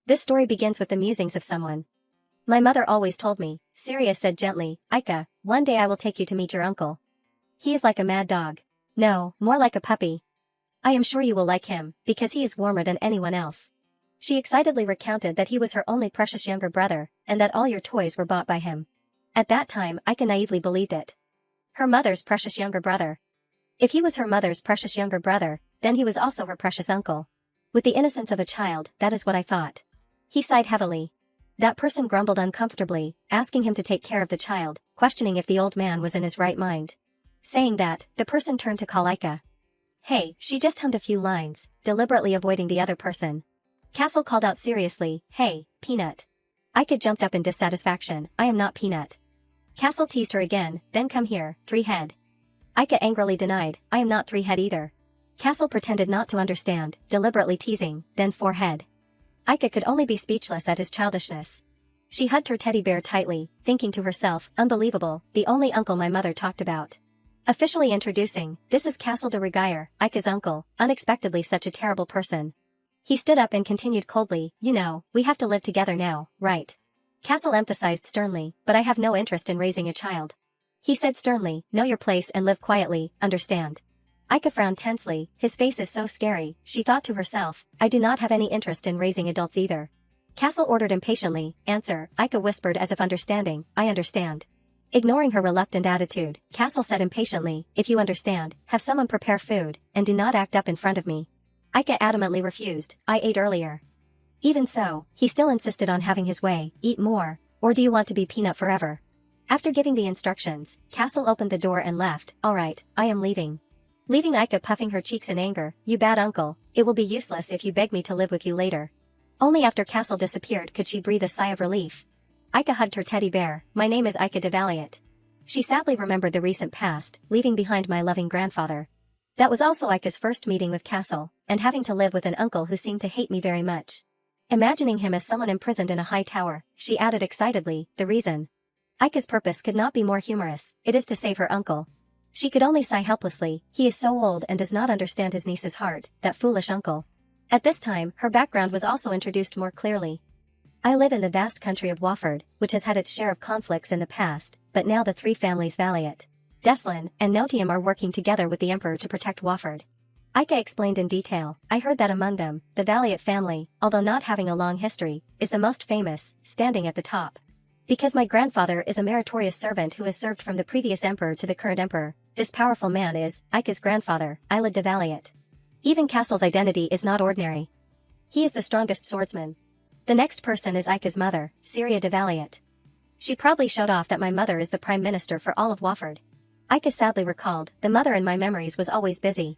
This story begins with the musings of someone. My mother always told me, Syria said gently, Ika, one day I will take you to meet your uncle. He is like a mad dog. No, more like a puppy. I am sure you will like him, because he is warmer than anyone else. She excitedly recounted that he was her only precious younger brother, and that all your toys were bought by him. At that time, Ika naively believed it. Her mother's precious younger brother. If he was her mother's precious younger brother, then he was also her precious uncle. With the innocence of a child, that is what I thought. He sighed heavily. That person grumbled uncomfortably, asking him to take care of the child, questioning if the old man was in his right mind. Saying that, the person turned to call Ika. Hey, she just hummed a few lines, deliberately avoiding the other person. Castle called out seriously, hey, Peanut. Ika jumped up in dissatisfaction, I am not Peanut. Castle teased her again, then come here, Three-Head. Ika angrily denied, I am not Three-Head either. Castle pretended not to understand, deliberately teasing, then Four-Head. Ika could only be speechless at his childishness. She hugged her teddy bear tightly, thinking to herself, unbelievable, the only uncle my mother talked about. Officially introducing, this is Castle de Regeir, Ika's uncle, unexpectedly such a terrible person. He stood up and continued coldly, you know, we have to live together now, right? Castle emphasized sternly, but I have no interest in raising a child. He said sternly, know your place and live quietly, understand? Ika frowned tensely, his face is so scary, she thought to herself, I do not have any interest in raising adults either. Castle ordered impatiently, answer, Ika whispered as if understanding, I understand. Ignoring her reluctant attitude, Castle said impatiently, if you understand, have someone prepare food, and do not act up in front of me. Ika adamantly refused, I ate earlier. Even so, he still insisted on having his way, eat more, or do you want to be Peanut forever? After giving the instructions, Castle opened the door and left, alright, I am leaving. Leaving Ika puffing her cheeks in anger, you bad uncle, it will be useless if you beg me to live with you later. Only after Castle disappeared could she breathe a sigh of relief. Ika hugged her teddy bear, my name is Ika de Valiant. She sadly remembered the recent past, leaving behind my loving grandfather. That was also Ika's first meeting with Castle, and having to live with an uncle who seemed to hate me very much. Imagining him as someone imprisoned in a high tower, she added excitedly, the reason. Ika's purpose could not be more humorous, it is to save her uncle. She could only sigh helplessly, he is so old and does not understand his niece's heart, that foolish uncle. At this time, her background was also introduced more clearly. I live in the vast country of Wofford, which has had its share of conflicts in the past, but now the three families Valiant, Deslin, and Notium are working together with the Emperor to protect Wofford. Ika explained in detail, I heard that among them, the Valiant family, although not having a long history, is the most famous, standing at the top. Because my grandfather is a meritorious servant who has served from the previous emperor to the current emperor, this powerful man is, Ika's grandfather, Ilad de Valiant. Even Castle's identity is not ordinary. He is the strongest swordsman. The next person is Ika's mother, Syria de Valiant. She proudly showed off that my mother is the prime minister for all of Wofford. Ika sadly recalled, the mother in my memories was always busy.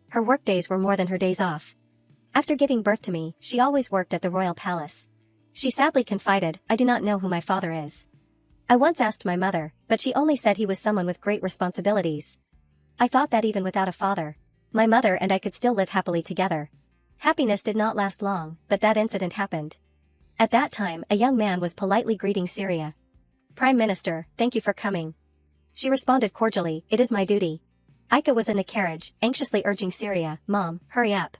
Her work days were more than her days off. After giving birth to me, she always worked at the royal palace. She sadly confided, I do not know who my father is. I once asked my mother, but she only said he was someone with great responsibilities. I thought that even without a father, my mother and I could still live happily together. Happiness did not last long, but that incident happened. At that time, a young man was politely greeting Syria. Prime Minister, thank you for coming. She responded cordially, it is my duty. Ika was in the carriage, anxiously urging Syria, Mom, hurry up.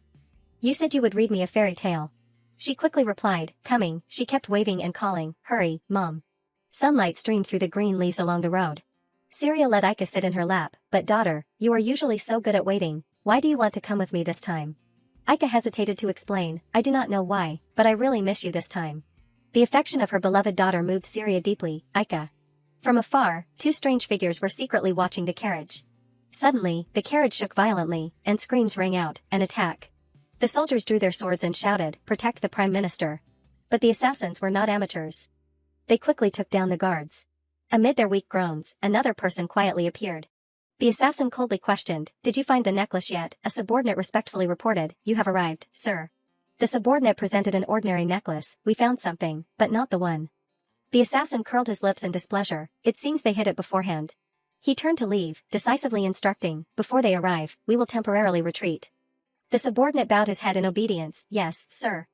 You said you would read me a fairy tale. She quickly replied, coming, she kept waving and calling, hurry, Mom. Sunlight streamed through the green leaves along the road. Syria let Ika sit in her lap, but daughter, you are usually so good at waiting, why do you want to come with me this time? Ika hesitated to explain, I do not know why, but I really miss you this time. The affection of her beloved daughter moved Syria deeply, Ika. From afar, two strange figures were secretly watching the carriage. Suddenly, the carriage shook violently, and screams rang out, an attack. The soldiers drew their swords and shouted, protect the Prime Minister. But the assassins were not amateurs. They quickly took down the guards. Amid their weak groans, another person quietly appeared. The assassin coldly questioned, did you find the necklace yet? A subordinate respectfully reported, you have arrived, sir. The subordinate presented an ordinary necklace, we found something, but not the one. The assassin curled his lips in displeasure, it seems they hid it beforehand. He turned to leave, decisively instructing, before they arrive, we will temporarily retreat. The subordinate bowed his head in obedience, yes, sir.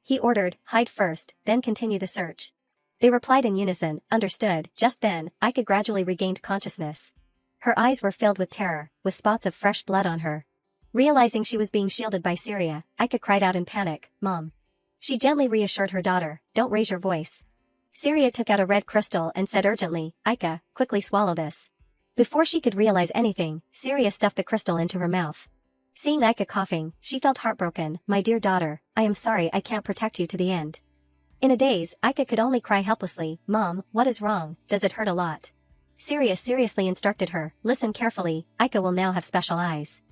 He ordered, hide first, then continue the search. They replied in unison, understood. Just then, Ika gradually regained consciousness. Her eyes were filled with terror, with spots of fresh blood on her. Realizing she was being shielded by Syria, Ika cried out in panic, Mom. She gently reassured her daughter, "Don't raise your voice." Syria took out a red crystal and said urgently, "Aika, quickly swallow this." Before she could realize anything, Syria stuffed the crystal into her mouth. Seeing Aika coughing, she felt heartbroken. "My dear daughter, I am sorry I can't protect you to the end." In a daze, Aika could only cry helplessly, "Mom, what is wrong? Does it hurt a lot?" Syria seriously instructed her, "Listen carefully, Aika will now have special eyes."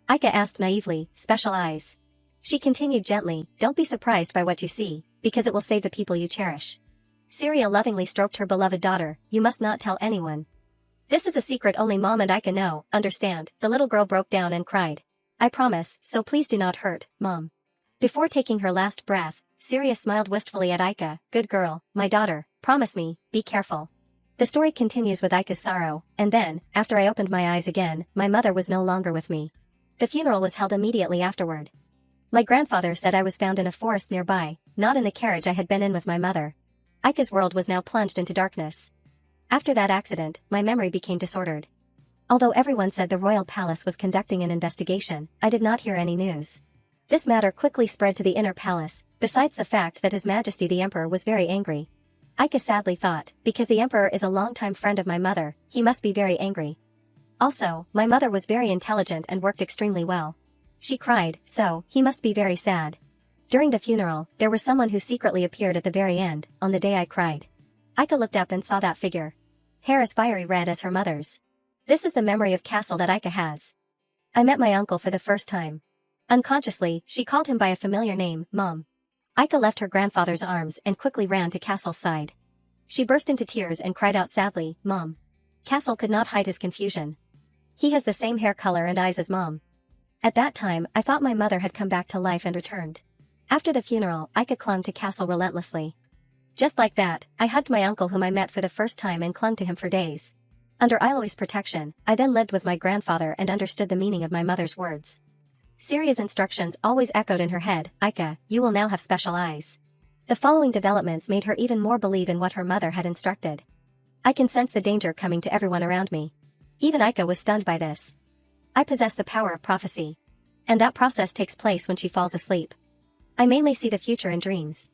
Aika asked naively, "Special eyes?" She continued gently, "Don't be surprised by what you see, because it will save the people you cherish." Syria lovingly stroked her beloved daughter, "You must not tell anyone. This is a secret only Mom and Aika know, understand?" The little girl broke down and cried. "I promise, so please do not hurt, Mom." Before taking her last breath, Syria smiled wistfully at Aika, "Good girl, my daughter, promise me, be careful." The story continues with Aika's sorrow, and then, after I opened my eyes again, my mother was no longer with me. The funeral was held immediately afterward. My grandfather said I was found in a forest nearby, not in the carriage I had been in with my mother. Aika's world was now plunged into darkness. After that accident, my memory became disordered. Although everyone said the royal palace was conducting an investigation, I did not hear any news. This matter quickly spread to the inner palace, besides the fact that His Majesty the Emperor was very angry. Aika sadly thought, because the Emperor is a longtime friend of my mother, he must be very angry. Also, my mother was very intelligent and worked extremely well. She cried, so, he must be very sad. During the funeral, there was someone who secretly appeared at the very end, on the day I cried. Aika looked up and saw that figure. Hair as fiery red as her mother's. This is the memory of Castle that Aika has. I met my uncle for the first time. Unconsciously, she called him by a familiar name, Mom. Aika left her grandfather's arms and quickly ran to Castle's side. She burst into tears and cried out sadly, "Mom." Castle could not hide his confusion. He has the same hair color and eyes as Mom. At that time, I thought my mother had come back to life and returned. After the funeral, Aika clung to Castle relentlessly. Just like that, I hugged my uncle whom I met for the first time and clung to him for days. Under Iloi's protection, I then lived with my grandfather and understood the meaning of my mother's words. Syria's instructions always echoed in her head, "Aika, you will now have special eyes." The following developments made her even more believe in what her mother had instructed. I can sense the danger coming to everyone around me. Even Aika was stunned by this. I possess the power of prophecy. And that process takes place when she falls asleep. I mainly see the future in dreams.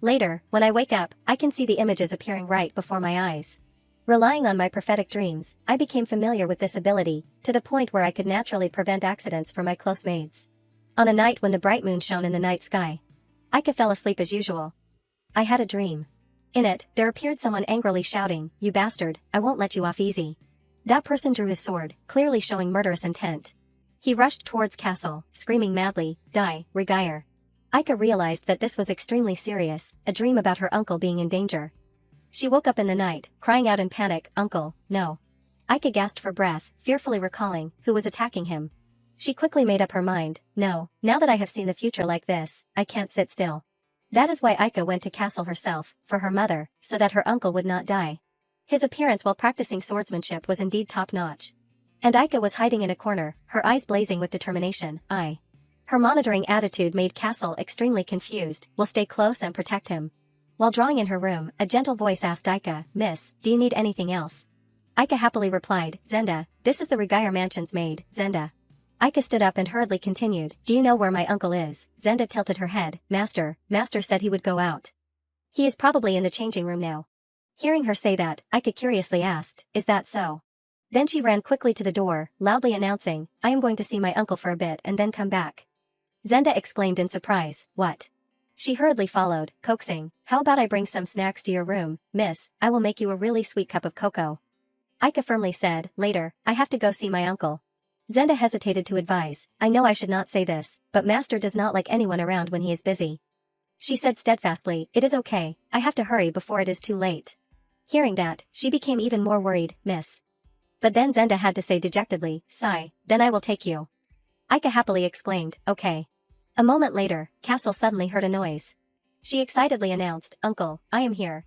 Later, when I wake up, I can see the images appearing right before my eyes. Relying on my prophetic dreams, I became familiar with this ability, to the point where I could naturally prevent accidents for my close maids. On a night when the bright moon shone in the night sky, Aika fell asleep as usual. I had a dream. In it, there appeared someone angrily shouting, "You bastard, I won't let you off easy." That person drew his sword, clearly showing murderous intent. He rushed towards Castle, screaming madly, "Die, Regeir." Aika realized that this was extremely serious, a dream about her uncle being in danger. She woke up in the night, crying out in panic, "Uncle, no." Aika gasped for breath, fearfully recalling who was attacking him. She quickly made up her mind, "No, now that I have seen the future like this, I can't sit still." That is why Aika went to Castle herself, for her mother, so that her uncle would not die. His appearance while practicing swordsmanship was indeed top-notch. And Aika was hiding in a corner, her eyes blazing with determination. Her monitoring attitude made Castle extremely confused, "Will stay close and protect him." While drawing in her room, a gentle voice asked Aika, "Miss, do you need anything else?" Aika happily replied, "Zenda, this is the Regeir Mansion's maid, Zenda." Aika stood up and hurriedly continued, "Do you know where my uncle is?" Zenda tilted her head, Master said he would go out. He is probably in the changing room now." Hearing her say that, Aika curiously asked, "Is that so?" Then she ran quickly to the door, loudly announcing, "I am going to see my uncle for a bit and then come back." Zenda exclaimed in surprise, "What?" She hurriedly followed, coaxing, "How about I bring some snacks to your room, miss? I will make you a really sweet cup of cocoa." Aika firmly said, "Later, I have to go see my uncle." Zenda hesitated to advise, "I know I should not say this, but Master does not like anyone around when he is busy." She said steadfastly, "It is okay, I have to hurry before it is too late." Hearing that, she became even more worried, "Miss." But then Zenda had to say dejectedly, "Sigh, then I will take you." Aika happily exclaimed, "Okay." A moment later, Castle suddenly heard a noise. She excitedly announced, "Uncle, I am here."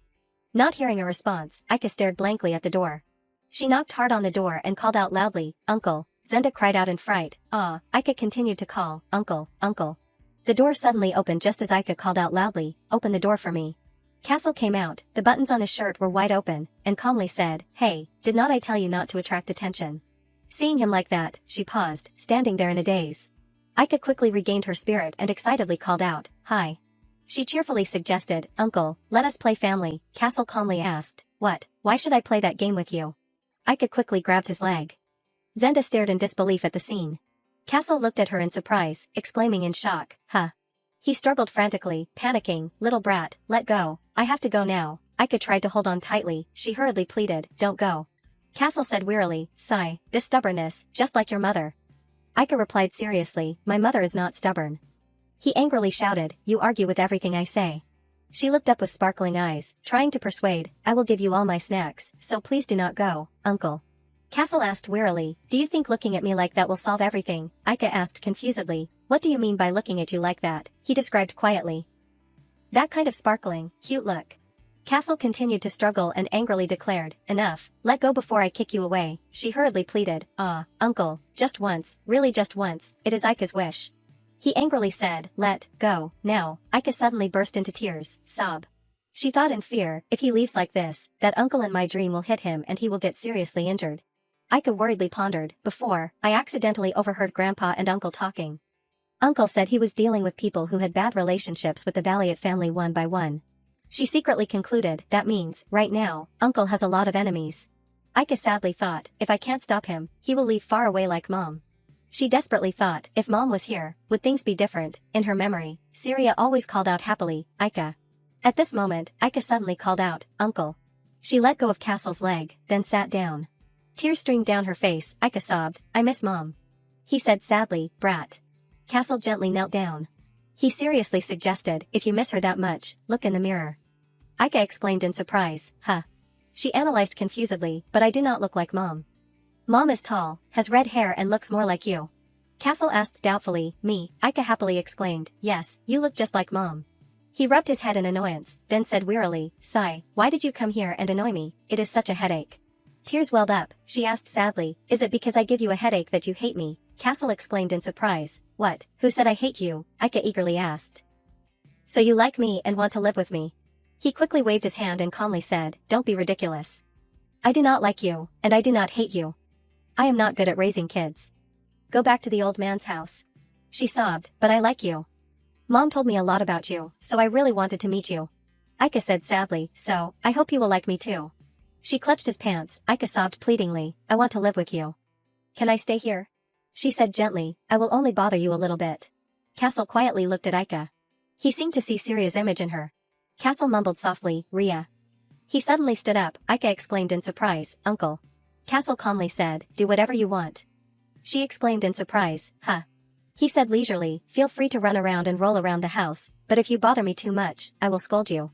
Not hearing a response, Aika stared blankly at the door. She knocked hard on the door and called out loudly, "Uncle." Zenda cried out in fright, "Ah." Aika continued to call, "Uncle, uncle." The door suddenly opened just as Aika called out loudly, "Open the door for me." Castle came out, the buttons on his shirt were wide open, and calmly said, "Hey, did not I tell you not to attract attention?" Seeing him like that, she paused, standing there in a daze. Aika quickly regained her spirit and excitedly called out, "Hi." She cheerfully suggested, Uncle, let us play family. Castle calmly asked, what? Why should I play that game with you? Ika quickly grabbed his leg. Zenda stared in disbelief at the scene. Castle looked at her in surprise, exclaiming in shock, huh? He struggled frantically, panicking, little brat, let go, I have to go now. Ika tried to hold on tightly, she hurriedly pleaded, don't go. Castle said wearily, sigh, this stubbornness, just like your mother. Ika replied seriously, my mother is not stubborn. He angrily shouted, you argue with everything I say. She looked up with sparkling eyes, trying to persuade, I will give you all my snacks, so please do not go, uncle. Castle asked wearily, do you think looking at me like that will solve everything? Ika asked confusedly, what do you mean by looking at you like that? He described quietly. That kind of sparkling, cute look. Castle continued to struggle and angrily declared, enough, let go before I kick you away. She hurriedly pleaded, uncle, just once, really just once, it is Ika's wish. He angrily said, let go, now. Ika suddenly burst into tears, sob. She thought in fear, if he leaves like this, that uncle in my dream will hit him and he will get seriously injured. Ika worriedly pondered, before, I accidentally overheard Grandpa and Uncle talking. Uncle said he was dealing with people who had bad relationships with the Valiant family one by one. She secretly concluded, that means, right now, Uncle has a lot of enemies. Ika sadly thought, if I can't stop him, he will leave far away like Mom. She desperately thought, if Mom was here, would things be different? In her memory, Syria always called out happily, Ika. At this moment, Ika suddenly called out, Uncle. She let go of Castle's leg, then sat down. Tears streamed down her face, Ika sobbed, I miss Mom. He said sadly, brat. Castle gently knelt down. He seriously suggested, if you miss her that much, look in the mirror. Ika exclaimed in surprise, huh? She analyzed confusedly, but I do not look like Mom. Mom is tall, has red hair and looks more like you. Castle asked doubtfully, me, Ika happily exclaimed, yes, you look just like Mom. He rubbed his head in annoyance, then said wearily, sigh, why did you come here and annoy me? It is such a headache. Tears welled up, she asked sadly, is it because I give you a headache that you hate me? Castle exclaimed in surprise, what, who said I hate you? Ika eagerly asked. So you like me and want to live with me? He quickly waved his hand and calmly said, don't be ridiculous. I do not like you, and I do not hate you. I am not good at raising kids. Go back to the old man's house. She sobbed, but I like you. Mom told me a lot about you, so I really wanted to meet you. Ika said sadly, so, I hope you will like me too. She clutched his pants, Ika sobbed pleadingly, I want to live with you. Can I stay here? She said gently, I will only bother you a little bit. Castle quietly looked at Ika. He seemed to see Syria's image in her. Castle mumbled softly, Rhea. He suddenly stood up, Ika exclaimed in surprise, Uncle. Castle calmly said, do whatever you want. She exclaimed in surprise, huh? He said leisurely, feel free to run around and roll around the house, but if you bother me too much, I will scold you.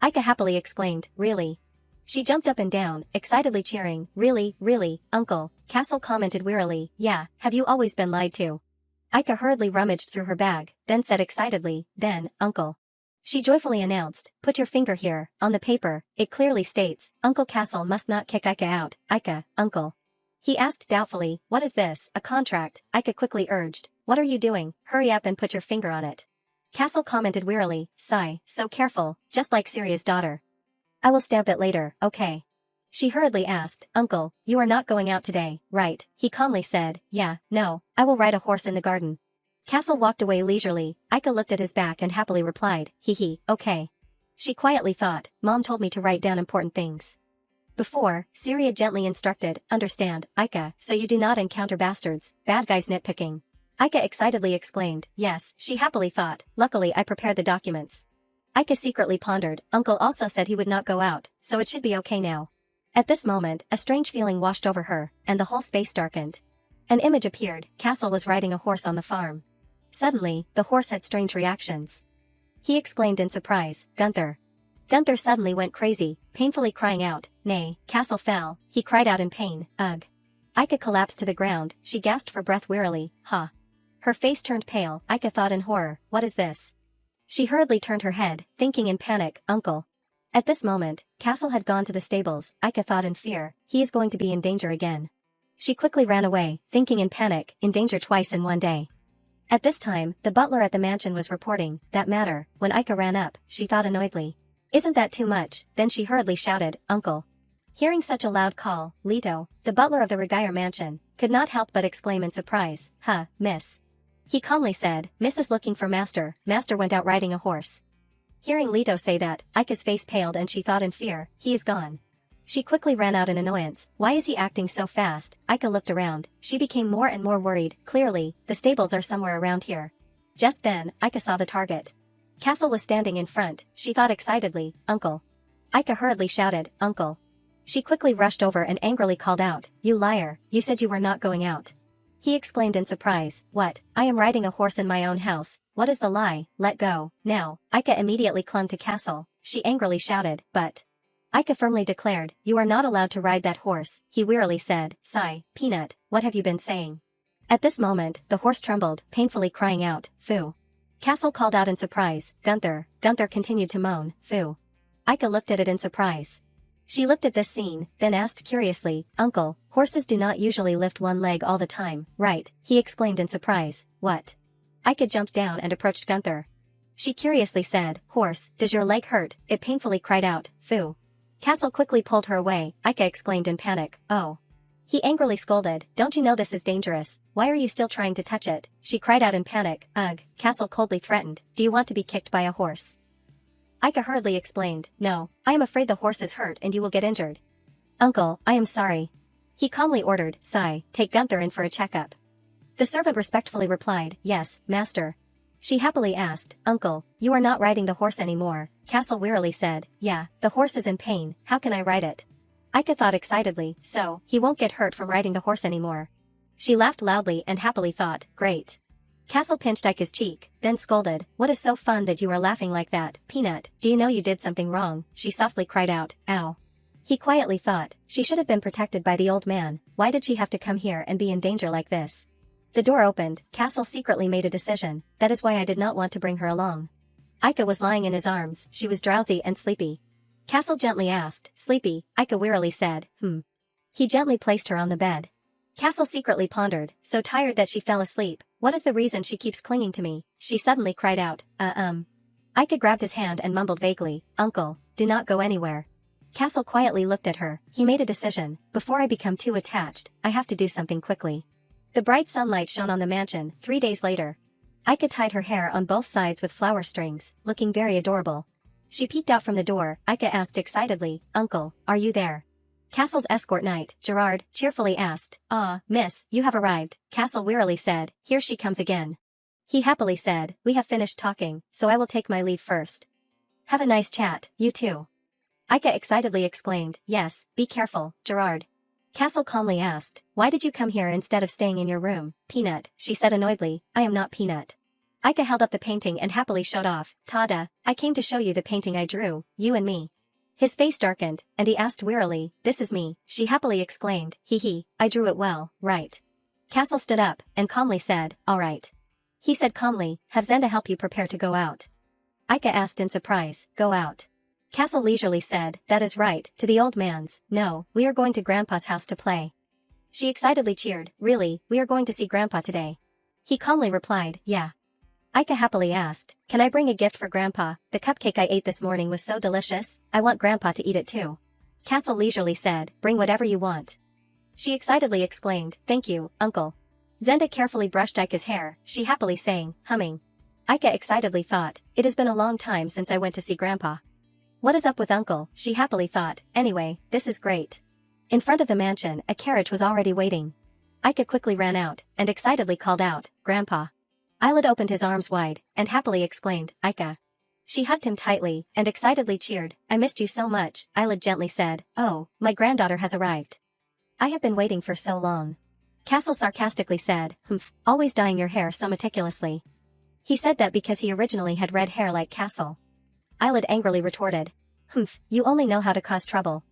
Ika happily exclaimed, really? She jumped up and down, excitedly cheering, really, Uncle. Castle commented wearily, yeah, have you always been lied to? Ika hurriedly rummaged through her bag, then said excitedly, then, Uncle. She joyfully announced, put your finger here, on the paper, it clearly states, Uncle Castle must not kick Ika out. Ika, Uncle. He asked doubtfully, what is this, a contract? Ika quickly urged, what are you doing, hurry up and put your finger on it. Castle commented wearily, sigh, so careful, just like Syria's daughter. I will stamp it later, okay? She hurriedly asked, Uncle, you are not going out today, right? He calmly said, yeah, no, I will ride a horse in the garden. Castle walked away leisurely, Ika looked at his back and happily replied, hee, okay. She quietly thought, Mom told me to write down important things. Before, Syria gently instructed, understand, Ika, so you do not encounter bastards, bad guys nitpicking. Ika excitedly exclaimed, yes, she happily thought, luckily I prepared the documents. Ika secretly pondered, Uncle also said he would not go out, so it should be okay now. At this moment, a strange feeling washed over her, and the whole space darkened. An image appeared, Castle was riding a horse on the farm. Suddenly, the horse had strange reactions. He exclaimed in surprise, Gunther. Gunther suddenly went crazy, painfully crying out, nay, Castle fell, he cried out in pain, ugh. Ika collapsed to the ground, she gasped for breath wearily, ha. Her face turned pale, Ika thought in horror, what is this? She hurriedly turned her head, thinking in panic, Uncle. At this moment, Castle had gone to the stables, Ika thought in fear, he is going to be in danger again. She quickly ran away, thinking in panic, in danger twice in one day. At this time, the butler at the mansion was reporting, that matter, when Ika ran up, she thought annoyedly. Isn't that too much? Then she hurriedly shouted, Uncle. Hearing such a loud call, Leto, the butler of the Regier mansion, could not help but exclaim in surprise, huh, miss. He calmly said, Miss is looking for Master, Master went out riding a horse. Hearing Leto say that, Aika's face paled and she thought in fear, he is gone. She quickly ran out in annoyance. Why is he acting so fast? Aika looked around. She became more and more worried. Clearly, the stables are somewhere around here. Just then, Aika saw the target. Castle was standing in front. She thought excitedly, Uncle. Aika hurriedly shouted, Uncle. She quickly rushed over and angrily called out, You liar, you said you were not going out. He exclaimed in surprise, What? I am riding a horse in my own house. What is the lie? Let go, now. Aika immediately clung to Castle. She angrily shouted, But. Aika firmly declared, You are not allowed to ride that horse, he wearily said, Sigh, Peanut, what have you been saying? At this moment, the horse trembled, painfully crying out, Foo. Castle called out in surprise, Gunther. Gunther continued to moan, Foo. Aika looked at it in surprise. She looked at this scene, then asked curiously, Uncle, horses do not usually lift one leg all the time, right? He exclaimed in surprise, What? Aika jumped down and approached Gunther. She curiously said, Horse, does your leg hurt? It painfully cried out, Foo. Castle quickly pulled her away. Aika exclaimed in panic, Oh. He angrily scolded, Don't you know this is dangerous? Why are you still trying to touch it? She cried out in panic, Ugh. Castle coldly threatened, Do you want to be kicked by a horse? Aika hurriedly explained, No, I am afraid the horse is hurt and you will get injured. Uncle, I am sorry. He calmly ordered, Sigh, take Gunther in for a checkup. The servant respectfully replied, Yes, master. She happily asked, Uncle, you are not riding the horse anymore. Castle wearily said, Yeah, the horse is in pain, how can I ride it? Aika thought excitedly, So, he won't get hurt from riding the horse anymore. She laughed loudly and happily thought, Great. Castle pinched Aika's cheek, then scolded, What is so fun that you are laughing like that, Peanut? Do you know you did something wrong? She softly cried out, Ow. He quietly thought, She should have been protected by the old man. Why did she have to come here and be in danger like this? The door opened. Castle secretly made a decision, that is why I did not want to bring her along. Aika was lying in his arms, she was drowsy and sleepy. Castle gently asked, Sleepy? Aika wearily said, He gently placed her on the bed. Castle secretly pondered, so tired that she fell asleep. What is the reason she keeps clinging to me? She suddenly cried out, Aika grabbed his hand and mumbled vaguely, Uncle, do not go anywhere. Castle quietly looked at her. He made a decision, before I become too attached, I have to do something quickly. The bright sunlight shone on the mansion. 3 days later. Aika tied her hair on both sides with flower strings, looking very adorable. She peeked out from the door. Aika asked excitedly, Uncle, are you there? Castle's escort knight, Gerard, cheerfully asked, Ah, miss, you have arrived. Castle wearily said, Here she comes again. He happily said, We have finished talking, so I will take my leave first. Have a nice chat, you too. Aika excitedly exclaimed, Yes, be careful, Gerard. Castle calmly asked, Why did you come here instead of staying in your room? Peanut, she said annoyedly, I am not Peanut. Aika held up the painting and happily showed off, Tada, I came to show you the painting I drew, you and me. His face darkened, and he asked wearily, This is me. She happily exclaimed, Hee, I drew it well, right. Castle stood up, and calmly said, All right. He said calmly, Have Zenda help you prepare to go out. Aika asked in surprise, Go out. Castle leisurely said, That is right, to the old man's. No, we are going to Grandpa's house to play. She excitedly cheered, Really, we are going to see Grandpa today. He calmly replied, Yeah. Aika happily asked, Can I bring a gift for Grandpa? The cupcake I ate this morning was so delicious, I want Grandpa to eat it too. Castle leisurely said, Bring whatever you want. She excitedly exclaimed, Thank you, Uncle. Zenda carefully brushed Aika's hair, she happily saying, humming. Aika excitedly thought, It has been a long time since I went to see Grandpa. What is up with Uncle? She happily thought, Anyway, this is great. In front of the mansion, a carriage was already waiting. Aika quickly ran out, and excitedly called out, Grandpa. Eyelid opened his arms wide, and happily exclaimed, Aika. She hugged him tightly, and excitedly cheered, I missed you so much. Eyelid gently said, Oh, my granddaughter has arrived. I have been waiting for so long. Castle sarcastically said, Always dyeing your hair so meticulously. He said that because he originally had red hair like Castle. Eyelid angrily retorted, You only know how to cause trouble.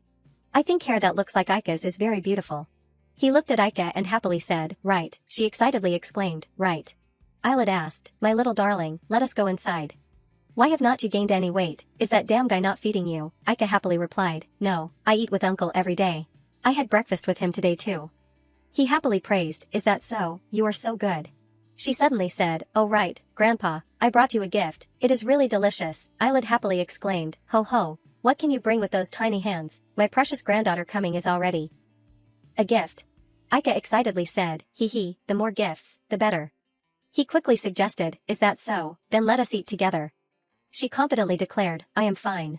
I think hair that looks like Aika's is very beautiful. He looked at Aika and happily said, Right, she excitedly exclaimed, Right. Eyelid asked, My little darling, let us go inside. Why have not you gained any weight? Is that damn guy not feeding you? Aika happily replied, No, I eat with Uncle every day. I had breakfast with him today too. He happily praised, Is that so? You are so good. She suddenly said, Oh right, Grandpa, I brought you a gift. It is really delicious. Eyelid happily exclaimed, Ho ho, what can you bring with those tiny hands? My precious granddaughter coming is already. A gift. Aika excitedly said, Hee, the more gifts, the better. He quickly suggested, Is that so? Then let us eat together. She confidently declared, I am fine.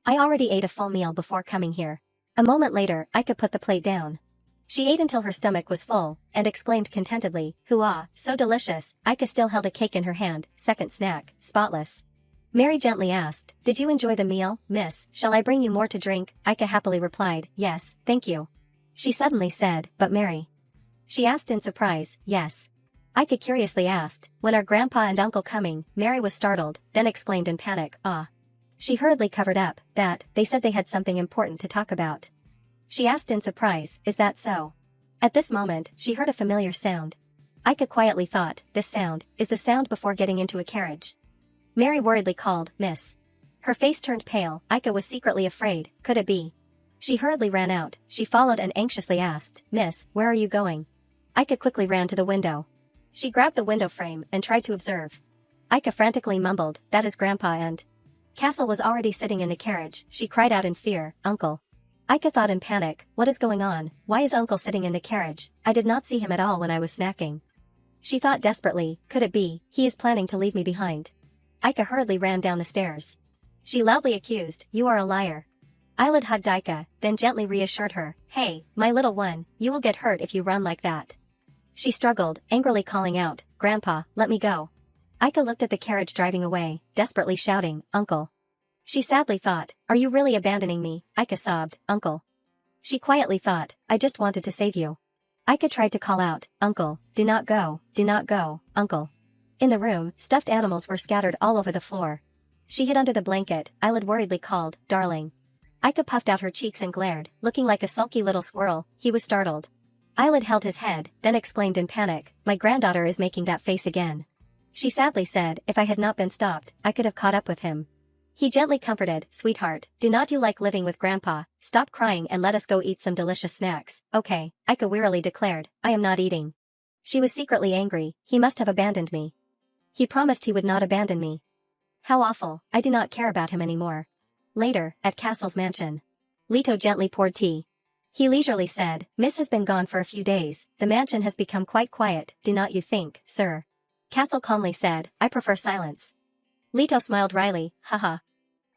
I already ate a full meal before coming here. A moment later, Ika put the plate down. She ate until her stomach was full, and exclaimed contentedly, "Hooah, so delicious." Ika still held a cake in her hand, second snack, spotless. Mary gently asked, "Did you enjoy the meal, miss? Shall I bring you more to drink?" Ika happily replied, "Yes, thank you." She suddenly said, "But Mary?" She asked in surprise. "Yes." Ika curiously asked, "When are Grandpa and Uncle coming?" Mary was startled, then exclaimed in panic, "Ah." She hurriedly covered up, "That, they said they had something important to talk about." She asked in surprise, "Is that so?" At this moment, she heard a familiar sound. Ika quietly thought, this sound is the sound before getting into a carriage. Mary worriedly called, "Miss." Her face turned pale. Ika was secretly afraid. Could it be? She hurriedly ran out. She followed and anxiously asked, "Miss, where are you going?" Ika quickly ran to the window. She grabbed the window frame and tried to observe. Ika frantically mumbled, "That is Grandpa and..." Castle was already sitting in the carriage. She cried out in fear, "Uncle." Ika thought in panic, what is going on? Why is Uncle sitting in the carriage? I did not see him at all when I was snacking. She thought desperately, could it be, he is planning to leave me behind? Ika hurriedly ran down the stairs. She loudly accused, "You are a liar." Eyelid hugged Ika, then gently reassured her, "Hey, my little one, you will get hurt if you run like that." She struggled, angrily calling out, "Grandpa, let me go." Ika looked at the carriage driving away, desperately shouting, "Uncle." She sadly thought, "Are you really abandoning me?" Ika sobbed, "Uncle." She quietly thought, "I just wanted to save you." Ika tried to call out, "Uncle, do not go, Uncle." In the room, stuffed animals were scattered all over the floor. She hid under the blanket. Eyelid worriedly called, "Darling." Ika puffed out her cheeks and glared, looking like a sulky little squirrel. He was startled. Eyelid held his head, then exclaimed in panic, "My granddaughter is making that face again." She sadly said, "If I had not been stopped, I could have caught up with him." He gently comforted, "Sweetheart, do not you like living with Grandpa? Stop crying and let us go eat some delicious snacks." "Okay," Ika wearily declared, "I am not eating." She was secretly angry. He must have abandoned me. He promised he would not abandon me. How awful, I do not care about him anymore. Later, at Castle's mansion. Leto gently poured tea. He leisurely said, "Miss has been gone for a few days. The mansion has become quite quiet, do not you think, sir?" Castle calmly said, "I prefer silence." Leto smiled wryly, "Haha."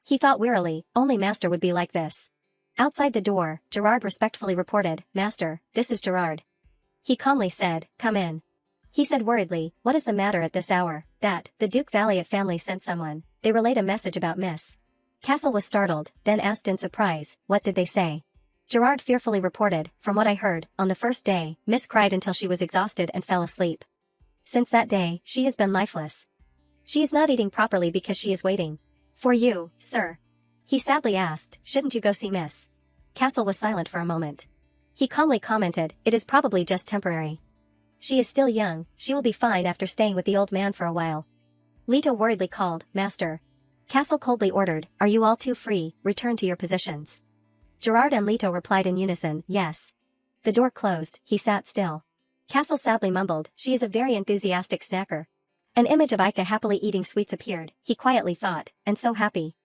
He thought wearily, only Master would be like this. Outside the door, Gerard respectfully reported, "Master, this is Gerard." He calmly said, "Come in." He said worriedly, "What is the matter at this hour?" "That, the Duke Valiant family sent someone. They relayed a message about Miss." Castle was startled, then asked in surprise, "What did they say?" Gerard fearfully reported, "From what I heard, on the first day, Miss cried until she was exhausted and fell asleep. Since that day, she has been lifeless. She is not eating properly because she is waiting for you, sir." He sadly asked, "Shouldn't you go see Miss?" Castle was silent for a moment. He calmly commented, "It is probably just temporary. She is still young, she will be fine after staying with the old man for a while." Leto worriedly called, "Master." Castle coldly ordered, "Are you all two free? Return to your positions." Gerard and Leto replied in unison, "Yes." The door closed, he sat still. Castle sadly mumbled, "She is a very enthusiastic snacker." An image of Ika happily eating sweets appeared. He quietly thought, "And so happy."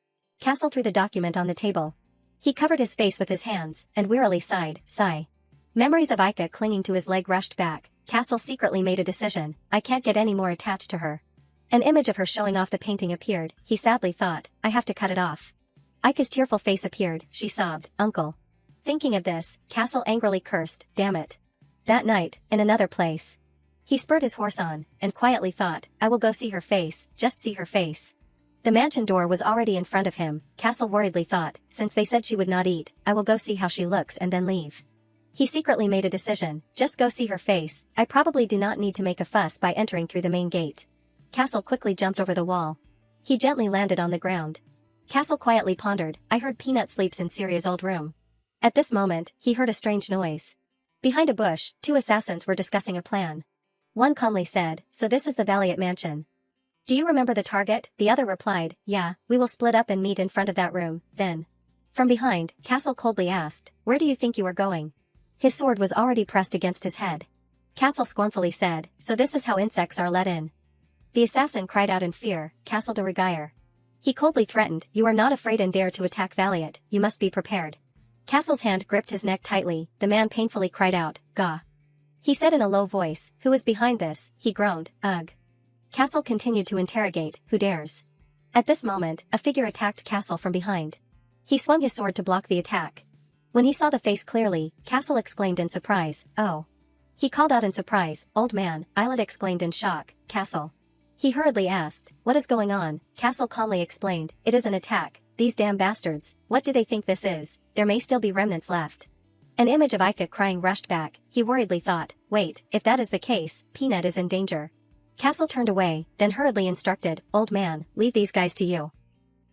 Castle threw the document on the table. He covered his face with his hands, and wearily sighed, sigh. Memories of Ika clinging to his leg rushed back. Castle secretly made a decision, "I can't get any more attached to her." An image of her showing off the painting appeared. He sadly thought, "I have to cut it off." Ika's tearful face appeared. She sobbed, "Uncle." Thinking of this, Castle angrily cursed, "Damn it." That night, in another place. He spurred his horse on, and quietly thought, "I will go see her face, just see her face." The mansion door was already in front of him. Castle worriedly thought, "Since they said she would not eat, I will go see how she looks and then leave." He secretly made a decision, just go see her face. I probably do not need to make a fuss by entering through the main gate. Castle quickly jumped over the wall. He gently landed on the ground. Castle quietly pondered, "I heard Peanut sleeps in Syria's old room." At this moment, he heard a strange noise. Behind a bush, two assassins were discussing a plan. One calmly said, "So this is the Valiant mansion. Do you remember the target?" The other replied, "Yeah, we will split up and meet in front of that room, then." From behind, Castle coldly asked, "Where do you think you are going?" His sword was already pressed against his head. Castle scornfully said, "So this is how insects are let in." The assassin cried out in fear, "Castle de Regire." He coldly threatened, "You are not afraid and dare to attack Valiant, you must be prepared." Castle's hand gripped his neck tightly. The man painfully cried out, "Gah." He said in a low voice, "Who is behind this?" He groaned, "Ugh." Castle continued to interrogate, "Who dares?" At this moment, a figure attacked Castle from behind. He swung his sword to block the attack. When he saw the face clearly, Castle exclaimed in surprise, "Oh." He called out in surprise, "Old man," Islet exclaimed in shock, "Castle." He hurriedly asked, "What is going on?" Castle calmly explained, "It is an attack. These damn bastards, what do they think this is? There may still be remnants left." An image of Ika crying rushed back. He worriedly thought, wait, if that is the case, Peanut is in danger. Castle turned away, then hurriedly instructed, "Old man, leave these guys to you."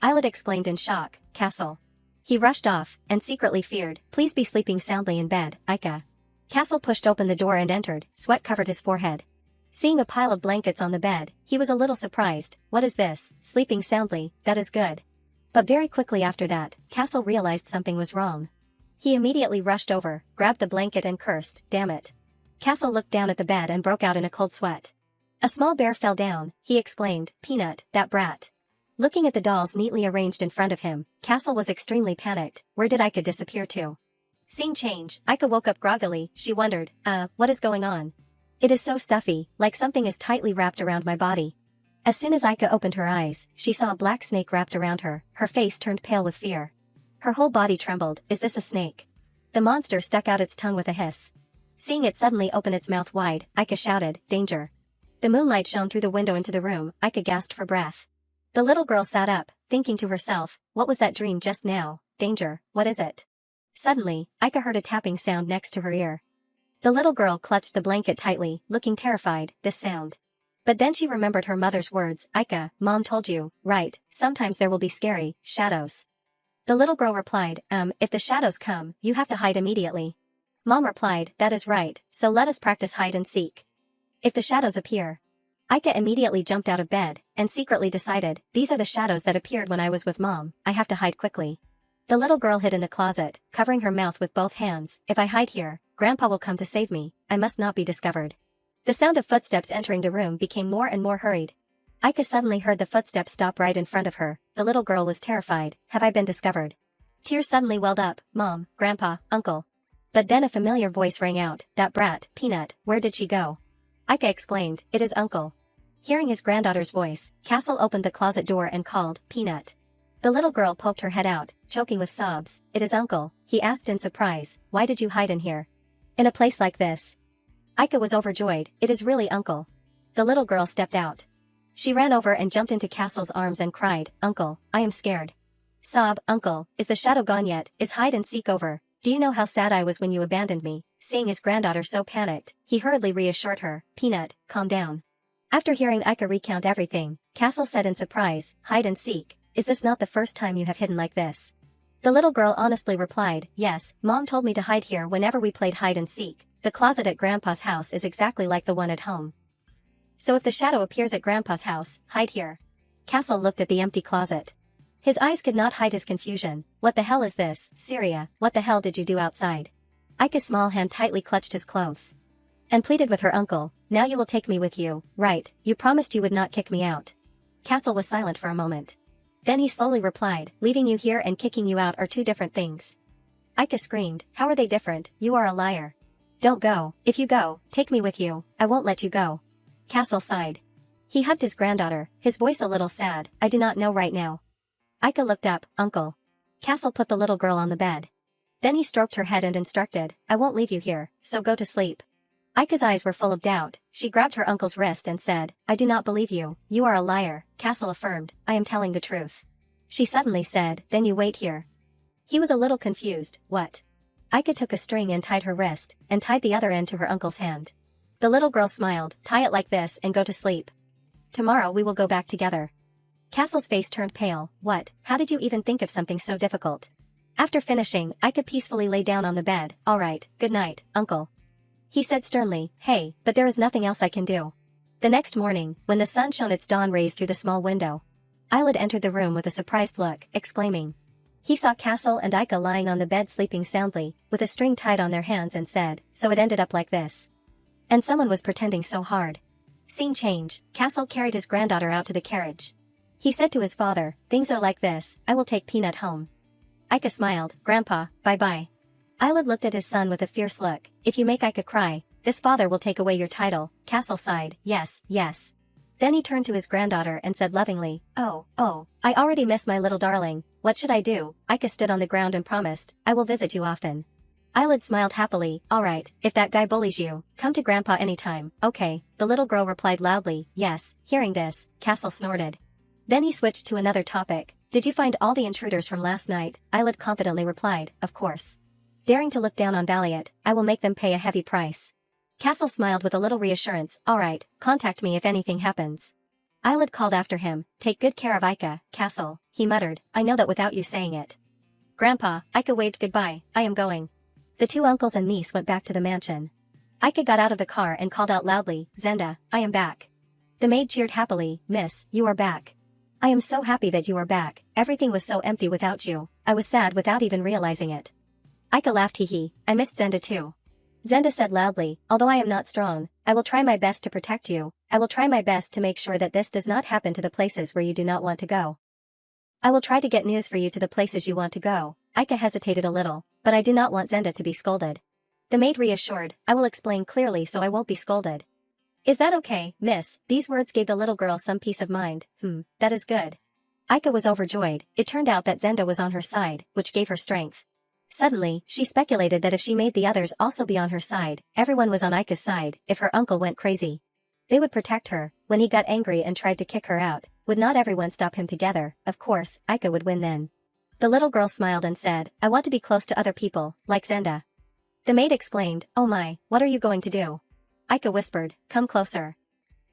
Islet exclaimed in shock, "Castle." He rushed off, and secretly feared, "Please be sleeping soundly in bed, Ika." Castle pushed open the door and entered. Sweat covered his forehead. Seeing a pile of blankets on the bed, he was a little surprised. What is this? Sleeping soundly, that is good. But very quickly after that, Castle realized something was wrong. He immediately rushed over, grabbed the blanket and cursed, "Damn it." Castle looked down at the bed and broke out in a cold sweat. A small bear fell down. He exclaimed, "Peanut, that brat." Looking at the dolls neatly arranged in front of him, Castle was extremely panicked. Where did Ika disappear to? Scene change. Ika woke up groggily. She wondered, what is going on? It is so stuffy, like something is tightly wrapped around my body. As soon as Ika opened her eyes, she saw a black snake wrapped around her. Her face turned pale with fear. Her whole body trembled. Is this a snake? The monster stuck out its tongue with a hiss. Seeing it suddenly open its mouth wide, Ika shouted, "Danger." The moonlight shone through the window into the room. Ika gasped for breath. The little girl sat up, thinking to herself, what was that dream just now? Danger, what is it? Suddenly, Ika heard a tapping sound next to her ear. The little girl clutched the blanket tightly, looking terrified. This sound. But then she remembered her mother's words. "Ika, Mom told you, right, sometimes there will be scary shadows." The little girl replied, if the shadows come, you have to hide immediately." Mom replied, "That is right, so let us practice hide and seek. If the shadows appear." Ika immediately jumped out of bed, and secretly decided, these are the shadows that appeared when I was with Mom, I have to hide quickly. The little girl hid in the closet, covering her mouth with both hands. If I hide here, Grandpa will come to save me, I must not be discovered. The sound of footsteps entering the room became more and more hurried. Ika suddenly heard the footsteps stop right in front of her. The little girl was terrified. Have I been discovered? Tears suddenly welled up. Mom, Grandpa, Uncle. But then a familiar voice rang out, "That brat, Peanut, where did she go?" Ika exclaimed, "It is Uncle." Hearing his granddaughter's voice, Castle opened the closet door and called, "Peanut." The little girl poked her head out, choking with sobs. "It is Uncle," he asked in surprise. "Why did you hide in here? In a place like this?" Ika was overjoyed. "It is really Uncle." The little girl stepped out. She ran over and jumped into Castle's arms and cried, "Uncle, I am scared." Sob, "Uncle, is the shadow gone yet? Is hide and seek over? Do you know how sad I was when you abandoned me?" Seeing his granddaughter so panicked, he hurriedly reassured her, "Peanut, calm down." After hearing Ika recount everything, Castle said in surprise, "Hide and seek, is this not the first time you have hidden like this?" The little girl honestly replied, "Yes, Mom told me to hide here whenever we played hide and seek. The closet at Grandpa's house is exactly like the one at home. So if the shadow appears at Grandpa's house, hide here." Castle looked at the empty closet. His eyes could not hide his confusion. What the hell is this, Syria? What the hell did you do outside? Ika's small hand tightly clutched his clothes and pleaded with her uncle, "Now you will take me with you, right? You promised you would not kick me out." Castle was silent for a moment. Then he slowly replied, "Leaving you here and kicking you out are two different things." Ika screamed, "How are they different? You are a liar. Don't go. If you go, take me with you. I won't let you go." Castle sighed. He hugged his granddaughter, his voice a little sad. "I do not know right now." Ika looked up, "Uncle." Castle put the little girl on the bed. Then he stroked her head and instructed, "I won't leave you here, so go to sleep." Ika's eyes were full of doubt. She grabbed her uncle's wrist and said, "I do not believe you. You are a liar." Castle affirmed, "I am telling the truth." She suddenly said, "Then you wait here." He was a little confused. What? Ika took a string and tied her wrist, and tied the other end to her uncle's hand. The little girl smiled, "Tie it like this and go to sleep. Tomorrow we will go back together." Castle's face turned pale. "What? How did you even think of something so difficult?" After finishing, Ika peacefully lay down on the bed. "All right, good night, Uncle." He said sternly, "Hey, but there is nothing else I can do." The next morning, when the sun shone its dawn rays through the small window, Eyelid entered the room with a surprised look, exclaiming. He saw Castle and Ika lying on the bed sleeping soundly, with a string tied on their hands and said, "So it ended up like this. And someone was pretending so hard." Scene change. Castle carried his granddaughter out to the carriage. He said to his father, "Things are like this, I will take Peanut home." Ika smiled, "Grandpa, bye-bye." Eyelid looked at his son with a fierce look. "If you make Ika cry, this father will take away your title." Castle sighed, "Yes, yes." Then he turned to his granddaughter and said lovingly, oh, I already miss my little darling, what should I do? Aika stood on the ground and promised, I will visit you often. Eyelid smiled happily, alright, if that guy bullies you, come to Grandpa anytime, okay, the little girl replied loudly, yes. Hearing this, Castle snorted. Then he switched to another topic, did you find all the intruders from last night? Eyelid confidently replied, of course. Daring to look down on Valiant, I will make them pay a heavy price. Castle smiled with a little reassurance, alright, contact me if anything happens. Eyelid called after him, take good care of Aika, Castle, he muttered, I know that without you saying it. Grandpa, Aika waved goodbye, I am going. The two uncles and niece went back to the mansion. Aika got out of the car and called out loudly, Zenda, I am back. The maid cheered happily, Miss, you are back. I am so happy that you are back, everything was so empty without you, I was sad without even realizing it. Aika laughed hee, I missed Zenda too. Zenda said loudly, although I am not strong, I will try my best to protect you, I will try my best to make sure that this does not happen to the places where you do not want to go. I will try to get news for you to the places you want to go. Aika hesitated a little, but I do not want Zenda to be scolded. The maid reassured, I will explain clearly so I won't be scolded. Is that okay, miss? These words gave the little girl some peace of mind, that is good. Aika was overjoyed, it turned out that Zenda was on her side, which gave her strength. Suddenly, she speculated that if she made the others also be on her side, everyone was on Aika's side, if her uncle went crazy. They would protect her, when he got angry and tried to kick her out, would not everyone stop him together, of course, Aika would win then. The little girl smiled and said, I want to be close to other people, like Zenda. The maid exclaimed, oh my, what are you going to do? Aika whispered, come closer.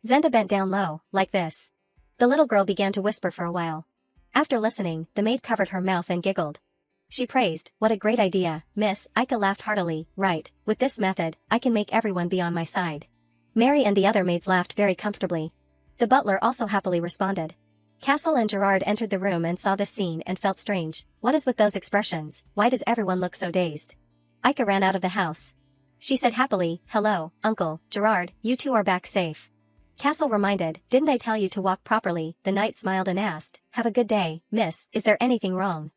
Zenda bent down low, like this. The little girl began to whisper for a while. After listening, the maid covered her mouth and giggled. She praised, what a great idea, miss. Aika laughed heartily, right, with this method, I can make everyone be on my side. Mary and the other maids laughed very comfortably. The butler also happily responded. Castle and Gerard entered the room and saw this scene and felt strange, what is with those expressions, why does everyone look so dazed? Aika ran out of the house. She said happily, hello, Uncle, Gerard, you two are back safe. Castle reminded, didn't I tell you to walk properly? The knight smiled and asked, have a good day, miss, is there anything wrong?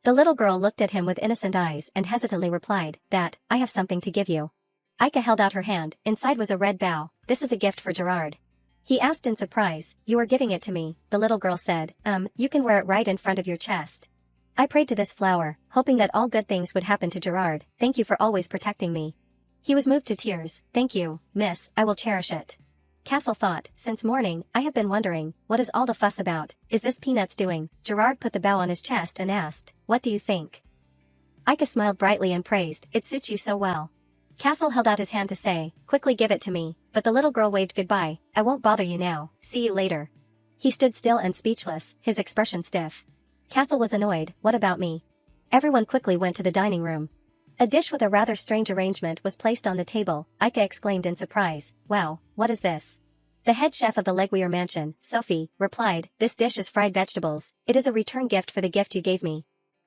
The little girl looked at him with innocent eyes and hesitantly replied, that, I have something to give you. Aika held out her hand, inside was a red bow, this is a gift for Gerard. He asked in surprise, you are giving it to me, the little girl said, you can wear it right in front of your chest. I prayed to this flower, hoping that all good things would happen to Gerard, thank you for always protecting me. He was moved to tears, thank you, miss, I will cherish it. Castle thought, since morning, I have been wondering, what is all the fuss about, is this Peanuts doing? Gerard put the bow on his chest and asked, what do you think? Aika smiled brightly and praised, it suits you so well. Castle held out his hand to say, quickly give it to me, but the little girl waved goodbye, I won't bother you now, see you later. He stood still and speechless, his expression stiff. Castle was annoyed, what about me? Everyone quickly went to the dining room. A dish with a rather strange arrangement was placed on the table, Aika exclaimed in surprise, wow, what is this? The head chef of the Leguier mansion, Sophie, replied, this dish is fried vegetables, it is a return gift for the gift you gave me.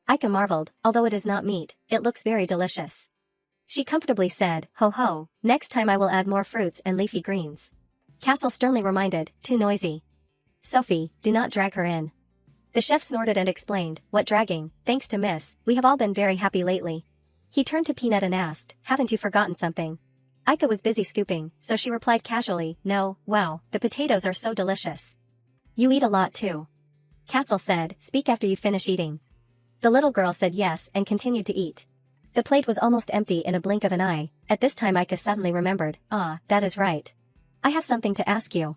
Aika marveled, although it is not meat, it looks very delicious. She comfortably said, ho ho, next time I will add more fruits and leafy greens. Castle sternly reminded, too noisy. Sophie, do not drag her in. The chef snorted and explained, what dragging, thanks to miss, we have all been very happy lately. He turned to Peanut and asked, haven't you forgotten something? Aika was busy scooping, so she replied casually, no, wow, the potatoes are so delicious. You eat a lot too. Castle said, speak after you finish eating. The little girl said yes and continued to eat. The plate was almost empty in a blink of an eye, at this time Aika suddenly remembered, that is right. I have something to ask you.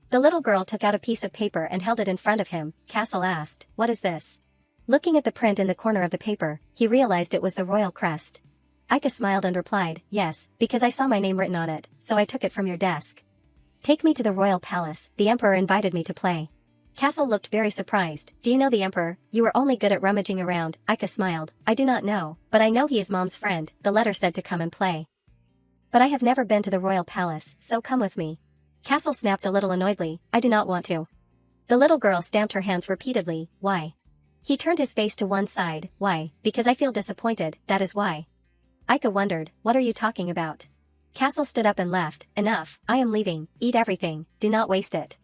The little girl took out a piece of paper and held it in front of him. Castle asked, what is this? Looking at the print in the corner of the paper, he realized it was the royal crest. Aika smiled and replied, yes, because I saw my name written on it, so I took it from your desk. Take me to the royal palace, the emperor invited me to play. Castle looked very surprised, do you know the emperor? You were only good at rummaging around, Aika smiled, I do not know, but I know he is mom's friend, the letter said to come and play. But I have never been to the royal palace, so come with me. Castle snapped a little annoyedly, I do not want to. The little girl stamped her hands repeatedly, why? He turned his face to one side, why, because I feel disappointed, that is why. Aika wondered, what are you talking about? Castle stood up and left, enough, I am leaving, eat everything, do not waste it.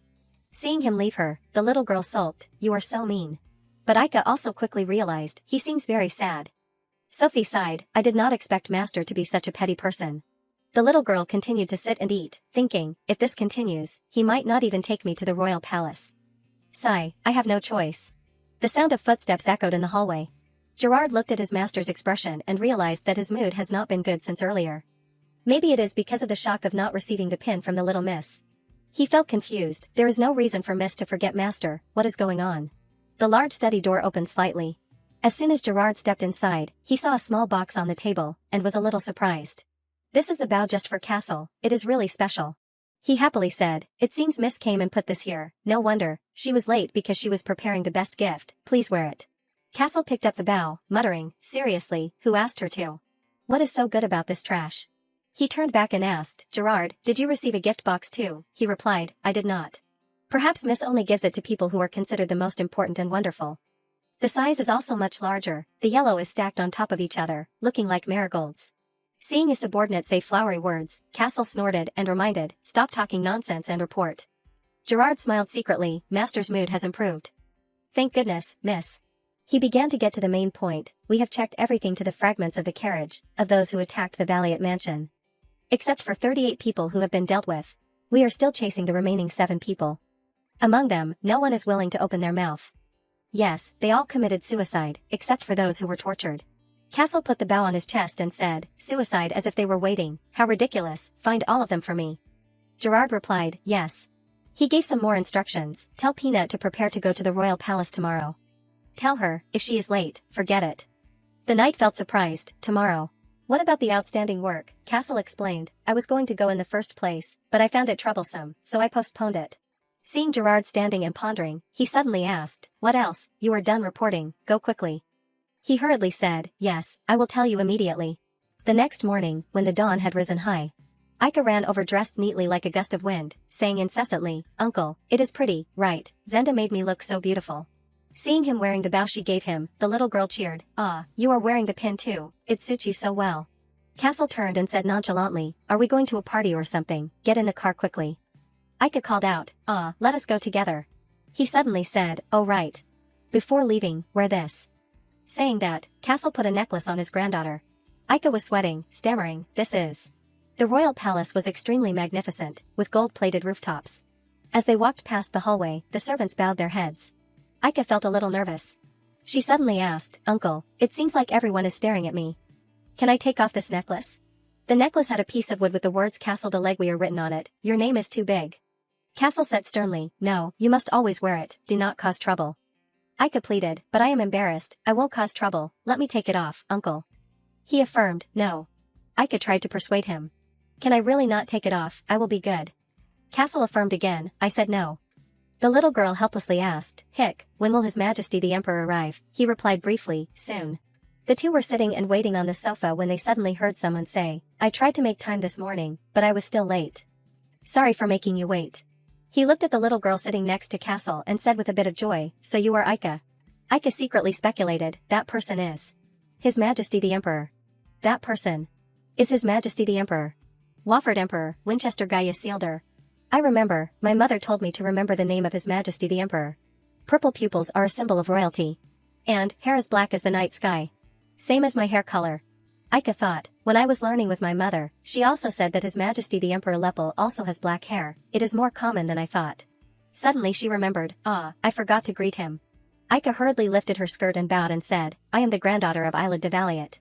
Seeing him leave her, the little girl sulked, you are so mean. But Aika also quickly realized, he seems very sad. Sophie sighed, I did not expect Master to be such a petty person. The little girl continued to sit and eat, thinking, if this continues, he might not even take me to the royal palace. Sigh, I have no choice. The sound of footsteps echoed in the hallway. Gerard looked at his master's expression and realized that his mood has not been good since earlier. Maybe it is because of the shock of not receiving the pin from the little miss. He felt confused. There is no reason for Miss to forget Master. What is going on? The large study door opened slightly. As soon as Gerard stepped inside, he saw a small box on the table, and was a little surprised. This is the bow just for Castle, it is really special. He happily said, it seems Miss came and put this here, no wonder, she was late because she was preparing the best gift, please wear it. Castle picked up the bow, muttering, seriously, who asked her to? What is so good about this trash? He turned back and asked, Gerard, did you receive a gift box too? He replied, I did not. Perhaps Miss only gives it to people who are considered the most important and wonderful. The size is also much larger, the yellow is stacked on top of each other, looking like marigolds. Seeing his subordinate say flowery words, Castle snorted and reminded, stop talking nonsense and report. Gerard smiled secretly, Master's mood has improved. Thank goodness, Miss. He began to get to the main point, we have checked everything to the fragments of the carriage, of those who attacked the Valiant mansion. Except for 38 people who have been dealt with. We are still chasing the remaining 7 people. Among them, no one is willing to open their mouth. Yes, they all committed suicide, except for those who were tortured. Castle put the bow on his chest and said, suicide as if they were waiting, how ridiculous, find all of them for me. Gerard replied, yes. He gave some more instructions, tell Peanut to prepare to go to the royal palace tomorrow. Tell her, if she is late, forget it. The knight felt surprised, tomorrow. What about the outstanding work? Castle explained, I was going to go in the first place, but I found it troublesome, so I postponed it. Seeing Gerard standing and pondering, he suddenly asked, what else? You are done reporting, go quickly. He hurriedly said, yes, I will tell you immediately. The next morning, when the dawn had risen high, Ika ran over dressed neatly like a gust of wind, saying incessantly, Uncle, it is pretty, right, Zenda made me look so beautiful. Seeing him wearing the bow she gave him, the little girl cheered, ah, you are wearing the pin too, it suits you so well. Castle turned and said nonchalantly, are we going to a party or something, get in the car quickly. Ika called out, ah, let us go together. He suddenly said, oh right. Before leaving, wear this. Saying that, Castle put a necklace on his granddaughter. Ika was sweating, stammering, this is. The royal palace was extremely magnificent, with gold-plated rooftops. As they walked past the hallway, the servants bowed their heads. Ika felt a little nervous. She suddenly asked, Uncle, it seems like everyone is staring at me. Can I take off this necklace? The necklace had a piece of wood with the words Castle de Leguier written on it, your name is too big. Castle said sternly, no, you must always wear it, do not cause trouble. Ika pleaded, but I am embarrassed, I won't cause trouble, let me take it off, Uncle. He affirmed, no. Ika tried to persuade him. Can I really not take it off, I will be good. Castle affirmed again, I said no. The little girl helplessly asked, Hick, when will His Majesty the Emperor arrive? He replied briefly, soon. The two were sitting and waiting on the sofa when they suddenly heard someone say, I tried to make time this morning, but I was still late. Sorry for making you wait. He looked at the little girl sitting next to Castle and said with a bit of joy, so you are Ika. Ika secretly speculated, that person is His Majesty the Emperor. That person is His Majesty the Emperor. Wofford Emperor, Winchester Gaius Sealder. I remember, my mother told me to remember the name of His Majesty the Emperor. Purple pupils are a symbol of royalty. And, hair as black as the night sky. Same as my hair color. Ika thought, when I was learning with my mother, she also said that His Majesty the Emperor Lepel also has black hair, it is more common than I thought. Suddenly she remembered, ah, I forgot to greet him. Ika hurriedly lifted her skirt and bowed and said, I am the granddaughter of Isla de Valiant.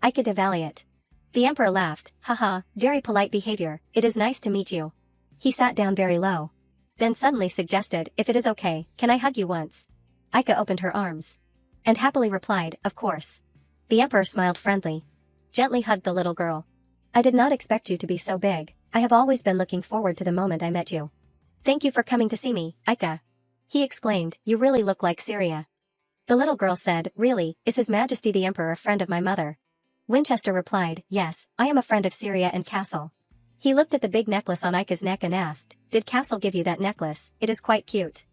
Ika de Valiant. The Emperor laughed, haha, very polite behavior, it is nice to meet you. He sat down very low. Then suddenly suggested, if it is okay, can I hug you once? Ika opened her arms. And happily replied, of course. The Emperor smiled friendly. Gently hugged the little girl. I did not expect you to be so big, I have always been looking forward to the moment I met you. Thank you for coming to see me, Ika. He exclaimed, you really look like Syria. The little girl said, really, is His Majesty the Emperor a friend of my mother? Winchester replied, yes, I am a friend of Syria and Castle. He looked at the big necklace on Ika's neck and asked, did Castle give you that necklace? It is quite cute.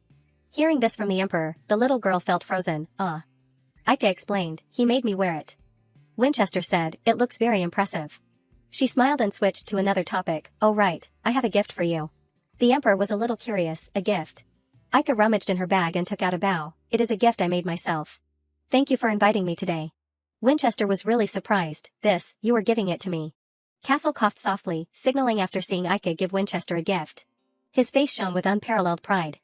Hearing this from the Emperor, the little girl felt frozen, ah. Ika explained, he made me wear it. Winchester said, it looks very impressive. She smiled and switched to another topic, oh right, I have a gift for you. The Emperor was a little curious, a gift. Ika rummaged in her bag and took out a bow, it is a gift I made myself. Thank you for inviting me today. Winchester was really surprised, you are giving it to me. Castle coughed softly, signaling after seeing Ika give Winchester a gift. His face shone with unparalleled pride.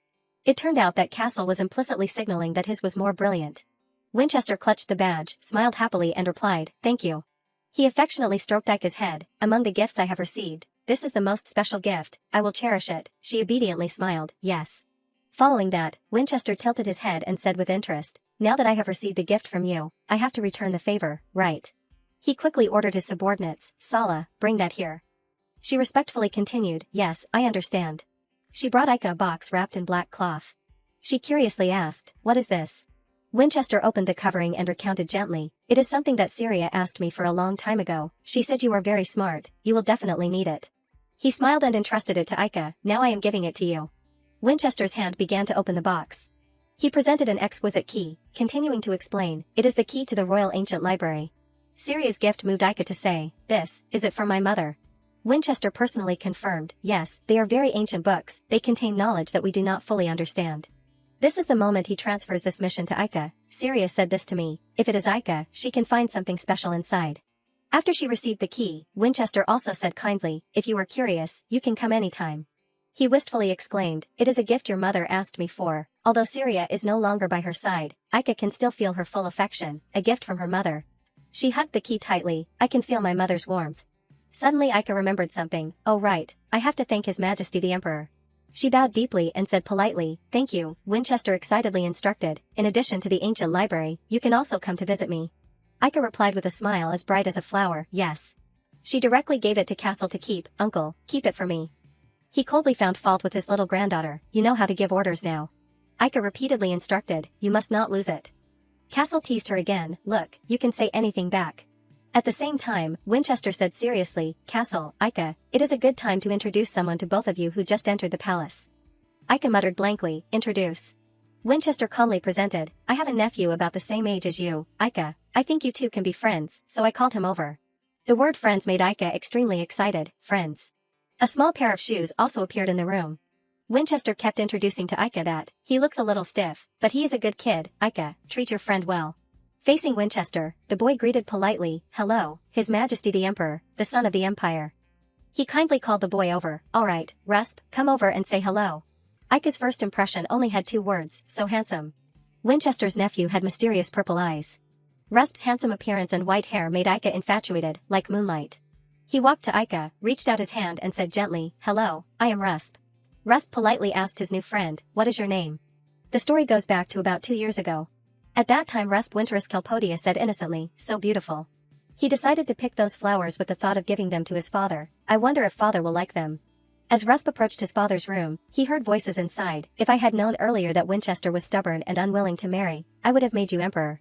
It turned out that Castle was implicitly signaling that his was more brilliant. Winchester clutched the badge, smiled happily and replied, "Thank you." He affectionately stroked Ika's head. "Among the gifts I have received, this is the most special gift. I will cherish it." She obediently smiled, "Yes." Following that, Winchester tilted his head and said with interest, "Now that I have received a gift from you, I have to return the favor, right?" He quickly ordered his subordinates, "Sala, bring that here." She respectfully continued, "Yes, I understand." She brought Ika a box wrapped in black cloth. She curiously asked, "What is this?" Winchester opened the covering and recounted gently, "It is something that Syria asked me for a long time ago. She said you are very smart, you will definitely need it." He smiled and entrusted it to Ika. "Now I am giving it to you." Winchester's hand began to open the box. He presented an exquisite key, continuing to explain, "It is the key to the Royal Ancient Library." Syria's gift moved Ika to say, Is it from my mother?" Winchester personally confirmed, "Yes, they are very ancient books, they contain knowledge that we do not fully understand." This is the moment he transfers this mission to Ika. "Syria said this to me, if it is Ika, she can find something special inside." After she received the key, Winchester also said kindly, "If you are curious, you can come anytime." He wistfully exclaimed, "It is a gift your mother asked me for." Although Syria is no longer by her side, Ika can still feel her full affection, a gift from her mother. She hugged the key tightly. "I can feel my mother's warmth." Suddenly Ika remembered something. "Oh right, I have to thank His Majesty the Emperor." She bowed deeply and said politely, "Thank you." Winchester excitedly instructed, "In addition to the ancient library, you can also come to visit me." Ika replied with a smile as bright as a flower, "Yes." She directly gave it to Castle to keep. "Uncle, keep it for me." He coldly found fault with his little granddaughter. "You know how to give orders now." Ika repeatedly instructed, "You must not lose it." Castle teased her again, "Look, you can say anything back." At the same time, Winchester said seriously, "Castle, Ika, it is a good time to introduce someone to both of you who just entered the palace." Ika muttered blankly, "Introduce." Winchester calmly presented, "I have a nephew about the same age as you, Ika. I think you two can be friends, so I called him over." The word friends made Ika extremely excited. Friends. A small pair of shoes also appeared in the room. Winchester kept introducing to Ika that, "He looks a little stiff, but he is a good kid, Ika, treat your friend well." Facing Winchester, the boy greeted politely, "Hello, His Majesty the Emperor, the son of the Empire." He kindly called the boy over, "All right, Rusp, come over and say hello." Ika's first impression only had two words, "So handsome." Winchester's nephew had mysterious purple eyes. Rusp's handsome appearance and white hair made Ika infatuated, like moonlight. He walked to Ika, reached out his hand and said gently, "Hello, I am Rusp." Rusp politely asked his new friend, "What is your name?" The story goes back to about 2 years ago. At that time Rusp Winterus Kelpodia said innocently, "So beautiful." He decided to pick those flowers with the thought of giving them to his father. "I wonder if father will like them." As Rusp approached his father's room, he heard voices inside. "If I had known earlier that Winchester was stubborn and unwilling to marry, I would have made you emperor.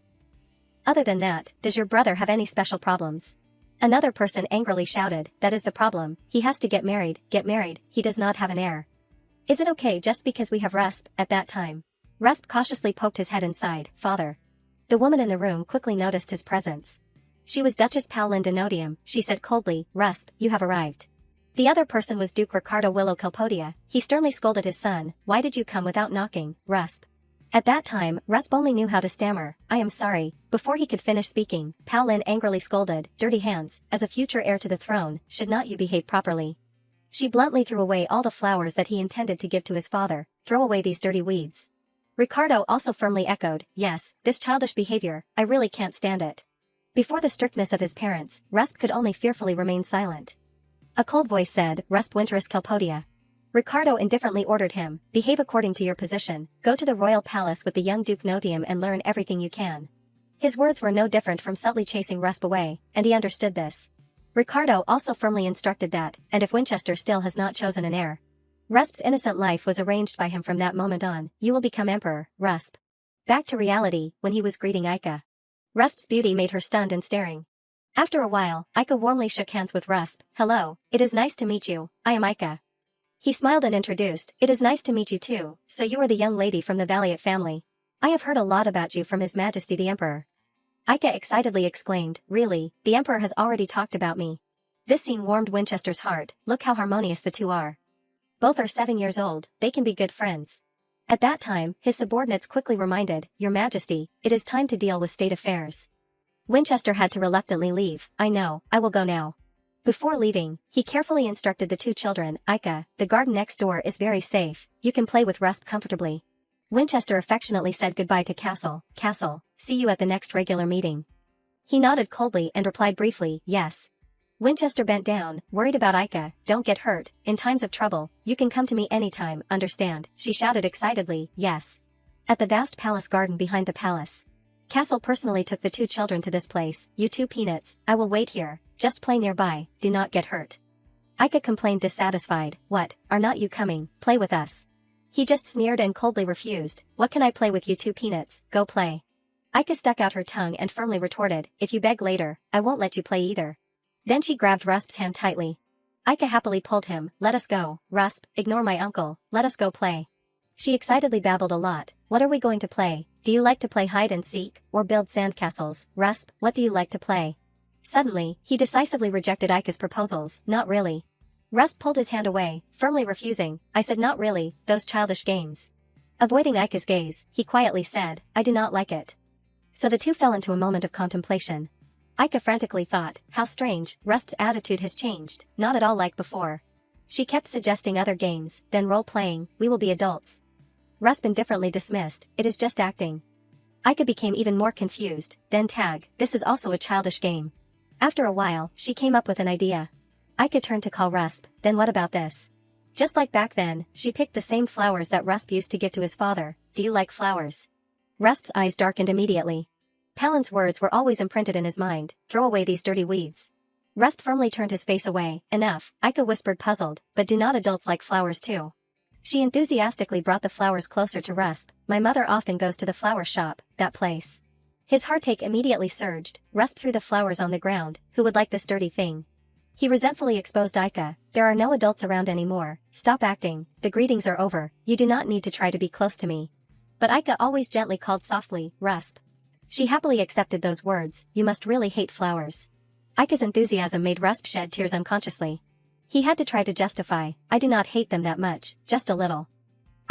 Other than that, does your brother have any special problems?" Another person angrily shouted, "That is the problem, he has to get married, he does not have an heir." "Is it okay just because we have Rusp?" At that time, Rusp cautiously poked his head inside. "Father." The woman in the room quickly noticed his presence. She was Duchess Paulin Denotium. She said coldly, "Rusp, you have arrived." The other person was Duke Ricardo Willow Kelpodia. He sternly scolded his son, "Why did you come without knocking, Rusp?" At that time, Rusp only knew how to stammer, "I am sorry." Before he could finish speaking, Paulin angrily scolded, "Dirty hands, as a future heir to the throne, should not you behave properly?" She bluntly threw away all the flowers that he intended to give to his father. "Throw away these dirty weeds." Ricardo also firmly echoed, "Yes, this childish behavior, I really can't stand it." Before the strictness of his parents, Rusp could only fearfully remain silent. A cold voice said, "Rusp Winterus Kelpodia." Ricardo indifferently ordered him, "Behave according to your position, go to the royal palace with the young Duke Notium and learn everything you can." His words were no different from subtly chasing Rusp away, and he understood this. Ricardo also firmly instructed that, and if Winchester still has not chosen an heir, Rusp's innocent life was arranged by him from that moment on. "You will become emperor, Rusp." Back to reality, when he was greeting Ika. Rusp's beauty made her stunned and staring. After a while, Ika warmly shook hands with Rusp. "Hello, it is nice to meet you, I am Ika." He smiled and introduced, "It is nice to meet you too, so you are the young lady from the Valiant family. I have heard a lot about you from His Majesty the Emperor." Ika excitedly exclaimed, "Really, the Emperor has already talked about me." This scene warmed Winchester's heart. Look how harmonious the two are. Both are 7 years old, they can be good friends. At that time, his subordinates quickly reminded, "Your Majesty, it is time to deal with state affairs." Winchester had to reluctantly leave. "I know, I will go now." Before leaving, he carefully instructed the two children, Ika, the garden next door is very safe, you can play with Rust comfortably. Winchester affectionately said goodbye to Castle, see you at the next regular meeting. He nodded coldly and replied briefly, yes. Winchester bent down, worried about Ika, don't get hurt, in times of trouble, you can come to me anytime, understand, she shouted excitedly, yes. At the vast palace garden behind the palace. Castle personally took the two children to this place, you two peanuts, I will wait here, just play nearby, do not get hurt. Ika complained dissatisfied, what, are not you coming, play with us. He just sneered and coldly refused, what can I play with you two peanuts, go play. Ika stuck out her tongue and firmly retorted, if you beg later, I won't let you play either. Then she grabbed Rusp's hand tightly. Ika happily pulled him, let us go, Rusp, ignore my uncle, let us go play. She excitedly babbled a lot, what are we going to play, do you like to play hide and seek, or build sandcastles, Rusp, what do you like to play? Suddenly, he decisively rejected Ika's proposals, not really. Rusp pulled his hand away, firmly refusing, I said not really, those childish games. Avoiding Ika's gaze, he quietly said, I do not like it. So the two fell into a moment of contemplation. Ika frantically thought, how strange, Rusp's attitude has changed, not at all like before. She kept suggesting other games, then role-playing, we will be adults. Rusp indifferently dismissed, it is just acting. Ika became even more confused, then tag, this is also a childish game. After a while, she came up with an idea. Ika turned to call Rusp, then what about this? Just like back then, she picked the same flowers that Rusp used to give to his father, do you like flowers? Rusp's eyes darkened immediately. Palin's words were always imprinted in his mind, throw away these dirty weeds. Rusp firmly turned his face away, enough, Ika whispered puzzled, but do not adults like flowers too? She enthusiastically brought the flowers closer to Rusp, my mother often goes to the flower shop, that place. His heartache immediately surged, Rusp threw the flowers on the ground, who would like this dirty thing? He resentfully exposed Ika, there are no adults around anymore, stop acting, the greetings are over, you do not need to try to be close to me. But Ika always gently called softly, Rusp. She happily accepted those words, you must really hate flowers. Ika's enthusiasm made Rusp shed tears unconsciously. He had to try to justify, I do not hate them that much, just a little.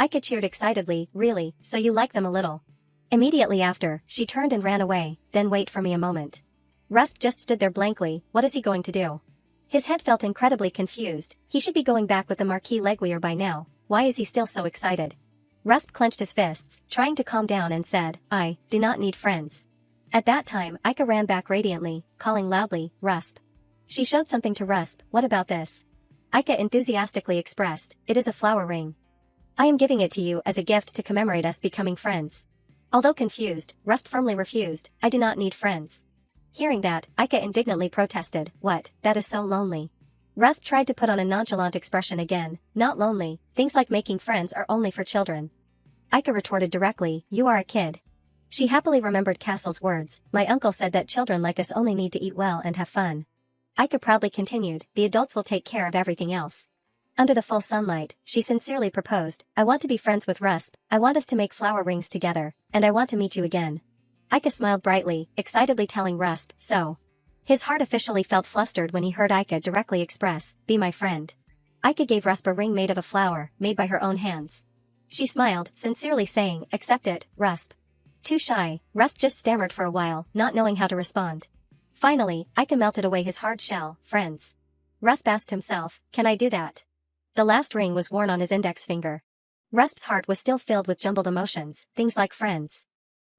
Ika cheered excitedly, really, so you like them a little. Immediately after, she turned and ran away, then wait for me a moment. Rusp just stood there blankly, what is he going to do? His head felt incredibly confused, he should be going back with the Marquis Leguier by now, why is he still so excited? Rusp clenched his fists, trying to calm down and said, I do not need friends. At that time, Ika ran back radiantly, calling loudly, Rusp. She showed something to Rusp, what about this? Ika enthusiastically expressed, it is a flower ring. I am giving it to you as a gift to commemorate us becoming friends. Although confused, Rusp firmly refused, I do not need friends. Hearing that, Ika indignantly protested, what, that is so lonely. Rusp tried to put on a nonchalant expression again, not lonely, things like making friends are only for children. Ika retorted directly, you are a kid. She happily remembered Castle's words, my uncle said that children like us only need to eat well and have fun. Ika proudly continued, the adults will take care of everything else. Under the full sunlight, she sincerely proposed, I want to be friends with Rusp, I want us to make flower rings together, and I want to meet you again. Ika smiled brightly, excitedly telling Rusp, so. His heart officially felt flustered when he heard Ika directly express, be my friend. Ika gave Rusp a ring made of a flower, made by her own hands. She smiled, sincerely saying, accept it, Rusp. Too shy, Rusp just stammered for a while, not knowing how to respond. Finally, Ika melted away his hard shell, friends. Rusp asked himself, can I do that? The last ring was worn on his index finger. Rusp's heart was still filled with jumbled emotions, things like friends.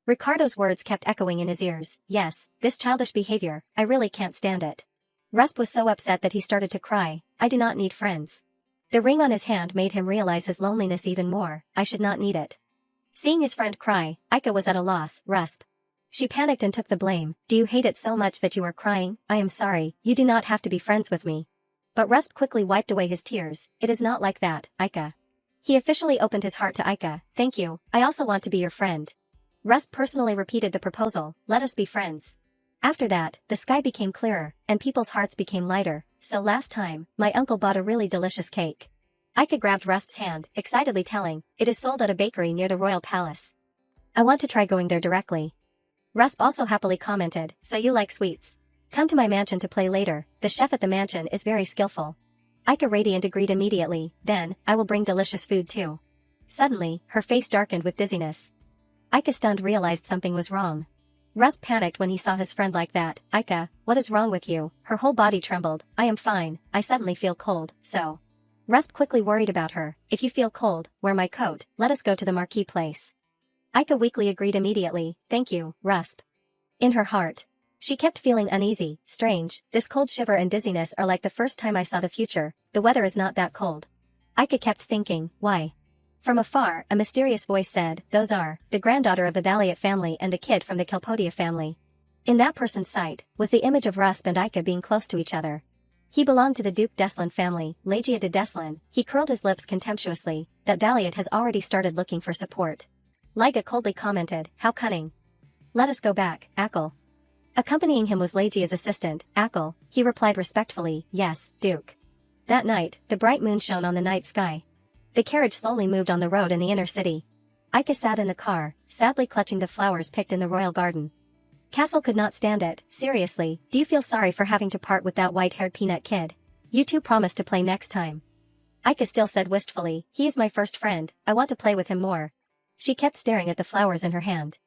Ricardo's words kept echoing in his ears, yes, this childish behavior, I really can't stand it. Rusp was so upset that he started to cry, I do not need friends. The ring on his hand made him realize his loneliness even more, I should not need it. Seeing his friend cry, Ika was at a loss, Rusp. She panicked and took the blame, do you hate it so much that you are crying? I am sorry, you do not have to be friends with me. But Rusp quickly wiped away his tears, it is not like that, Ika. He officially opened his heart to Ika, thank you, I also want to be your friend. Rusp personally repeated the proposal, let us be friends. After that, the sky became clearer, and people's hearts became lighter, so last time, my uncle bought a really delicious cake. Ika grabbed Rusp's hand, excitedly telling, it is sold at a bakery near the royal palace. I want to try going there directly. Rusp also happily commented, so you like sweets. Come to my mansion to play later, the chef at the mansion is very skillful. Ika radiant agreed immediately, then, I will bring delicious food too. Suddenly, her face darkened with dizziness. Ika stunned realized something was wrong. Russ panicked when he saw his friend like that. Ika, what is wrong with you? Her whole body trembled. I am fine, I suddenly feel cold, so. Russ quickly worried about her. If you feel cold, wear my coat, let us go to the marquee place. Ika weakly agreed immediately. Thank you, Rusp. In her heart, she kept feeling uneasy. Strange, this cold shiver and dizziness are like the first time I saw the future. The weather is not that cold. Ika kept thinking, why? From afar, a mysterious voice said, those are the granddaughter of the Valiant family and the kid from the Kelpodia family. In that person's sight, was the image of Rusp and Ika being close to each other. He belonged to the Duke Deslin family, Legia de Deslin. He curled his lips contemptuously. That Valiant has already started looking for support. Liga coldly commented, how cunning. Let us go back, Ackle. Accompanying him was Legia's assistant, Ackle. He replied respectfully, yes, Duke. That night, the bright moon shone on the night sky. The carriage slowly moved on the road in the inner city. Ika sat in the car, sadly clutching the flowers picked in the royal garden. Castle could not stand it. Seriously, do you feel sorry for having to part with that white-haired peanut kid? You two promised to play next time. Ika still said wistfully, he is my first friend, I want to play with him more. She kept staring at the flowers in her hand.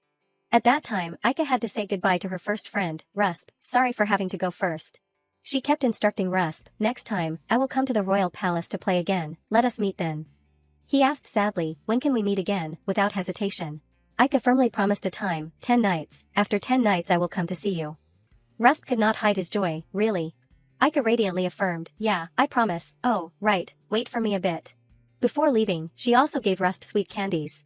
At that time, Ika had to say goodbye to her first friend, Rusp. Sorry for having to go first. She kept instructing Rusp, next time, I will come to the royal palace to play again, let us meet then. He asked sadly, when can we meet again, without hesitation. Ika firmly promised a time, 10 nights, after 10 nights I will come to see you. Rusp could not hide his joy, really. Ika radiantly affirmed, yeah, I promise, oh, right, wait for me a bit. Before leaving, she also gave Rusp sweet candies.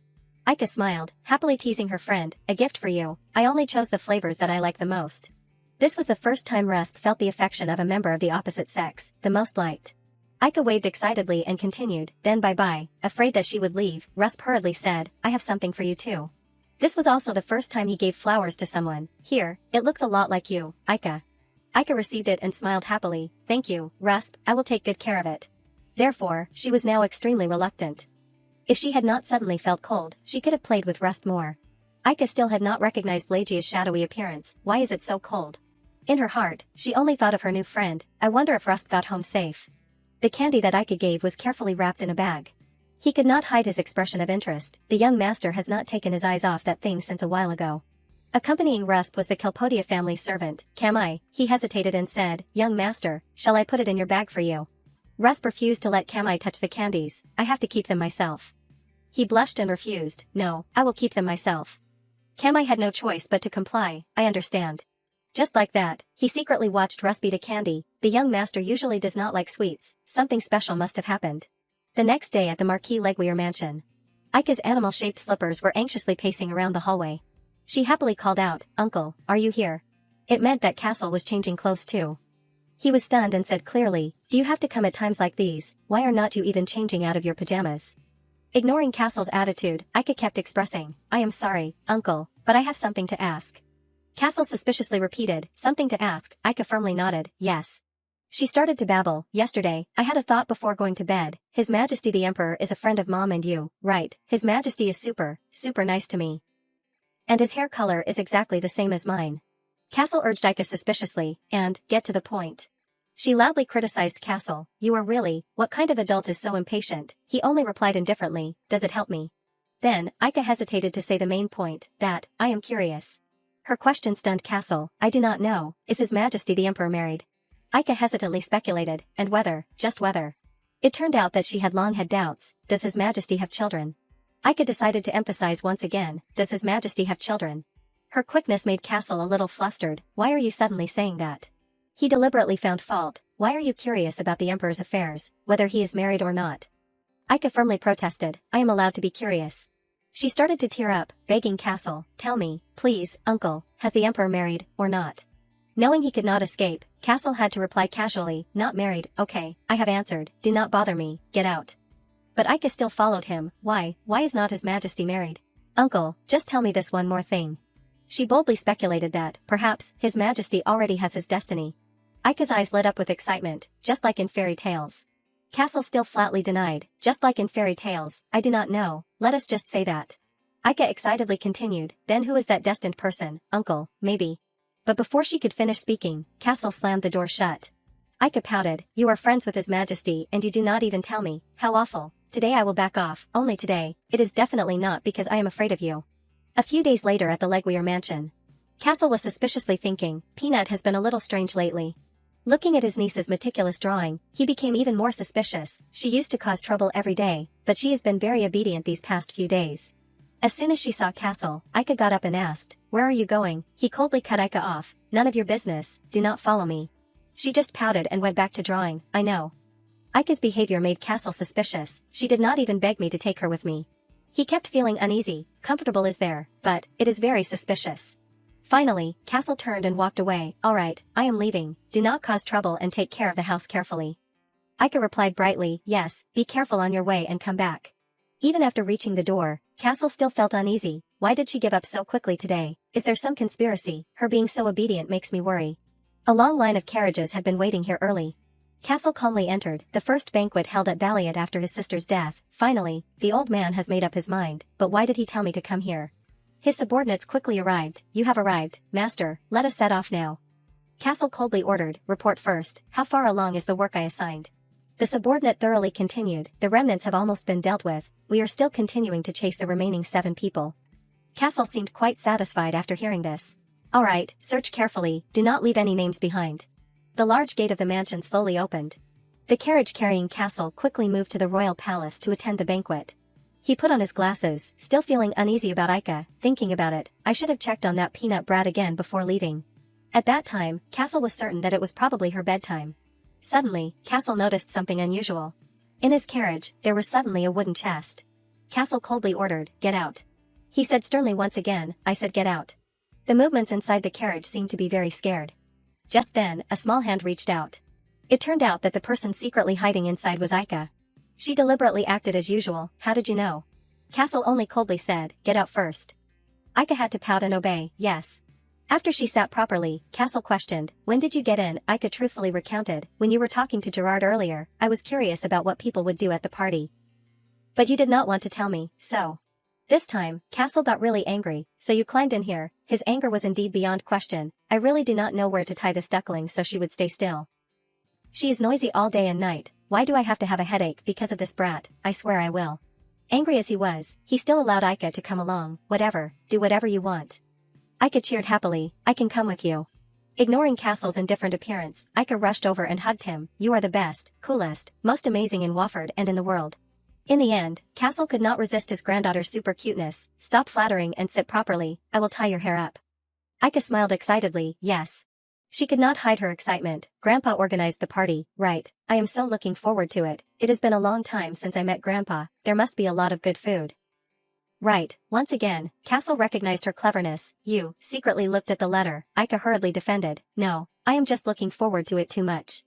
Ika smiled, happily teasing her friend, a gift for you, I only chose the flavors that I like the most. This was the first time Rusp felt the affection of a member of the opposite sex, the most liked. Ika waved excitedly and continued, then bye-bye. Afraid that she would leave, Rusp hurriedly said, I have something for you too. This was also the first time he gave flowers to someone. Here, it looks a lot like you, Ika. Ika received it and smiled happily, thank you, Rusp, I will take good care of it. Therefore, she was now extremely reluctant. If she had not suddenly felt cold, she could have played with Rusp more. Ika still had not recognized Legia's shadowy appearance. Why is it so cold? In her heart, she only thought of her new friend. I wonder if Rusp got home safe. The candy that Ika gave was carefully wrapped in a bag. He could not hide his expression of interest. The young master has not taken his eyes off that thing since a while ago. Accompanying Rusp was the Kelpodia family servant, Kamai. He hesitated and said, young master, shall I put it in your bag for you? Rusp refused to let Kamai touch the candies. I have to keep them myself. He blushed and refused, no, I will keep them myself. Kamai had no choice but to comply, I understand. Just like that, he secretly watched Rusp eat a candy. The young master usually does not like sweets, something special must have happened. The next day at the Marquis Leguier mansion, Ika's animal-shaped slippers were anxiously pacing around the hallway. She happily called out, Uncle, are you here? It meant that Castle was changing clothes too. He was stunned and said clearly, do you have to come at times like these? Why are not you even changing out of your pajamas? Ignoring Castle's attitude, Ika kept expressing, I am sorry, Uncle, but I have something to ask. Castle suspiciously repeated, something to ask. Ika firmly nodded, yes. She started to babble, yesterday, I had a thought before going to bed. His Majesty the Emperor is a friend of Mom and you, right? His Majesty is super nice to me. And his hair color is exactly the same as mine. Castle urged Ika suspiciously, and, get to the point. She loudly criticized Castle, you are really, what kind of adult is so impatient? He only replied indifferently, does it help me? Then, Ika hesitated to say the main point, that, I am curious. Her question stunned Castle, I do not know, is His Majesty the Emperor married? Ika hesitantly speculated, and whether, just whether. It turned out that she had long had doubts, does His Majesty have children? Ika decided to emphasize once again, does His Majesty have children? Her quickness made Castle a little flustered, why are you suddenly saying that? He deliberately found fault, why are you curious about the Emperor's affairs, whether he is married or not? Ika firmly protested, I am allowed to be curious. She started to tear up, begging Castle, tell me, please, Uncle, has the Emperor married, or not? Knowing he could not escape, Castle had to reply casually, not married, okay, I have answered, do not bother me, get out. But Ika still followed him, why is not His Majesty married? Uncle, just tell me this one more thing. She boldly speculated that, perhaps, His Majesty already has his destiny. Ika's eyes lit up with excitement, just like in fairy tales. Castle still flatly denied, just like in fairy tales, I do not know, let us just say that. Ika excitedly continued, then who is that destined person, Uncle, maybe. But before she could finish speaking, Castle slammed the door shut. Ika pouted, you are friends with His Majesty and you do not even tell me, how awful, today I will back off, only today, it is definitely not because I am afraid of you. A few days later at the Leguier mansion. Castle was suspiciously thinking, Peanut has been a little strange lately. Looking at his niece's meticulous drawing, he became even more suspicious. She used to cause trouble every day, but she has been very obedient these past few days. As soon as she saw Castle, Aika got up and asked, "Where are you going?" He coldly cut Aika off. "None of your business, do not follow me." She just pouted and went back to drawing. "I know." Aika's behavior made Castle suspicious. She did not even beg me to take her with me. He kept feeling uneasy. Comfortable is there, but it is very suspicious. Finally, Castle turned and walked away. "All right, I am leaving. Do not cause trouble and take care of the house carefully." Aika replied brightly, "Yes, be careful on your way and come back." Even after reaching the door, Castle still felt uneasy. Why did she give up so quickly today? Is there some conspiracy? Her being so obedient makes me worry. A long line of carriages had been waiting here early. Castle calmly entered, the first banquet held at Valiant after his sister's death. Finally, the old man has made up his mind, but why did he tell me to come here? His subordinates quickly arrived. "You have arrived, master, let us set off now." Castle coldly ordered, "Report first, how far along is the work I assigned?" The subordinate thoroughly continued, "The remnants have almost been dealt with, we are still continuing to chase the remaining 7 people." Castle seemed quite satisfied after hearing this. "All right, search carefully, do not leave any names behind." The large gate of the mansion slowly opened. The carriage carrying Castle quickly moved to the royal palace to attend the banquet. He put on his glasses, still feeling uneasy about Aika, thinking about it, I should have checked on that peanut brat again before leaving. At that time, Castle was certain that it was probably her bedtime. Suddenly, Castle noticed something unusual. In his carriage, there was suddenly a wooden chest. Castle coldly ordered, "Get out." He said sternly once again, "I said get out." The movements inside the carriage seemed to be very scared. Just then, a small hand reached out. It turned out that the person secretly hiding inside was Aika. She deliberately acted as usual. "How did you know?" Castle only coldly said, "Get out first." Aika had to pout and obey, "Yes." After she sat properly, Castle questioned, "When did you get in?" Aika truthfully recounted, "When you were talking to Gerard earlier, I was curious about what people would do at the party. But you did not want to tell me, so." This time, Castle got really angry. "So you climbed in here." His anger was indeed beyond question. "I really do not know where to tie this duckling so she would stay still. She is noisy all day and night. Why do I have to have a headache because of this brat? I swear I will." Angry as he was, he still allowed Aika to come along. "Whatever, do whatever you want." Aika cheered happily, "I can come with you." Ignoring Castle's indifferent appearance, Aika rushed over and hugged him. "You are the best, coolest, most amazing in Wofford and in the world." In the end, Castle could not resist his granddaughter's super cuteness. "Stop flattering and sit properly, I will tie your hair up." Aika smiled excitedly, "Yes." She could not hide her excitement. "Grandpa organized the party, right? I am so looking forward to it. It has been a long time since I met Grandpa, there must be a lot of good food." "Right." Once again, Castle recognized her cleverness. "You," secretly looked at the letter. Aika hurriedly defended, "No, I am just looking forward to it too much."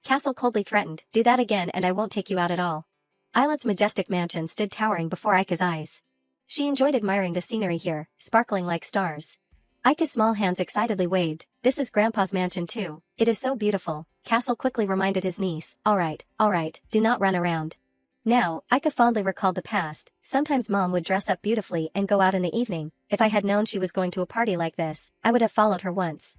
Castle coldly threatened, "Do that again and I won't take you out at all." Islet's majestic mansion stood towering before Aika's eyes. She enjoyed admiring the scenery here, sparkling like stars. Aika's small hands excitedly waved. "This is Grandpa's mansion too. It is so beautiful." Castle quickly reminded his niece, all right, do not run around." Now, Aika fondly recalled the past. Sometimes Mom would dress up beautifully and go out in the evening. If I had known she was going to a party like this, I would have followed her once.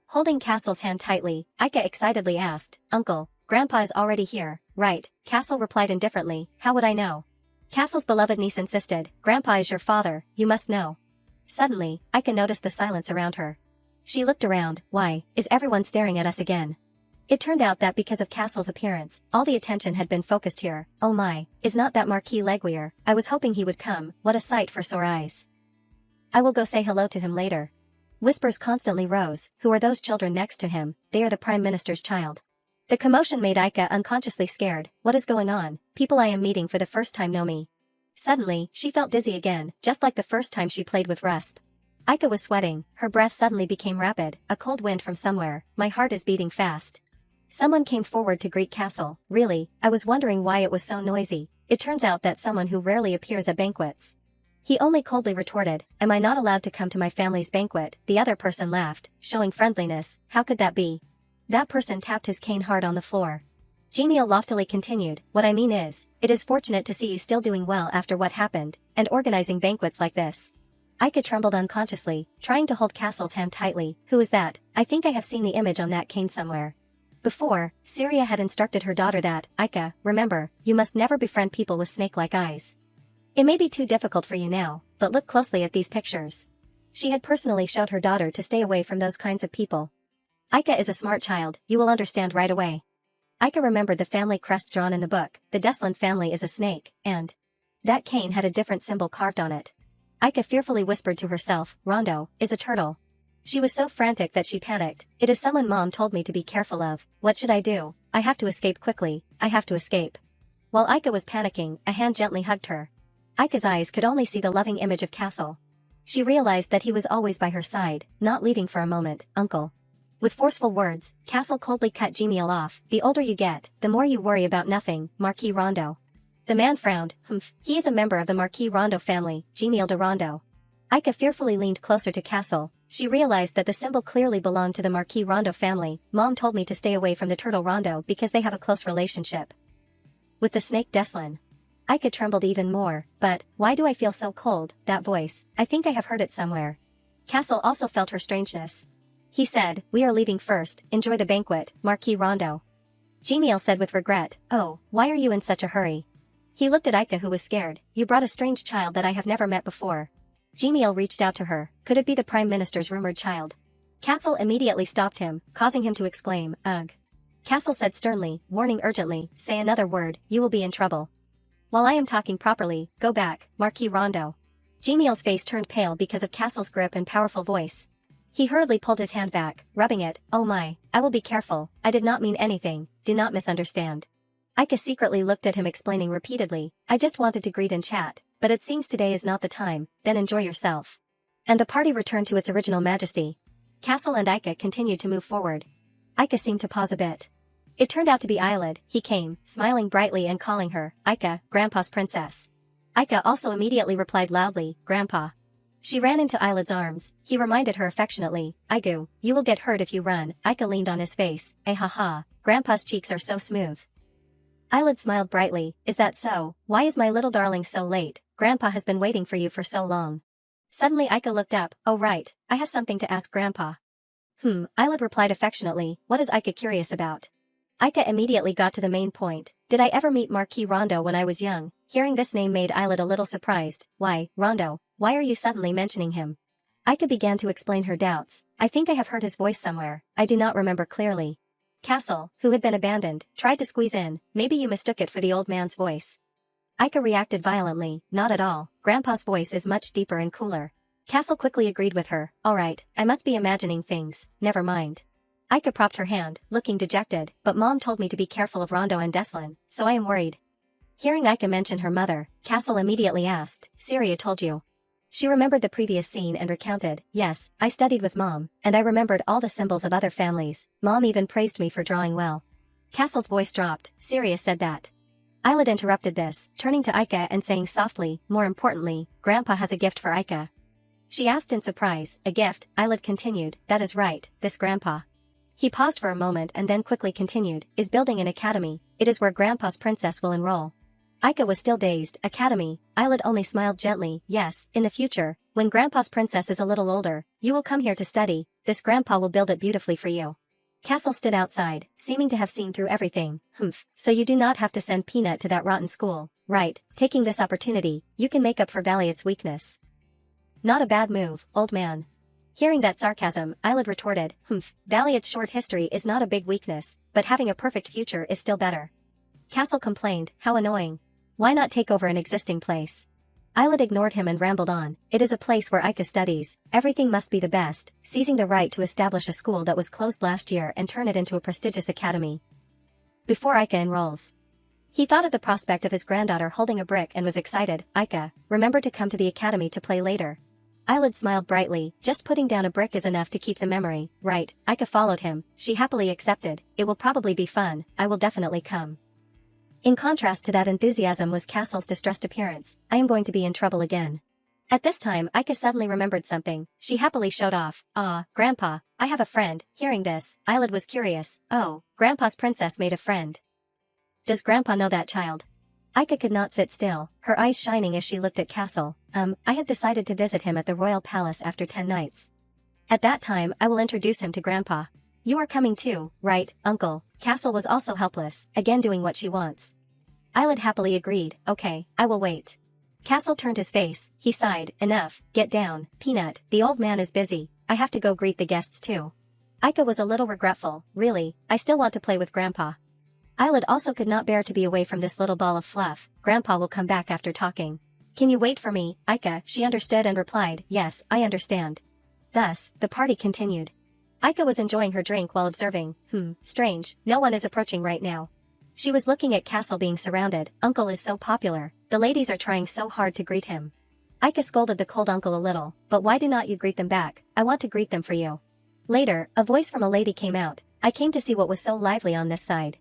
Holding Castle's hand tightly, Aika excitedly asked, "Uncle, Grandpa is already here, right?" Castle replied indifferently, "How would I know?" Castle's beloved niece insisted, "Grandpa is your father, you must know." Suddenly, Aika noticed the silence around her. She looked around. Why, is everyone staring at us again? It turned out that because of Castle's appearance, all the attention had been focused here. Oh my, is not that Marquis Leguier? I was hoping he would come, what a sight for sore eyes. I will go say hello to him later. Whispers constantly rose. Who are those children next to him? They are the Prime Minister's child. The commotion made Aika unconsciously scared. What is going on? People I am meeting for the first time know me. Suddenly, she felt dizzy again, just like the first time she played with Rusp. Aika was sweating, her breath suddenly became rapid, a cold wind from somewhere. My heart is beating fast. Someone came forward to greet Castle. Really, I was wondering why it was so noisy. It turns out that someone who rarely appears at banquets. He only coldly retorted, "Am I not allowed to come to my family's banquet?" The other person laughed, showing friendliness. How could that be? That person tapped his cane hard on the floor. Genial loftily continued, "What I mean is, it is fortunate to see you still doing well after what happened, and organizing banquets like this." Aika trembled unconsciously, trying to hold Castle's hand tightly. "Who is that? I think I have seen the image on that cane somewhere." Before, Syria had instructed her daughter that, "Aika, remember, you must never befriend people with snake-like eyes. It may be too difficult for you now, but look closely at these pictures." She had personally showed her daughter to stay away from those kinds of people. Aika is a smart child, you will understand right away. Aika remembered the family crest drawn in the book. The Deslan family is a snake, and that cane had a different symbol carved on it. Aika fearfully whispered to herself, Rondo is a turtle. She was so frantic that she panicked. It is someone Mom told me to be careful of. What should I do? I have to escape quickly. I have to escape. While Aika was panicking, a hand gently hugged her. Aika's eyes could only see the loving image of Castle. She realized that he was always by her side, not leaving for a moment. Uncle. With forceful words, Castle coldly cut Genial off. The older you get, the more you worry about nothing, Marquis Rondo. The man frowned. He is a member of the Marquis Rondo family, Genial de Rondo. Aika fearfully leaned closer to Castle. She realized that the symbol clearly belonged to the Marquis Rondo family. Mom told me to stay away from the turtle Rondo because they have a close relationship with the snake Deslan. Aika trembled even more. But, why do I feel so cold? That voice, I think I have heard it somewhere. Castle also felt her strangeness. He said, we are leaving first, enjoy the banquet, Marquis Rondo. Genial said with regret, oh, why are you in such a hurry? He looked at Aika who was scared. You brought a strange child that I have never met before. Genial reached out to her. Could it be the Prime Minister's rumored child? Castle immediately stopped him, causing him to exclaim, ugh. Castle said sternly, warning urgently, say another word, you will be in trouble. While I am talking properly, go back, Marquis Rondo. Genial's face turned pale because of Castle's grip and powerful voice. He hurriedly pulled his hand back, rubbing it. Oh my, I will be careful, I did not mean anything, do not misunderstand. Aika secretly looked at him explaining repeatedly, I just wanted to greet and chat, but it seems today is not the time, then enjoy yourself. And the party returned to its original majesty. Castle and Aika continued to move forward. Aika seemed to pause a bit. It turned out to be Eyelid. He came, smiling brightly and calling her, Aika, Grandpa's princess. Aika also immediately replied loudly, Grandpa. She ran into Eyelid's arms. He reminded her affectionately, Aigu, you will get hurt if you run. Aika leaned on his face, ha ha, Grandpa's cheeks are so smooth. Eyelid smiled brightly, is that so? Why is my little darling so late? Grandpa has been waiting for you for so long. Suddenly Aika looked up, oh right, I have something to ask Grandpa. Eyelid replied affectionately, what is Aika curious about? Aika immediately got to the main point. Did I ever meet Marquis Rondo when I was young? Hearing this name made Eyelid a little surprised. Why, Rondo, why are you suddenly mentioning him? Aika began to explain her doubts. I think I have heard his voice somewhere, I do not remember clearly. Castle, who had been abandoned, tried to squeeze in, maybe you mistook it for the old man's voice. Aika reacted violently, not at all, Grandpa's voice is much deeper and cooler. Castle quickly agreed with her, alright, I must be imagining things, never mind. Aika propped her hand, looking dejected, but Mom told me to be careful of Rondo and Deslan, so I am worried. Hearing Aika mention her mother, Castle immediately asked, Syria told you. She remembered the previous scene and recounted, yes, I studied with Mom, and I remembered all the symbols of other families, Mom even praised me for drawing well. Castle's voice dropped, Syria said that. Eyelid interrupted this, turning to Aika and saying softly, more importantly, Grandpa has a gift for Aika. She asked in surprise, a gift, Eyelid continued, that is right, this Grandpa. He paused for a moment and then quickly continued, is building an academy, it is where Grandpa's princess will enroll. Aika was still dazed, academy, Eyelid only smiled gently, yes, in the future, when Grandpa's princess is a little older, you will come here to study, this Grandpa will build it beautifully for you. Castle stood outside, seeming to have seen through everything, so you do not have to send Peanut to that rotten school, right, taking this opportunity, you can make up for Valiant's weakness. Not a bad move, old man. Hearing that sarcasm, Eyelid retorted, Valiant's short history is not a big weakness, but having a perfect future is still better. Castle complained, how annoying. Why not take over an existing place? Eyelid ignored him and rambled on, it is a place where Aika studies, everything must be the best, seizing the right to establish a school that was closed last year and turn it into a prestigious academy. Before Aika enrolls. He thought of the prospect of his granddaughter holding a brick and was excited, Aika, remember to come to the academy to play later. Eyelid smiled brightly, just putting down a brick is enough to keep the memory, right, Aika followed him, she happily accepted, it will probably be fun, I will definitely come. In contrast to that enthusiasm was Castle's distressed appearance, I am going to be in trouble again. At this time Aika suddenly remembered something, she happily showed off, Grandpa, I have a friend. Hearing this, Eyelid was curious, oh, Grandpa's princess made a friend. Does Grandpa know that child? Aika could not sit still, her eyes shining as she looked at Castle, I have decided to visit him at the royal palace after 10 nights. At that time I will introduce him to Grandpa. You are coming too, right, Uncle? Castle was also helpless, again doing what she wants. Eyelid happily agreed, okay, I will wait. Castle turned his face, he sighed, enough, get down, Peanut, the old man is busy, I have to go greet the guests too. Aika was a little regretful, really, I still want to play with Grandpa. Eyelid also could not bear to be away from this little ball of fluff, Grandpa will come back after talking. Can you wait for me, Aika? She understood and replied, yes, I understand. Thus, the party continued. Aika was enjoying her drink while observing, strange, no one is approaching right now. She was looking at Castle being surrounded, uncle is so popular, the ladies are trying so hard to greet him. Aika scolded the cold uncle a little, but why do not you greet them back, I want to greet them for you. Later, a voice from a lady came out, I came to see what was so lively on this side.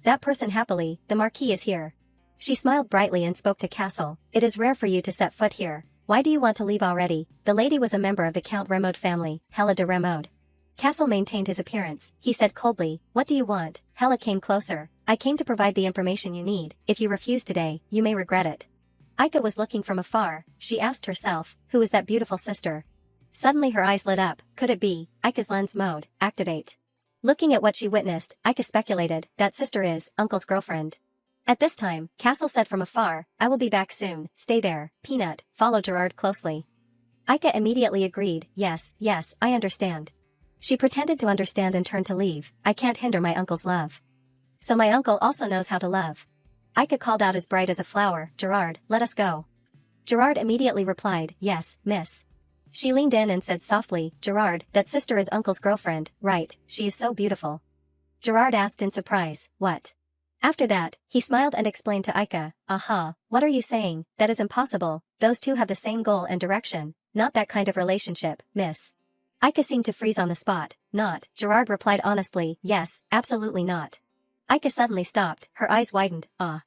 That person happily, the Marquis is here. She smiled brightly and spoke to Castle, it is rare for you to set foot here, why do you want to leave already? The lady was a member of the Count Remote family, Hela de Remote. Castle maintained his appearance, he said coldly, what do you want? Hela came closer, I came to provide the information you need, if you refuse today, you may regret it. Aika was looking from afar, she asked herself, who is that beautiful sister? Suddenly her eyes lit up, could it be, Aika's lens mode, activate. Looking at what she witnessed, Aika speculated, that sister is, uncle's girlfriend. At this time, Castle said from afar, I will be back soon, stay there, Peanut, follow Gerard closely. Aika immediately agreed, yes, I understand. She pretended to understand and turned to leave, I can't hinder my uncle's love. So my uncle also knows how to love. Aika called out as bright as a flower, Gerard, let us go. Gerard immediately replied, yes, miss. She leaned in and said softly, Gerard, that sister is uncle's girlfriend, right, she is so beautiful. Gerard asked in surprise, what? After that, he smiled and explained to Aika, aha, what are you saying, that is impossible, those two have the same goal and direction, not that kind of relationship, miss. Aika seemed to freeze on the spot, not, Gerard replied honestly, yes, absolutely not. Aika suddenly stopped, her eyes widened, ah.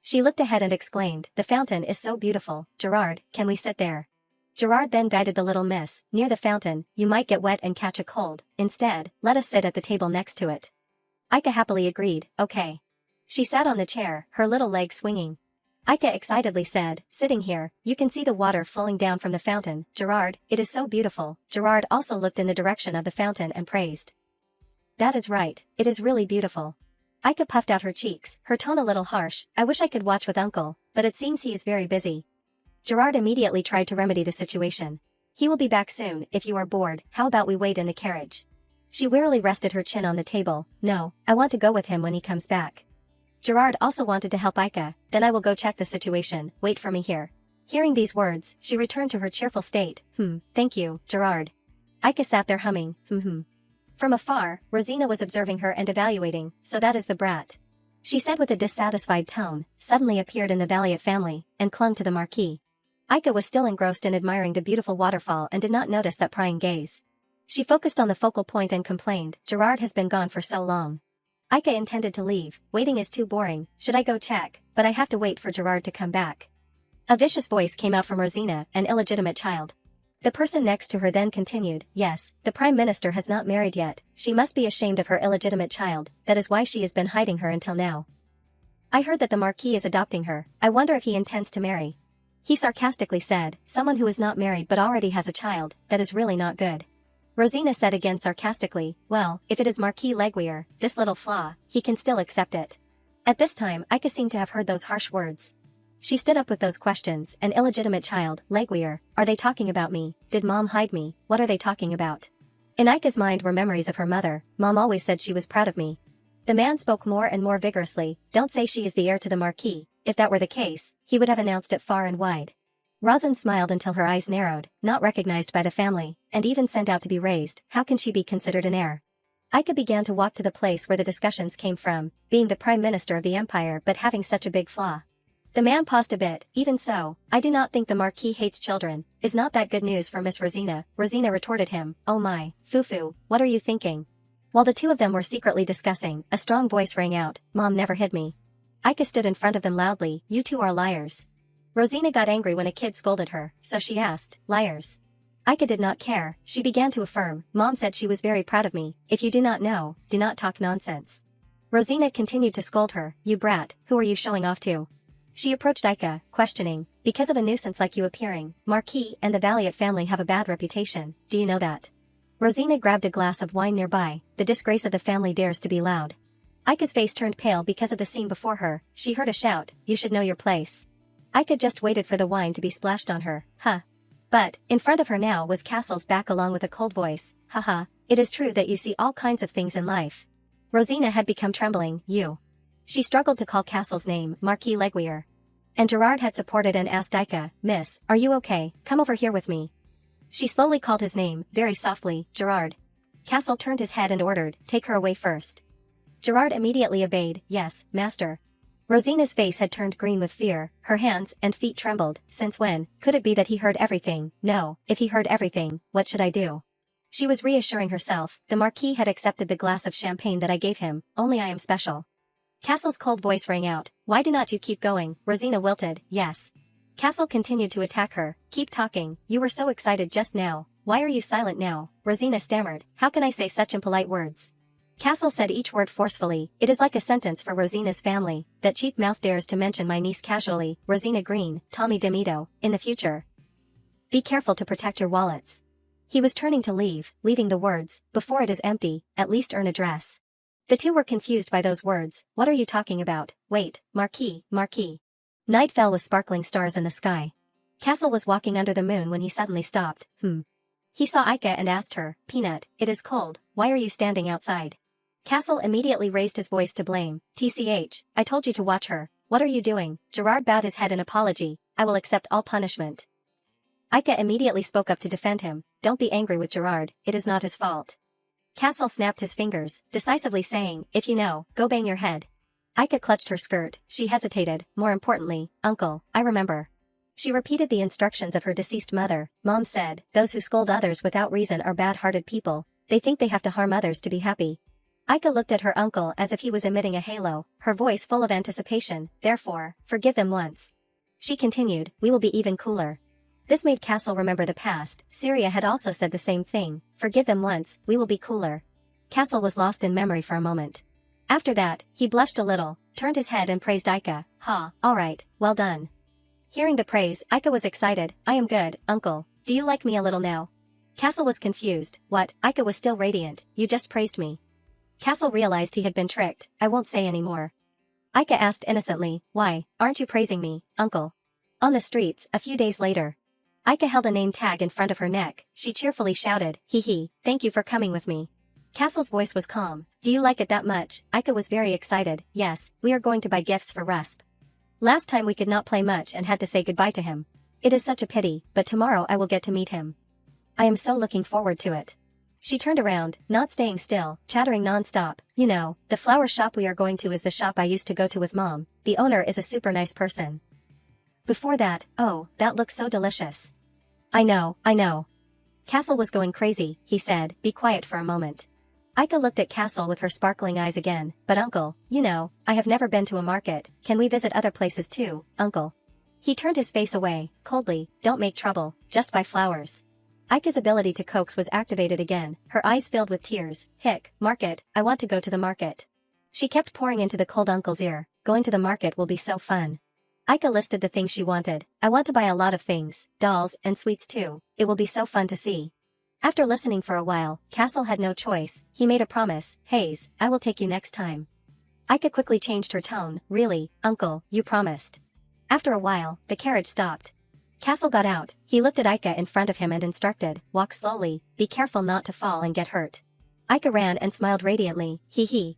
She looked ahead and exclaimed, the fountain is so beautiful, Gerard, can we sit there? Gerard then guided the little miss, near the fountain, you might get wet and catch a cold, instead, let us sit at the table next to it. Aika happily agreed, okay. She sat on the chair, her little legs swinging. Aika excitedly said, sitting here, you can see the water flowing down from the fountain, Gerard, it is so beautiful. Gerard also looked in the direction of the fountain and praised. That is right, it is really beautiful. Aika puffed out her cheeks, her tone a little harsh, I wish I could watch with uncle, but it seems he is very busy. Gerard immediately tried to remedy the situation. He will be back soon, if you are bored, how about we wait in the carriage? She wearily rested her chin on the table, no, I want to go with him when he comes back. Gerard also wanted to help Aika, then I will go check the situation, wait for me here. Hearing these words, she returned to her cheerful state, thank you, Gerard. Aika sat there humming, From afar, Rosina was observing her and evaluating, so that is the brat. She said with a dissatisfied tone, suddenly appeared in the Valiant family, and clung to the Marquis. Aika was still engrossed in admiring the beautiful waterfall and did not notice that prying gaze. She focused on the focal point and complained, Gerard has been gone for so long. Aika intended to leave, waiting is too boring, should I go check, but I have to wait for Gerard to come back. A vicious voice came out from Rosina, an illegitimate child. The person next to her then continued, yes, the Prime Minister has not married yet, she must be ashamed of her illegitimate child, that is why she has been hiding her until now. I heard that the Marquis is adopting her, I wonder if he intends to marry. He sarcastically said, someone who is not married but already has a child, that is really not good. Rosina said again sarcastically, well, if it is Marquis Leguier, this little flaw, he can still accept it. At this time Aika seemed to have heard those harsh words. She stood up with those questions, an illegitimate child, Leguier, are they talking about me, did mom hide me, what are they talking about? In Aika's mind were memories of her mother, mom always said she was proud of me. The man spoke more and more vigorously, don't say she is the heir to the Marquis, if that were the case, he would have announced it far and wide. Rosin smiled until her eyes narrowed, not recognized by the family, and even sent out to be raised, how can she be considered an heir? Aika began to walk to the place where the discussions came from, being the Prime Minister of the Empire but having such a big flaw. The man paused a bit, even so, I do not think the Marquis hates children, is not that good news for Miss Rosina? Rosina retorted him, oh my, Fufu, what are you thinking? While the two of them were secretly discussing, a strong voice rang out, Mom never hid me. Aika stood in front of them loudly, you two are liars. Rosina got angry when a kid scolded her, so she asked, liars. Aika did not care, she began to affirm, Mom said she was very proud of me, if you do not know, do not talk nonsense. Rosina continued to scold her, you brat, who are you showing off to? She approached Aika, questioning, because of a nuisance like you appearing, Marquis and the Valiant family have a bad reputation, do you know that? Rosina grabbed a glass of wine nearby, the disgrace of the family dares to be loud. Aika's face turned pale because of the scene before her, she heard a shout, you should know your place. Aika just waited for the wine to be splashed on her, huh? But, in front of her now was Castle's back along with a cold voice, haha, it is true that you see all kinds of things in life. Rosina had become trembling, you. She struggled to call Castle's name, Marquis Leguier. And Gerard had supported and asked Aika, Miss, are you okay, come over here with me. She slowly called his name, very softly, Gerard. Castle turned his head and ordered, take her away first. Gerard immediately obeyed, yes, master. Rosina's face had turned green with fear, her hands and feet trembled, since when, could it be that he heard everything? No, if he heard everything, what should I do? She was reassuring herself, the Marquis had accepted the glass of champagne that I gave him, only I am special. Castle's cold voice rang out, why do not you keep going? Rosina wilted, yes. Castle continued to attack her, keep talking, you were so excited just now, why are you silent now? Rosina stammered, how can I say such impolite words? Castle said each word forcefully, it is like a sentence for Rosina's family, that cheap mouth dares to mention my niece casually, Rosina Green, Tommy DeMito, in the future. Be careful to protect your wallets. He was turning to leave, leaving the words, before it is empty, at least earn a dress. The two were confused by those words, what are you talking about? Wait, Marquis. Night fell with sparkling stars in the sky. Castle was walking under the moon when he suddenly stopped, He saw Aika and asked her, Peanut, it is cold, why are you standing outside? Castle immediately raised his voice to blame, TCH, I told you to watch her, what are you doing? Gerard bowed his head in apology, I will accept all punishment. Aika immediately spoke up to defend him, don't be angry with Gerard, it is not his fault. Castle snapped his fingers, decisively saying, if you know, go bang your head. Aika clutched her skirt, she hesitated, more importantly, uncle, I remember. She repeated the instructions of her deceased mother, Mom said, those who scold others without reason are bad-hearted people, they think they have to harm others to be happy. Aika looked at her uncle as if he was emitting a halo, her voice full of anticipation, therefore, forgive them once. She continued, we will be even cooler. This made Castle remember the past, Syria had also said the same thing, forgive them once, we will be cooler. Castle was lost in memory for a moment. After that, he blushed a little, turned his head and praised Aika, alright, well done. Hearing the praise, Aika was excited, I am good, uncle, do you like me a little now? Castle was confused, what, Aika was still radiant, you just praised me. Castle realized he had been tricked, I won't say any more. Aika asked innocently, why, aren't you praising me, uncle? On the streets, a few days later. Aika held a name tag in front of her neck, she cheerfully shouted, thank you for coming with me. Castle's voice was calm, do you like it that much? Aika was very excited, yes, we are going to buy gifts for Rusp. Last time we could not play much and had to say goodbye to him. It is such a pity, but tomorrow I will get to meet him. I am so looking forward to it. She turned around, not staying still, chattering non-stop, you know, the flower shop we are going to is the shop I used to go to with Mom, the owner is a super nice person. Before that, oh, that looks so delicious. I know. Castle was going crazy, he said, be quiet for a moment. Aika looked at Castle with her sparkling eyes again, but uncle, you know, I have never been to a market, can we visit other places too, uncle? He turned his face away, coldly, don't make trouble, just buy flowers. Aika's ability to coax was activated again, her eyes filled with tears, market, I want to go to the market. She kept pouring into the cold uncle's ear, going to the market will be so fun. Aika listed the things she wanted, I want to buy a lot of things, dolls and sweets too, it will be so fun to see. After listening for a while, Castle had no choice, he made a promise, Hayes, I will take you next time. Aika quickly changed her tone, really, uncle, you promised. After a while, the carriage stopped. Castle got out, he looked at Aika in front of him and instructed, walk slowly, be careful not to fall and get hurt. Aika ran and smiled radiantly,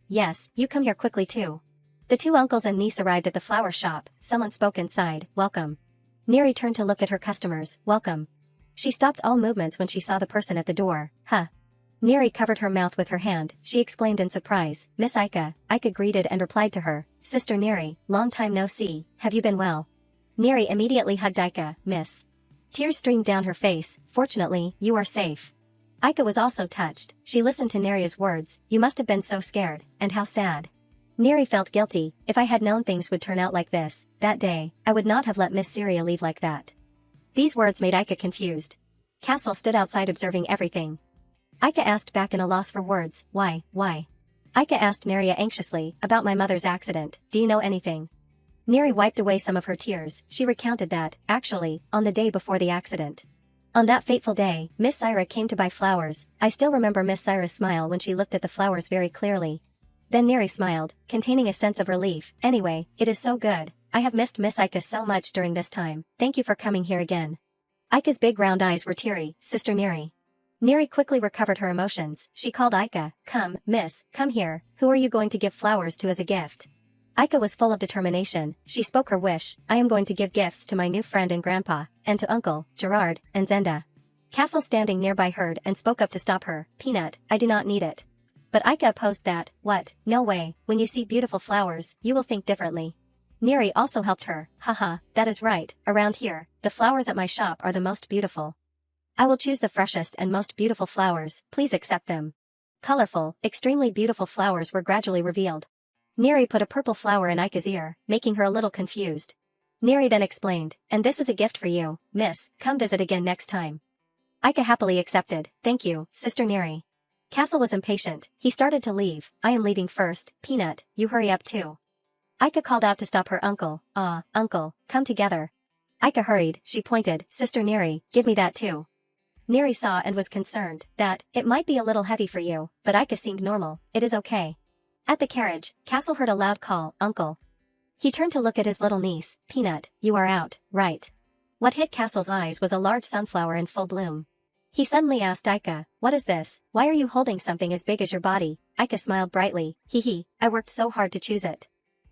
yes, you come here quickly too. The two uncles and niece arrived at the flower shop, someone spoke inside, welcome. Neri turned to look at her customers, welcome. She stopped all movements when she saw the person at the door, Neri covered her mouth with her hand, she exclaimed in surprise, Miss Aika. Aika greeted and replied to her, Sister Neri, long time no see, have you been well? Neri immediately hugged Aika, Miss. Tears streamed down her face, fortunately, you are safe. Aika was also touched, she listened to Neri's words, you must have been so scared, and how sad. Neri felt guilty, if I had known things would turn out like this, that day, I would not have let Miss Syria leave like that. These words made Aika confused. Castle stood outside observing everything. Aika asked back in a loss for words, why? Aika asked Neria anxiously, about my mother's accident, do you know anything? Neri wiped away some of her tears, she recounted that, actually, on the day before the accident. On that fateful day, Miss Syra came to buy flowers, I still remember Miss Syra's smile when she looked at the flowers very clearly. Then Neri smiled, containing a sense of relief, anyway, it is so good, I have missed Miss Ika so much during this time, thank you for coming here again. Ika's big round eyes were teary. Sister Neri. Neri quickly recovered her emotions. She called Ika. Come, miss, come here. Who are you going to give flowers to as a gift? Ika was full of determination. She spoke her wish. I am going to give gifts to my new friend and grandpa, and to Uncle, Gerard, and Zenda. Castle standing nearby heard and spoke up to stop her. Peanut, I do not need it. But Ika opposed that. What? No way. When you see beautiful flowers, you will think differently. Neri also helped her. Haha, that is right. Around here, the flowers at my shop are the most beautiful. I will choose the freshest and most beautiful flowers, please accept them. Colorful, extremely beautiful flowers were gradually revealed. Neri put a purple flower in Ika's ear, making her a little confused. Neri then explained, and this is a gift for you, miss, come visit again next time. Ika happily accepted. Thank you, Sister Neri. Castle was impatient. He started to leave. I am leaving first. Peanut, you hurry up too. Ika called out to stop her uncle. Ah, uncle, come together. Ika hurried. She pointed. Sister Neri, give me that too. Neri saw and was concerned that it might be a little heavy for you, but Ika seemed normal. It is okay. At the carriage, Castle heard a loud call. Uncle. He turned to look at his little niece. Peanut, you are out, right? What hit Castle's eyes was a large sunflower in full bloom. He suddenly asked Ika, what is this? Why are you holding something as big as your body? Ika smiled brightly. Hee, I worked so hard to choose it.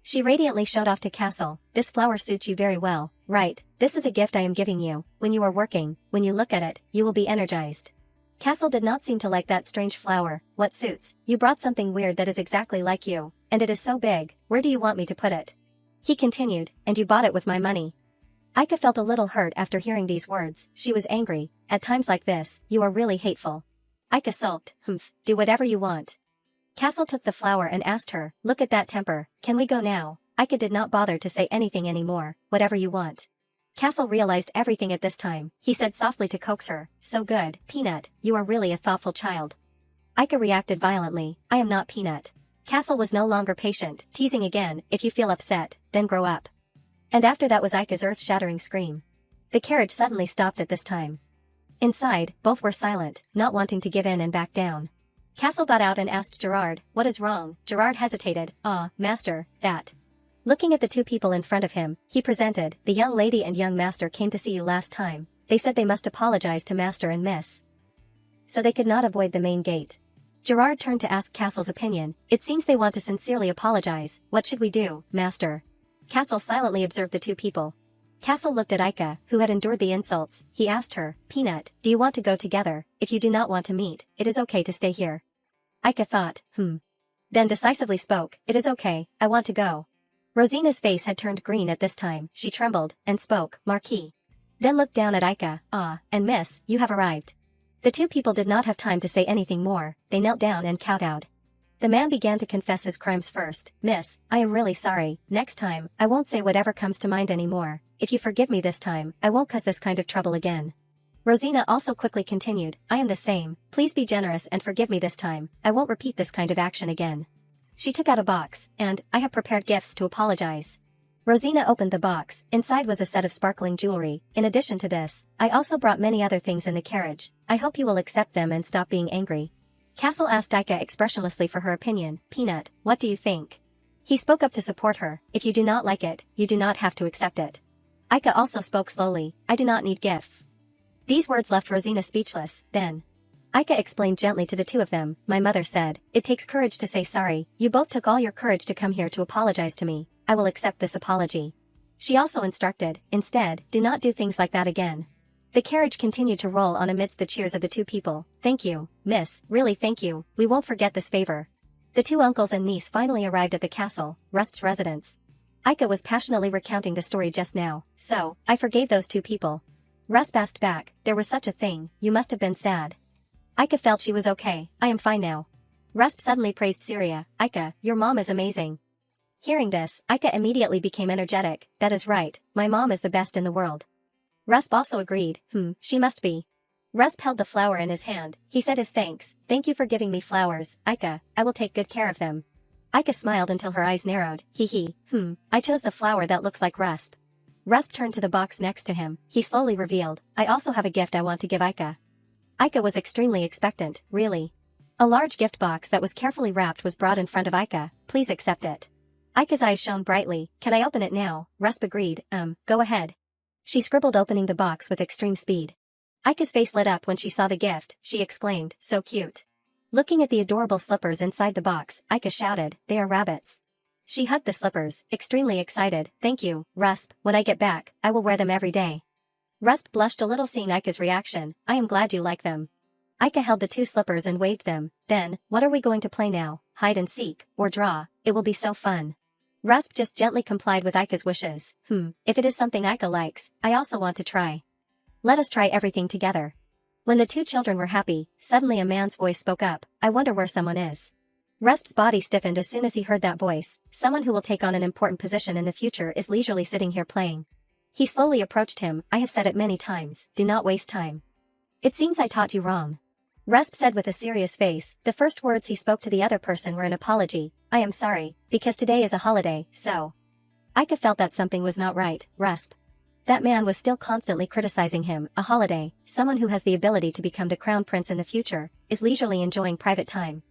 She radiantly showed off to Castle. This flower suits you very well, right? This is a gift I am giving you. When you are working, when you look at it, you will be energized. Castle did not seem to like that strange flower. What suits? You brought something weird that is exactly like you, and it is so big. Where do you want me to put it? He continued, and you bought it with my money. Ika felt a little hurt after hearing these words. She was angry. At times like this, you are really hateful. Ika sulked. Do whatever you want. Castle took the flower and asked her, look at that temper, can we go now? Ika did not bother to say anything anymore. Whatever you want. Castle realized everything at this time. He said softly to coax her, so good, Peanut, you are really a thoughtful child. Ika reacted violently. I am not Peanut. Castle was no longer patient, teasing again, if you feel upset, then grow up. And after that was Ika's earth-shattering scream. The carriage suddenly stopped at this time. Inside, both were silent, not wanting to give in and back down. Castle got out and asked Gerard, what is wrong? Gerard hesitated. Ah, master, that. Looking at the two people in front of him, he presented, the young lady and young master came to see you last time. They said they must apologize to master and miss. So they could not avoid the main gate. Gerard turned to ask Castle's opinion. It seems they want to sincerely apologize. What should we do, master? Castle silently observed the two people. Castle looked at Ika, who had endured the insults. He asked her, Peanut, do you want to go together? If you do not want to meet, it is okay to stay here. Ika thought, Then decisively spoke, it is okay, I want to go. Rosina's face had turned green at this time. She trembled, and spoke, Marquis. Then looked down at Ika. Ah, and miss, you have arrived. The two people did not have time to say anything more. They knelt down and kowtowed. The man began to confess his crimes first. Miss, I am really sorry. Next time, I won't say whatever comes to mind anymore. If you forgive me this time, I won't cause this kind of trouble again. Rosina also quickly continued, I am the same. Please be generous and forgive me this time. I won't repeat this kind of action again. She took out a box, and, I have prepared gifts to apologize. Rosina opened the box. Inside was a set of sparkling jewelry. In addition to this, I also brought many other things in the carriage. I hope you will accept them and stop being angry. Castle asked Ika expressionlessly for her opinion. Peanut, what do you think? He spoke up to support her. If you do not like it, you do not have to accept it. Ika also spoke slowly. I do not need gifts. These words left Rosina speechless. Then Ika explained gently to the two of them. My mother said, it takes courage to say sorry. You both took all your courage to come here to apologize to me. I will accept this apology. She also instructed, instead, do not do things like that again. The carriage continued to roll on amidst the cheers of the two people. Thank you, miss, really thank you, we won't forget this favor. The two uncles and niece finally arrived at the castle, Rust's residence. Ika was passionately recounting the story just now. So, I forgave those two people. Rust asked back, there was such a thing, you must have been sad. Ika felt she was okay. I am fine now. Rust suddenly praised Syria. Ika, your mom is amazing. Hearing this, Ika immediately became energetic. That is right, my mom is the best in the world. Rusp also agreed. She must be. Rusp held the flower in his hand. He said his thanks. Thank you for giving me flowers, Ika. I will take good care of them. Ika smiled until her eyes narrowed. I chose the flower that looks like Rusp. Rusp turned to the box next to him. He slowly revealed. I also have a gift I want to give Ika. Ika was extremely expectant. Really? A large gift box that was carefully wrapped was brought in front of Ika. Please accept it. Aika's eyes shone brightly. Can I open it now? Rusp agreed. Go ahead. She scribbled opening the box with extreme speed. Aika's face lit up when she saw the gift. She exclaimed, so cute. Looking at the adorable slippers inside the box, Aika shouted, they are rabbits. She hugged the slippers, extremely excited. Thank you, Rusp. When I get back, I will wear them every day. Rusp blushed a little seeing Aika's reaction. I am glad you like them. Aika held the 2 slippers and waved them. Then, what are we going to play now? Hide and seek, or draw? It will be so fun. Rusp just gently complied with Aika's wishes. If it is something Aika likes, I also want to try. Let us try everything together. When the 2 children were happy, suddenly a man's voice spoke up. I wonder where someone is. Rusp's body stiffened as soon as he heard that voice. Someone who will take on an important position in the future is leisurely sitting here playing. He slowly approached him. I have said it many times, do not waste time. It seems I taught you wrong. Rusp said with a serious face. The first words he spoke to the other person were an apology. I am sorry, because today is a holiday, so. Aika felt that something was not right. Rusp. That man was still constantly criticizing him. A holiday, someone who has the ability to become the crown prince in the future, is leisurely enjoying private time.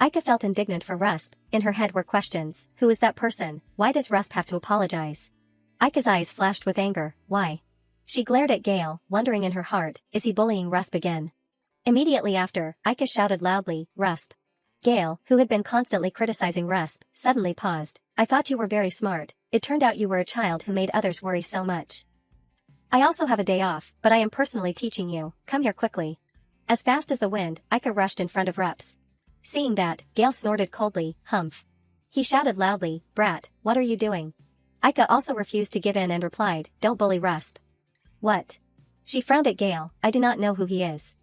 Aika felt indignant for Rusp. In her head were questions. Who is that person? Why does Rusp have to apologize? Aika's eyes flashed with anger. Why? She glared at Gale, wondering in her heart, is he bullying Rusp again? Immediately after, Aika shouted loudly, Rusp. Gale, who had been constantly criticizing Rusp, suddenly paused. I thought you were very smart. It turned out you were a child who made others worry so much. I also have a day off, but I am personally teaching you. Come here quickly. As fast as the wind, Aika rushed in front of Rusp. Seeing that, Gale snorted coldly. Humph. He shouted loudly, Brat, what are you doing? Aika also refused to give in and replied, don't bully Rusp. What? She frowned at Gale. I do not know who he is.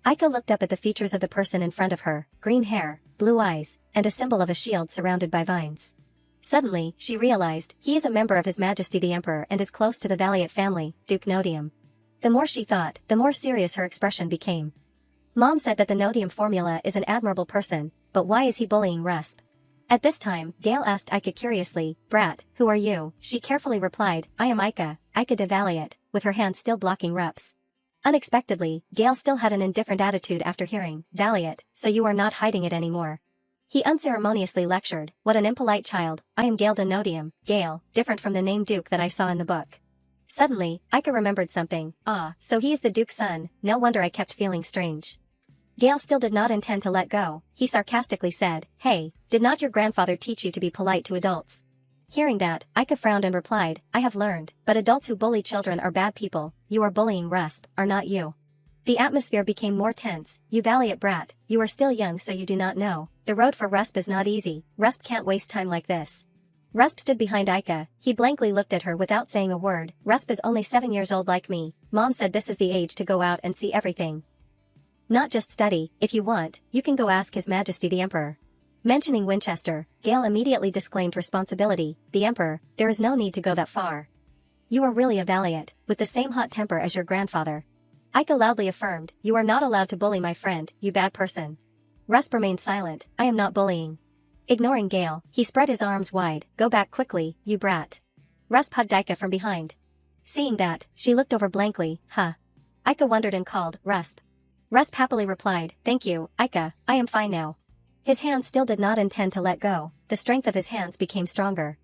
Aika looked up at the features of the person in front of her, green hair, blue eyes, and a symbol of a shield surrounded by vines. Suddenly, she realized, he is a member of His Majesty the Emperor and is close to the Valiant family, Duke Nodium. The more she thought, the more serious her expression became. Mom said that the Nodium formula is an admirable person, but why is he bullying Rusp? At this time, Gale asked Aika curiously, Brat, who are you? She carefully replied, I am Aika de Valiant, with her hand still blocking Rusp. Unexpectedly, Gale still had an indifferent attitude after hearing, Valiant, so you are not hiding it anymore. He unceremoniously lectured, what an impolite child, I am Gale de Nodium, Gale, different from the name Duke that I saw in the book. Suddenly, Aika remembered something, so he is the Duke's son, no wonder I kept feeling strange. Gale still did not intend to let go. He sarcastically said, hey, did not your grandfather teach you to be polite to adults? Hearing that, Aika frowned and replied, I have learned, but adults who bully children are bad people. You are bullying Rusp, are not you? The atmosphere became more tense. You valiant brat, you are still young so you do not know. The road for Rusp is not easy. Rusp can't waste time like this. Rusp stood behind Aika. He blankly looked at her without saying a word. Rusp is only 7 years old like me. Mom said this is the age to go out and see everything. Not just study. If you want, you can go ask His Majesty the Emperor. Mentioning Winchester, Gale immediately disclaimed responsibility. The Emperor, there is no need to go that far. You are really a valiant, with the same hot temper as your grandfather. Aika loudly affirmed, you are not allowed to bully my friend, you bad person. Rusp remained silent, I am not bullying. Ignoring Gale, he spread his arms wide, go back quickly, you brat. Rusp hugged Aika from behind. Seeing that, she looked over blankly, huh. Aika wondered and called, Rusp. Rusp happily replied, thank you, Aika, I am fine now. His hands still did not intend to let go, the strength of his hands became stronger.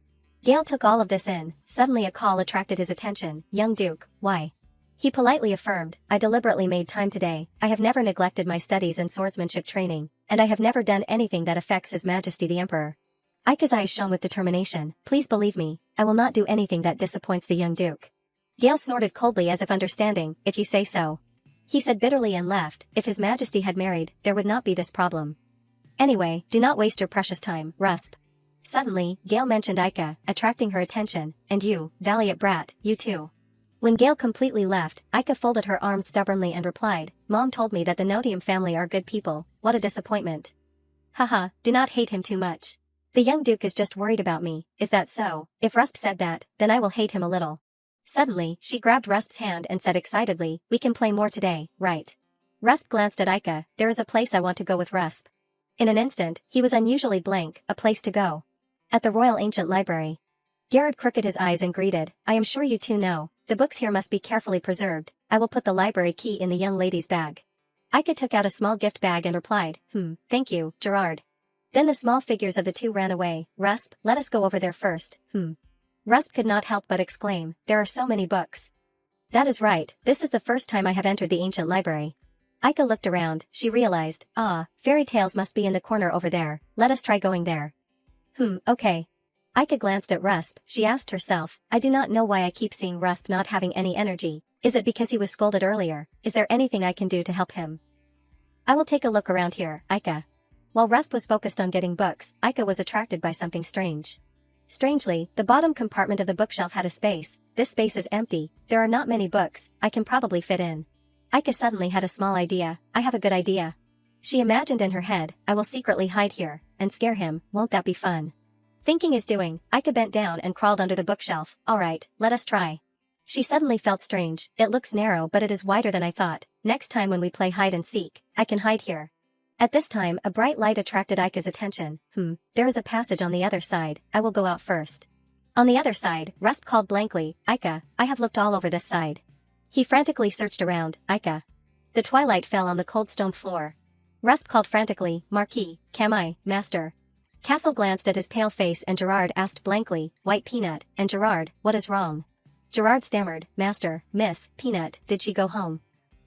Gale took all of this in, suddenly a call attracted his attention, young Duke, why? He politely affirmed, I deliberately made time today, I have never neglected my studies and swordsmanship training, and I have never done anything that affects His Majesty the Emperor. Aika's eyes shone with determination, please believe me, I will not do anything that disappoints the young Duke. Gale snorted coldly as if understanding, if you say so. He said bitterly and left, if His Majesty had married, there would not be this problem. Anyway, do not waste your precious time, Rusp. Suddenly, Gale mentioned Aika, attracting her attention, and you, valiant brat, you too. When Gale completely left, Aika folded her arms stubbornly and replied, Mom told me that the Nodium family are good people, what a disappointment. Haha, do not hate him too much. The young Duke is just worried about me, is that so? If Rusp said that, then I will hate him a little. Suddenly, she grabbed Rusp's hand and said excitedly, we can play more today, right? Rusp glanced at Aika, there is a place I want to go with Rusp. In an instant, he was unusually blank, a place to go. At the Royal Ancient Library. Garrett crooked his eyes and greeted, I am sure you two know, the books here must be carefully preserved, I will put the library key in the young lady's bag. Aika took out a small gift bag and replied, thank you, Gerard. Then the small figures of the two ran away. Rusp, let us go over there first. Rusp could not help but exclaim, there are so many books. That is right, this is the first time I have entered the ancient library. Aika looked around, she realized, fairy tales must be in the corner over there, let us try going there. Okay. Aika glanced at Rusp, she asked herself, I do not know why I keep seeing Rusp not having any energy, is it because he was scolded earlier, is there anything I can do to help him? I will take a look around here, Aika. While Rusp was focused on getting books, Aika was attracted by something strange. Strangely, the bottom compartment of the bookshelf had a space, this space is empty, there are not many books, I can probably fit in. Aika suddenly had a small idea, I have a good idea. She imagined in her head, I will secretly hide here, and scare him, won't that be fun? Thinking is doing, Aika bent down and crawled under the bookshelf, alright, let us try. She suddenly felt strange, it looks narrow but it is wider than I thought, next time when we play hide and seek, I can hide here. At this time a bright light attracted Aika's attention, there is a passage on the other side, I will go out first. On the other side, Rusp called blankly, Aika, I have looked all over this side. He frantically searched around, Aika. The twilight fell on the cold stone floor. Rusp called frantically, Marquis, Kamai, Master. Castle glanced at his pale face and Gerard asked blankly, White Peanut, and Gerard, what is wrong? Gerard stammered, Master, Miss, Peanut, did she go home?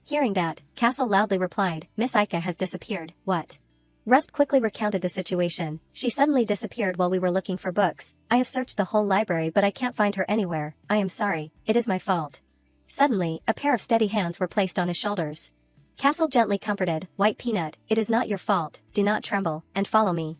Hearing that, Castle loudly replied, Miss Aika has disappeared, what? Rusp quickly recounted the situation, she suddenly disappeared while we were looking for books, I have searched the whole library but I can't find her anywhere, I am sorry, it is my fault. Suddenly, a pair of steady hands were placed on his shoulders. Castle gently comforted, White Peanut, it is not your fault, do not tremble, and follow me.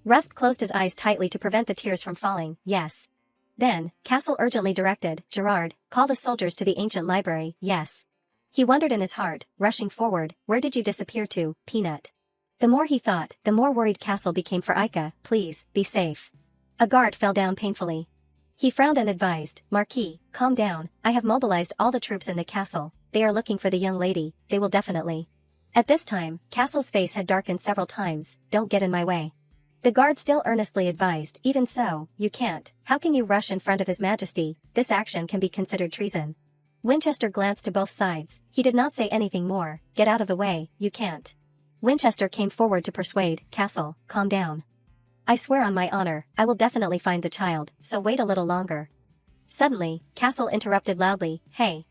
Rusp closed his eyes tightly to prevent the tears from falling, yes. Then, Castle urgently directed, Gerard, call the soldiers to the ancient library, yes. He wondered in his heart, rushing forward, where did you disappear to, Peanut? The more he thought, the more worried Castle became for Aika, please, be safe. A guard fell down painfully. He frowned and advised, Marquis, calm down, I have mobilized all the troops in the castle, they are looking for the young lady, they will definitely. At this time, Castle's face had darkened several times, don't get in my way. The guard still earnestly advised, even so, you can't, how can you rush in front of His Majesty, this action can be considered treason. Winchester glanced to both sides, he did not say anything more, get out of the way, you can't. Winchester came forward to persuade, Castle, calm down. I swear on my honor, I will definitely find the child, so wait a little longer. Suddenly, Castle interrupted loudly, hey.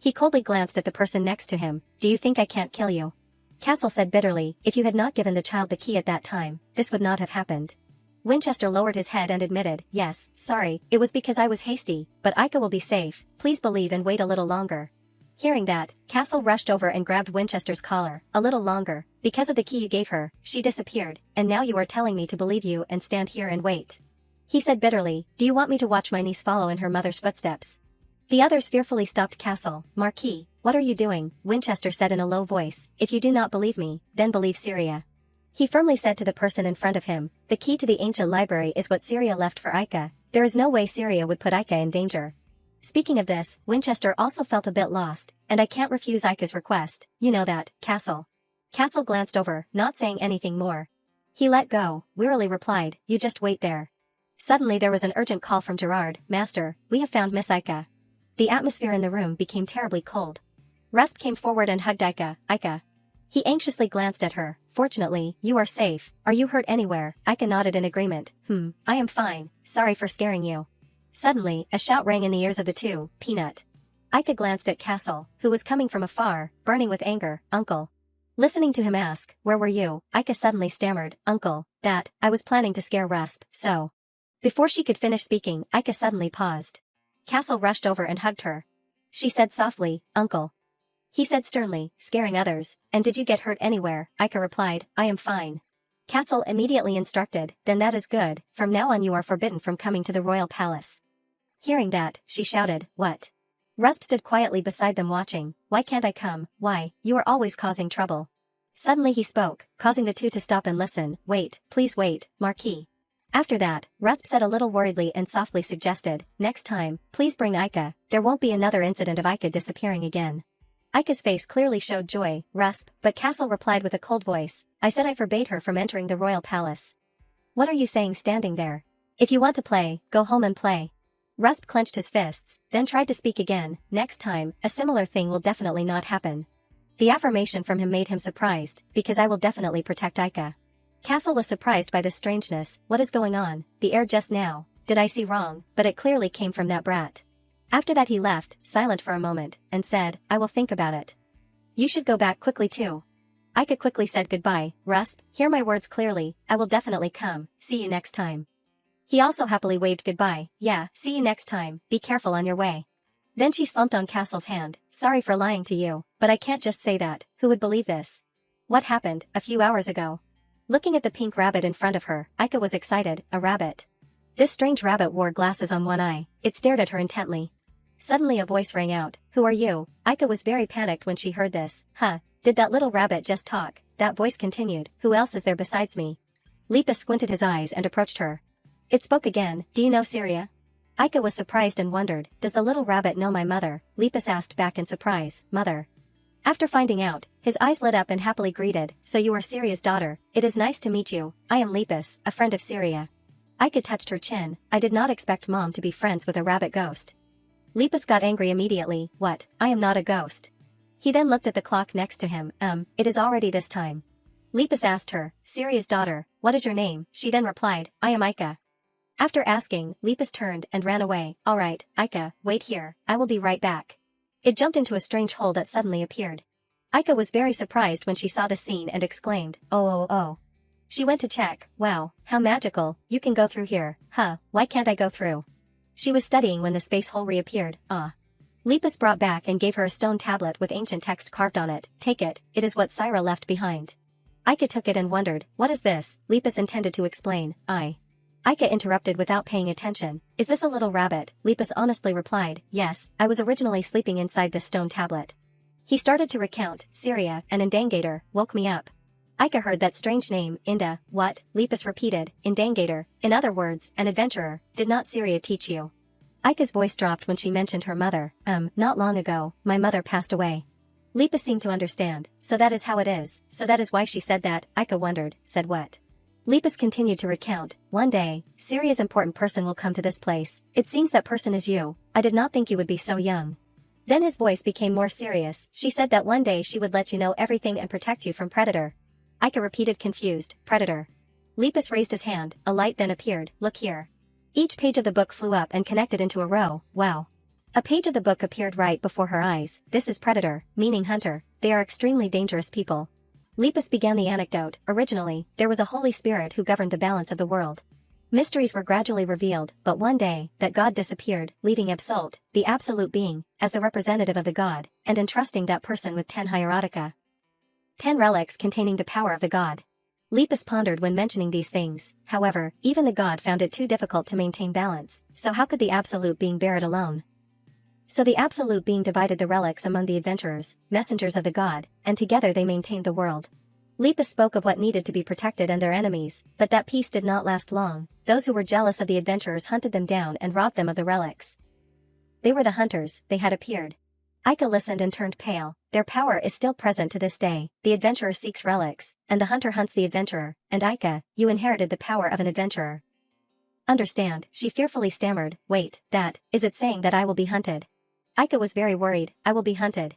He coldly glanced at the person next to him, do you think I can't kill you? Castle said bitterly, if you had not given the child the key at that time, this would not have happened. Winchester lowered his head and admitted, yes, sorry, it was because I was hasty, but Aika will be safe, please believe and wait a little longer. Hearing that, Castle rushed over and grabbed Winchester's collar, a little longer, because of the key you gave her, she disappeared, and now you are telling me to believe you and stand here and wait. He said bitterly, do you want me to watch my niece follow in her mother's footsteps? The others fearfully stopped Castle, Marquis, what are you doing? Winchester said in a low voice, if you do not believe me, then believe Syria. He firmly said to the person in front of him, the key to the ancient library is what Syria left for Aika, there is no way Syria would put Aika in danger. Speaking of this, Winchester also felt a bit lost, and I can't refuse Aika's request, you know that, Castle. Castle glanced over, not saying anything more. He let go, wearily replied, you just wait there. Suddenly there was an urgent call from Gerard, Master, we have found Miss Aika. The atmosphere in the room became terribly cold. Rusp came forward and hugged Aika, Aika. He anxiously glanced at her, fortunately, you are safe, are you hurt anywhere? Aika nodded in agreement, I am fine, sorry for scaring you. Suddenly, a shout rang in the ears of the two, Peanut. Aika glanced at Castle, who was coming from afar, burning with anger, Uncle. Listening to him ask, where were you? Aika suddenly stammered, Uncle, that, I was planning to scare Rusp, so. Before she could finish speaking, Aika suddenly paused. Castle rushed over and hugged her. She said softly, Uncle. He said sternly, scaring others, and did you get hurt anywhere? Aika replied, I am fine. Castle immediately instructed, then that is good, from now on you are forbidden from coming to the royal palace. Hearing that, she shouted, what? Rusp stood quietly beside them watching, why can't I come, why, you are always causing trouble. Suddenly he spoke, causing the two to stop and listen, wait, please wait, Marquis. After that, Rusp said a little worriedly and softly suggested, next time, please bring Aika, there won't be another incident of Aika disappearing again. Aika's face clearly showed joy, Rusp, but Castle replied with a cold voice, I said I forbade her from entering the royal palace. What are you saying standing there? If you want to play, go home and play. Rusp clenched his fists, then tried to speak again, next time, a similar thing will definitely not happen. The affirmation from him made him surprised, because I will definitely protect Aika. Castle was surprised by this strangeness. What is going on? The air just now. Did I see wrong? But it clearly came from that brat. After that he left, silent for a moment, and said, I will think about it. You should go back quickly too. Ika quickly said goodbye. Rusp, hear my words clearly, I will definitely come, see you next time. He also happily waved goodbye. Yeah, see you next time, be careful on your way. Then she slumped on Castle's hand. Sorry for lying to you, but I can't just say that, who would believe this? What happened, a few hours ago? Looking at the pink rabbit in front of her, Ika was excited. A rabbit. This strange rabbit wore glasses on one eye. It stared at her intently. Suddenly a voice rang out. Who are you? Ika was very panicked when she heard this. Huh, did that little rabbit just talk? That voice continued. Who else is there besides me? Lepus squinted his eyes and approached her. It spoke again. Do you know Syria? Ika was surprised and wondered. Does the little rabbit know my mother? Lepus asked back in surprise. Mother. After finding out, his eyes lit up and happily greeted. So you are Syria's daughter. It is nice to meet you. I am Lepus, a friend of Syria. Ika touched her chin. I did not expect Mom to be friends with a rabbit ghost. Lepus got angry immediately. What? I am not a ghost. He then looked at the clock next to him. It is already this time. Lepus asked her, Syria's daughter, what is your name? She then replied, I am Ika. After asking, Lepus turned and ran away. Alright, Ika, wait here, I will be right back. It jumped into a strange hole that suddenly appeared. Ika was very surprised when she saw the scene and exclaimed, oh. She went to check. Wow, how magical, you can go through here. Huh, why can't I go through? She was studying when the space hole reappeared. Lepus brought back and gave her a stone tablet with ancient text carved on it. Take it, it is what Syra left behind. Ika took it and wondered, what is this? Lepus intended to explain. Ika interrupted without paying attention. Is this a little rabbit? Lepus honestly replied, yes, I was originally sleeping inside this stone tablet. He started to recount. Syria, an indangator, woke me up. Ika heard that strange name, Inda. What? Lepus repeated, indangator, in other words, an adventurer. Did not Syria teach you? Ika's voice dropped when she mentioned her mother. Not long ago, my mother passed away. Lepus seemed to understand. So that is how it is. So that is why she said that. Ika wondered. Said what? Lepus continued to recount. One day, Syria's important person will come to this place. It seems that person is you. I did not think you would be so young. Then his voice became more serious. She said that one day she would let you know everything and protect you from predator. Ika repeated confused. Predator. Lepus raised his hand. A light then appeared. Look here. Each page of the book flew up and connected into a row. Wow. A page of the book appeared right before her eyes. This is predator, meaning hunter. They are extremely dangerous people. Lepus began the anecdote. Originally, there was a Holy Spirit who governed the balance of the world. Mysteries were gradually revealed, but one day, that God disappeared, leaving Absolute, the absolute being, as the representative of the God, and entrusting that person with 10 hierotica. 10 relics containing the power of the God. Lepus pondered when mentioning these things. However, even the God found it too difficult to maintain balance, so how could the absolute being bear it alone? So the absolute being divided the relics among the adventurers, messengers of the God, and together they maintained the world. Lepus spoke of what needed to be protected and their enemies, but that peace did not last long. Those who were jealous of the adventurers hunted them down and robbed them of the relics. They were the hunters. They had appeared. Ika listened and turned pale. Their power is still present to this day. The adventurer seeks relics, and the hunter hunts the adventurer. And Ika, you inherited the power of an adventurer. Understand, she fearfully stammered. Wait, is it saying that I will be hunted? Ika was very worried. I will be hunted.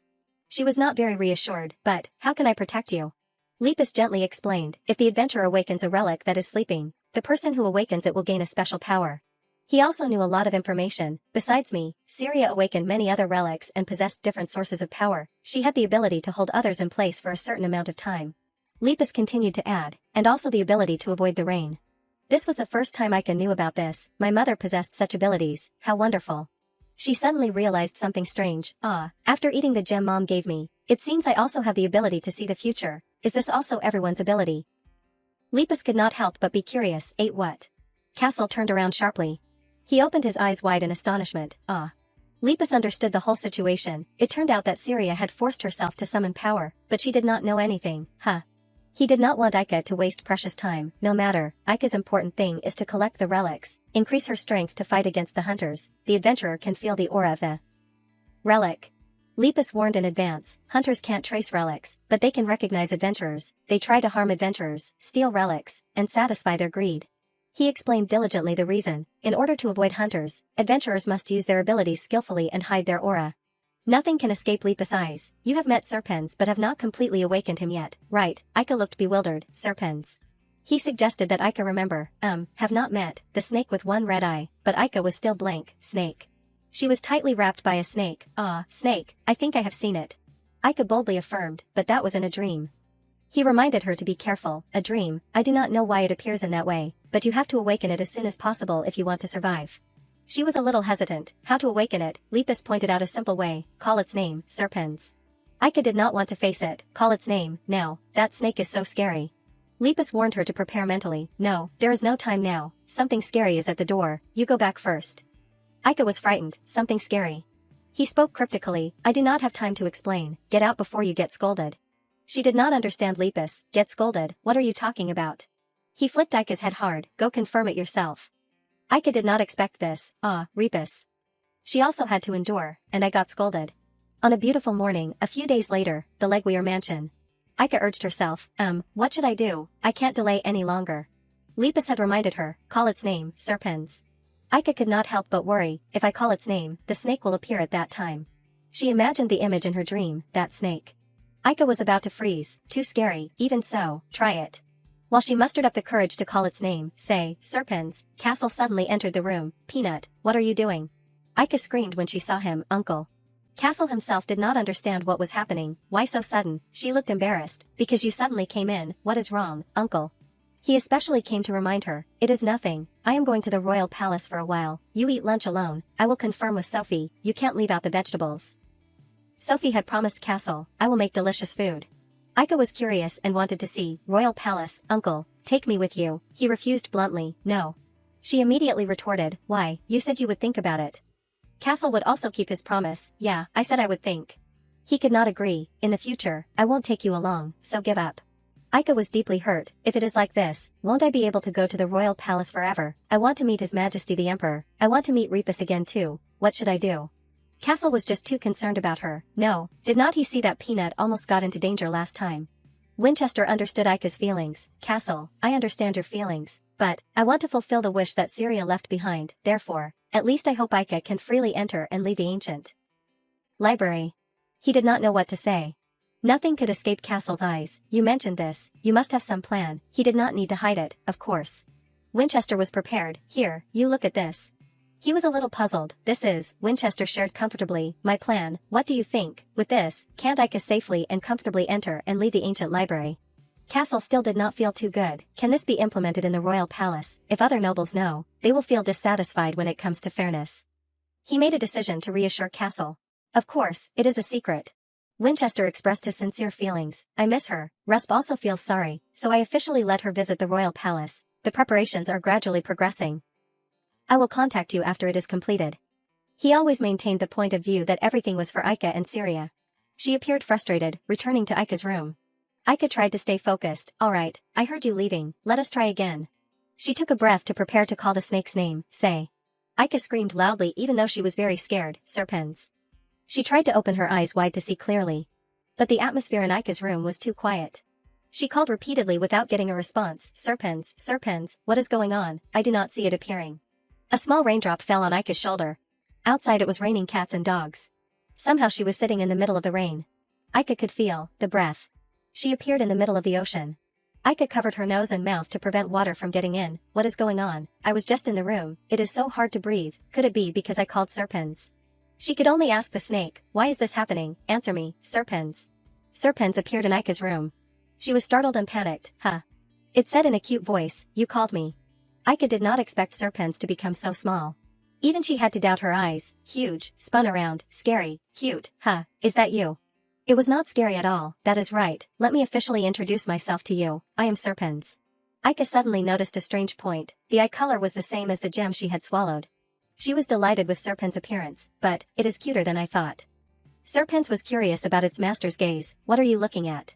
She was not very reassured. But, how can I protect you? Lepus gently explained. If the adventurer awakens a relic that is sleeping, the person who awakens it will gain a special power. He also knew a lot of information. Besides me, Syria awakened many other relics and possessed different sources of power. She had the ability to hold others in place for a certain amount of time. Lepus continued to add, and also the ability to avoid the rain. This was the first time Ika knew about this. My mother possessed such abilities. How wonderful. She suddenly realized something strange. After eating the gem Mom gave me, it seems I also have the ability to see the future. Is this also everyone's ability? Lepus could not help but be curious. Ate what? Castle turned around sharply. He opened his eyes wide in astonishment. Lepus understood the whole situation. It turned out that Syria had forced herself to summon power, but she did not know anything. He did not want Ika to waste precious time. No matter, Ika's important thing is to collect the relics, increase her strength to fight against the hunters. The adventurer can feel the aura of the relic. Lepus warned in advance. Hunters can't trace relics, but they can recognize adventurers. They try to harm adventurers, steal relics, and satisfy their greed. He explained diligently the reason. In order to avoid hunters, adventurers must use their abilities skillfully and hide their aura. Nothing can escape Lepus' eyes. You have met Serpens but have not completely awakened him yet. Right, Ika looked bewildered. Serpens. He suggested that Aika remember, have not met, the snake with one red eye, but Aika was still blank, snake. She was tightly wrapped by a snake, snake, I think I have seen it. Aika boldly affirmed, but that was in a dream. He reminded her to be careful, a dream, I do not know why it appears in that way, but you have to awaken it as soon as possible if you want to survive. She was a little hesitant, how to awaken it, Lepus pointed out a simple way, call its name, Serpens. Aika did not want to face it, call its name, now, that snake is so scary. Lepus warned her to prepare mentally, no, there is no time now, something scary is at the door, you go back first. Aika was frightened, something scary. He spoke cryptically, I do not have time to explain, get out before you get scolded. She did not understand Lepus, get scolded, what are you talking about? He flicked Aika's head hard, go confirm it yourself. Aika did not expect this, Lepus. She also had to endure, and I got scolded. On a beautiful morning, a few days later, the Legweir mansion. Aika urged herself, what should I do, I can't delay any longer. Lepus had reminded her, call its name, Serpens. Aika could not help but worry, if I call its name, the snake will appear at that time. She imagined the image in her dream, that snake. Aika was about to freeze, too scary, even so, try it. While she mustered up the courage to call its name, say, Serpens, Castle suddenly entered the room, Peanut, what are you doing? Aika screamed when she saw him, Uncle. Castle himself did not understand what was happening, why so sudden, she looked embarrassed, because you suddenly came in, what is wrong, Uncle? He especially came to remind her, it is nothing, I am going to the royal palace for a while, you eat lunch alone, I will confirm with Sophie, you can't leave out the vegetables. Sophie had promised Castle, I will make delicious food. Aika was curious and wanted to see, royal palace, Uncle, take me with you, he refused bluntly, no. She immediately retorted, why, you said you would think about it. Castle would also keep his promise, yeah, I said I would think. He could not agree, in the future, I won't take you along, so give up. Aika was deeply hurt, if it is like this, won't I be able to go to the royal palace forever, I want to meet His Majesty the Emperor, I want to meet Lepus again too, what should I do? Castle was just too concerned about her, no, did not he see that Peanut almost got into danger last time? Winchester understood Aika's feelings, Castle, I understand your feelings, but, I want to fulfill the wish that Syria left behind, therefore, at least I hope Aika can freely enter and leave the ancient library. He did not know what to say. Nothing could escape Castle's eyes, you mentioned this, you must have some plan, he did not need to hide it, of course. Winchester was prepared, here, you look at this. He was a little puzzled, this is, Winchester shared comfortably, my plan, what do you think, with this, can't Aika safely and comfortably enter and leave the ancient library? Castle still did not feel too good, can this be implemented in the royal palace, if other nobles know, they will feel dissatisfied when it comes to fairness. He made a decision to reassure Castle. Of course, it is a secret. Winchester expressed his sincere feelings, I miss her, Rusp also feels sorry, so I officially let her visit the royal palace, the preparations are gradually progressing. I will contact you after it is completed. He always maintained the point of view that everything was for Aika and Syria. She appeared frustrated, returning to Aika's room. Aika tried to stay focused, alright, I heard you leaving, let us try again. She took a breath to prepare to call the snake's name, say. Aika screamed loudly even though she was very scared, Serpens. She tried to open her eyes wide to see clearly. But the atmosphere in Aika's room was too quiet. She called repeatedly without getting a response, Serpens, Serpens, what is going on, I do not see it appearing. A small raindrop fell on Aika's shoulder. Outside it was raining cats and dogs. Somehow she was sitting in the middle of the rain. Aika could feel the breath. She appeared in the middle of the ocean. Aika covered her nose and mouth to prevent water from getting in. What is going on? I was just in the room, it is so hard to breathe, could it be because I called Serpens? She could only ask the snake, why is this happening, answer me, Serpens. Serpens appeared in Aika's room. She was startled and panicked, huh? It said in a cute voice, you called me. Aika did not expect Serpens to become so small. Even she had to doubt her eyes, huge, spun around, scary, cute, huh, is that you? It was not scary at all, that is right, let me officially introduce myself to you, I am Serpens. Aika suddenly noticed a strange point, the eye color was the same as the gem she had swallowed. She was delighted with Serpens' appearance, but, it is cuter than I thought. Serpens was curious about its master's gaze, what are you looking at?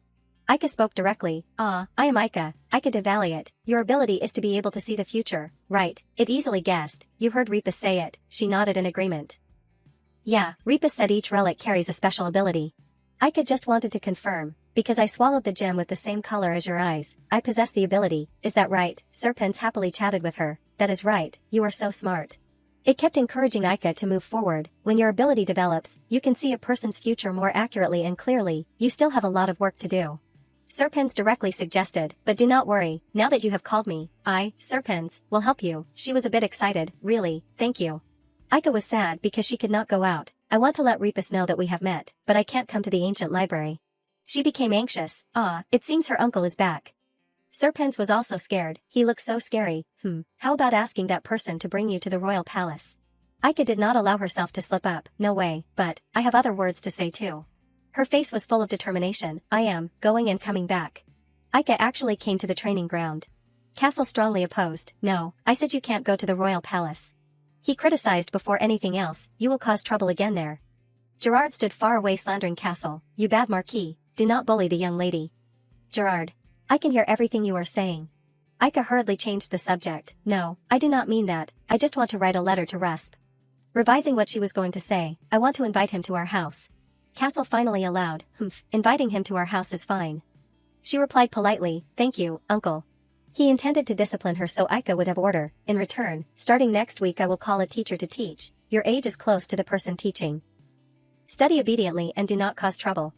Aika spoke directly, I am Aika de Valiant, your ability is to be able to see the future, right, it easily guessed, you heard Repus say it, she nodded in agreement. Yeah, Repus said each relic carries a special ability. Aika just wanted to confirm, because I swallowed the gem with the same color as your eyes, I possess the ability, is that right? Serpens happily chatted with her, that is right, you are so smart. It kept encouraging Aika to move forward, when your ability develops, you can see a person's future more accurately and clearly, you still have a lot of work to do. Serpens directly suggested, but do not worry, now that you have called me, I, Serpens, will help you. She was a bit excited, really, thank you. Aika was sad because she could not go out. I want to let Repus know that we have met, but I can't come to the ancient library. She became anxious. It seems her uncle is back. Serpens was also scared. He looked so scary. How about asking that person to bring you to the royal palace? Aika did not allow herself to slip up. No way, but I have other words to say too. Her face was full of determination. I am going and coming back. Aika actually came to the training ground. Castle strongly opposed. No, I said you can't go to the royal palace. He criticized before anything else, you will cause trouble again there. Gerard stood far away slandering Castle. You bad Marquis, do not bully the young lady. Gerard. I can hear everything you are saying. Aika hurriedly changed the subject. No, I do not mean that, I just want to write a letter to Rusp. Revising what she was going to say, I want to invite him to our house. Castle finally allowed. Inviting him to our house is fine. She replied politely, thank you, uncle. He intended to discipline her so Aika would have order. In return, starting next week I will call a teacher to teach. Your age is close to the person teaching. Study obediently and do not cause trouble.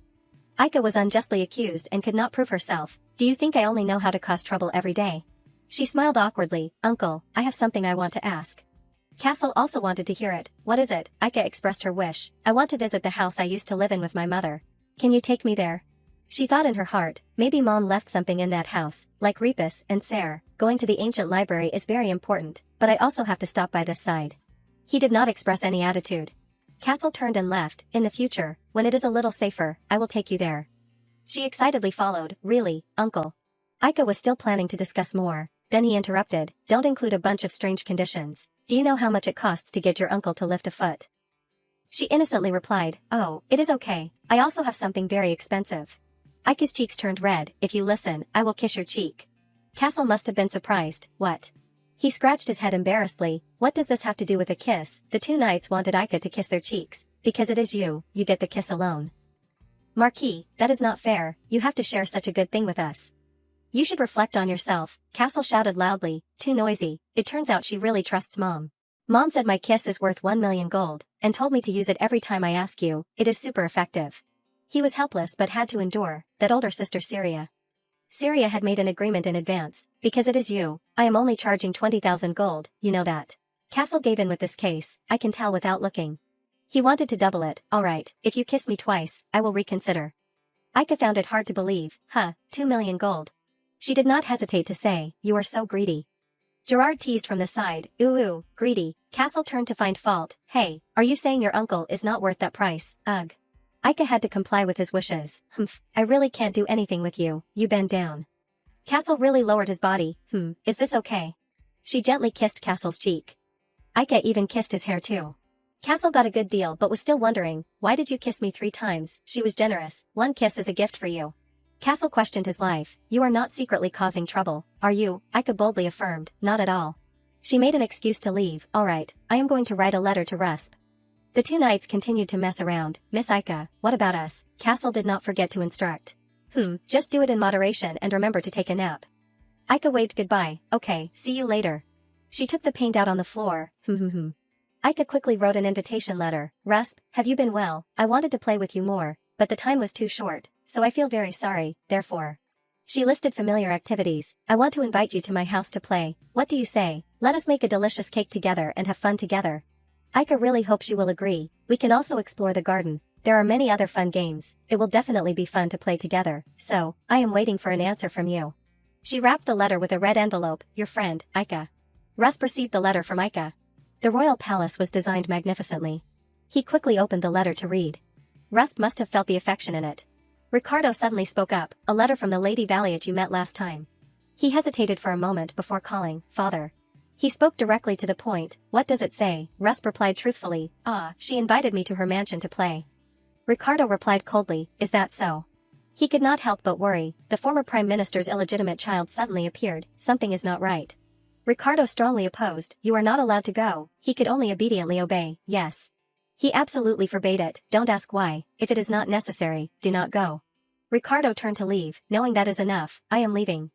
Aika was unjustly accused and could not prove herself. Do you think I only know how to cause trouble every day? She smiled awkwardly. Uncle, I have something I want to ask. Castle also wanted to hear it. What is it? Aika expressed her wish. I want to visit the house I used to live in with my mother. Can you take me there? She thought in her heart, maybe mom left something in that house, like Repus and Ser. Going to the ancient library is very important, but I also have to stop by this side. He did not express any attitude. Castle turned and left. In the future, when it is a little safer, I will take you there. She excitedly followed. Really, uncle? Aika was still planning to discuss more. Then he interrupted. Don't include a bunch of strange conditions. Do you know how much it costs to get your uncle to lift a foot? She innocently replied, oh, it is okay. I also have something very expensive. Aika's cheeks turned red. If you listen, I will kiss your cheek. Castle must have been surprised. What? He scratched his head embarrassedly. What does this have to do with a kiss? The two knights wanted Aika to kiss their cheeks. Because it is you get the kiss alone. Marquis, that is not fair. You have to share such a good thing with us. You should reflect on yourself. Castle shouted loudly. Too noisy. It turns out she really trusts mom. Mom said my kiss is worth 1 million gold, and told me to use it every time I ask you. It is super effective. He was helpless but had to endure. That older sister Syria. Syria had made an agreement in advance. Because it is you, I am only charging 20,000 gold, you know that. Castle gave in with this case, I can tell without looking. He wanted to double it. Alright, if you kiss me twice, I will reconsider. Aika found it hard to believe. 2 million gold. She did not hesitate to say, you are so greedy. Gerard teased from the side, ooh, greedy. Castle turned to find fault. Hey, are you saying your uncle is not worth that price? Ugh. Aika had to comply with his wishes. I really can't do anything with you, you bend down. Castle really lowered his body. Is this okay? She gently kissed Castle's cheek. Aika even kissed his hair too. Castle got a good deal but was still wondering, why did you kiss me 3 times? She was generous. 1 kiss is a gift for you. Castle questioned his life. You are not secretly causing trouble, are you? Aika boldly affirmed, not at all. She made an excuse to leave. Alright, I am going to write a letter to Rusp. The two knights continued to mess around. Miss Aika, what about us? Castle did not forget to instruct. Just do it in moderation and remember to take a nap. Aika waved goodbye. Okay, see you later. She took the paint out on the floor. Aika quickly wrote an invitation letter. Rusp, have you been well? I wanted to play with you more, but the time was too short, so I feel very sorry, therefore. She listed familiar activities. I want to invite you to my house to play. What do you say? Let us make a delicious cake together and have fun together. Aika really hopes you will agree. We can also explore the garden. There are many other fun games. It will definitely be fun to play together, so, I am waiting for an answer from you. She wrapped the letter with a red envelope. Your friend, Aika. Rusp received the letter from Aika. The royal palace was designed magnificently. He quickly opened the letter to read. Rusp must have felt the affection in it. Ricardo suddenly spoke up. A letter from the Lady Valiant you met last time. He hesitated for a moment before calling, Father. He spoke directly to the point. What does it say? Rusp replied truthfully. She invited me to her mansion to play. Ricardo replied coldly, is that so? He could not help but worry. The former prime minister's illegitimate child suddenly appeared. Something is not right. Ricardo strongly opposed. You are not allowed to go. He could only obediently obey. Yes. He absolutely forbade it. Don't ask why. If it is not necessary, do not go. Ricardo turned to leave. Knowing that is enough, I am leaving.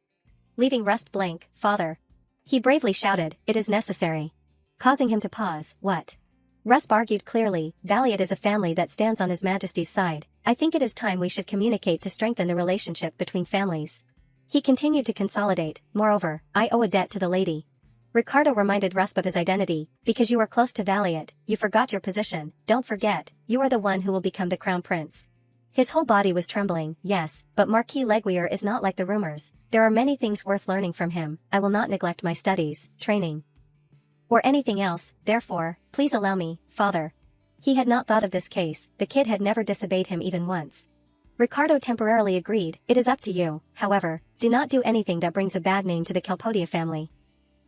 Leaving Rusp blank. Father. He bravely shouted, it is necessary. Causing him to pause. What? Rusp argued clearly, Valiant is a family that stands on His Majesty's side. I think it is time we should communicate to strengthen the relationship between families. He continued to consolidate, moreover, I owe a debt to the lady. Ricardo reminded Rusp of his identity, because you were close to Valiant, you forgot your position, don't forget, you are the one who will become the crown prince. His whole body was trembling, yes, but Marquis Leguier is not like the rumors, there are many things worth learning from him, I will not neglect my studies, training, or anything else, therefore, please allow me, father. He had not thought of this case, the kid had never disobeyed him even once. Ricardo temporarily agreed, it is up to you, however, do not do anything that brings a bad name to the Kelpodia family.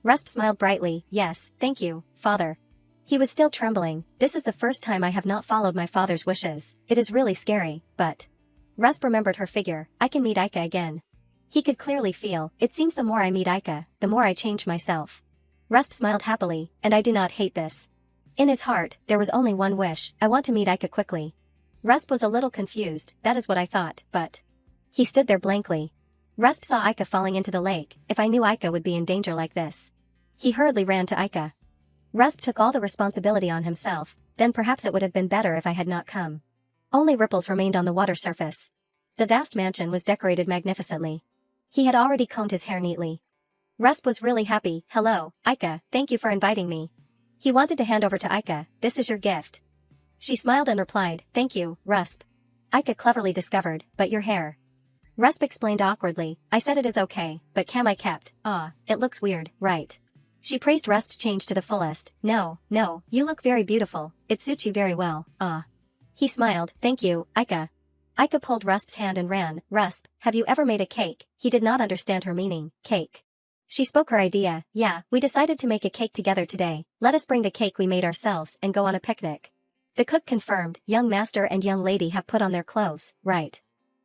Rusp smiled brightly, yes, thank you, father. He was still trembling, this is the first time I have not followed my father's wishes, it is really scary, but... Rusp remembered her figure, I can meet Aika again. He could clearly feel, it seems the more I meet Aika, the more I change myself. Rusp smiled happily, and I do not hate this. In his heart, there was only one wish, I want to meet Aika quickly. Rusp was a little confused, that is what I thought, but... He stood there blankly. Rusp saw Aika falling into the lake, if I knew Aika would be in danger like this. He hurriedly ran to Aika. Rusp took all the responsibility on himself, then perhaps it would have been better if I had not come. Only ripples remained on the water surface. The vast mansion was decorated magnificently. He had already combed his hair neatly. Rusp was really happy, hello, Aika, thank you for inviting me. He wanted to hand over to Aika, this is your gift. She smiled and replied, thank you, Rusp. Aika cleverly discovered, but your hair. Rusp explained awkwardly, I said it is okay, but cam I kept, it looks weird, right? She praised Rusp's change to the fullest, no, you look very beautiful, it suits you very well, He smiled, thank you, Aika. Aika pulled Rusp's hand and ran, Rusp, have you ever made a cake? He did not understand her meaning, cake. She spoke her idea, yeah, we decided to make a cake together today, let us bring the cake we made ourselves and go on a picnic. The cook confirmed, young master and young lady have put on their clothes, right?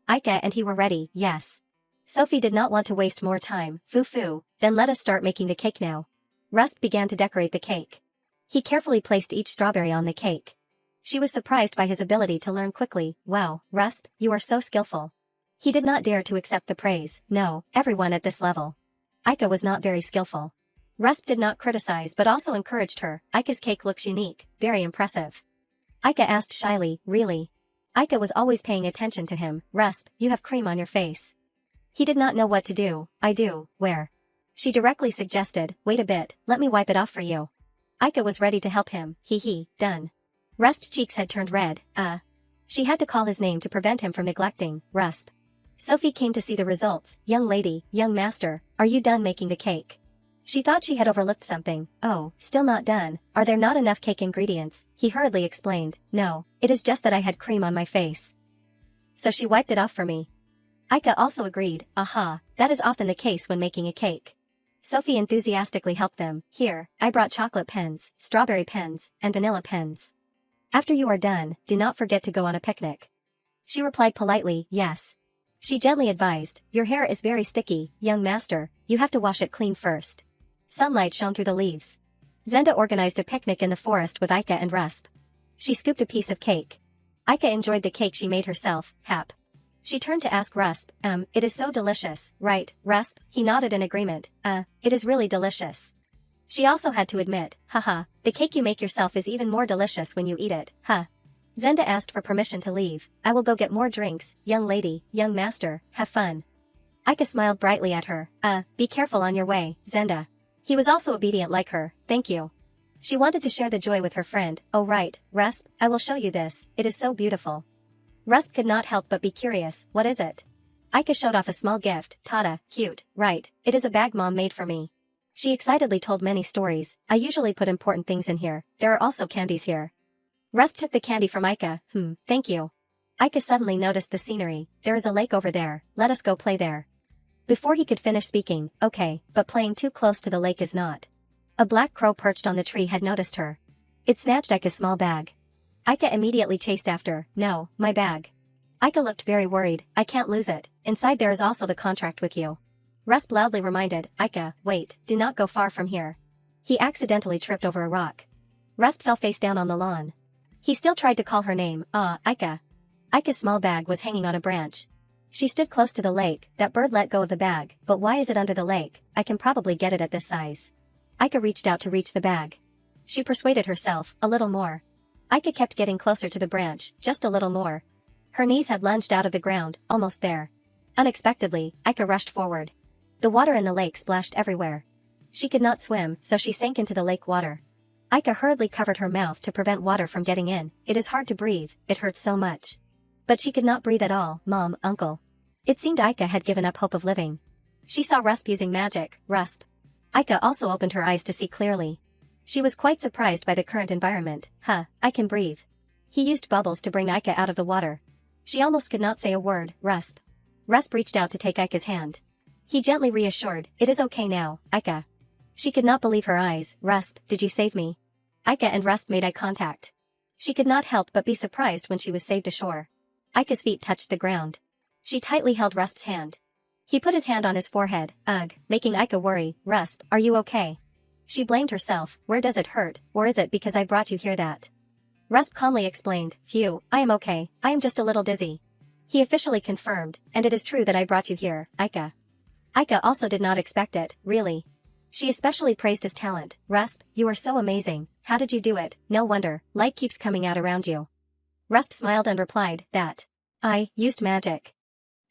Aika and he were ready, yes. Sophie did not want to waste more time, foo, then let us start making the cake now. Rusp began to decorate the cake. He carefully placed each strawberry on the cake. She was surprised by his ability to learn quickly, wow, Rusp, you are so skillful. He did not dare to accept the praise, no, everyone at this level. Aika was not very skillful. Rusp did not criticize but also encouraged her, Aika's cake looks unique, very impressive. Aika asked shyly, really? Aika was always paying attention to him, Rusp, you have cream on your face. He did not know what to do, I do, where? She directly suggested, wait a bit, let me wipe it off for you. Aika was ready to help him, done. Rusp's cheeks had turned red, She had to call his name to prevent him from neglecting, Rusp. Sophie came to see the results, young lady, young master, are you done making the cake? She thought she had overlooked something, oh, still not done, are there not enough cake ingredients? He hurriedly explained, no, it is just that I had cream on my face. So she wiped it off for me. Aika also agreed, aha, that is often the case when making a cake. Sophie enthusiastically helped them, here, I brought chocolate pens, strawberry pens, and vanilla pens. After you are done, do not forget to go on a picnic. She replied politely, yes. She gently advised, your hair is very sticky, young master, you have to wash it clean first. Sunlight shone through the leaves. Zenda organized a picnic in the forest with Aika and Rusp. She scooped a piece of cake. Aika enjoyed the cake she made herself, hap. She turned to ask Rusp, it is so delicious, right, Rusp? He nodded in agreement, it is really delicious. She also had to admit, haha, the cake you make yourself is even more delicious when you eat it, huh? Zenda asked for permission to leave, I will go get more drinks, young lady, young master, have fun. Aika smiled brightly at her, be careful on your way, Zenda. He was also obedient like her, thank you. She wanted to share the joy with her friend, oh right, Rusp, I will show you this, it is so beautiful. Rusp could not help but be curious, what is it? Aika showed off a small gift, Tata, cute, right, it is a bag mom made for me. She excitedly told many stories, I usually put important things in here, there are also candies here. Rusp took the candy from Aika, thank you. Aika suddenly noticed the scenery, there is a lake over there, let us go play there. Before he could finish speaking, okay, but playing too close to the lake is not. A black crow perched on the tree had noticed her. It snatched Aika's small bag. Aika immediately chased after, no, my bag. Aika looked very worried, I can't lose it, inside there is also the contract with you. Rusp loudly reminded, Aika, wait, do not go far from here. He accidentally tripped over a rock. Rusp fell face down on the lawn. He still tried to call her name, Aika. Aika's small bag was hanging on a branch. She stood close to the lake, that bird let go of the bag, but why is it under the lake, I can probably get it at this size. Aika reached out to reach the bag. She persuaded herself, a little more. Aika kept getting closer to the branch, just a little more. Her knees had lunged out of the ground, almost there. Unexpectedly, Aika rushed forward. The water in the lake splashed everywhere. She could not swim, so she sank into the lake water. Aika hurriedly covered her mouth to prevent water from getting in. It is hard to breathe, it hurts so much. But she could not breathe at all, Mom, Uncle. It seemed Aika had given up hope of living. She saw Rusp using magic, Rusp. Aika also opened her eyes to see clearly. She was quite surprised by the current environment. I can breathe. He used bubbles to bring Aika out of the water. She almost could not say a word, Rusp. Rusp reached out to take Aika's hand. He gently reassured, it is okay now, Aika. She could not believe her eyes. Rusp, did you save me? Aika and Rusp made eye contact. She could not help but be surprised when she was saved ashore. Aika's feet touched the ground. She tightly held Rusp's hand. He put his hand on his forehead, making Aika worry. Rusp, are you okay? She blamed herself. Where does it hurt, or is it because I brought you here that? Rusp calmly explained, Phew, I am okay, I am just a little dizzy. He officially confirmed, and it is true that I brought you here, Aika. Aika also did not expect it, really. She especially praised his talent. Rusp, you are so amazing, how did you do it? No wonder, light keeps coming out around you. Rusp smiled and replied, that. I used magic.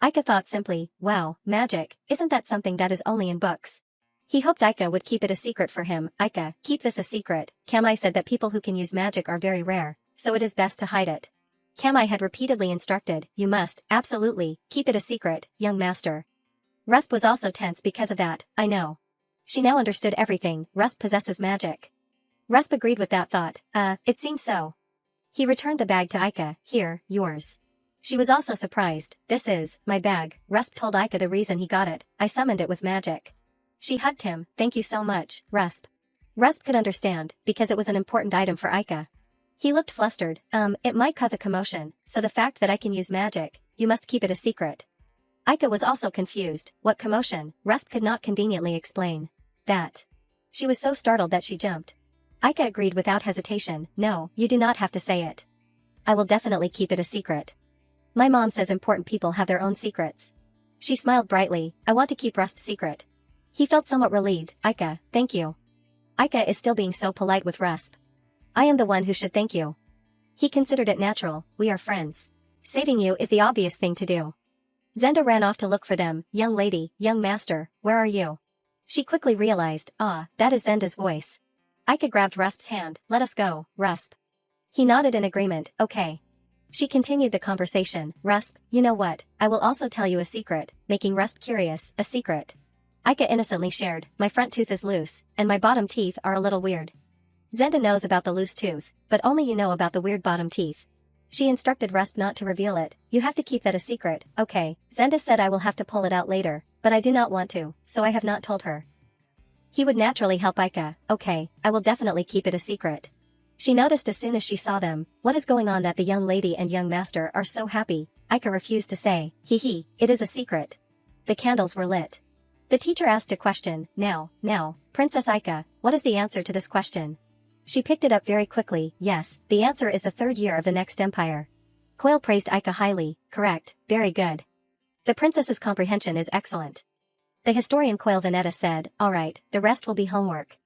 Aika thought simply, wow, magic, isn't that something that is only in books? He hoped Aika would keep it a secret for him. Aika, keep this a secret. Kamai said that people who can use magic are very rare, so it is best to hide it. Kamai had repeatedly instructed, you must, absolutely, keep it a secret, young master. Rusp was also tense because of that, I know. She now understood everything, Rusp possesses magic. Rusp agreed with that thought, it seems so. He returned the bag to Aika, here, yours. She was also surprised, this is, my bag. Rusp told Aika the reason he got it, I summoned it with magic. She hugged him, thank you so much, Rusp. Rusp could understand, because it was an important item for Aika. He looked flustered, it might cause a commotion, so the fact that I can use magic, you must keep it a secret. Aika was also confused, what commotion? Rusp could not conveniently explain. That. She was so startled that she jumped. Aika agreed without hesitation, no, you do not have to say it. I will definitely keep it a secret. My mom says important people have their own secrets. She smiled brightly, I want to keep Rusp's secret. He felt somewhat relieved, Aika, thank you. Aika is still being so polite with Rusp. I am the one who should thank you. He considered it natural, we are friends. Saving you is the obvious thing to do. Zenda ran off to look for them, young lady, young master, where are you? She quickly realized, that is Zenda's voice. Aika grabbed Rusp's hand, let us go, Rusp. He nodded in agreement, okay. She continued the conversation, Rusp, you know what, I will also tell you a secret, making Rusp curious, a secret. Aika innocently shared, my front tooth is loose, and my bottom teeth are a little weird. Zenda knows about the loose tooth, but only you know about the weird bottom teeth. She instructed Rusp not to reveal it, you have to keep that a secret, okay. Zenda said I will have to pull it out later, but I do not want to, so I have not told her. He would naturally help Aika, okay, I will definitely keep it a secret. She noticed as soon as she saw them, what is going on that the young lady and young master are so happy. Aika refused to say, it is a secret. The candles were lit. The teacher asked a question, now, Princess Aika, what is the answer to this question? She picked it up very quickly, yes, the answer is the 3rd year of the next empire. Coil praised Aika highly, correct, very good. The princess's comprehension is excellent. The historian Coil Veneta said, alright, the rest will be homework.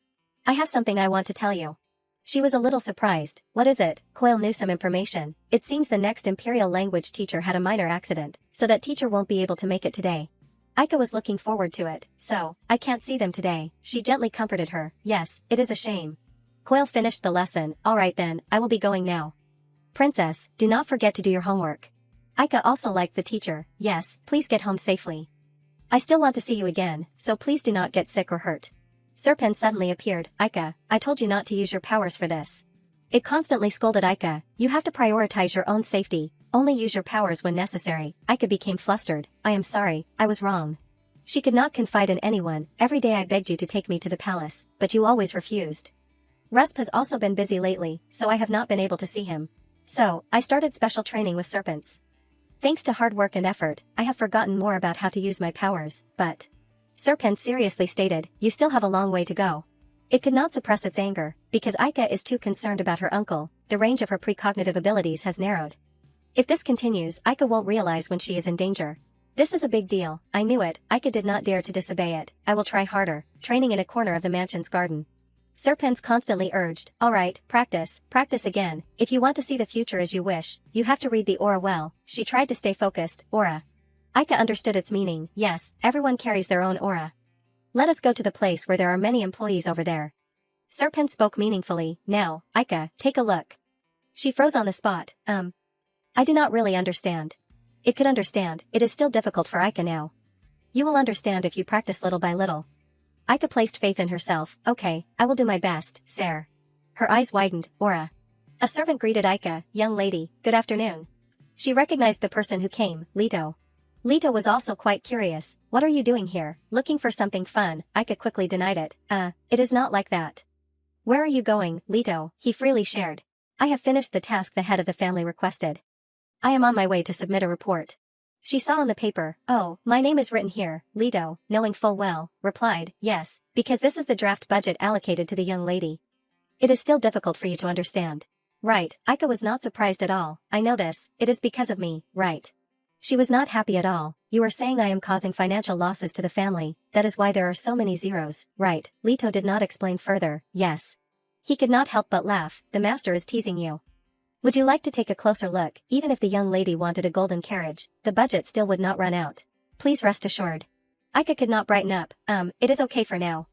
I have something I want to tell you. She was a little surprised, what is it? Coil knew some information, it seems the next imperial language teacher had a minor accident, so that teacher won't be able to make it today. Aika was looking forward to it, so, I can't see them today, she gently comforted her, yes, it is a shame. Coil finished the lesson, alright then, I will be going now. Princess, do not forget to do your homework. Aika also liked the teacher, yes, please get home safely. I still want to see you again, so please do not get sick or hurt. Serpent suddenly appeared, Aika, I told you not to use your powers for this. It constantly scolded Aika, you have to prioritize your own safety, only use your powers when necessary. Aika became flustered, I am sorry, I was wrong. She could not confide in anyone, every day I begged you to take me to the palace, but you always refused. Rusp has also been busy lately, so I have not been able to see him. So, I started special training with serpents. Thanks to hard work and effort, I have forgotten more about how to use my powers, but... Serpent seriously stated, you still have a long way to go. It could not suppress its anger, because Aika is too concerned about her uncle, the range of her precognitive abilities has narrowed. If this continues, Aika won't realize when she is in danger. This is a big deal, I knew it, Aika did not dare to disobey it, I will try harder, training in a corner of the mansion's garden. Serpents constantly urged, alright, practice, practice again. If you want to see the future as you wish, you have to read the aura well. She tried to stay focused. Aura. Aika understood its meaning. Yes, everyone carries their own aura. Let us go to the place where there are many employees over there. Serpent spoke meaningfully. Now, Aika, take a look. She froze on the spot. I do not really understand. It could understand, it is still difficult for Aika now. You will understand if you practice little by little. Aika placed faith in herself. Okay, I will do my best, sir. Her eyes widened. Aura. A servant greeted Aika. Young lady, good afternoon. She recognized the person who came, Leto. Leto was also quite curious. What are you doing here? Looking for something fun? Aika quickly denied it. It is not like that. Where are you going, Leto? He freely shared. I have finished the task the head of the family requested. I am on my way to submit a report. She saw on the paper. Oh, my name is written here, Leto, knowing full well, replied, yes, because this is the draft budget allocated to the young lady. It is still difficult for you to understand. Right, Aika was not surprised at all. I know this, it is because of me, right. She was not happy at all. You are saying I am causing financial losses to the family, that is why there are so many zeros, right? Leto did not explain further. Yes. He could not help but laugh. The master is teasing you. Would you like to take a closer look? Even if the young lady wanted a golden carriage, the budget still would not run out. Please rest assured. Aika could not brighten up. It is okay for now.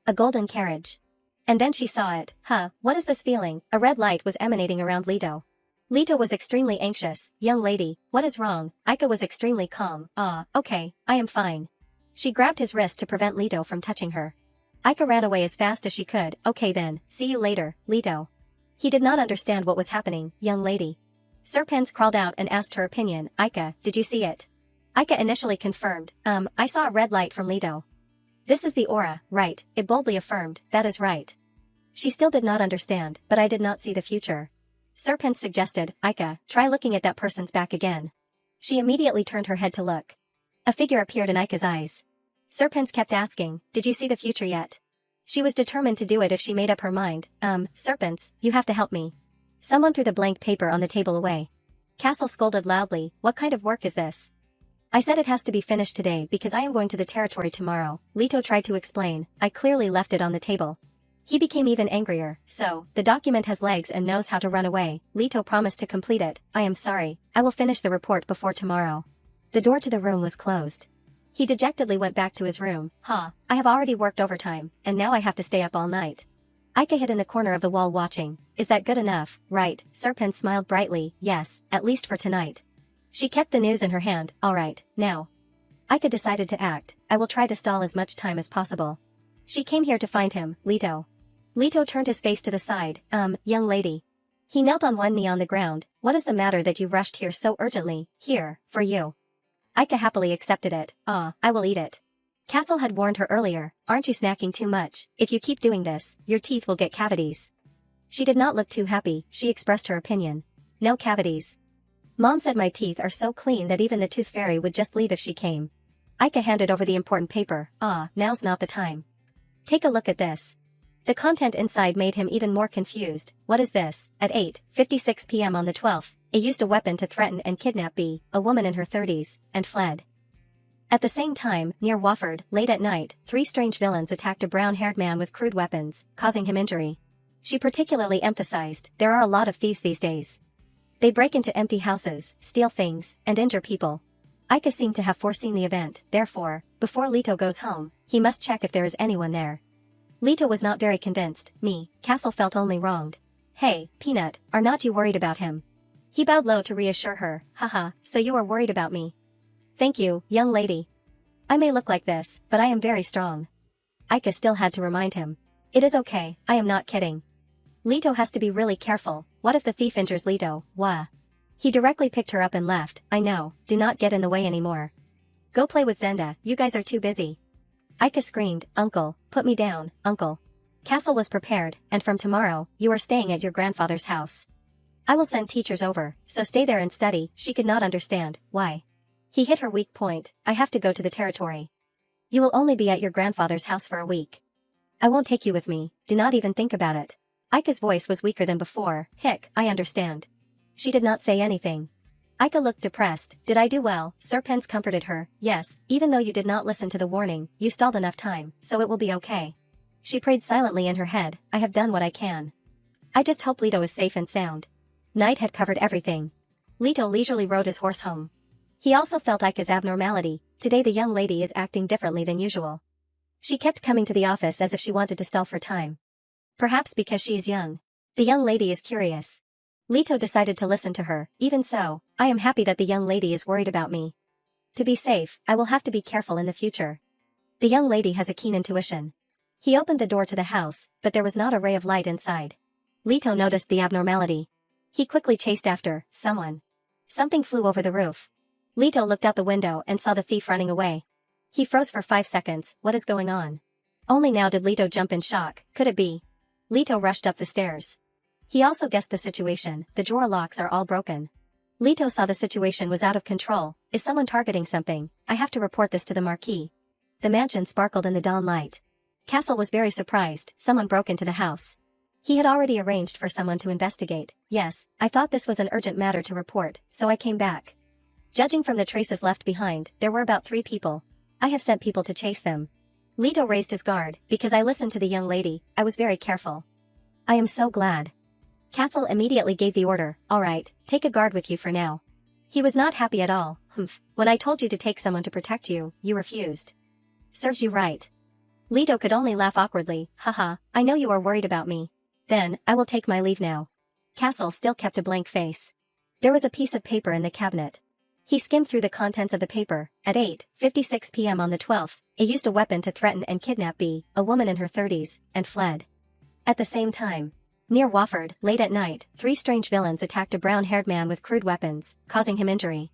A golden carriage. And then she saw it. What is this feeling? A red light was emanating around Leto. Leto was extremely anxious. Young lady, what is wrong? Aika was extremely calm. Okay, I am fine. She grabbed his wrist to prevent Leto from touching her. Aika ran away as fast as she could. Okay then, see you later, Leto. He did not understand what was happening. Young lady. Serpens crawled out and asked her opinion. Aika, did you see it? Aika initially confirmed. I saw a red light from Leto. This is the aura, right? It boldly affirmed. That is right. She still did not understand, but I did not see the future. Serpent suggested, Aika, try looking at that person's back again. She immediately turned her head to look. A figure appeared in Aika's eyes. Serpents kept asking, did you see the future yet? She was determined to do it if she made up her mind. Serpents, you have to help me. Someone threw the blank paper on the table away. Castle scolded loudly, what kind of work is this? I said it has to be finished today because I am going to the territory tomorrow. Leto tried to explain, I clearly left it on the table. He became even angrier. So, the document has legs and knows how to run away. Leto promised to complete it. I am sorry. I will finish the report before tomorrow. The door to the room was closed. He dejectedly went back to his room. I have already worked overtime, and now I have to stay up all night. Aika hid in the corner of the wall watching. Is that good enough? Right. Serpent smiled brightly. Yes, at least for tonight. She kept the news in her hand. Alright, now. Aika decided to act. I will try to stall as much time as possible. She came here to find him, Leto. Leto turned his face to the side. Young lady. He knelt on one knee on the ground. What is the matter that you rushed here so urgently? Here, for you. Aika happily accepted it. I will eat it. Castle had warned her earlier, aren't you snacking too much? If you keep doing this, your teeth will get cavities. She did not look too happy, she expressed her opinion. No cavities. Mom said my teeth are so clean that even the tooth fairy would just leave if she came. Aika handed over the important paper. Now's not the time. Take a look at this. The content inside made him even more confused. What is this? At 8:56 p.m. on the 12th, A used a weapon to threaten and kidnap B, a woman in her 30s, and fled. At the same time, near Wofford, late at night, 3 strange villains attacked a brown-haired man with crude weapons, causing him injury. She particularly emphasized, there are a lot of thieves these days. They break into empty houses, steal things, and injure people. Aika seemed to have foreseen the event, therefore, before Leto goes home, he must check if there is anyone there. Leto was not very convinced. Castle felt only wronged. Hey, Peanut, are not you worried about him? He bowed low to reassure her. Haha, so you are worried about me. Thank you, young lady. I may look like this, but I am very strong. Aika still had to remind him. It is okay, I am not kidding. Leto has to be really careful. What if the thief injures Leto? Wah. He directly picked her up and left. I know, do not get in the way anymore. Go play with Zenda, you guys are too busy. Aika screamed, Uncle, put me down, Uncle. Castle was prepared, and from tomorrow, you are staying at your grandfather's house. I will send teachers over, so stay there and study. She could not understand, why. He hit her weak point, I have to go to the territory. You will only be at your grandfather's house for a week. I won't take you with me, do not even think about it. Aika's voice was weaker than before. Hick, I understand. She did not say anything. Aika looked depressed. Did I do well? Serpens comforted her. Yes, even though you did not listen to the warning, you stalled enough time, so it will be okay. She prayed silently in her head, I have done what I can. I just hope Leto is safe and sound. Night had covered everything. Leto leisurely rode his horse home. He also felt Ika's abnormality. Today the young lady is acting differently than usual. She kept coming to the office as if she wanted to stall for time. Perhaps because she is young. The young lady is curious. Leto decided to listen to her. Even so, I am happy that the young lady is worried about me. To be safe, I will have to be careful in the future. The young lady has a keen intuition. He opened the door to the house, but there was not a ray of light inside. Leto noticed the abnormality. He quickly chased after someone. Something flew over the roof. Leto looked out the window and saw the thief running away. He froze for 5 seconds. What is going on? Only now did Leto jump in shock. Could it be? Leto rushed up the stairs. He also guessed the situation. The drawer locks are all broken. Leto saw the situation was out of control. Is someone targeting something? I have to report this to the Marquis. The mansion sparkled in the dawn light. Castle was very surprised. Someone broke into the house. He had already arranged for someone to investigate. Yes, I thought this was an urgent matter to report, so I came back. Judging from the traces left behind, there were about 3 people. I have sent people to chase them. Leto raised his guard. Because I listened to the young lady, I was very careful. I am so glad. Castle immediately gave the order. All right, take a guard with you for now. He was not happy at all. Humph. When I told you to take someone to protect you, you refused. Serves you right. Leto could only laugh awkwardly. Haha, I know you are worried about me. Then, I will take my leave now. Castle still kept a blank face. There was a piece of paper in the cabinet. He skimmed through the contents of the paper. At 8:56 p.m. on the 12th, A used a weapon to threaten and kidnap B, a woman in her 30s, and fled. At the same time, near Wofford, late at night, 3 strange villains attacked a brown-haired man with crude weapons, causing him injury.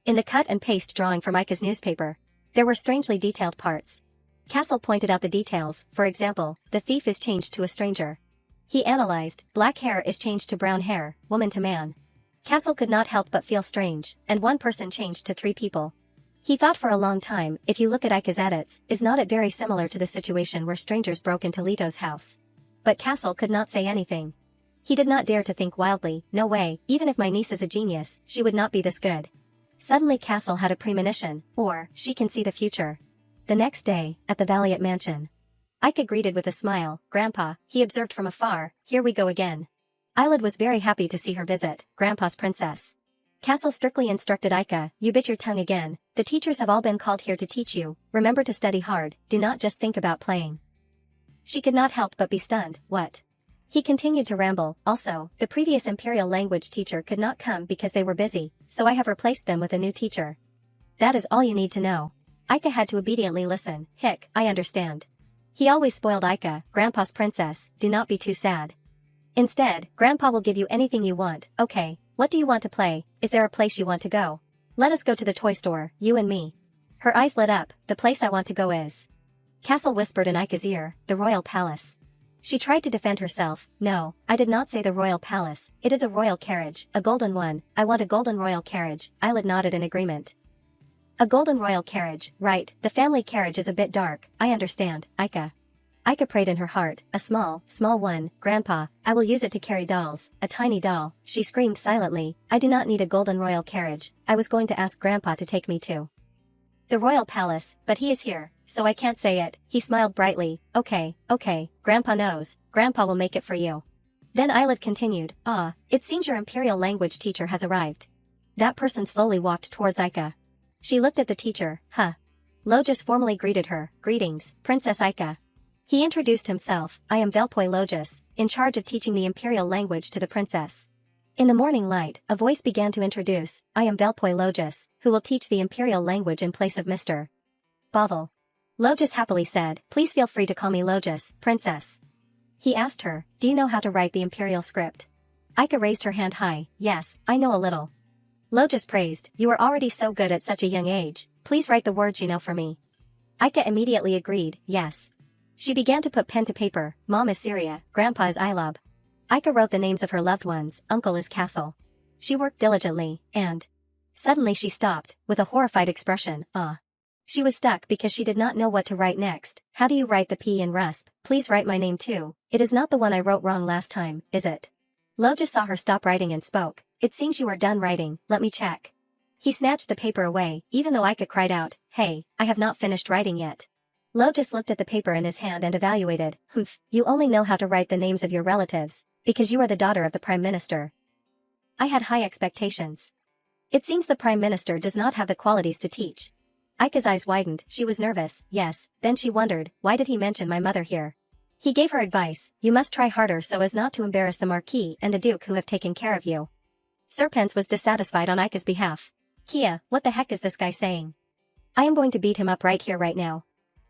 In the cut-and-paste drawing from Ika's newspaper, there were strangely detailed parts. Castle pointed out the details. For example, the thief is changed to a stranger. He analyzed, black hair is changed to brown hair, woman to man. Castle could not help but feel strange, and one person changed to 3 people. He thought for a long time, if you look at Ika's edits, is not it very similar to the situation where strangers broke into Leto's house? But Castle could not say anything. He did not dare to think wildly. No way, even if my niece is a genius, she would not be this good. Suddenly Castle had a premonition, or, she can see the future. The next day, at the Valiant mansion. Ika greeted with a smile. Grandpa, he observed from afar, here we go again. Eyelid was very happy to see her visit, Grandpa's princess. Castle strictly instructed Ika, you bit your tongue again, the teachers have all been called here to teach you, remember to study hard, do not just think about playing. She could not help but be stunned. What? He continued to ramble. Also, the previous Imperial language teacher could not come because they were busy, so I have replaced them with a new teacher. That is all you need to know. Ika had to obediently listen. Hick, I understand. He always spoiled Ika, Grandpa's princess, do not be too sad. Instead, Grandpa will give you anything you want. Okay, what do you want to play? Is there a place you want to go? Let us go to the toy store, you and me. Her eyes lit up. The place I want to go is. Castle whispered in Ika's ear, the royal palace. She tried to defend herself. No, I did not say the royal palace, it is a royal carriage, a golden one, I want a golden royal carriage. Eyelid nodded in agreement. A golden royal carriage, right, the family carriage is a bit dark, I understand, Ika. Ika prayed in her heart, a small one, Grandpa, I will use it to carry dolls, a tiny doll. She screamed silently, I do not need a golden royal carriage, I was going to ask Grandpa to take me to the royal palace, but he is here, so I can't say it. He smiled brightly. Okay, Grandpa knows, Grandpa will make it for you. Then Eyelid continued, it seems your Imperial language teacher has arrived. That person slowly walked towards Ika. She looked at the teacher, Logis formally greeted her, greetings, Princess Ika. He introduced himself, I am Velpoi Logis, in charge of teaching the Imperial language to the princess. In the morning light, a voice began to introduce, I am Velpoi Logis, who will teach the Imperial language in place of Mr. Bovel. Logis happily said, please feel free to call me Logis, princess. He asked her, do you know how to write the Imperial script? Ika raised her hand high, yes, I know a little. Logis praised, you are already so good at such a young age, please write the words you know for me. Ika immediately agreed, yes. She began to put pen to paper. Mom is Syria, Grandpa is Ilub. Ika wrote the names of her loved ones. Uncle is Castle. She worked diligently, and suddenly she stopped, with a horrified expression. She was stuck because she did not know what to write next. How do you write the P in Rusp? Please write my name too. It is not the one I wrote wrong last time, is it? Logis saw her stop writing and spoke. It seems you are done writing, let me check. He snatched the paper away, even though Ika cried out, hey, I have not finished writing yet. Lo just looked at the paper in his hand and evaluated. Humph, you only know how to write the names of your relatives, because you are the daughter of the Prime Minister. I had high expectations. It seems the Prime Minister does not have the qualities to teach. Aika's eyes widened, she was nervous, yes, then she wondered, why did he mention my mother here? He gave her advice, you must try harder so as not to embarrass the Marquis and the Duke who have taken care of you. Serpens was dissatisfied on Aika's behalf. Kia, what the heck is this guy saying? I am going to beat him up right here right now.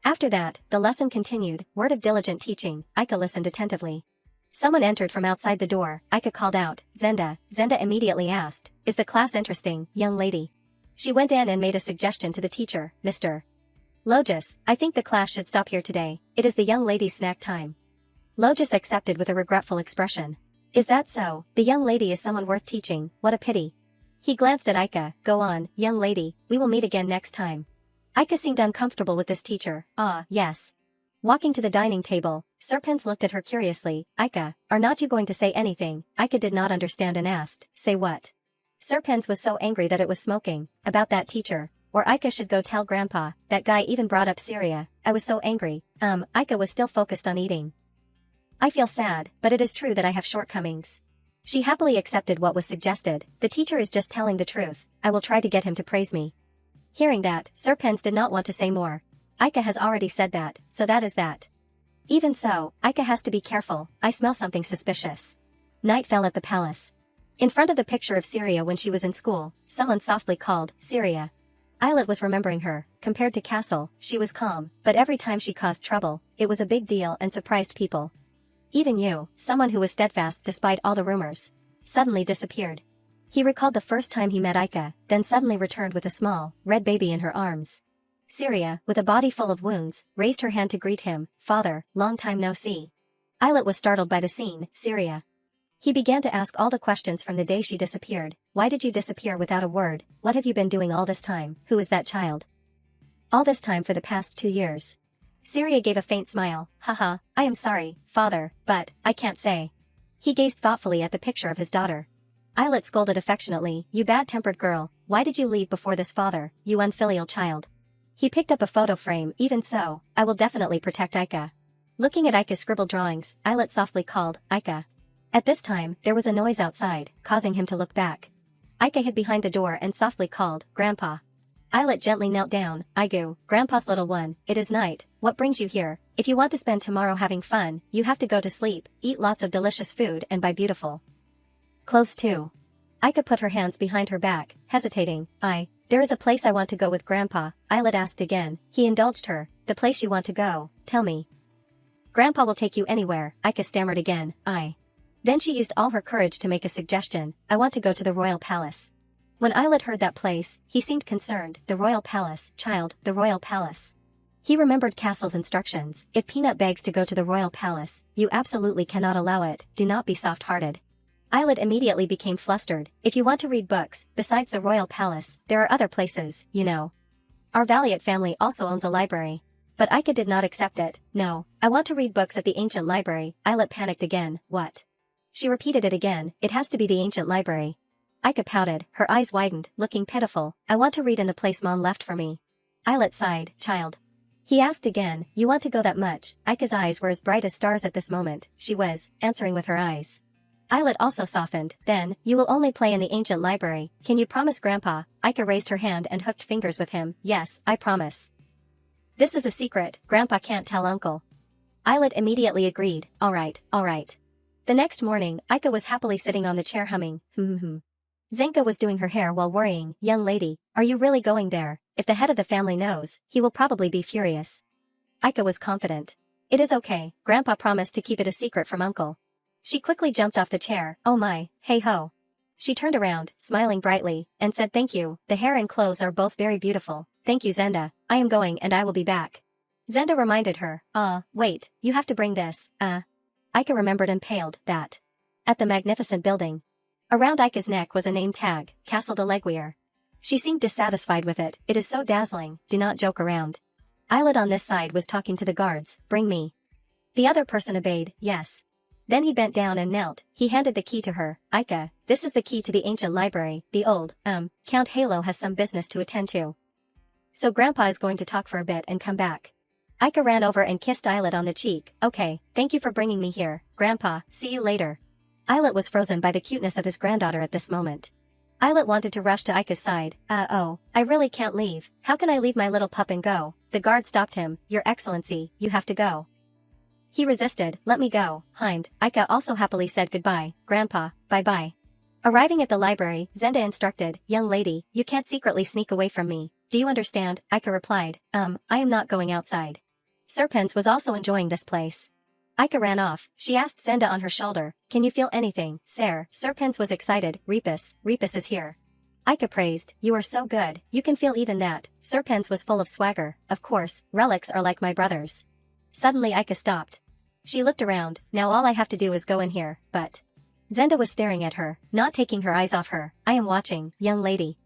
After that, the lesson continued, word of diligent teaching. Aika listened attentively. Someone entered from outside the door. Aika called out, Zenda. Zenda immediately asked, is the class interesting, young lady? She went in and made a suggestion to the teacher, Mr. Logis, I think the class should stop here today. It is the young lady's snack time. Logis accepted with a regretful expression. Is that so? The young lady is someone worth teaching, what a pity. He glanced at Aika, go on, young lady, we will meet again next time. Aika seemed uncomfortable with this teacher, yes. Walking to the dining table, Serpens looked at her curiously, Aika, are not you going to say anything? Aika did not understand and asked, say what? Serpens was so angry that it was smoking, about that teacher, or Aika should go tell grandpa, that guy even brought up Syria, I was so angry, Aika was still focused on eating. I feel sad, but it is true that I have shortcomings. She happily accepted what was suggested, the teacher is just telling the truth, I will try to get him to praise me. Hearing that, Serpens did not want to say more. Aika has already said that, so that is that. Even so, Aika has to be careful, I smell something suspicious. Night fell at the palace. In front of the picture of Syria when she was in school, someone softly called, Syria. Islet was remembering her, compared to Castle, she was calm, but every time she caused trouble, it was a big deal and surprised people. Even you, someone who was steadfast despite all the rumors, suddenly disappeared. He recalled the first time he met Aika, then suddenly returned with a small, red baby in her arms. Syria, with a body full of wounds, raised her hand to greet him, Father, long time no see. Islet was startled by the scene, Syria. He began to ask all the questions from the day she disappeared. Why did you disappear without a word? What have you been doing all this time? Who is that child? All this time for the past 2 years. Syria gave a faint smile, haha, I am sorry, father, but, I can't say. He gazed thoughtfully at the picture of his daughter. Islet scolded affectionately, you bad-tempered girl, why did you leave before this father, you unfilial child? He picked up a photo frame, even so, I will definitely protect Aika. Looking at Aika's scribbled drawings, Islet softly called, Aika. At this time, there was a noise outside, causing him to look back. Aika hid behind the door and softly called, Grandpa. Islet gently knelt down, Aigu, Grandpa's little one, it is night, what brings you here? If you want to spend tomorrow having fun, you have to go to sleep, eat lots of delicious food and buy beautiful clothes too. Aika put her hands behind her back, hesitating, there is a place I want to go with Grandpa, Islet asked again. He indulged her, the place you want to go, tell me. Grandpa will take you anywhere, Aika stammered again, Then she used all her courage to make a suggestion, I want to go to the royal palace. When Islet heard that place, he seemed concerned, the royal palace, child, the royal palace. He remembered Castle's instructions, if Peanut begs to go to the royal palace, you absolutely cannot allow it, do not be soft-hearted. Islet immediately became flustered, if you want to read books, besides the royal palace, there are other places, you know. Our Valiant family also owns a library. But Aika did not accept it, no, I want to read books at the ancient library, Islet panicked again, what? She repeated it again, it has to be the ancient library. Aika pouted, her eyes widened, looking pitiful, I want to read in the place Mom left for me. Islet sighed, child. He asked again, you want to go that much? Aika's eyes were as bright as stars at this moment, she was, answering with her eyes. Islet also softened, then, you will only play in the ancient library, can you promise Grandpa? Aika raised her hand and hooked fingers with him, yes, I promise. This is a secret, Grandpa can't tell Uncle. Islet immediately agreed, alright. The next morning, Aika was happily sitting on the chair humming, Zenka was doing her hair while worrying, young lady, are you really going there? If the head of the family knows, he will probably be furious. Aika was confident. It is okay, Grandpa promised to keep it a secret from Uncle. She quickly jumped off the chair, oh my, hey ho. She turned around, smiling brightly, and said thank you, the hair and clothes are both very beautiful, thank you Zenda, I am going and I will be back. Zenda reminded her, wait, you have to bring this, Aika remembered and paled, that. At the magnificent building. Around Aika's neck was a name tag, Castle de Leguier. She seemed dissatisfied with it, it is so dazzling, do not joke around. Islet on this side was talking to the guards, bring me. The other person obeyed, yes. Then he bent down and knelt, he handed the key to her, Aika, this is the key to the ancient library, the old, Count Halo has some business to attend to. So Grandpa is going to talk for a bit and come back. Aika ran over and kissed Islet on the cheek. Okay, thank you for bringing me here, Grandpa, see you later. Islet was frozen by the cuteness of his granddaughter at this moment. Islet wanted to rush to Aika's side. Oh, I really can't leave. How can I leave my little pup and go? The guard stopped him. Your Excellency, you have to go. He resisted. Let me go, Hind. Aika also happily said goodbye, Grandpa, bye-bye. Arriving at the library, Zenda instructed, young lady, you can't secretly sneak away from me. Do you understand? Aika replied, I am not going outside. Serpens was also enjoying this place. Aika ran off. She asked Zenda on her shoulder, can you feel anything, Sir? Serpens was excited. Repus is here. Aika praised, you are so good, you can feel even that. Serpens was full of swagger. Of course, relics are like my brothers. Suddenly Aika stopped. She looked around. Now all I have to do is go in here, but... Zenda was staring at her, not taking her eyes off her. I am watching, young lady.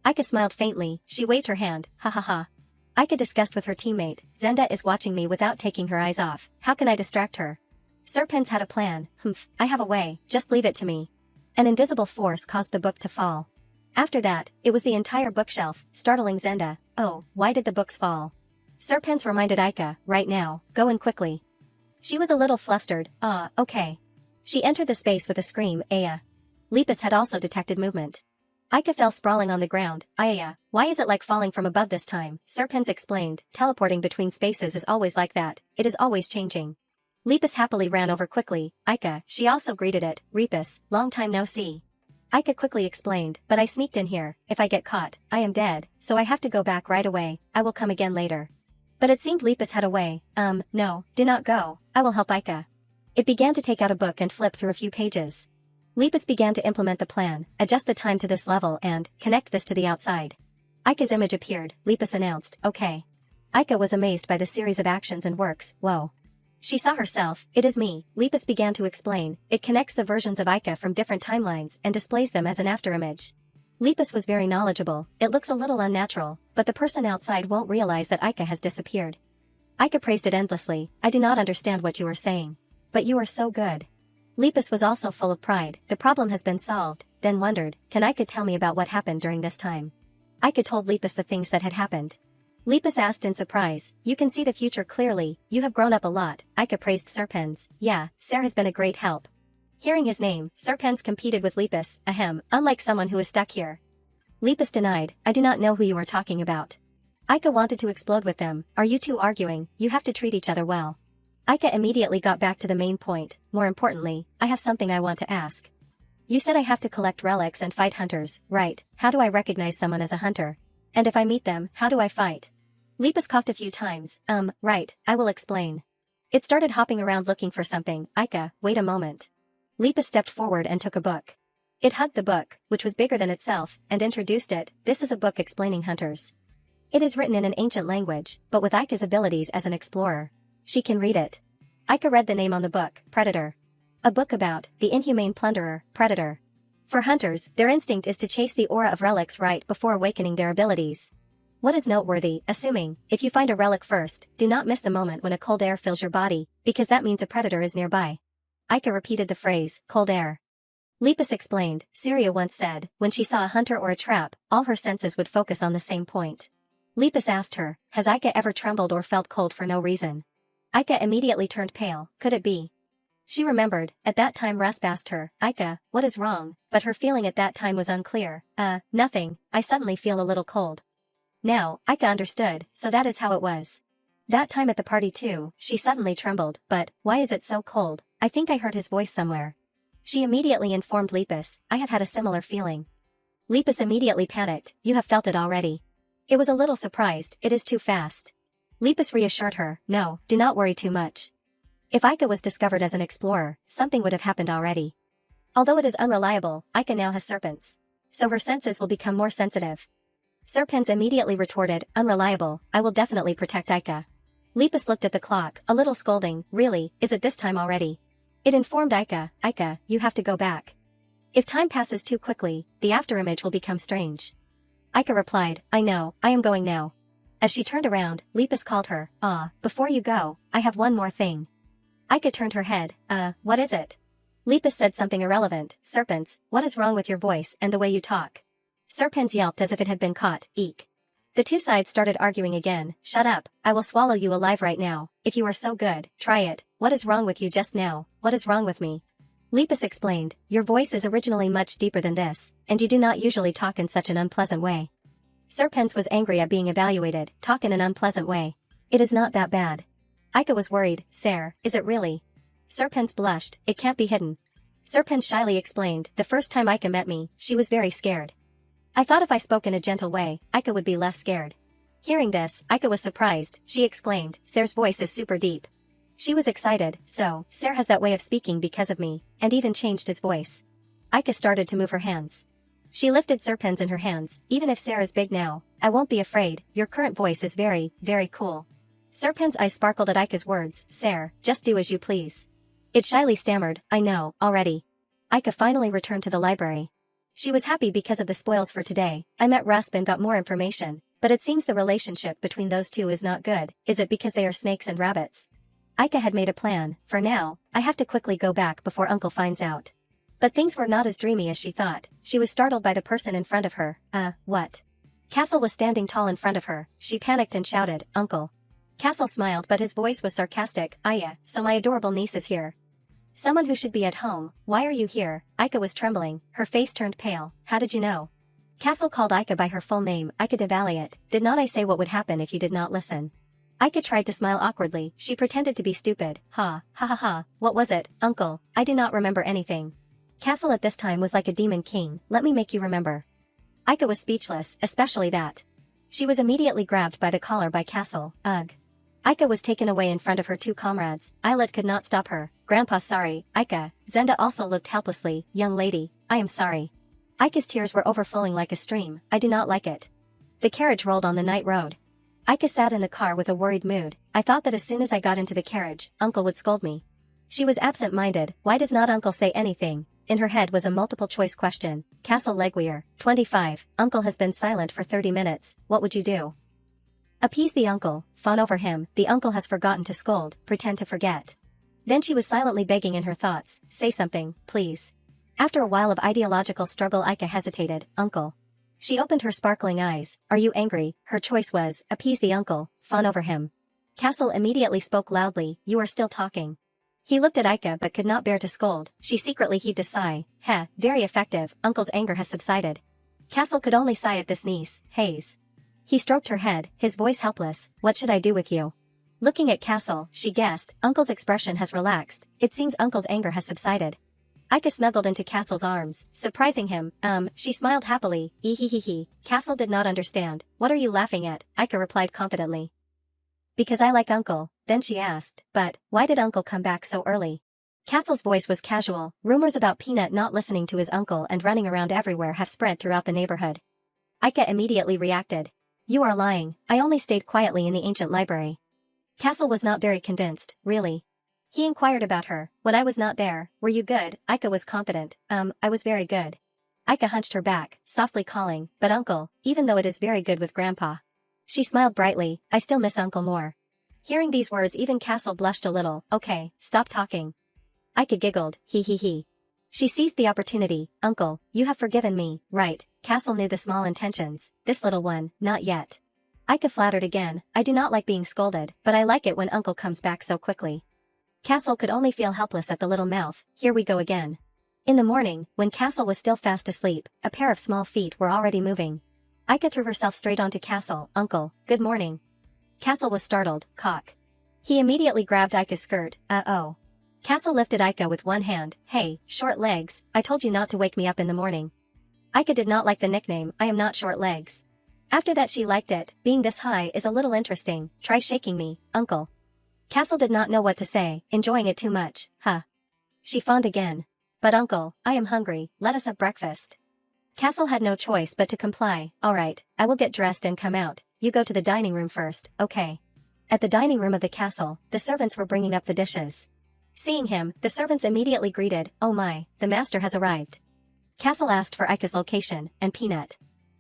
Aika smiled faintly. She waved her hand. Ha ha ha. Aika discussed with her teammate, Zenda is watching me without taking her eyes off. How can I distract her? Serpens had a plan. I have a way, just leave it to me. An invisible force caused the book to fall. After that, it was the entire bookshelf, startling Zenda. Oh, why did the books fall? Serpens reminded Aika, right now, go in quickly. She was a little flustered. Okay. She entered the space with a scream. Aya. Lepus had also detected movement. Aika fell sprawling on the ground. Aya, why is it like falling from above this time? Serpens explained, teleporting between spaces is always like that, it is always changing. Lepus happily ran over quickly. Aika, she also greeted it. Repus, long time no see. Aika quickly explained, but I sneaked in here, if I get caught, I am dead, so I have to go back right away, I will come again later. But it seemed Lepus had a way. No, do not go, I will help Aika. It began to take out a book and flip through a few pages. Lepus began to implement the plan, adjust the time to this level and connect this to the outside. Aika's image appeared. Lepus announced, okay. Aika was amazed by the series of actions and works. Whoa. She saw herself. It is me. Lepus began to explain. It connects the versions of Aika from different timelines and displays them as an afterimage. Lepus was very knowledgeable. It looks a little unnatural, but the person outside won't realize that Aika has disappeared. Aika praised it endlessly. I do not understand what you are saying. But you are so good. Lepus was also full of pride. The problem has been solved, then wondered, can Aika tell me about what happened during this time? Aika told Lepus the things that had happened. Lepus asked in surprise, you can see the future clearly, you have grown up a lot. Aika praised Serpens. Yeah, Ser has been a great help. Hearing his name, Serpens competed with Lepus, unlike someone who is stuck here. Lepus denied, I do not know who you are talking about. Aika wanted to explode with them. Are you two arguing? You have to treat each other well. Aika immediately got back to the main point. More importantly, I have something I want to ask. You said I have to collect relics and fight hunters, right? How do I recognize someone as a hunter? And if I meet them, how do I fight? Lepus coughed a few times. Right, I will explain. It started hopping around looking for something. Aika, wait a moment. Lepus stepped forward and took a book. It hugged the book, which was bigger than itself, and introduced it. This is a book explaining hunters. It is written in an ancient language, but with Aika's abilities as an explorer, she can read it. Aika read the name on the book, Predator. A book about the inhumane plunderer, Predator. For hunters, their instinct is to chase the aura of relics right before awakening their abilities. What is noteworthy, assuming, if you find a relic first, do not miss the moment when a cold air fills your body, because that means a predator is nearby. Aika repeated the phrase, cold air. Lepus explained, Syria once said, when she saw a hunter or a trap, all her senses would focus on the same point. Lepus asked her, has Aika ever trembled or felt cold for no reason? Aika immediately turned pale. Could it be? She remembered, at that time Rasp asked her, Aika, what is wrong? But her feeling at that time was unclear. Nothing, I suddenly feel a little cold. Now, Aika understood, so that is how it was. That time at the party too, she suddenly trembled, but, why is it so cold? I think I heard his voice somewhere. She immediately informed Lepus, I have had a similar feeling. Lepus immediately panicked, you have felt it already. It was a little surprised, it is too fast. Lepus reassured her, no, do not worry too much. If Aika was discovered as an explorer, something would have happened already. Although it is unreliable, Aika now has serpents. So her senses will become more sensitive. Serpens immediately retorted, unreliable, I will definitely protect Aika. Lepus looked at the clock, a little scolding, really, is it this time already? It informed Aika, Aika, you have to go back. If time passes too quickly, the afterimage will become strange. Aika replied, I know, I am going now. As she turned around, Lepus called her, before you go, I have one more thing. Aika turned her head, what is it? Lepus said something irrelevant, Serpens, what is wrong with your voice and the way you talk? Serpens yelped as if it had been caught, eek. The two sides started arguing again. Shut up, I will swallow you alive right now. If you are so good, try it. What is wrong with you just now? What is wrong with me? Lepus explained, your voice is originally much deeper than this, and you do not usually talk in such an unpleasant way. Serpens was angry at being evaluated, talk in an unpleasant way. It is not that bad. Aika was worried, Sir, is it really? Serpens blushed, it can't be hidden. Serpens shyly explained, the first time Aika met me, she was very scared. I thought if I spoke in a gentle way, Aika would be less scared. Hearing this, Aika was surprised, she exclaimed, Ser's voice is super deep. She was excited, so, Ser has that way of speaking because of me, and even changed his voice. Aika started to move her hands. She lifted Serpens in her hands, even if Ser is big now, I won't be afraid, your current voice is very, very cool. Serpens' eyes sparkled at Aika's words, Ser, just do as you please. It shyly stammered, I know, already. Aika finally returned to the library. She was happy because of the spoils for today. I met Rasp and got more information, but it seems the relationship between those two is not good. Is it because they are snakes and rabbits? Aika had made a plan. For now, I have to quickly go back before Uncle finds out. But things were not as dreamy as she thought. She was startled by the person in front of her. What? Castle was standing tall in front of her. She panicked and shouted, Uncle. Castle smiled, but his voice was sarcastic. Aya, so my adorable niece is here. Someone who should be at home. Why are you here? Aika was trembling, her face turned pale. How did you know? Castle called Aika by her full name, Aika de Valiant. Did not I say what would happen if you did not listen? Aika tried to smile awkwardly, she pretended to be stupid. Ha ha, what was it, Uncle? I do not remember anything. Castle at this time was like a demon king, let me make you remember. Aika was speechless, especially that. She was immediately grabbed by the collar by Castle, ugh. Aika was taken away in front of her two comrades. Islet could not stop her. Grandpa sorry, Aika. Zenda also looked helplessly. Young lady, I am sorry. Aika's tears were overflowing like a stream. I do not like it. The carriage rolled on the night road. Aika sat in the car with a worried mood. I thought that as soon as I got into the carriage, Uncle would scold me. She was absent-minded. Why does not Uncle say anything? In her head was a multiple-choice question. Castle Legweir, 25. Uncle has been silent for 30 minutes. What would you do? Appease the uncle, fawn over him, the uncle has forgotten to scold, pretend to forget. Then she was silently begging in her thoughts, say something, please. After a while of ideological struggle Aika hesitated, Uncle. She opened her sparkling eyes, are you angry? Her choice was, appease the uncle, fawn over him. Castle immediately spoke loudly, you are still talking. He looked at Aika but could not bear to scold, she secretly heaved a sigh, heh, very effective, uncle's anger has subsided. Castle could only sigh at this niece, Hayes. He stroked her head, his voice helpless, what should I do with you? Looking at Castle, she guessed, Uncle's expression has relaxed, it seems Uncle's anger has subsided. Aika snuggled into Castle's arms, surprising him, she smiled happily, ehehehe. Castle did not understand, what are you laughing at? Aika replied confidently. Because I like Uncle, then she asked, but, why did Uncle come back so early? Castle's voice was casual, rumors about Peanut not listening to his uncle and running around everywhere have spread throughout the neighborhood. Aika immediately reacted. You are lying, I only stayed quietly in the ancient library. Castle was not very convinced, really. He inquired about her, when I was not there, were you good? Aika was confident, I was very good. Aika hunched her back, softly calling, but Uncle, even though it is very good with Grandpa. She smiled brightly, I still miss Uncle more. Hearing these words even Castle blushed a little, okay, stop talking. Aika giggled, he. She seized the opportunity, Uncle, you have forgiven me, right? Castle knew the small intentions, this little one, not yet. Aika flattered again, I do not like being scolded, but I like it when Uncle comes back so quickly. Castle could only feel helpless at the little mouth, here we go again. In the morning, when Castle was still fast asleep, a pair of small feet were already moving. Aika threw herself straight onto Castle, Uncle, good morning. Castle was startled, cock. He immediately grabbed Aika's skirt, oh. Castle lifted Aika with one hand, hey, short legs, I told you not to wake me up in the morning. Aika did not like the nickname, I am not short legs. After that she liked it, being this high is a little interesting, try shaking me, Uncle. Castle did not know what to say, enjoying it too much, huh. She fawned again. But Uncle, I am hungry, let us have breakfast. Castle had no choice but to comply, alright, I will get dressed and come out, you go to the dining room first, okay. At the dining room of the castle, the servants were bringing up the dishes. Seeing him, the servants immediately greeted, oh my, the master has arrived. Castle asked for Aika's location, and Peanut.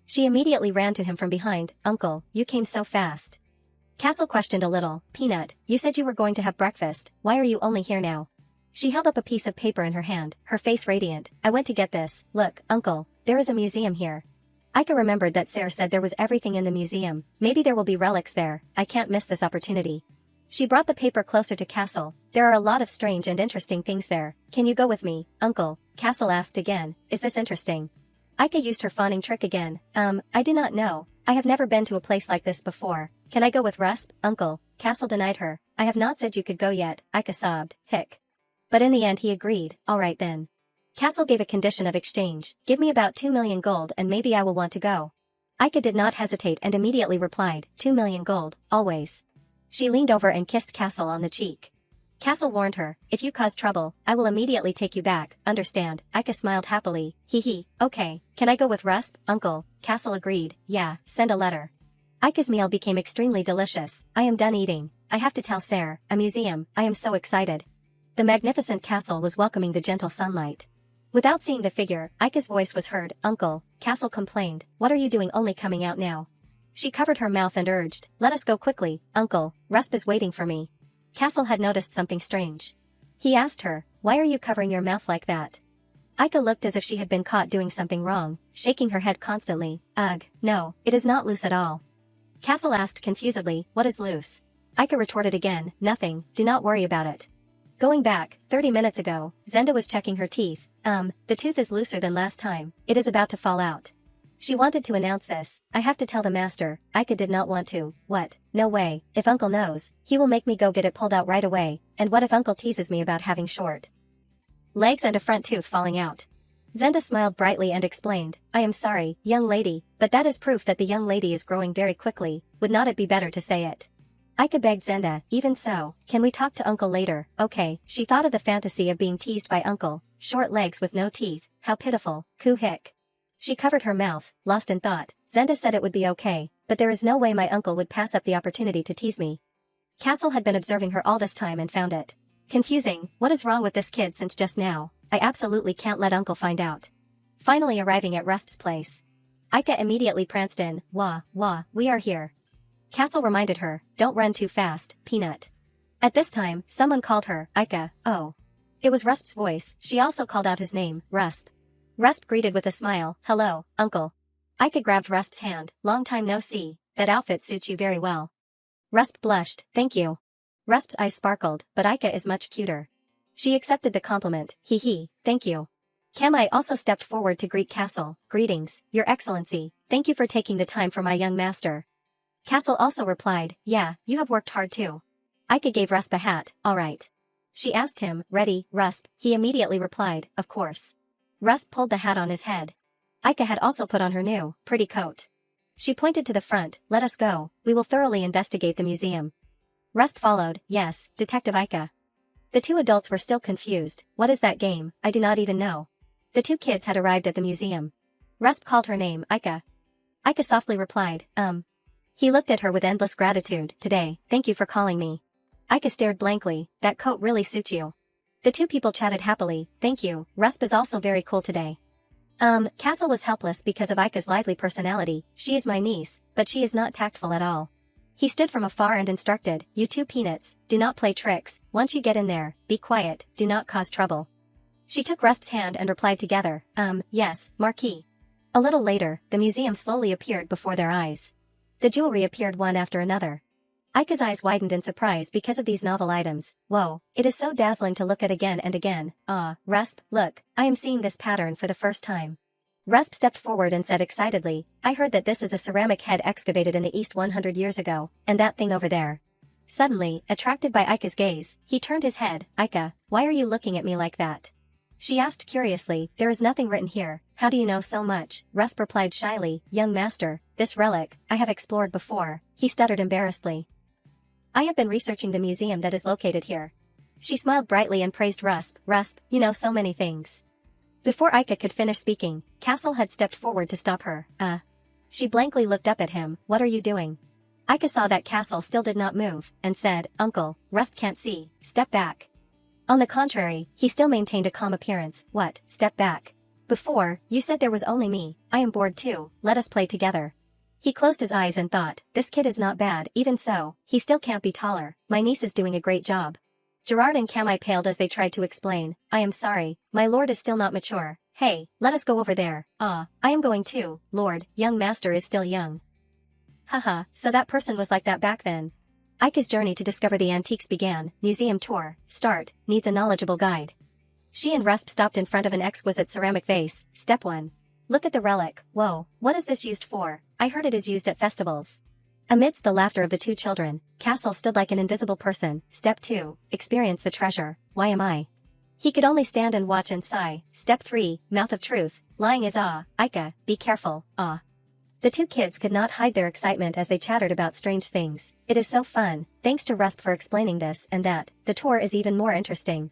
She immediately ran to him from behind, Uncle, you came so fast. Castle questioned a little, Peanut, you said you were going to have breakfast, why are you only here now? She held up a piece of paper in her hand, her face radiant, I went to get this, look, Uncle, there is a museum here. Aika remembered that Sarah said there was everything in the museum. Maybe there will be relics there. I can't miss this opportunity. She brought the paper closer to Castle. There are a lot of strange and interesting things there. Can you go with me, Uncle? Castle asked again. Is this interesting? Aika used her fawning trick again. I do not know. I have never been to a place like this before. Can I go with Rusp, Uncle? Castle denied her. I have not said you could go yet, Aika sobbed. Hick. But in the end he agreed. Alright then. Castle gave a condition of exchange. Give me about 2 million gold and maybe I will want to go. Aika did not hesitate and immediately replied, 2 million gold, always. She leaned over and kissed Castle on the cheek. Castle warned her, if you cause trouble, I will immediately take you back, understand? Aika smiled happily. Hee, okay, can I go with Rusp, Uncle? Castle agreed, yeah, send a letter. Aika's meal became extremely delicious. I am done eating. I have to tell Sarah, a museum, I am so excited. The magnificent castle was welcoming the gentle sunlight. Without seeing the figure, Aika's voice was heard. Uncle, Castle complained, what are you doing only coming out now? She covered her mouth and urged, let us go quickly, Uncle, Rusp is waiting for me. Castle had noticed something strange. He asked her, why are you covering your mouth like that? Aika looked as if she had been caught doing something wrong, shaking her head constantly. Ugh, no, it is not loose at all. Castle asked confusedly, what is loose? Aika retorted again, nothing, do not worry about it. Going back, 30 minutes ago, Zenda was checking her teeth. The tooth is looser than last time, it is about to fall out. She wanted to announce this. I have to tell the master. Aika did not want to. What? No way. If Uncle knows, he will make me go get it pulled out right away. And what if Uncle teases me about having short legs and a front tooth falling out? Zenda smiled brightly and explained, I am sorry, young lady, but that is proof that the young lady is growing very quickly. Would not it be better to say it? Aika begged Zenda, even so, can we talk to Uncle later? Okay. She thought of the fantasy of being teased by Uncle. Short legs with no teeth. How pitiful. Coo hick. She covered her mouth, lost in thought. Zenda said it would be okay, but there is no way my uncle would pass up the opportunity to tease me. Castle had been observing her all this time and found it confusing. What is wrong with this kid since just now? I absolutely can't let Uncle find out. Finally arriving at Rusp's place, Aika immediately pranced in. Wah, we are here. Castle reminded her, don't run too fast, Peanut. At this time, someone called her, Aika. Oh. It was Rusp's voice. She also called out his name, Rusp. Rusp greeted with a smile, hello, Uncle. Aika grabbed Rusp's hand, long time no see, that outfit suits you very well. Rusp blushed, thank you. Rusp's eyes sparkled, but Aika is much cuter. She accepted the compliment, thank you. Kamai also stepped forward to greet Castle, greetings, Your Excellency, thank you for taking the time for my young master. Castle also replied, yeah, you have worked hard too. Aika gave Rusp a hat, alright. She asked him, ready, Rusp? He immediately replied, of course. Rusp pulled the hat on his head. Aika had also put on her new, pretty coat. She pointed to the front, let us go, we will thoroughly investigate the museum. Rusp followed, yes, Detective Aika. The two adults were still confused, what is that game, I do not even know. The two kids had arrived at the museum. Rusp called her name, Aika. Aika softly replied, He looked at her with endless gratitude, today, thank you for calling me. Aika stared blankly, that coat really suits you. The two people chatted happily, thank you, Rusp is also very cool today. Castle was helpless because of Aika's lively personality, she is my niece, but she is not tactful at all. He stood from afar and instructed, you two peanuts, do not play tricks, once you get in there, be quiet, do not cause trouble. She took Rusp's hand and replied together, yes, Marquis. A little later, the museum slowly appeared before their eyes. The jewelry appeared one after another. Aika's eyes widened in surprise because of these novel items. Whoa, it is so dazzling to look at again and again. Ah, Rusp, look, I am seeing this pattern for the first time. Rusp stepped forward and said excitedly, I heard that this is a ceramic head excavated in the East 100 years ago, and that thing over there. Suddenly, attracted by Aika's gaze, he turned his head. Aika, why are you looking at me like that? She asked curiously, there is nothing written here, how do you know so much? Rusp replied shyly, young master, this relic, I have explored before, he stuttered embarrassedly. I have been researching the museum that is located here. She smiled brightly and praised Rusp, Rusp, you know so many things. Before Aika could finish speaking, Castle had stepped forward to stop her. She blankly looked up at him, what are you doing? Aika saw that Castle still did not move, and said, Uncle, Rusp can't see, step back. On the contrary, he still maintained a calm appearance, what, step back? Before, you said there was only me, I am bored too, let us play together. He closed his eyes and thought, this kid is not bad, even so, he still can't be taller, my niece is doing a great job. Gerard and Kamai paled as they tried to explain, I am sorry, my lord is still not mature, Hey, let us go over there. Ah, I am going too, Lord, young master is still young. Haha, so that person was like that back then. Aika's journey to discover the antiques began. Museum tour, start, needs a knowledgeable guide. She and Rusp stopped in front of an exquisite ceramic vase. Step 1. Look at the relic. Whoa, what is this used for? I heard it is used at festivals. Amidst the laughter of the two children, Castle stood like an invisible person. Step 2. Experience the treasure. Why am I? He could only stand and watch and sigh. Step 3. Mouth of truth. Lying is ah. Aika, be careful, ah. The two kids could not hide their excitement as they chattered about strange things. It is so fun, thanks to Rusp for explaining this and that. The tour is even more interesting.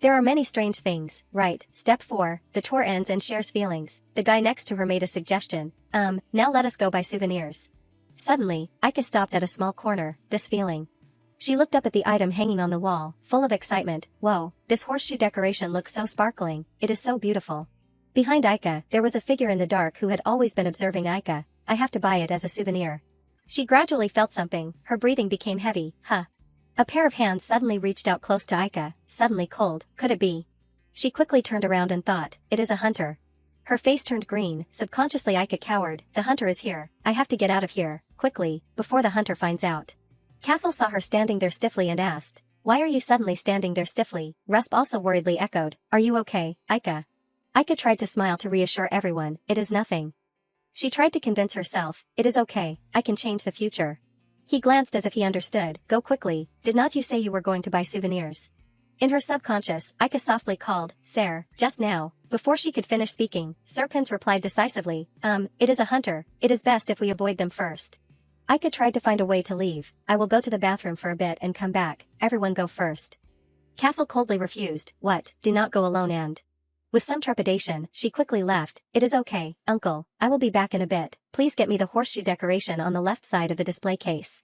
There are many strange things, right? Step 4. The tour ends and shares feelings. The guy next to her made a suggestion. Now let us go buy souvenirs. Suddenly, Aika stopped at a small corner. This feeling. She looked up at the item hanging on the wall, full of excitement. Whoa, this horseshoe decoration looks so sparkling. It is so beautiful. Behind Aika, there was a figure in the dark who had always been observing Aika. I have to buy it as a souvenir. She gradually felt something. Her breathing became heavy. A pair of hands suddenly reached out close to Aika, suddenly cold. Could it be? She quickly turned around and thought, it is a hunter. Her face turned green. Subconsciously Aika cowered. The hunter is here. I have to get out of here, quickly, before the hunter finds out. Castle saw her standing there stiffly and asked, why are you suddenly standing there stiffly? Rusp also worriedly echoed, are you okay, Aika? Aika tried to smile to reassure everyone, it is nothing. She tried to convince herself, it is okay, I can change the future. He glanced as if he understood. Go quickly, did not you say you were going to buy souvenirs? In her subconscious, Aika softly called, Sir, just now. Before she could finish speaking, Serpens replied decisively, it is a hunter, it is best if we avoid them first. Aika tried to find a way to leave. I will go to the bathroom for a bit and come back, everyone go first. Castle coldly refused, what, do not go alone and... With some trepidation, she quickly left. It is okay, uncle, I will be back in a bit. Please get me the horseshoe decoration on the left side of the display case.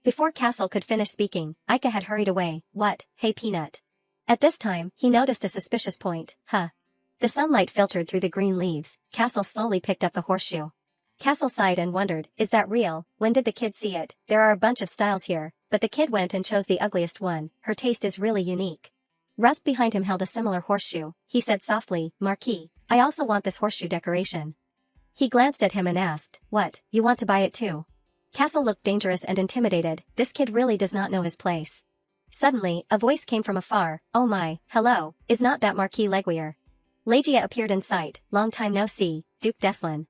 Before Castle could finish speaking, Aika had hurried away. What, hey Peanut. At this time, he noticed a suspicious point. The sunlight filtered through the green leaves. Castle slowly picked up the horseshoe. Castle sighed and wondered, is that real? When did the kid see it? There are a bunch of styles here, but the kid went and chose the ugliest one. Her taste is really unique. Rusp behind him held a similar horseshoe. He said softly, Marquis, I also want this horseshoe decoration. He glanced at him and asked, what, you want to buy it too? Castle looked dangerous and intimidated. This kid really does not know his place. Suddenly, a voice came from afar. Oh my, hello, is not that Marquis Leguier? Legia appeared in sight. Long time no see, Duke Deslin.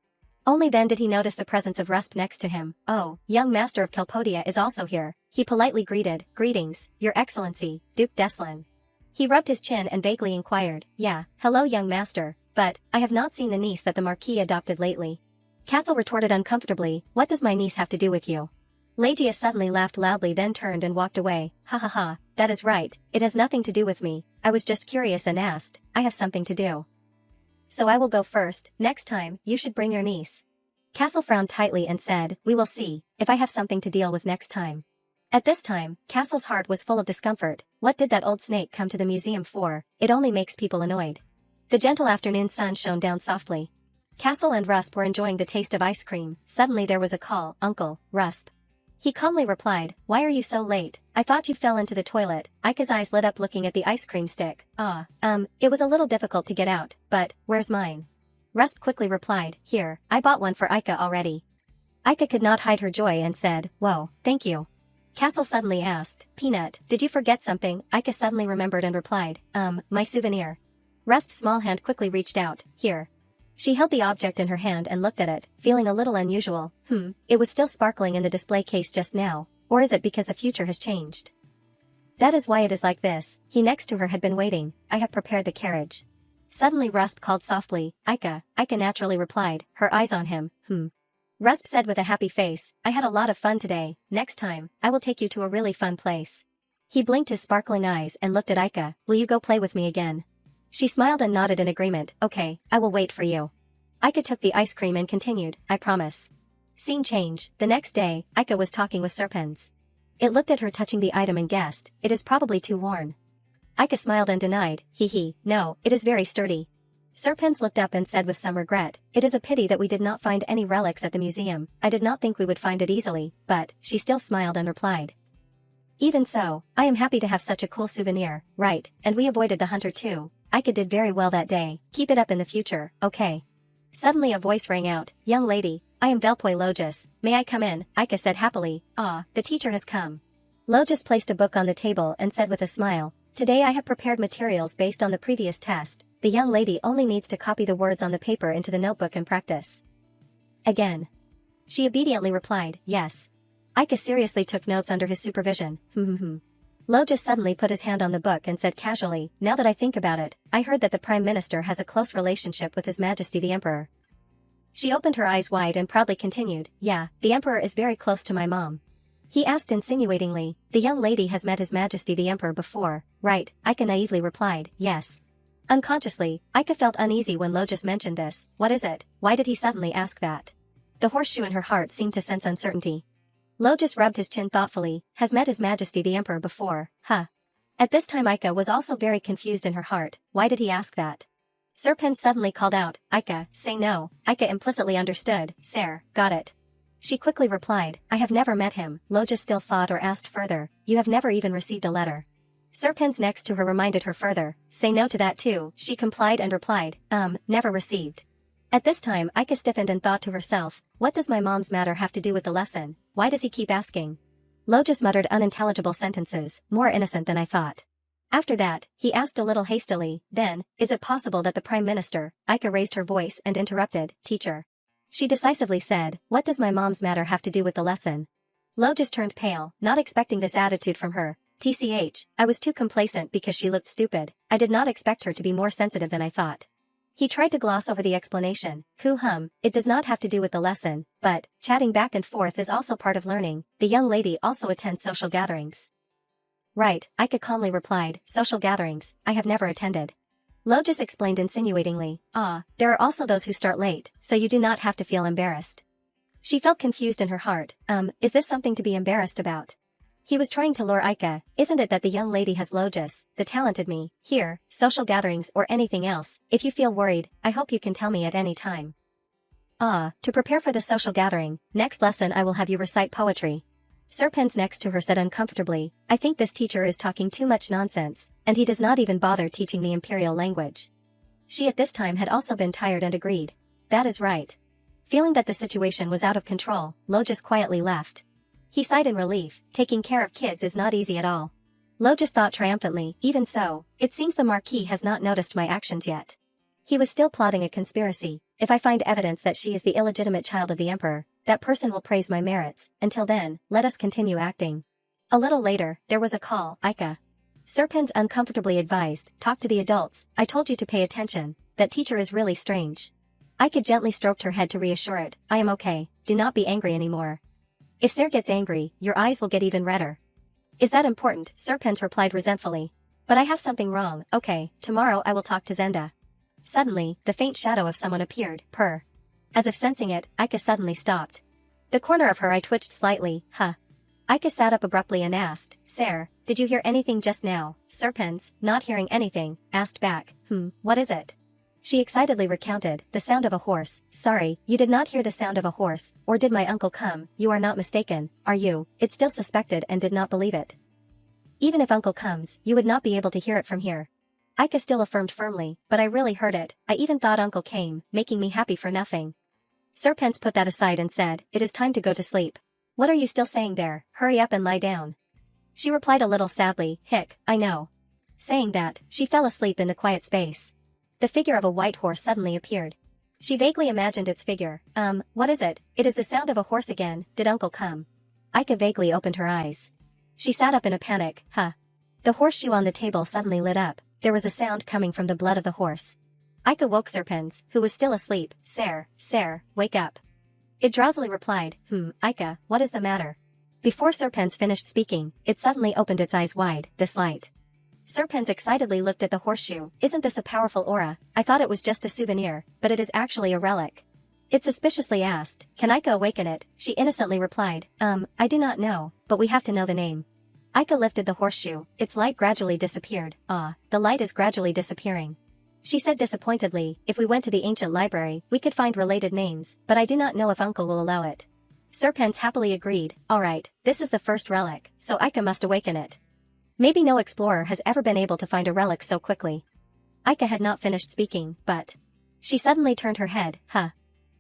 Only then did he notice the presence of Rusp next to him. Oh, young master of Kelpodia is also here. He politely greeted, greetings, your excellency, Duke Deslin. He rubbed his chin and vaguely inquired, yeah, hello young master, but, I have not seen the niece that the Marquis adopted lately. Castle retorted uncomfortably, what does my niece have to do with you? Legia suddenly laughed loudly then turned and walked away. Ha, that is right, it has nothing to do with me, I was just curious and asked, I have something to do. So I will go first, next time, you should bring your niece. Castle frowned tightly and said, we will see, if I have something to deal with next time. At this time, Castle's heart was full of discomfort. What did that old snake come to the museum for? It only makes people annoyed. The gentle afternoon sun shone down softly. Castle and Rusp were enjoying the taste of ice cream. Suddenly there was a call, Uncle, Rusp. He calmly replied, why are you so late? I thought you fell into the toilet. Aika's eyes lit up looking at the ice cream stick. It was a little difficult to get out, but, where's mine? Rusp quickly replied, here, I bought one for Aika already. Aika could not hide her joy and said, whoa, thank you. Castle suddenly asked, Peanut, did you forget something? Aika suddenly remembered and replied, my souvenir. Rusp's small hand quickly reached out, here. She held the object in her hand and looked at it, feeling a little unusual. It was still sparkling in the display case just now, or is it because the future has changed? That is why it is like this. He next to her had been waiting, I have prepared the carriage. Suddenly Rusp called softly, Aika. Aika naturally replied, her eyes on him, Rusp said with a happy face, I had a lot of fun today, next time, I will take you to a really fun place. He blinked his sparkling eyes and looked at Aika, will you go play with me again? She smiled and nodded in agreement, okay, I will wait for you. Aika took the ice cream and continued, I promise. Scene change, the next day, Aika was talking with Serpens. It looked at her touching the item and guessed, it is probably too worn. Aika smiled and denied, no, it is very sturdy. Serpens looked up and said with some regret, it is a pity that we did not find any relics at the museum, I did not think we would find it easily, but, she still smiled and replied. Even so, I am happy to have such a cool souvenir, right, and we avoided the hunter too. Aika did very well that day, keep it up in the future, okay? Suddenly a voice rang out, young lady, I am Velpoi Logis, may I come in? Aika said happily, ah, the teacher has come. Logis placed a book on the table and said with a smile, today I have prepared materials based on the previous test, the young lady only needs to copy the words on the paper into the notebook and practice. Again. She obediently replied, yes. Aika seriously took notes under his supervision, Logis suddenly put his hand on the book and said casually, now that I think about it, I heard that the Prime Minister has a close relationship with His Majesty the Emperor. She opened her eyes wide and proudly continued, yeah, the Emperor is very close to my mom. He asked insinuatingly, the young lady has met His Majesty the Emperor before, right? Aika naively replied, yes. Unconsciously, Aika felt uneasy when Logis mentioned this, what is it? Why did he suddenly ask that? The horseshoe in her heart seemed to sense uncertainty. Logis rubbed his chin thoughtfully, has met His Majesty the Emperor before, huh? At this time Aika was also very confused in her heart, why did he ask that? Serpent suddenly called out, Aika, say no. Aika implicitly understood, sir, got it. She quickly replied, I have never met him. Logis still thought or asked further, you have never even received a letter. Serpents next to her reminded her further, say no to that too. She complied and replied, never received. At this time Aika stiffened and thought to herself, what does my mom's matter have to do with the lesson? Why does he keep asking? Logis muttered unintelligible sentences, more innocent than I thought. After that, he asked a little hastily, then, is it possible that the Prime Minister, Aika raised her voice and interrupted, teacher. She decisively said, what does my mom's matter have to do with the lesson? Logis turned pale, not expecting this attitude from her. TCH, I was too complacent because she looked stupid, I did not expect her to be more sensitive than I thought. He tried to gloss over the explanation, it does not have to do with the lesson, but, chatting back and forth is also part of learning, the young lady also attends social gatherings. Right, Aika calmly replied, social gatherings, I have never attended. Logis explained insinuatingly, there are also those who start late, so you do not have to feel embarrassed. She felt confused in her heart, is this something to be embarrassed about? He was trying to lure Aika, isn't it that the young lady has Logis, the talented me, here, social gatherings or anything else, if you feel worried, I hope you can tell me at any time. To prepare for the social gathering, next lesson I will have you recite poetry. Serpens next to her said uncomfortably, I think this teacher is talking too much nonsense, and he does not even bother teaching the imperial language. She at this time had also been tired and agreed. That is right. Feeling that the situation was out of control, Logis quietly left. He sighed in relief, taking care of kids is not easy at all. Logis thought triumphantly, even so, it seems the Marquis has not noticed my actions yet. He was still plotting a conspiracy. If I find evidence that she is the illegitimate child of the Emperor, that person will praise my merits. Until then, let us continue acting. A little later, there was a call, Aika. Serpens uncomfortably advised, talk to the adults, I told you to pay attention, that teacher is really strange. Aika gently stroked her head to reassure it, I am okay, do not be angry anymore. If Sir gets angry, your eyes will get even redder. Is that important? Serpens replied resentfully. But I have something wrong, okay, tomorrow I will talk to Zenda. Suddenly, the faint shadow of someone appeared, purr. As if sensing it, Aika suddenly stopped. The corner of her eye twitched slightly, huh. Aika sat up abruptly and asked, Sir, did you hear anything just now? Serpens, not hearing anything, asked back, what is it? She excitedly recounted, the sound of a horse. Sorry, you did not hear the sound of a horse, or did my uncle come? You are not mistaken, are you? It still suspected and did not believe it. Even if uncle comes, you would not be able to hear it from here. Aika still affirmed firmly, but I really heard it, I even thought uncle came, making me happy for nothing. Serpens put that aside and said, it is time to go to sleep. What are you still saying there? Hurry up and lie down. She replied a little sadly, hic, I know. Saying that, she fell asleep in the quiet space. The figure of a white horse suddenly appeared. She vaguely imagined its figure. What is it? It is the sound of a horse again, did uncle come? Aika vaguely opened her eyes. She sat up in a panic, huh. The horseshoe on the table suddenly lit up, there was a sound coming from the blood of the horse. Aika woke Serpens, who was still asleep, Sir, wake up. It drowsily replied, Aika, what is the matter? Before Serpens finished speaking, it suddenly opened its eyes wide, this light. Serpens excitedly looked at the horseshoe, isn't this a powerful aura? I thought it was just a souvenir, but it is actually a relic. It suspiciously asked, can Aika awaken it? She innocently replied, I do not know, but we have to know the name. Aika lifted the horseshoe, its light gradually disappeared, the light is gradually disappearing. She said disappointedly, if we went to the ancient library, we could find related names, but I do not know if uncle will allow it. Serpens happily agreed, alright, this is the first relic, so Aika must awaken it. Maybe no explorer has ever been able to find a relic so quickly. Aika had not finished speaking, but she suddenly turned her head.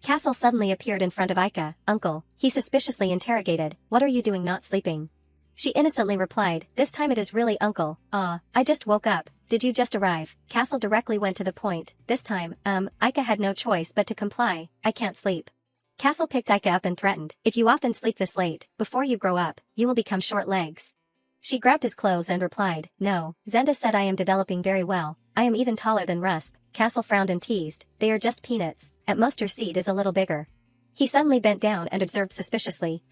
Castle suddenly appeared in front of Aika. Uncle, he suspiciously interrogated, what are you doing not sleeping? She innocently replied, this time it is really uncle. I just woke up. Did you just arrive? Castle directly went to the point. This time, Aika had no choice but to comply. I can't sleep. Castle picked Aika up and threatened, if you often sleep this late, before you grow up, you will become short legs. She grabbed his clothes and replied, no, Zenda said I am developing very well, I am even taller than Rusp. Castle frowned and teased, they are just peanuts, at most your seed is a little bigger. He suddenly bent down and observed suspiciously,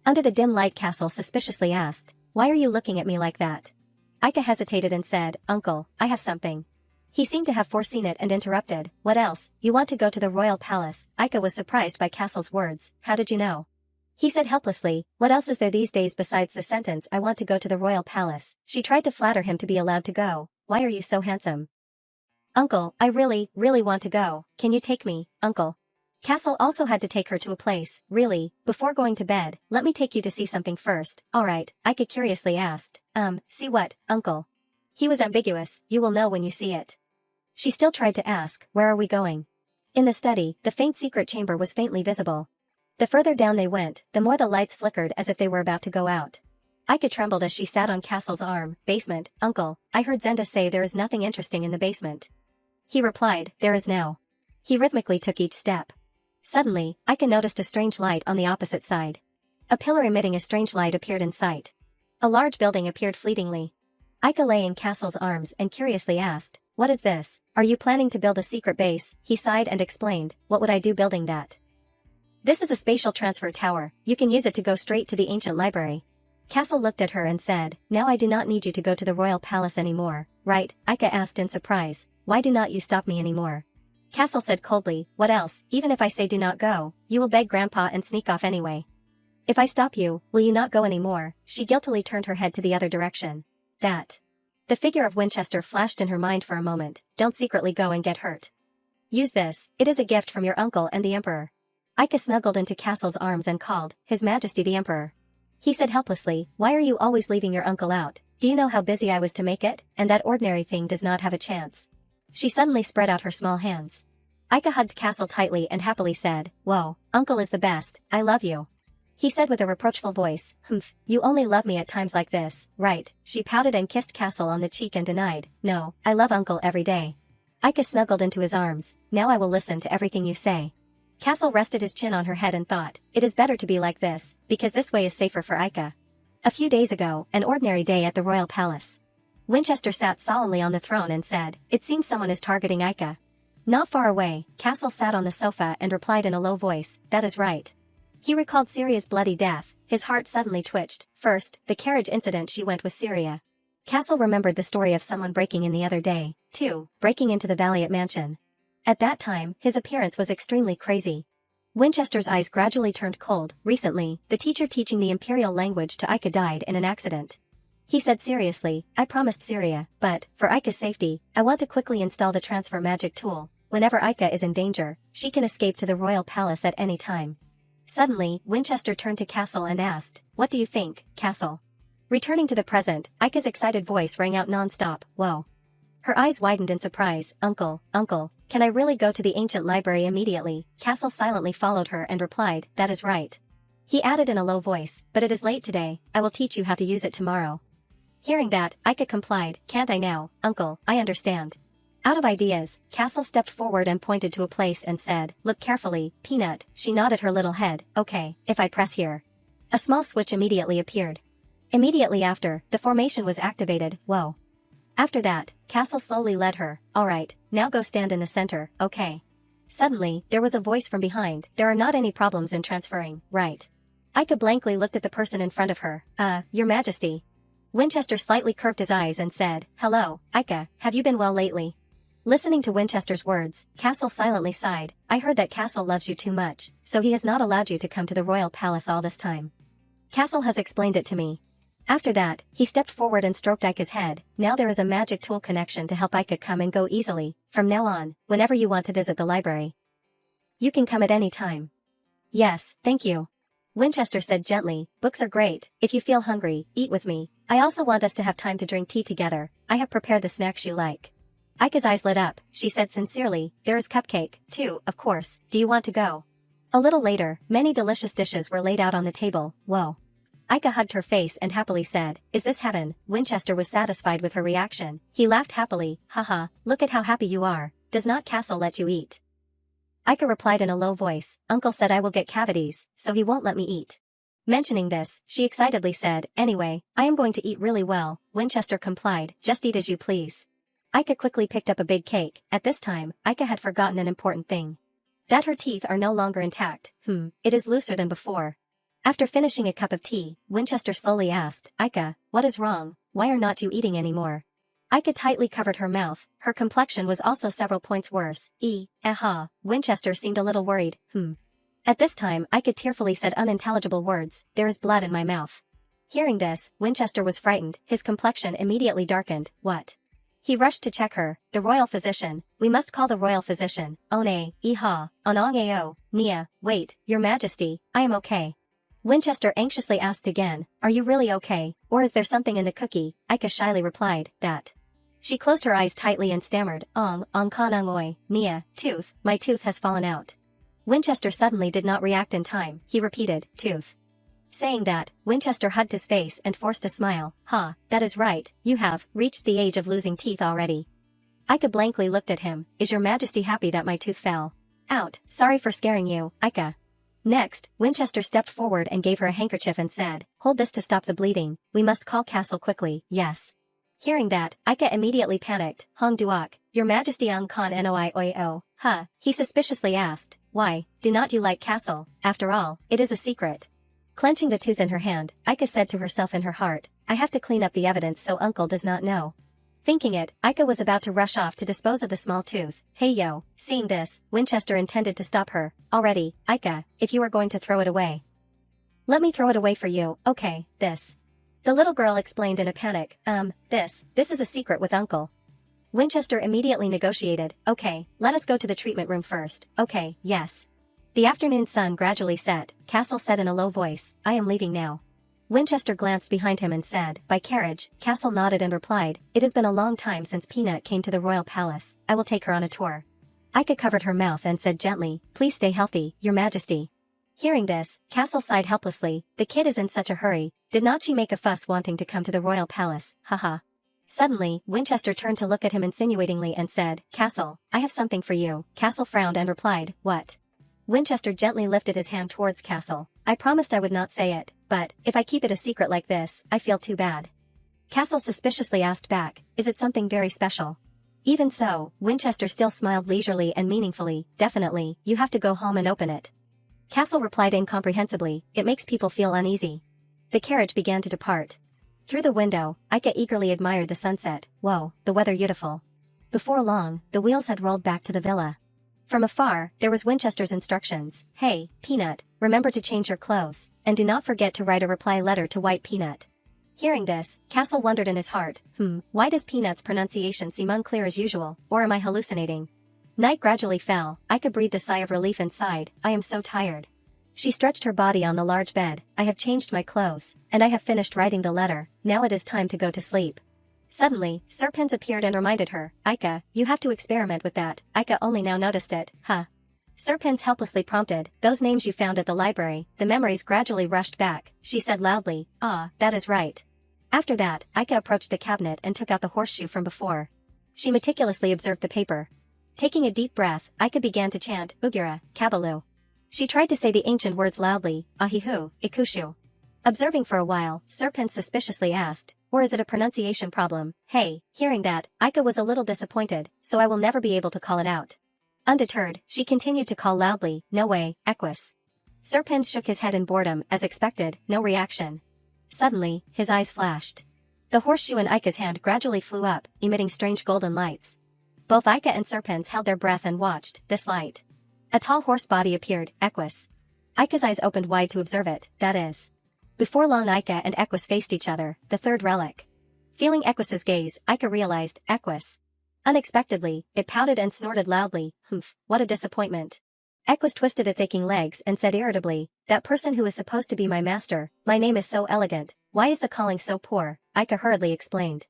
Under the dim light Castle suspiciously asked, why are you looking at me like that? Aika hesitated and said, Uncle, I have something. He seemed to have foreseen it and interrupted, what else, you want to go to the royal palace? Aika was surprised by Castle's words, how did you know? He said helplessly, what else is there these days besides the sentence I want to go to the royal palace? She tried to flatter him to be allowed to go, why are you so handsome? Uncle, I really want to go, can you take me, uncle? Castle also had to take her to a place, really, before going to bed, let me take you to see something first, alright, Aika curiously asked, see what, uncle? He was ambiguous, you will know when you see it. She still tried to ask, where are we going? In the study, the faint secret chamber was faintly visible. The further down they went, the more the lights flickered as if they were about to go out. Aika trembled as she sat on Castle's arm. Basement, uncle, I heard Zenda say there is nothing interesting in the basement. He replied, there is now. He rhythmically took each step. Suddenly, Aika noticed a strange light on the opposite side. A pillar emitting a strange light appeared in sight. A large building appeared fleetingly. Aika lay in Castle's arms and curiously asked, what is this? Are you planning to build a secret base? He sighed and explained, what would I do building that? This is a spatial transfer tower, you can use it to go straight to the ancient library. Castle looked at her and said, now I do not need you to go to the royal palace anymore, right? Aika asked in surprise, why do not you stop me anymore? Castle said coldly, what else, even if I say do not go, you will beg grandpa and sneak off anyway. If I stop you, will you not go anymore? She guiltily turned her head to the other direction. That. The figure of Winchester flashed in her mind for a moment, don't secretly go and get hurt. Use this, it is a gift from your uncle and the emperor. Aika snuggled into Castle's arms and called, His Majesty the Emperor. He said helplessly, why are you always leaving your uncle out? Do you know how busy I was to make it? And that ordinary thing does not have a chance. She suddenly spread out her small hands. Aika hugged Castle tightly and happily said, whoa, uncle is the best, I love you. He said with a reproachful voice, you only love me at times like this, right? She pouted and kissed Castle on the cheek and denied, no, I love uncle every day. Aika snuggled into his arms, now I will listen to everything you say. Castle rested his chin on her head and thought, it is better to be like this, because this way is safer for Aika. A few days ago, an ordinary day at the royal palace. Winchester sat solemnly on the throne and said, it seems someone is targeting Aika. Not far away, Castle sat on the sofa and replied in a low voice, that is right. He recalled Syria's bloody death, his heart suddenly twitched. First, the carriage incident she went with Syria. Castle remembered the story of someone breaking in the other day. 2. Breaking into the Valiant mansion. At that time, his appearance was extremely crazy. Winchester's eyes gradually turned cold. Recently, the teacher teaching the imperial language to Aika died in an accident. He said seriously, I promised Syria, but, for Aika's safety, I want to quickly install the transfer magic tool. Whenever Aika is in danger, she can escape to the royal palace at any time. Suddenly, Winchester turned to Castle and asked, what do you think, Castle? Returning to the present, Aika's excited voice rang out non-stop, whoa. Her eyes widened in surprise, uncle, can I really go to the ancient library immediately? Castle silently followed her and replied, that is right. He added in a low voice, but it is late today, I will teach you how to use it tomorrow. Hearing that, Aika complied, can't I now, uncle, I understand. Out of ideas, Castle stepped forward and pointed to a place and said, look carefully, Peanut. She nodded her little head, okay, if I press here. A small switch immediately appeared. Immediately after, the formation was activated, whoa. After that, Castle slowly led her, alright, now go stand in the center, okay. Suddenly, there was a voice from behind, there are not any problems in transferring, right? Aika blankly looked at the person in front of her, your majesty. Winchester slightly curved his eyes and said, hello, Aika, have you been well lately? Listening to Winchester's words, Castle silently sighed, I heard that Castle loves you too much, so he has not allowed you to come to the royal palace all this time. Castle has explained it to me. After that, he stepped forward and stroked Aika's head, now there is a magic tool connection to help Aika come and go easily, from now on, whenever you want to visit the library. You can come at any time. Yes, thank you. Winchester said gently, books are great, if you feel hungry, eat with me, I also want us to have time to drink tea together, I have prepared the snacks you like. Aika's eyes lit up, she said sincerely, there is cupcake, too, of course, do you want to go? A little later, many delicious dishes were laid out on the table, whoa. Aika hugged her face and happily said, is this heaven? Winchester was satisfied with her reaction. He laughed happily, haha, look at how happy you are, does not Castle let you eat? Aika replied in a low voice, Uncle said I will get cavities, so he won't let me eat. Mentioning this, she excitedly said, anyway, I am going to eat really well. Winchester complied, just eat as you please. Aika quickly picked up a big cake. At this time, Aika had forgotten an important thing. That her teeth are no longer intact, it is looser than before. After finishing a cup of tea, Winchester slowly asked, Aika, what is wrong, why are not you eating anymore? Aika tightly covered her mouth, her complexion was also several points worse. Winchester seemed a little worried, At this time, Aika tearfully said unintelligible words, there is blood in my mouth. Hearing this, Winchester was frightened, his complexion immediately darkened, what? He rushed to check her, the royal physician, we must call the royal physician, One, Iha, Onong Ao, Nia, wait, your majesty, I am okay. Winchester anxiously asked again, are you really okay, or is there something in the cookie? Aika shyly replied, that. She closed her eyes tightly and stammered, Ong Kanong Oi, Nia, tooth, my tooth has fallen out. Winchester suddenly did not react in time, he repeated, tooth. Saying that, Winchester hugged his face and forced a smile, that is right, you have reached the age of losing teeth already. Aika blankly looked at him, is your majesty happy that my tooth fell out? Sorry for scaring you, Aika. Next, Winchester stepped forward and gave her a handkerchief and said, hold this to stop the bleeding, we must call Castle quickly, yes. Hearing that, Aika immediately panicked, Hong Duok, your majesty Ang Kan Noi Oi O, he suspiciously asked, why, do not you like Castle, after all, it is a secret. Clenching the tooth in her hand, Aika said to herself in her heart, I have to clean up the evidence so uncle does not know. Thinking it, Aika was about to rush off to dispose of the small tooth. Hey yo, seeing this, Winchester intended to stop her. Already, Aika, if you are going to throw it away. Let me throw it away for you, okay, this. The little girl explained in a panic, this is a secret with uncle. Winchester immediately negotiated, okay, let us go to the treatment room first, okay, yes. The afternoon sun gradually set, Castle said in a low voice, I am leaving now. Winchester glanced behind him and said, by carriage, Castle nodded and replied, it has been a long time since Peanut came to the royal palace, I will take her on a tour. Aika covered her mouth and said gently, please stay healthy, your majesty. Hearing this, Castle sighed helplessly, the kid is in such a hurry, did not she make a fuss wanting to come to the royal palace, haha. Suddenly, Winchester turned to look at him insinuatingly and said, Castle, I have something for you. Castle frowned and replied, what? Winchester gently lifted his hand towards Castle. I promised I would not say it, but, if I keep it a secret like this, I feel too bad. Castle suspiciously asked back, is it something very special? Even so, Winchester still smiled leisurely and meaningfully, definitely, you have to go home and open it. Castle replied incomprehensibly, it makes people feel uneasy. The carriage began to depart. Through the window, Aika eagerly admired the sunset, whoa, the weather beautiful. Before long, the wheels had rolled back to the villa. From afar, there was Winchester's instructions, hey, Peanut, remember to change your clothes, and do not forget to write a reply letter to White Peanut. Hearing this, Castle wondered in his heart, why does Peanut's pronunciation seem unclear as usual, or am I hallucinating? Night gradually fell, Aika breathed a sigh of relief and sighed, I am so tired. She stretched her body on the large bed, I have changed my clothes, and I have finished writing the letter, now it is time to go to sleep. Suddenly, Serpens appeared and reminded her, Aika, you have to experiment with that. Aika only now noticed it, Serpens helplessly prompted, those names you found at the library, the memories gradually rushed back, she said loudly, that is right. After that, Aika approached the cabinet and took out the horseshoe from before. She meticulously observed the paper. Taking a deep breath, Aika began to chant, Ugira, Kabalu. She tried to say the ancient words loudly, Ahihu, Ikushu. Observing for a while, Serpens suspiciously asked, or is it a pronunciation problem? Hey, hearing that, Aika was a little disappointed, so I will never be able to call it out. Undeterred, she continued to call loudly, no way, Equus. Serpens shook his head in boredom, as expected, no reaction. Suddenly, his eyes flashed. The horseshoe in Aika's hand gradually flew up, emitting strange golden lights. Both Aika and Serpens held their breath and watched this light. A tall horse body appeared, Equus. Aika's eyes opened wide to observe it, that is. Before long Aika and Equus faced each other, the third relic. Feeling Equus's gaze, Aika realized, Equus. Unexpectedly, it pouted and snorted loudly, what a disappointment. Equus twisted its aching legs and said irritably, that person who is supposed to be my master, my name is so elegant, why is the calling so poor? Aika hurriedly explained.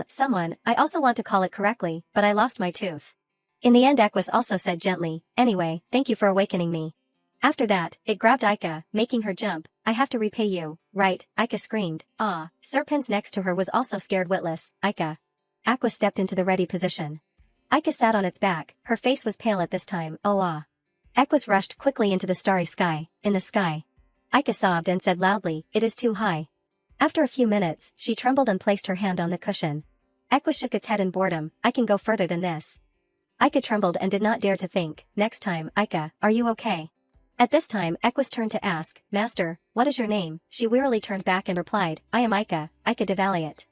Someone, I also want to call it correctly, but I lost my tooth. In the end Equus also said gently, anyway, thank you for awakening me. After that, it grabbed Aika, making her jump. I have to repay you, right? Aika screamed. Ah, Serpens next to her was also scared witless. Aika. Aqua stepped into the ready position. Aika sat on its back, her face was pale at this time. Oh ah. Equus rushed quickly into the starry sky. In the sky. Aika sobbed and said loudly, it is too high. After a few minutes, she trembled and placed her hand on the cushion. Equus shook its head in boredom. I can go further than this. Aika trembled and did not dare to think. Next time, Aika, are you okay? At this time Equus turned to ask, Master, what is your name? She wearily turned back and replied, I am Aika, Aika de Valiant.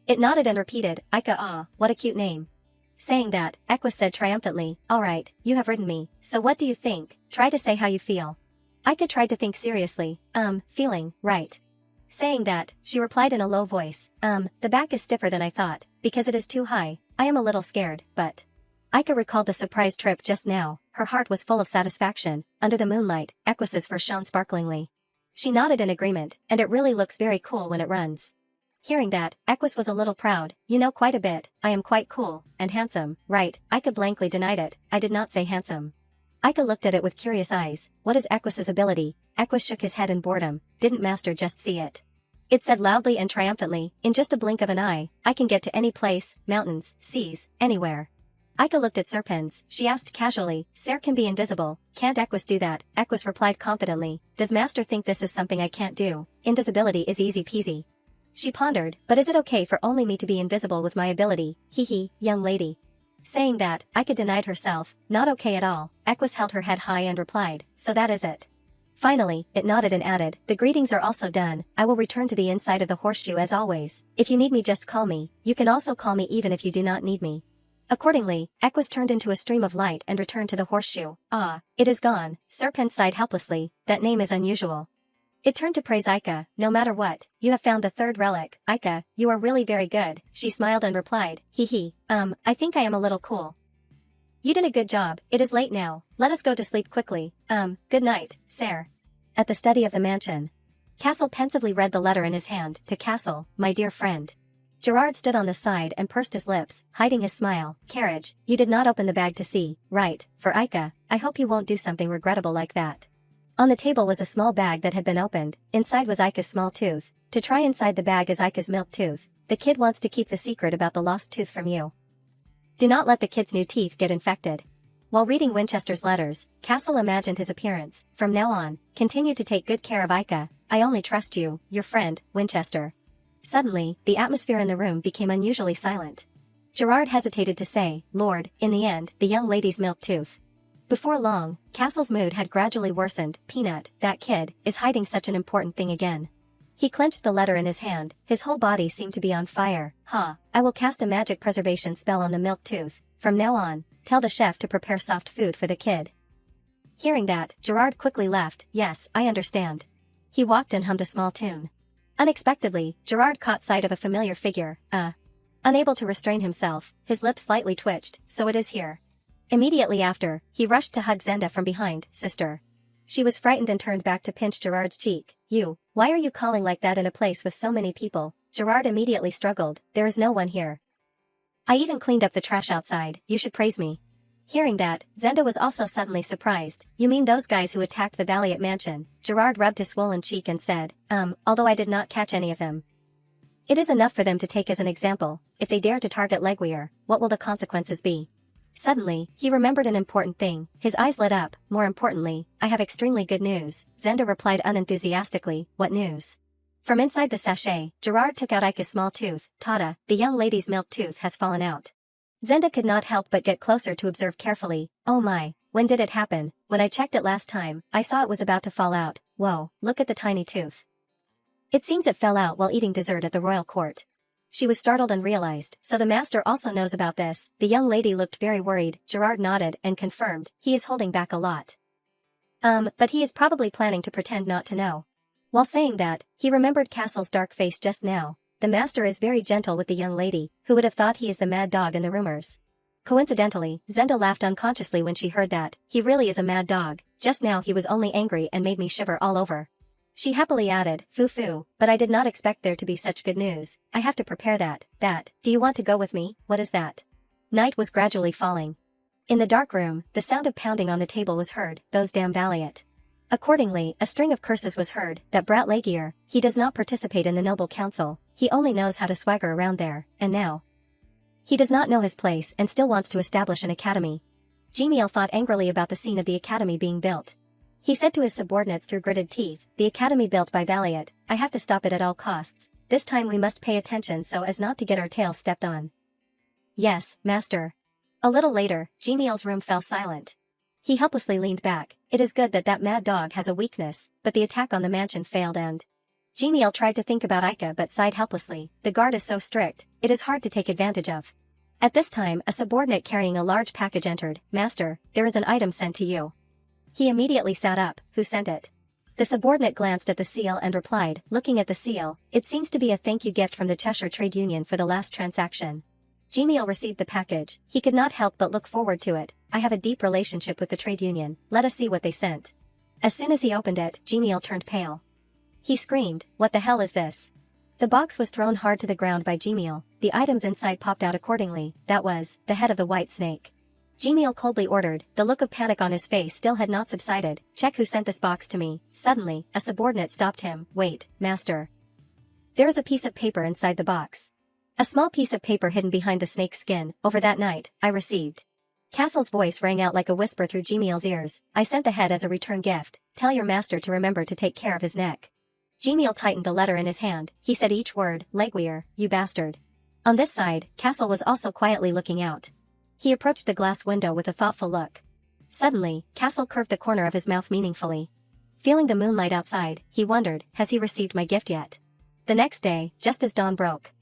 It nodded and repeated, Aika ah, what a cute name. Saying that, Equus said triumphantly, alright, you have ridden me, so what do you think? Try to say how you feel. Aika tried to think seriously, feeling, right. Saying that, she replied in a low voice, the back is stiffer than I thought, because it is too high, I am a little scared, but... Aika recalled the surprise trip just now, her heart was full of satisfaction. Under the moonlight, Equus's fur shone sparklingly. She nodded in agreement, and it really looks very cool when it runs. Hearing that, Equus was a little proud. You know quite a bit, I am quite cool, and handsome, right? Aika blankly denied it, I did not say handsome. Aika looked at it with curious eyes. What is Equus's ability? Equus shook his head in boredom. Didn't Master just see it? It said loudly and triumphantly, in just a blink of an eye, I can get to any place, mountains, seas, anywhere. Aika looked at Serpens. She asked casually, Ser can be invisible, can't Equus do that? Equus replied confidently, does Master think this is something I can't do? Invisibility is easy peasy. She pondered, but is it okay for only me to be invisible with my ability? Hee, young lady. Saying that, Aika denied herself, not okay at all. Equus held her head high and replied, so that is it. Finally, it nodded and added, the greetings are also done, I will return to the inside of the horseshoe as always. If you need me just call me, you can also call me even if you do not need me. Accordingly, Equus turned into a stream of light and returned to the horseshoe. Ah, it is gone. Serpens sighed helplessly, that name is unusual. It turned to praise Aika, no matter what, you have found the third relic. Aika, you are really very good. She smiled and replied, I think I am a little cool. You did a good job, it is late now, let us go to sleep quickly. Good night, Ser. At the study of the mansion. Castle pensively read the letter in his hand. To Castle, my dear friend. Gerard stood on the side and pursed his lips, hiding his smile. Carriage, you did not open the bag to see, right? For Aika, I hope you won't do something regrettable like that. On the table was a small bag that had been opened. Inside was Aika's small tooth. To try inside the bag is Aika's milk tooth. The kid wants to keep the secret about the lost tooth from you. Do not let the kid's new teeth get infected. While reading Winchester's letters, Castle imagined his appearance. From now on, continue to take good care of Aika. I only trust you, your friend, Winchester. Suddenly, the atmosphere in the room became unusually silent. Gerard hesitated to say, Lord, in the end, the young lady's milk tooth. Before long, Castle's mood had gradually worsened. Peanut, that kid, is hiding such an important thing again. He clenched the letter in his hand, his whole body seemed to be on fire. I will cast a magic preservation spell on the milk tooth. From now on, tell the chef to prepare soft food for the kid. Hearing that, Gerard quickly left. Yes, I understand. He walked and hummed a small tune. Unexpectedly, Gerard caught sight of a familiar figure. Unable to restrain himself, his lips slightly twitched. So it is here. Immediately after, he rushed to hug Zenda from behind. Sister. She was frightened and turned back to pinch Gerard's cheek. Why are you calling like that in a place with so many people? Gerard immediately struggled. There is no one here. I even cleaned up the trash outside. You should praise me. Hearing that, Zenda was also suddenly surprised. You mean those guys who attacked the Valiant mansion? Gerard rubbed his swollen cheek and said, although I did not catch any of them. It is enough for them to take as an example. If they dare to target Leguier, what will the consequences be? Suddenly, he remembered an important thing. His eyes lit up. More importantly, I have extremely good news. Zenda replied unenthusiastically, what news? From inside the sachet, Gerard took out Aika's small tooth. Tada, the young lady's milk tooth has fallen out. Zenda could not help but get closer to observe carefully. Oh my, when did it happen? When I checked it last time, I saw it was about to fall out. Whoa, look at the tiny tooth. It seems it fell out while eating dessert at the royal court. She was startled and realized, so the master also knows about this. The young lady looked very worried. Gerard nodded and confirmed, he is holding back a lot. But he is probably planning to pretend not to know. While saying that, he remembered Castle's dark face just now. The master is very gentle with the young lady, who would have thought he is the mad dog in the rumors. Coincidentally, Zenda laughed unconsciously when she heard that. He really is a mad dog. Just now he was only angry and made me shiver all over. She happily added, foo-foo, but I did not expect there to be such good news. I have to prepare that. Do you want to go with me? What is that? Night was gradually falling. In the dark room, the sound of pounding on the table was heard, those damn Valiant. Accordingly, a string of curses was heard, that brat Lagier, he does not participate in the noble council, he only knows how to swagger around there, and now he does not know his place and still wants to establish an academy. Gemiel thought angrily about the scene of the academy being built. He said to his subordinates through gritted teeth, the academy built by Valiant, I have to stop it at all costs, this time we must pay attention so as not to get our tails stepped on. Yes, master. A little later, Gemiel's room fell silent. He helplessly leaned back. It is good that that mad dog has a weakness, but the attack on the mansion failed and Gemiel tried to think about Aika but sighed helplessly, the guard is so strict, it is hard to take advantage of. At this time a subordinate carrying a large package entered, Master, there is an item sent to you. He immediately sat up, who sent it? The subordinate glanced at the seal and replied, looking at the seal, it seems to be a thank you gift from the Cheshire Trade Union for the last transaction. Gemiel received the package, he could not help but look forward to it, I have a deep relationship with the trade union, let us see what they sent. As soon as he opened it, Gemiel turned pale. He screamed, what the hell is this? The box was thrown hard to the ground by Gemiel, the items inside popped out accordingly, that was, the head of the white snake. Gemiel coldly ordered, the look of panic on his face still had not subsided, check who sent this box to me. Suddenly, a subordinate stopped him, wait, master. There is a piece of paper inside the box. A small piece of paper hidden behind the snake's skin, over that night, I received. Castle's voice rang out like a whisper through Gemiel's ears, I sent the head as a return gift, tell your master to remember to take care of his neck. Gemiel tightened the letter in his hand, he said each word, Laguier, you bastard. On this side, Castle was also quietly looking out. He approached the glass window with a thoughtful look. Suddenly, Castle curved the corner of his mouth meaningfully. Feeling the moonlight outside, he wondered, has he received my gift yet? The next day, just as dawn broke,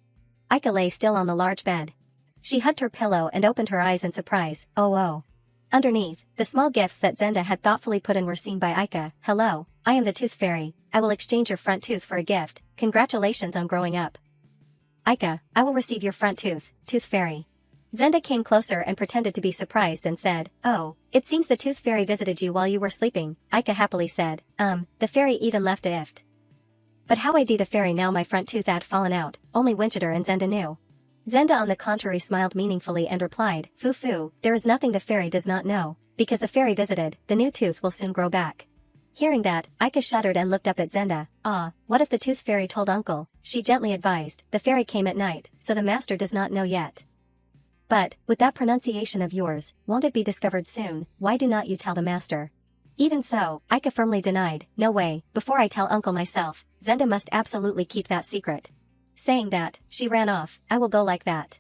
Aika lay still on the large bed. She hugged her pillow and opened her eyes in surprise, oh. Underneath, the small gifts that Zenda had thoughtfully put in were seen by Aika, hello, I am the Tooth Fairy, I will exchange your front tooth for a gift, congratulations on growing up. Aika, I will receive your front tooth, Tooth Fairy. Zenda came closer and pretended to be surprised and said, oh, it seems the Tooth Fairy visited you while you were sleeping, Aika happily said, the fairy even left a gift. But how ID the fairy now my front tooth had fallen out, only Winchester and Zenda knew. Zenda on the contrary smiled meaningfully and replied, foo-foo, there is nothing the fairy does not know, because the fairy visited, the new tooth will soon grow back. Hearing that, Aika shuddered and looked up at Zenda, what if the Tooth Fairy told Uncle, she gently advised, the fairy came at night, so the master does not know yet. But, with that pronunciation of yours, won't it be discovered soon, why do not you tell the master? Even so, Aika firmly denied, no way, before I tell Uncle myself, Zenda must absolutely keep that secret. Saying that, she ran off, I will go like that.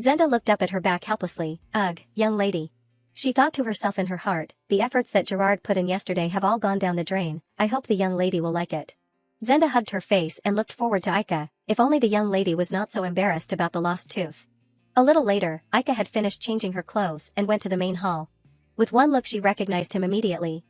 Zenda looked up at her back helplessly, ugh, young lady. She thought to herself in her heart, the efforts that Gerard put in yesterday have all gone down the drain, I hope the young lady will like it. Zenda hugged her face and looked forward to Aika, if only the young lady was not so embarrassed about the lost tooth. A little later, Aika had finished changing her clothes and went to the main hall. With one look she recognized him immediately,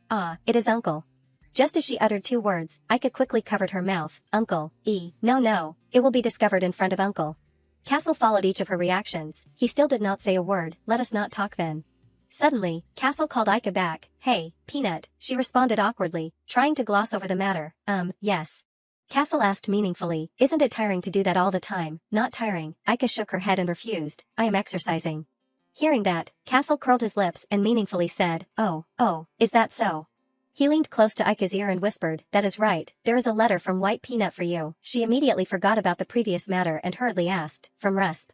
it is Uncle. Just as she uttered two words, Aika quickly covered her mouth, Uncle, no, it will be discovered in front of Uncle. Castle followed each of her reactions, he still did not say a word, let us not talk then. Suddenly, Castle called Aika back, hey, Peanut, she responded awkwardly, trying to gloss over the matter, yes. Castle asked meaningfully, isn't it tiring to do that all the time? Not tiring, Aika shook her head and refused, I am exercising. Hearing that, Castle curled his lips and meaningfully said, oh, is that so? He leaned close to Aika's ear and whispered, that is right, there is a letter from White Peanut for you. She immediately forgot about the previous matter and hurriedly asked, from Resp.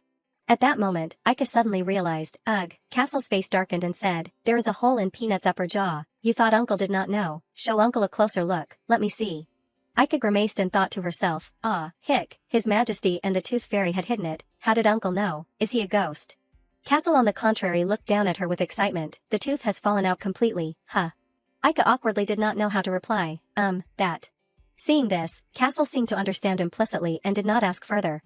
At that moment, Aika suddenly realized, ugh, Castle's face darkened and said, there is a hole in Peanut's upper jaw, you thought Uncle did not know, show Uncle a closer look, let me see. Aika grimaced and thought to herself, hick, His Majesty and the Tooth Fairy had hidden it, how did Uncle know, is he a ghost? Castle on the contrary looked down at her with excitement, the tooth has fallen out completely, huh? Aika awkwardly did not know how to reply, that. Seeing this, Castle seemed to understand implicitly and did not ask further.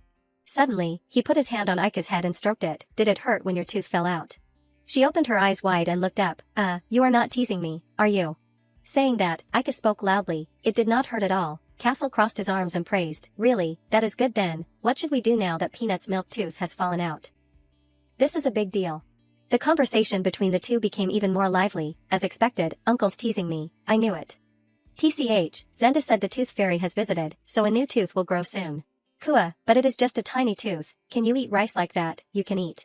Suddenly, he put his hand on Aika's head and stroked it, did it hurt when your tooth fell out? She opened her eyes wide and looked up, you are not teasing me, are you? Saying that, Aika spoke loudly, it did not hurt at all. Castle crossed his arms and praised, really, that is good then, what should we do now that Peanut's milk tooth has fallen out? This is a big deal. The conversation between the two became even more lively, as expected, Uncle's teasing me, I knew it. TCH, Zenda said the tooth fairy has visited, so a new tooth will grow soon. Kua, but it is just a tiny tooth. Can you eat rice like that? You can eat.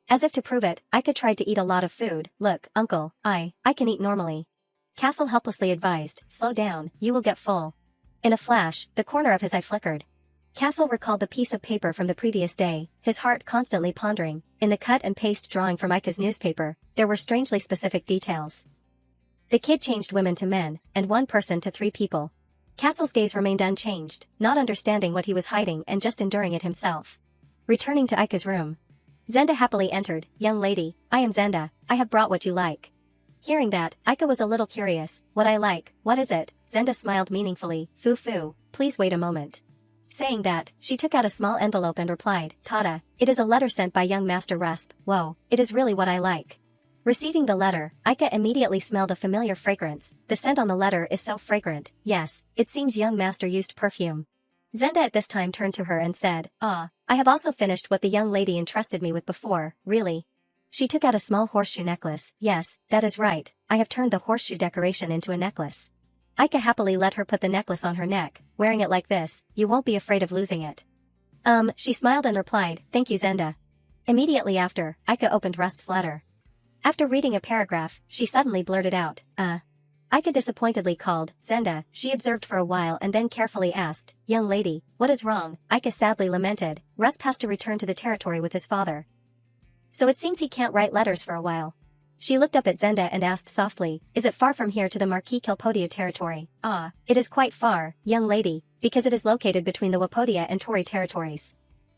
As if to prove it, Ika tried to eat a lot of food. Look, uncle, I can eat normally. Castle helplessly advised, slow down, you will get full. In a flash, the corner of his eye flickered. Castle recalled the piece of paper from the previous day, his heart constantly pondering. In the cut and paste drawing from Ika's newspaper, there were strangely specific details. The kid changed women to men, and one person to 3 people. Castle's gaze remained unchanged, not understanding what he was hiding and just enduring it himself. Returning to Ika's room. Zenda happily entered. Young lady, I am Zenda, I have brought what you like. Hearing that, Ika was a little curious. What I like, what is it? Zenda smiled meaningfully. Foo, please wait a moment. Saying that, she took out a small envelope and replied, Tada, it is a letter sent by young Master Rusp. Whoa, it is really what I like. Receiving the letter, Ika immediately smelled a familiar fragrance. The scent on the letter is so fragrant. Yes, it seems young master used perfume. Zenda at this time turned to her and said, I have also finished what the young lady entrusted me with before. Really? She took out a small horseshoe necklace. Yes, that is right, I have turned the horseshoe decoration into a necklace. Ika happily let her put the necklace on her neck. Wearing it like this, you won't be afraid of losing it. She smiled and replied, thank you Zenda. Immediately after, Ika opened Rusp's letter. After reading a paragraph, she suddenly blurted out, Ika disappointedly called, Zenda, she observed for a while and then carefully asked, young lady, what is wrong? Ika sadly lamented, Rusp has to return to the territory with his father. So it seems he can't write letters for a while. She looked up at Zenda and asked softly, is it far from here to the Marquis Kelpodia territory? It is quite far, young lady, because it is located between the Wapodia and Tori territories.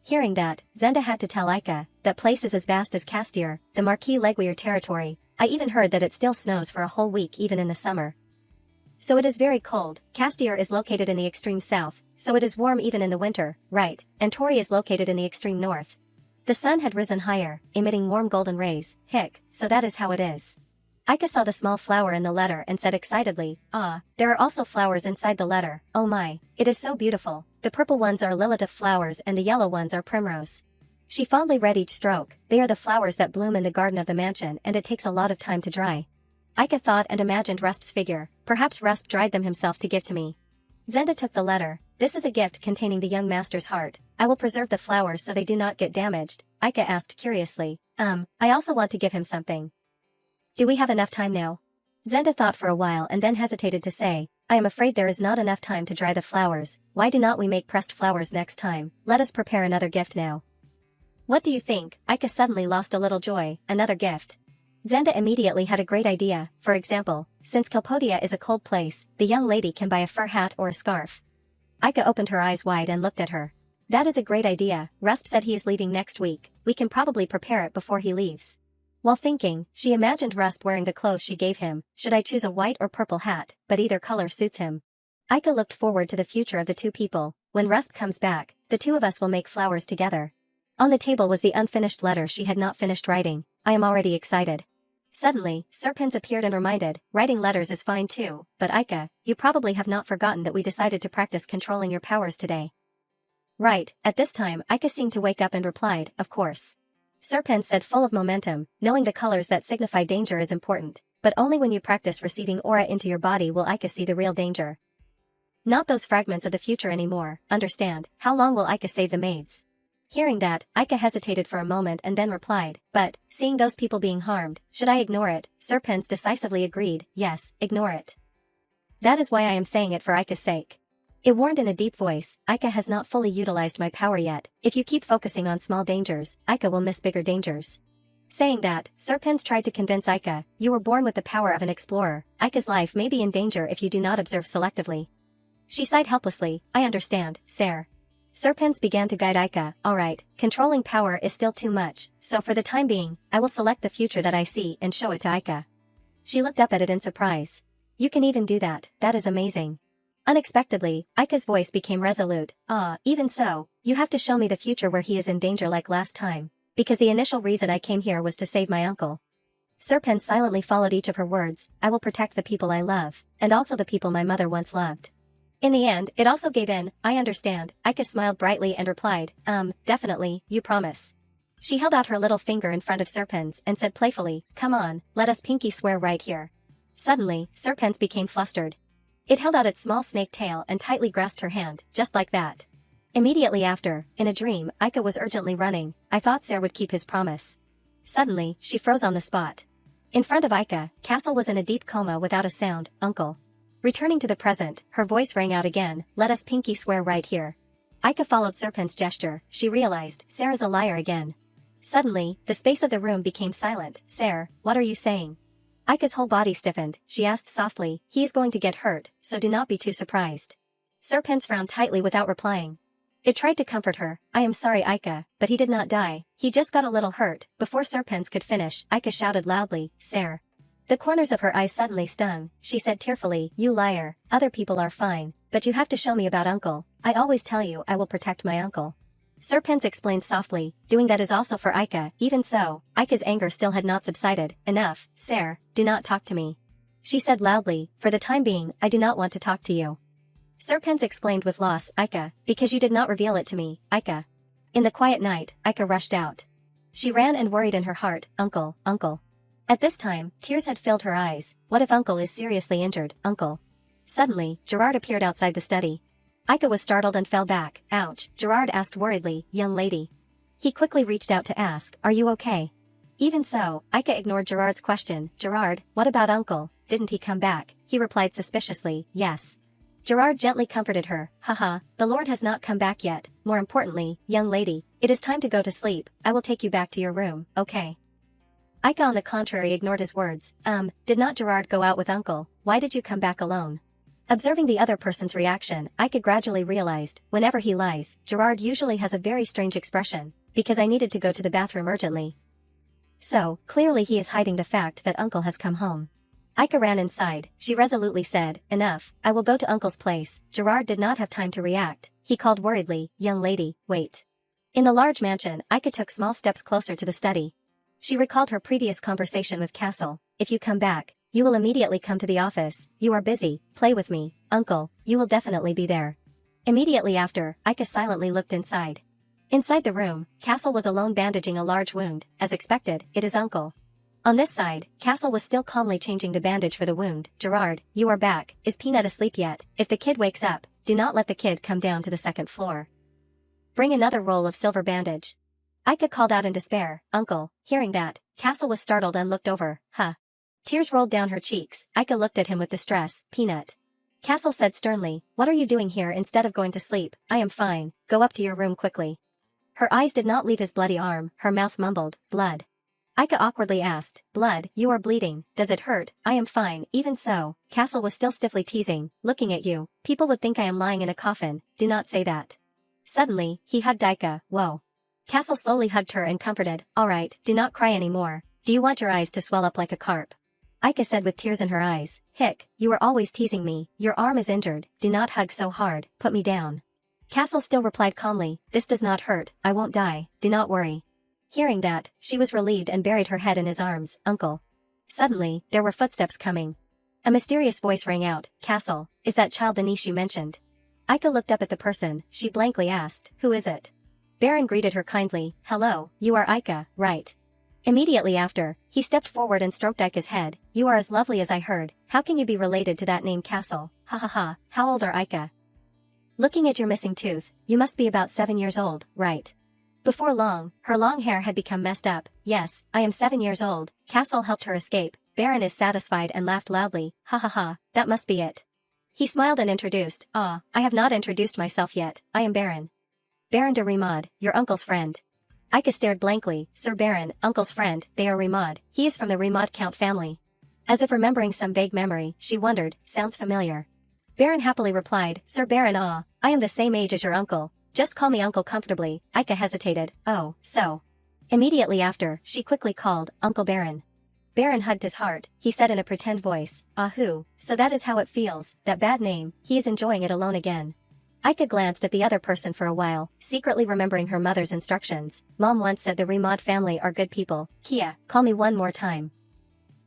Hearing that, Zenda had to tell Ika, that place is as vast as Castier, the Marquis Leguier territory. I even heard that it still snows for a whole week even in the summer. So it is very cold. Castier is located in the extreme south, so it is warm even in the winter, right, and Tori is located in the extreme north. The sun had risen higher, emitting warm golden rays. So that is how it is. Ika saw the small flower in the letter and said excitedly, there are also flowers inside the letter. Oh my, it is so beautiful. The purple ones are lilith flowers and the yellow ones are primrose. She fondly read each stroke. They are the flowers that bloom in the garden of the mansion and it takes a lot of time to dry. Ika thought and imagined Rusp's figure. Perhaps Rusp dried them himself to give to me. Zenda took the letter. This is a gift containing the young master's heart. I will preserve the flowers so they do not get damaged. Ika asked curiously. I also want to give him something. Do we have enough time now? Zenda thought for a while and then hesitated to say, I am afraid there is not enough time to dry the flowers. Why do not we make pressed flowers next time? Let us prepare another gift now. What do you think? Ika suddenly lost a little joy. Another gift. Zenda immediately had a great idea. For example, since Kelpodia is a cold place, the young lady can buy a fur hat or a scarf. Ika opened her eyes wide and looked at her. That is a great idea. Rusp said he is leaving next week. We can probably prepare it before he leaves. While thinking, she imagined Rusp wearing the clothes she gave him. Should I choose a white or purple hat? But either color suits him. Ika looked forward to the future of the two people. When Rusp comes back, the two of us will make flowers together. On the table was the unfinished letter she had not finished writing. I am already excited. Suddenly, Serpens appeared and reminded, writing letters is fine too, but Ika, you probably have not forgotten that we decided to practice controlling your powers today. Right, at this time Ika seemed to wake up and replied, of course. Serpens said full of momentum, knowing the colors that signify danger is important, but only when you practice receiving aura into your body will Ika see the real danger. Not those fragments of the future anymore, understand, how long will Ika save the maids? Hearing that, Ika hesitated for a moment and then replied, but, seeing those people being harmed, should I ignore it? Serpens decisively agreed, yes, ignore it. That is why I am saying it for Ika's sake. It warned in a deep voice, Ika has not fully utilized my power yet. If you keep focusing on small dangers, Ika will miss bigger dangers. Saying that, Serpens tried to convince Ika, you were born with the power of an explorer. Ika's life may be in danger if you do not observe selectively. She sighed helplessly, I understand, sir. Serpens began to guide Ika. Alright, controlling power is still too much, so for the time being, I will select the future that I see and show it to Ika. She looked up at it in surprise. You can even do that, that is amazing. Unexpectedly, Ika's voice became resolute. Even so, you have to show me the future where he is in danger like last time, because the initial reason I came here was to save my uncle. Serpens silently followed each of her words. I will protect the people I love, and also the people my mother once loved. In the end, it also gave in. I understand. Ika smiled brightly and replied, definitely, you promise. She held out her little finger in front of Serpens and said playfully, come on, let us pinky swear right here. Suddenly, Serpens became flustered. It held out its small snake tail and tightly grasped her hand, just like that. Immediately after, in a dream, Aika was urgently running. I thought Ser would keep his promise. Suddenly, she froze on the spot. In front of Aika, Castle was in a deep coma without a sound. Uncle. Returning to the present, her voice rang out again, let us pinky swear right here. Aika followed Serpent's gesture. She realized, Sarah's a liar again. Suddenly, the space of the room became silent. Ser, what are you saying? Aika's whole body stiffened. She asked softly, he is going to get hurt, so do not be too surprised. Serpent frowned tightly without replying. It tried to comfort her. I am sorry Aika, but he did not die, he just got a little hurt. Before Serpent could finish, Aika shouted loudly, Ser. The corners of her eyes suddenly stung. She said tearfully, you liar, other people are fine, but you have to show me about uncle. I always tell you I will protect my uncle. Serpent explained softly, doing that is also for Aika. Even so, Aika's anger still had not subsided. Enough, Ser, do not talk to me. She said loudly, for the time being, I do not want to talk to you. Serpent exclaimed with loss, Aika, because you did not reveal it to me, Aika. In the quiet night, Aika rushed out. She ran and worried in her heart, uncle, uncle. At this time, tears had filled her eyes. What if uncle is seriously injured, uncle? Suddenly, Gerard appeared outside the study. Aika was startled and fell back. Ouch, Gerard asked worriedly, young lady. He quickly reached out to ask, are you okay? Even so, Aika ignored Gerard's question. Gerard, what about uncle? Didn't he come back? He replied suspiciously, yes. Gerard gently comforted her. Haha, the Lord has not come back yet. More importantly, young lady, it is time to go to sleep. I will take you back to your room, okay? Aika on the contrary ignored his words. Did not Gerard go out with uncle? Why did you come back alone? Observing the other person's reaction, Aika gradually realized, whenever he lies, Gerard usually has a very strange expression, because I needed to go to the bathroom urgently. So, clearly he is hiding the fact that uncle has come home. Aika ran inside. She resolutely said, enough, I will go to uncle's place. Gerard did not have time to react. He called worriedly, young lady, wait. In the large mansion, Aika took small steps closer to the study. She recalled her previous conversation with Castle. If you come back, you will immediately come to the office. You are busy, play with me, uncle, you will definitely be there. Immediately after, Aika silently looked inside. Inside the room, Castle was alone bandaging a large wound. As expected, it is uncle. On this side, Castle was still calmly changing the bandage for the wound. Gerard, you are back. Is Peanut asleep yet? If the kid wakes up, do not let the kid come down to the second floor. Bring another roll of silver bandage. Aika called out in despair, uncle. Hearing that, Castle was startled and looked over. Huh. Tears rolled down her cheeks. Aika looked at him with distress. Peanut. Castle said sternly, what are you doing here instead of going to sleep? I am fine, go up to your room quickly. Her eyes did not leave his bloody arm, her mouth mumbled, blood. Aika awkwardly asked, blood, you are bleeding, does it hurt? I am fine. Even so, Castle was still stiffly teasing, looking at you, people would think I am lying in a coffin, do not say that. Suddenly, he hugged Aika. Whoa. Castle slowly hugged her and comforted, alright, do not cry anymore. Do you want your eyes to swell up like a carp? Aika said with tears in her eyes, Hick, you are always teasing me, your arm is injured, do not hug so hard, put me down. Castle still replied calmly, this does not hurt, I won't die, do not worry. Hearing that, she was relieved and buried her head in his arms, uncle. Suddenly, there were footsteps coming. A mysterious voice rang out, Castle, is that child the niece you mentioned? Aika looked up at the person, she blankly asked, who is it? Baron greeted her kindly, hello, you are Aika, right? Immediately after, he stepped forward and stroked Aika's head, you are as lovely as I heard, how can you be related to that name Castle? Ha ha ha, how old are Aika? Looking at your missing tooth, you must be about 7 years old, right? Before long, her long hair had become messed up. Yes, I am 7 years old. Castle helped her escape. Baron is satisfied and laughed loudly. Ha ha ha, that must be it. He smiled and introduced. Ah, I have not introduced myself yet. I am Baron. Baron de Rimaud, your uncle's friend. Aika stared blankly. Sir Baron, uncle's friend, they are Rimaud. He is from the Rimaud Count family. As if remembering some vague memory, she wondered, sounds familiar. Baron happily replied, Sir Baron, I am the same age as your uncle. Just call me uncle comfortably. Aika hesitated. Oh, so. Immediately after, she quickly called, Uncle Baron. Baron hugged his heart. He said in a pretend voice, Ahoo, so that is how it feels, that bad name, he is enjoying it alone again. Aika glanced at the other person for a while, secretly remembering her mother's instructions. Mom once said the Rimaud family are good people. Kia, call me one more time.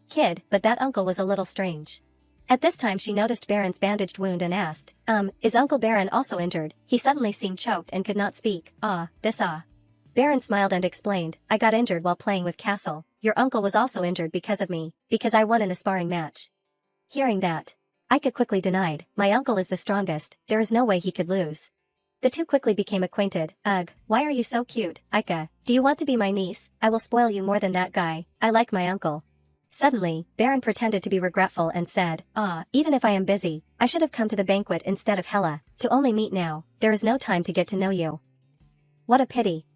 Kid, but that uncle was a little strange. At this time she noticed Baron's bandaged wound and asked, is Uncle Baron also injured? He suddenly seemed choked and could not speak. Baron smiled and explained, I got injured while playing with Castle. Your uncle was also injured because of me, because I won in the sparring match. Hearing that, Aika quickly denied, my uncle is the strongest, there is no way he could lose. The two quickly became acquainted. Ugh, why are you so cute, Aika? Do you want to be my niece? I will spoil you more than that guy, I like my uncle. Suddenly, Baron pretended to be regretful and said, even if I am busy, I should have come to the banquet instead of Hela, to only meet now, there is no time to get to know you. What a pity.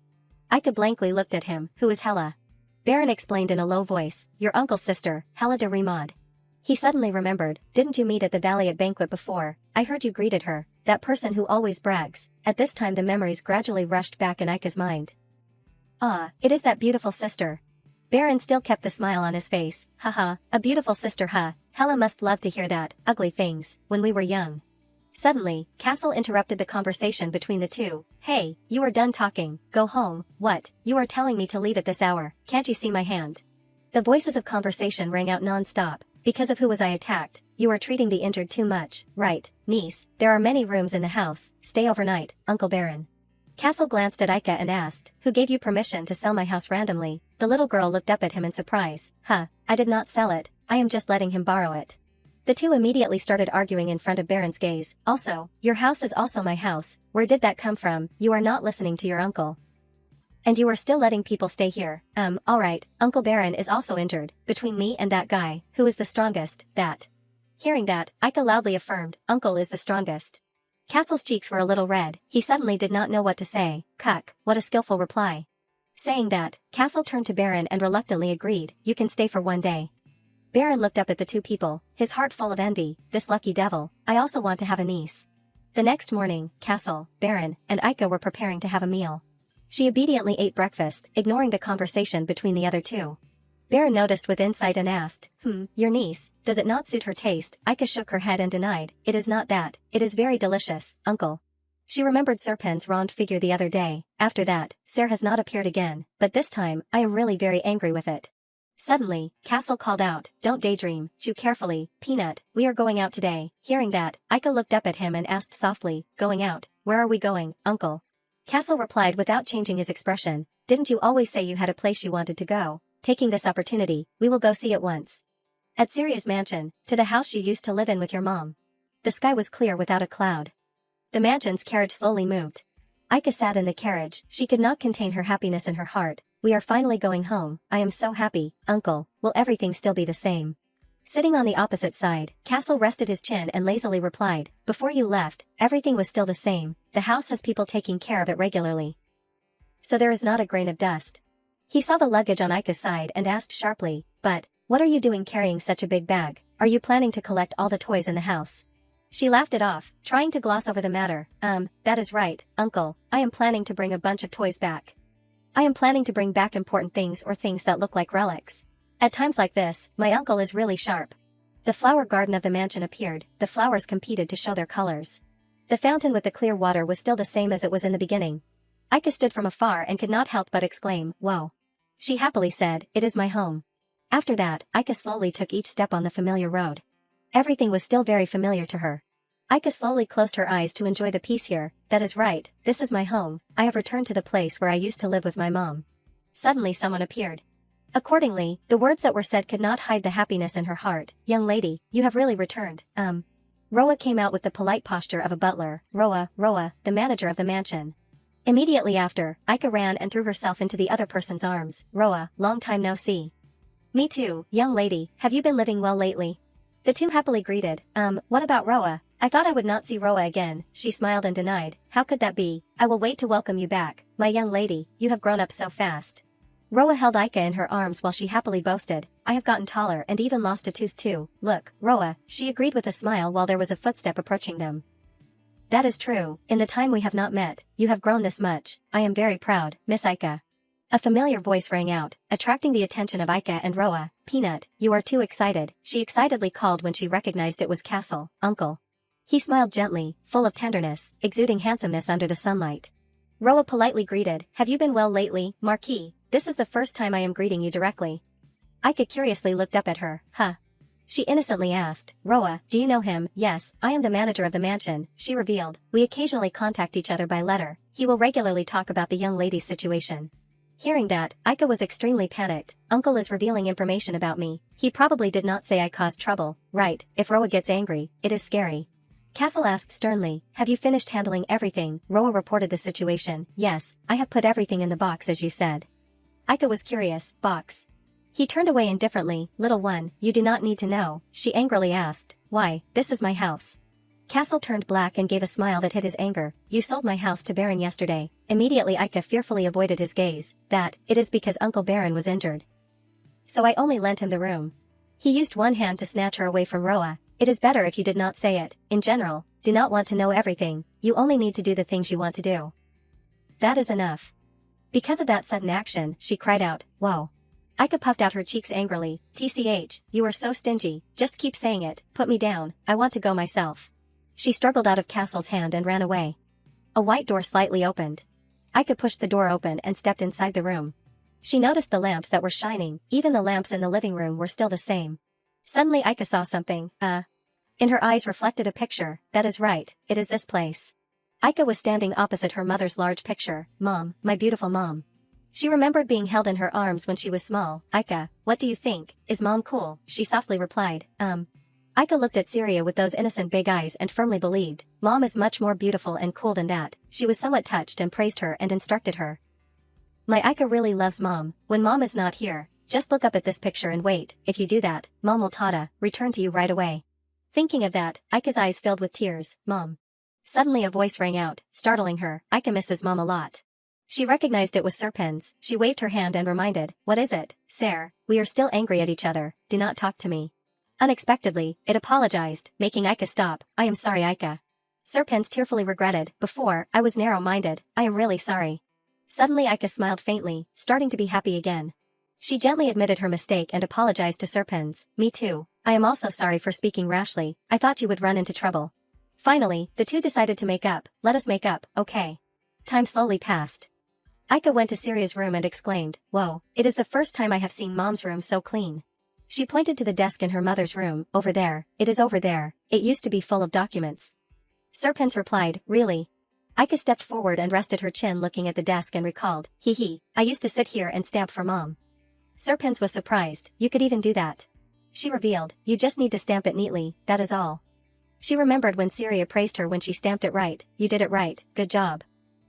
Aika blankly looked at him, who is Hela? Baron explained in a low voice, your uncle's sister, Hela de Rimod. He suddenly remembered, didn't you meet at the Valiant banquet before? I heard you greeted her, that person who always brags. At this time the memories gradually rushed back in Aika's mind. It is that beautiful sister. Baron still kept the smile on his face, haha, a beautiful sister Hela must love to hear that, ugly things, when we were young. Suddenly, Castle interrupted the conversation between the two, hey, you are done talking, go home, what, you are telling me to leave at this hour, can't you see my hand? The voices of conversation rang out non-stop, because of who was I attacked, you are treating the injured too much, right, niece, there are many rooms in the house, stay overnight, Uncle Baron. Castle glanced at Aika and asked, who gave you permission to sell my house randomly? The little girl looked up at him in surprise, I did not sell it, I am just letting him borrow it. The two immediately started arguing in front of Baron's gaze, also, your house is also my house, where did that come from, you are not listening to your uncle. And you are still letting people stay here, alright, Uncle Baron is also injured, between me and that guy, who is the strongest, that. Hearing that, Aika loudly affirmed, Uncle is the strongest. Castle's cheeks were a little red, he suddenly did not know what to say, cuck, what a skillful reply. Saying that, Castle turned to Baron and reluctantly agreed, you can stay for one day. Baron looked up at the two people, his heart full of envy, this lucky devil, I also want to have a niece. The next morning, Castle, Baron, and Aika were preparing to have a meal. She obediently ate breakfast, ignoring the conversation between the other two. Baron noticed with insight and asked, your niece, does it not suit her taste? Aika shook her head and denied, it is not that, it is very delicious, uncle. She remembered Serpent's round figure the other day, after that, Ser has not appeared again, but this time, I am really very angry with it. Suddenly, Castle called out, don't daydream, chew carefully, Peanut, we are going out today. Hearing that, Aika looked up at him and asked softly, going out, where are we going, uncle? Castle replied without changing his expression, didn't you always say you had a place you wanted to go? Taking this opportunity, we will go see it once. At Syria's mansion, to the house you used to live in with your mom. The sky was clear without a cloud. The mansion's carriage slowly moved. Aika sat in the carriage, she could not contain her happiness in her heart. We are finally going home, I am so happy, uncle, will everything still be the same? Sitting on the opposite side, Castle rested his chin and lazily replied, before you left, everything was still the same, the house has people taking care of it regularly. So there is not a grain of dust. He saw the luggage on Aika's side and asked sharply, but, what are you doing carrying such a big bag? Are you planning to collect all the toys in the house? She laughed it off, trying to gloss over the matter, that is right, uncle, I am planning to bring a bunch of toys back. I am planning to bring back important things or things that look like relics. At times like this, my uncle is really sharp. The flower garden of the mansion appeared, the flowers competed to show their colors. The fountain with the clear water was still the same as it was in the beginning. Aika stood from afar and could not help but exclaim, whoa. She happily said, it is my home. After that, Aika slowly took each step on the familiar road. Everything was still very familiar to her. Aika slowly closed her eyes to enjoy the peace here, that is right, this is my home, I have returned to the place where I used to live with my mom. Suddenly someone appeared. Accordingly, the words that were said could not hide the happiness in her heart, young lady, you have really returned, Roa came out with the polite posture of a butler, Roa, the manager of the mansion. Immediately after, Aika ran and threw herself into the other person's arms, Roa, long time no see. Me too, young lady, have you been living well lately? The two happily greeted, what about Roa? I thought I would not see Roa again, she smiled and denied, how could that be? I will wait to welcome you back, my young lady, you have grown up so fast. Roa held Aika in her arms while she happily boasted, I have gotten taller and even lost a tooth too, look, Roa, she agreed with a smile while there was a footstep approaching them. That is true, in the time we have not met, you have grown this much, I am very proud, Miss Aika. A familiar voice rang out, attracting the attention of Aika and Roa, Peanut, you are too excited, she excitedly called when she recognized it was Castle, uncle. He smiled gently, full of tenderness, exuding handsomeness under the sunlight. Roa politely greeted, have you been well lately, Marquis? This is the first time I am greeting you directly. Aika curiously looked up at her, She innocently asked, Roa, do you know him? Yes, I am the manager of the mansion, she revealed, we occasionally contact each other by letter, he will regularly talk about the young lady's situation. Hearing that, Aika was extremely panicked. Uncle is revealing information about me. He probably did not say I caused trouble, right? If Roa gets angry, it is scary. Castle asked sternly, have you finished handling everything? Roa reported the situation. Yes, I have put everything in the box as you said. Aika was curious. Box. He turned away indifferently. Little one, you do not need to know, she angrily asked. Why, this is my house. Castle turned black and gave a smile that hid his anger. You sold my house to Baron yesterday. Immediately Aika fearfully avoided his gaze. That, it is because Uncle Baron was injured. So I only lent him the room. He used one hand to snatch her away from Roa. It is better if you did not say it. In general, do not want to know everything. You only need to do the things you want to do. That is enough. Because of that sudden action, she cried out, whoa. Aika puffed out her cheeks angrily. TCH, you are so stingy, just keep saying it, put me down, I want to go myself. She struggled out of Castle's hand and ran away. A white door slightly opened. Aika pushed the door open and stepped inside the room. She noticed the lamps that were shining, even the lamps in the living room were still the same. Suddenly Aika saw something, in her eyes reflected a picture. That is right, it is this place. Aika was standing opposite her mother's large picture. Mom, my beautiful mom. She remembered being held in her arms when she was small. Aika, what do you think? Is mom cool? She softly replied, Aika looked at Syria with those innocent big eyes and firmly believed, mom is much more beautiful and cool than that. She was somewhat touched and praised her and instructed her. My Aika really loves mom. When mom is not here, just look up at this picture and wait. If you do that, mom will return to you right away. Thinking of that, Aika's eyes filled with tears. Mom. Suddenly a voice rang out, startling her. Aika misses mom a lot. She recognized it was Serpens. She waved her hand and reminded, what is it, Sir? We are still angry at each other, do not talk to me. Unexpectedly, it apologized, making Aika stop. I am sorry Aika. Serpens tearfully regretted, before, I was narrow-minded, I am really sorry. Suddenly Aika smiled faintly, starting to be happy again. She gently admitted her mistake and apologized to Serpens. Me too. I am also sorry for speaking rashly, I thought you would run into trouble. Finally, the two decided to make up. Let us make up, okay. Time slowly passed. Aika went to Syria's room and exclaimed, whoa, it is the first time I have seen mom's room so clean. She pointed to the desk in her mother's room. Over there, it is over there, it used to be full of documents. Serpens replied, really? Aika stepped forward and rested her chin looking at the desk and recalled, I used to sit here and stamp for mom. Serpens was surprised, you could even do that. She revealed, you just need to stamp it neatly, that is all. She remembered when Syria praised her when she stamped it right. You did it right, good job.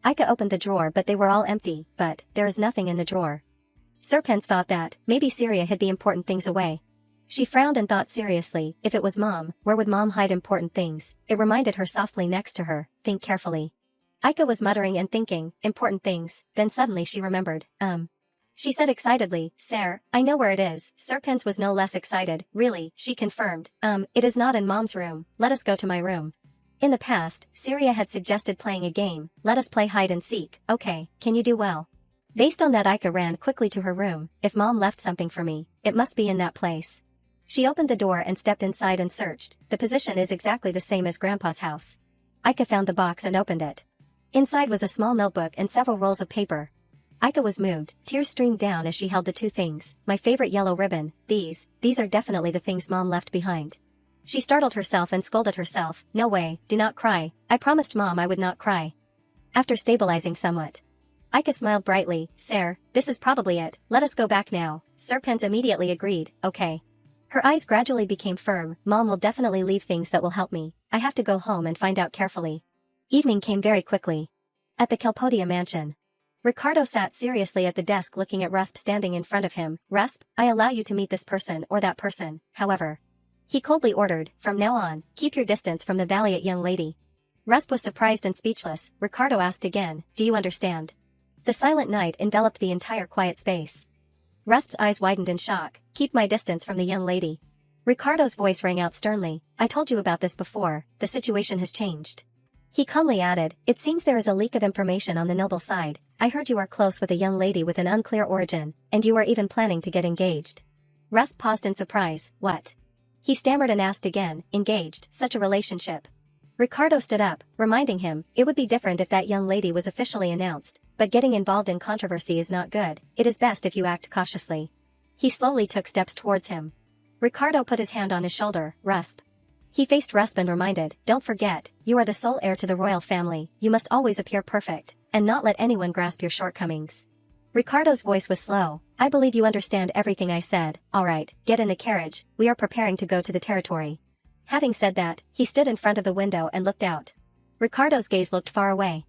Aika opened the drawer but they were all empty, but, there is nothing in the drawer. Serpens thought that, maybe Syria hid the important things away. She frowned and thought seriously, if it was mom, where would mom hide important things? It reminded her softly next to her, think carefully. Aika was muttering and thinking, important things, then suddenly she remembered, She said excitedly, Sir, I know where it is. Serpens was no less excited, really, she confirmed, it is not in mom's room, let us go to my room. In the past, Syria had suggested playing a game, let us play hide and seek, okay, can you do well? Based on that Aika ran quickly to her room, if mom left something for me, it must be in that place. She opened the door and stepped inside and searched, the position is exactly the same as Grandpa's house. Aika found the box and opened it. Inside was a small notebook and several rolls of paper. Aika was moved, tears streamed down as she held the two things, my favorite yellow ribbon, these are definitely the things mom left behind. She startled herself and scolded herself, no way, do not cry, I promised mom I would not cry. After stabilizing somewhat, Aika smiled brightly, Sir, this is probably it, let us go back now. Serpens immediately agreed, okay. Her eyes gradually became firm, mom will definitely leave things that will help me, I have to go home and find out carefully. Evening came very quickly. At the Kelpodia mansion. Ricardo sat seriously at the desk looking at Rusp standing in front of him. Rusp, I allow you to meet this person or that person, however. He coldly ordered, from now on, keep your distance from the valiant young lady. Rusp was surprised and speechless. Ricardo asked again, do you understand? The silent night enveloped the entire quiet space. Rusp's eyes widened in shock, keep my distance from the young lady. Ricardo's voice rang out sternly, I told you about this before, the situation has changed. He calmly added, it seems there is a leak of information on the noble side, I heard you are close with a young lady with an unclear origin, and you are even planning to get engaged. Rusp paused in surprise, what? He stammered and asked again, engaged, such a relationship. Ricardo stood up, reminding him, it would be different if that young lady was officially announced, but getting involved in controversy is not good, it is best if you act cautiously. He slowly took steps towards him. Ricardo put his hand on his shoulder, Rusp. He faced Rusp and reminded, don't forget, you are the sole heir to the royal family, you must always appear perfect, and not let anyone grasp your shortcomings. Ricardo's voice was slow. I believe you understand everything I said. Alright, get in the carriage, we are preparing to go to the territory. Having said that, he stood in front of the window and looked out. Ricardo's gaze looked far away.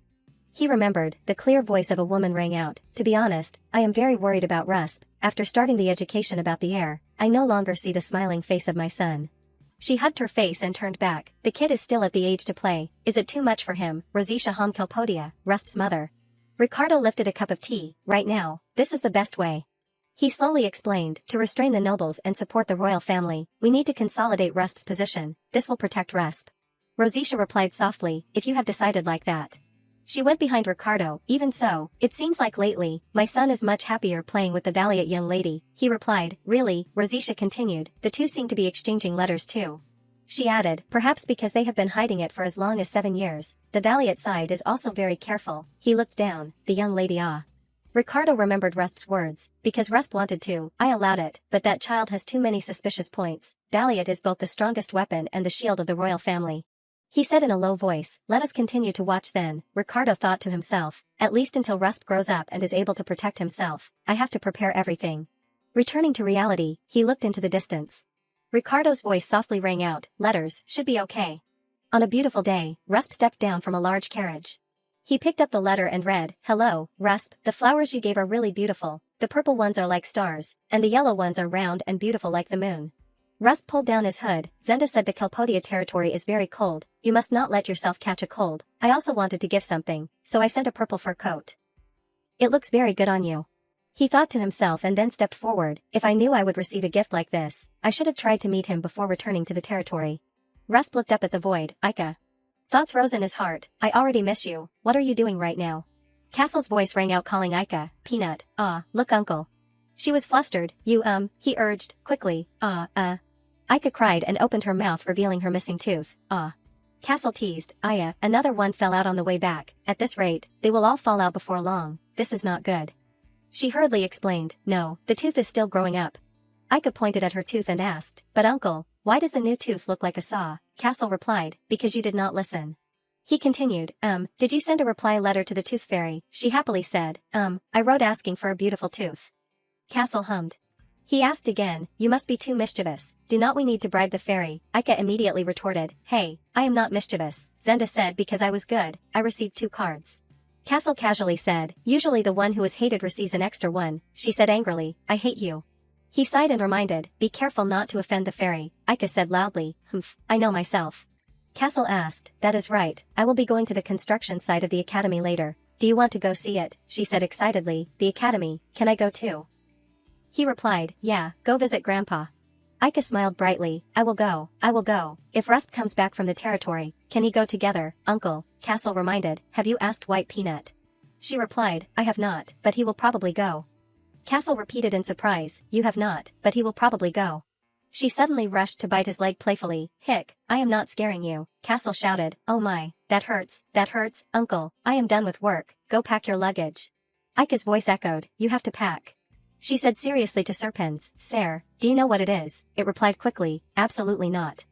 He remembered, the clear voice of a woman rang out, to be honest, I am very worried about Rusp. After starting the education about the Heir, I no longer see the smiling face of my son. She hugged her face and turned back. The kid is still at the age to play. Is it too much for him? Rosisha Homkelpodia, Rusp's mother. Ricardo lifted a cup of tea. Right now, this is the best way. He slowly explained, to restrain the nobles and support the royal family, we need to consolidate Rusp's position. This will protect Rusp. Rosisha replied softly, if you have decided like that. She went behind Ricardo. Even so, it seems like lately, my son is much happier playing with the valiant young lady. He replied, really? Rosisha continued, the two seem to be exchanging letters too. She added, perhaps because they have been hiding it for as long as 7 years. The valiant side is also very careful. He looked down, the young lady Ricardo remembered Rusp's words, because Rusp wanted to, I allowed it, but that child has too many suspicious points. Valiant is both the strongest weapon and the shield of the royal family. He said in a low voice, let us continue to watch then. Ricardo thought to himself, at least until Rusp grows up and is able to protect himself, I have to prepare everything. Returning to reality, he looked into the distance. Ricardo's voice softly rang out, letters, should be okay. On a beautiful day, Rusp stepped down from a large carriage. He picked up the letter and read, hello, Rusp, the flowers you gave are really beautiful, the purple ones are like stars, and the yellow ones are round and beautiful like the moon. Rusp pulled down his hood. Zenda said the Kelpodia territory is very cold, you must not let yourself catch a cold. I also wanted to give something, so I sent a purple fur coat. It looks very good on you. He thought to himself and then stepped forward, if I knew I would receive a gift like this, I should have tried to meet him before returning to the territory. Rusp looked up at the void. Ika. Thoughts rose in his heart, I already miss you, what are you doing right now? Castle's voice rang out calling Ika, Peanut, look uncle. She was flustered, he urged, quickly, Ika cried and opened her mouth revealing her missing tooth, Castle teased, Aya, another one fell out on the way back, at this rate, they will all fall out before long, this is not good. She hurriedly explained, no, the tooth is still growing up. Ika pointed at her tooth and asked, but uncle, why does the new tooth look like a saw? Castle replied, because you did not listen. He continued, did you send a reply letter to the tooth fairy? She happily said, I wrote asking for a beautiful tooth. Castle hummed. He asked again, you must be too mischievous, do not we need to bribe the fairy? Ika immediately retorted, hey, I am not mischievous, Zenda said because I was good, I received 2 cards. Castle casually said, usually the one who is hated receives an extra one, she said angrily, I hate you. He sighed and reminded, be careful not to offend the fairy. Ika said loudly, I know myself. Castle asked, that is right, I will be going to the construction site of the academy later. Do you want to go see it? She said excitedly, the academy, can I go too? He replied, yeah, go visit grandpa. Ika smiled brightly, I will go. If Rusp comes back from the territory, can he go together, uncle? Castle reminded, have you asked White Peanut? She replied, I have not, but he will probably go. Castle repeated in surprise, you have not, but he will probably go. She suddenly rushed to bite his leg playfully, hick, I am not scaring you. Castle shouted, oh my, that hurts, uncle, I am done with work, go pack your luggage. Ika's voice echoed, you have to pack. She said seriously to Serpens, Sir, do you know what it is? It replied quickly, absolutely not.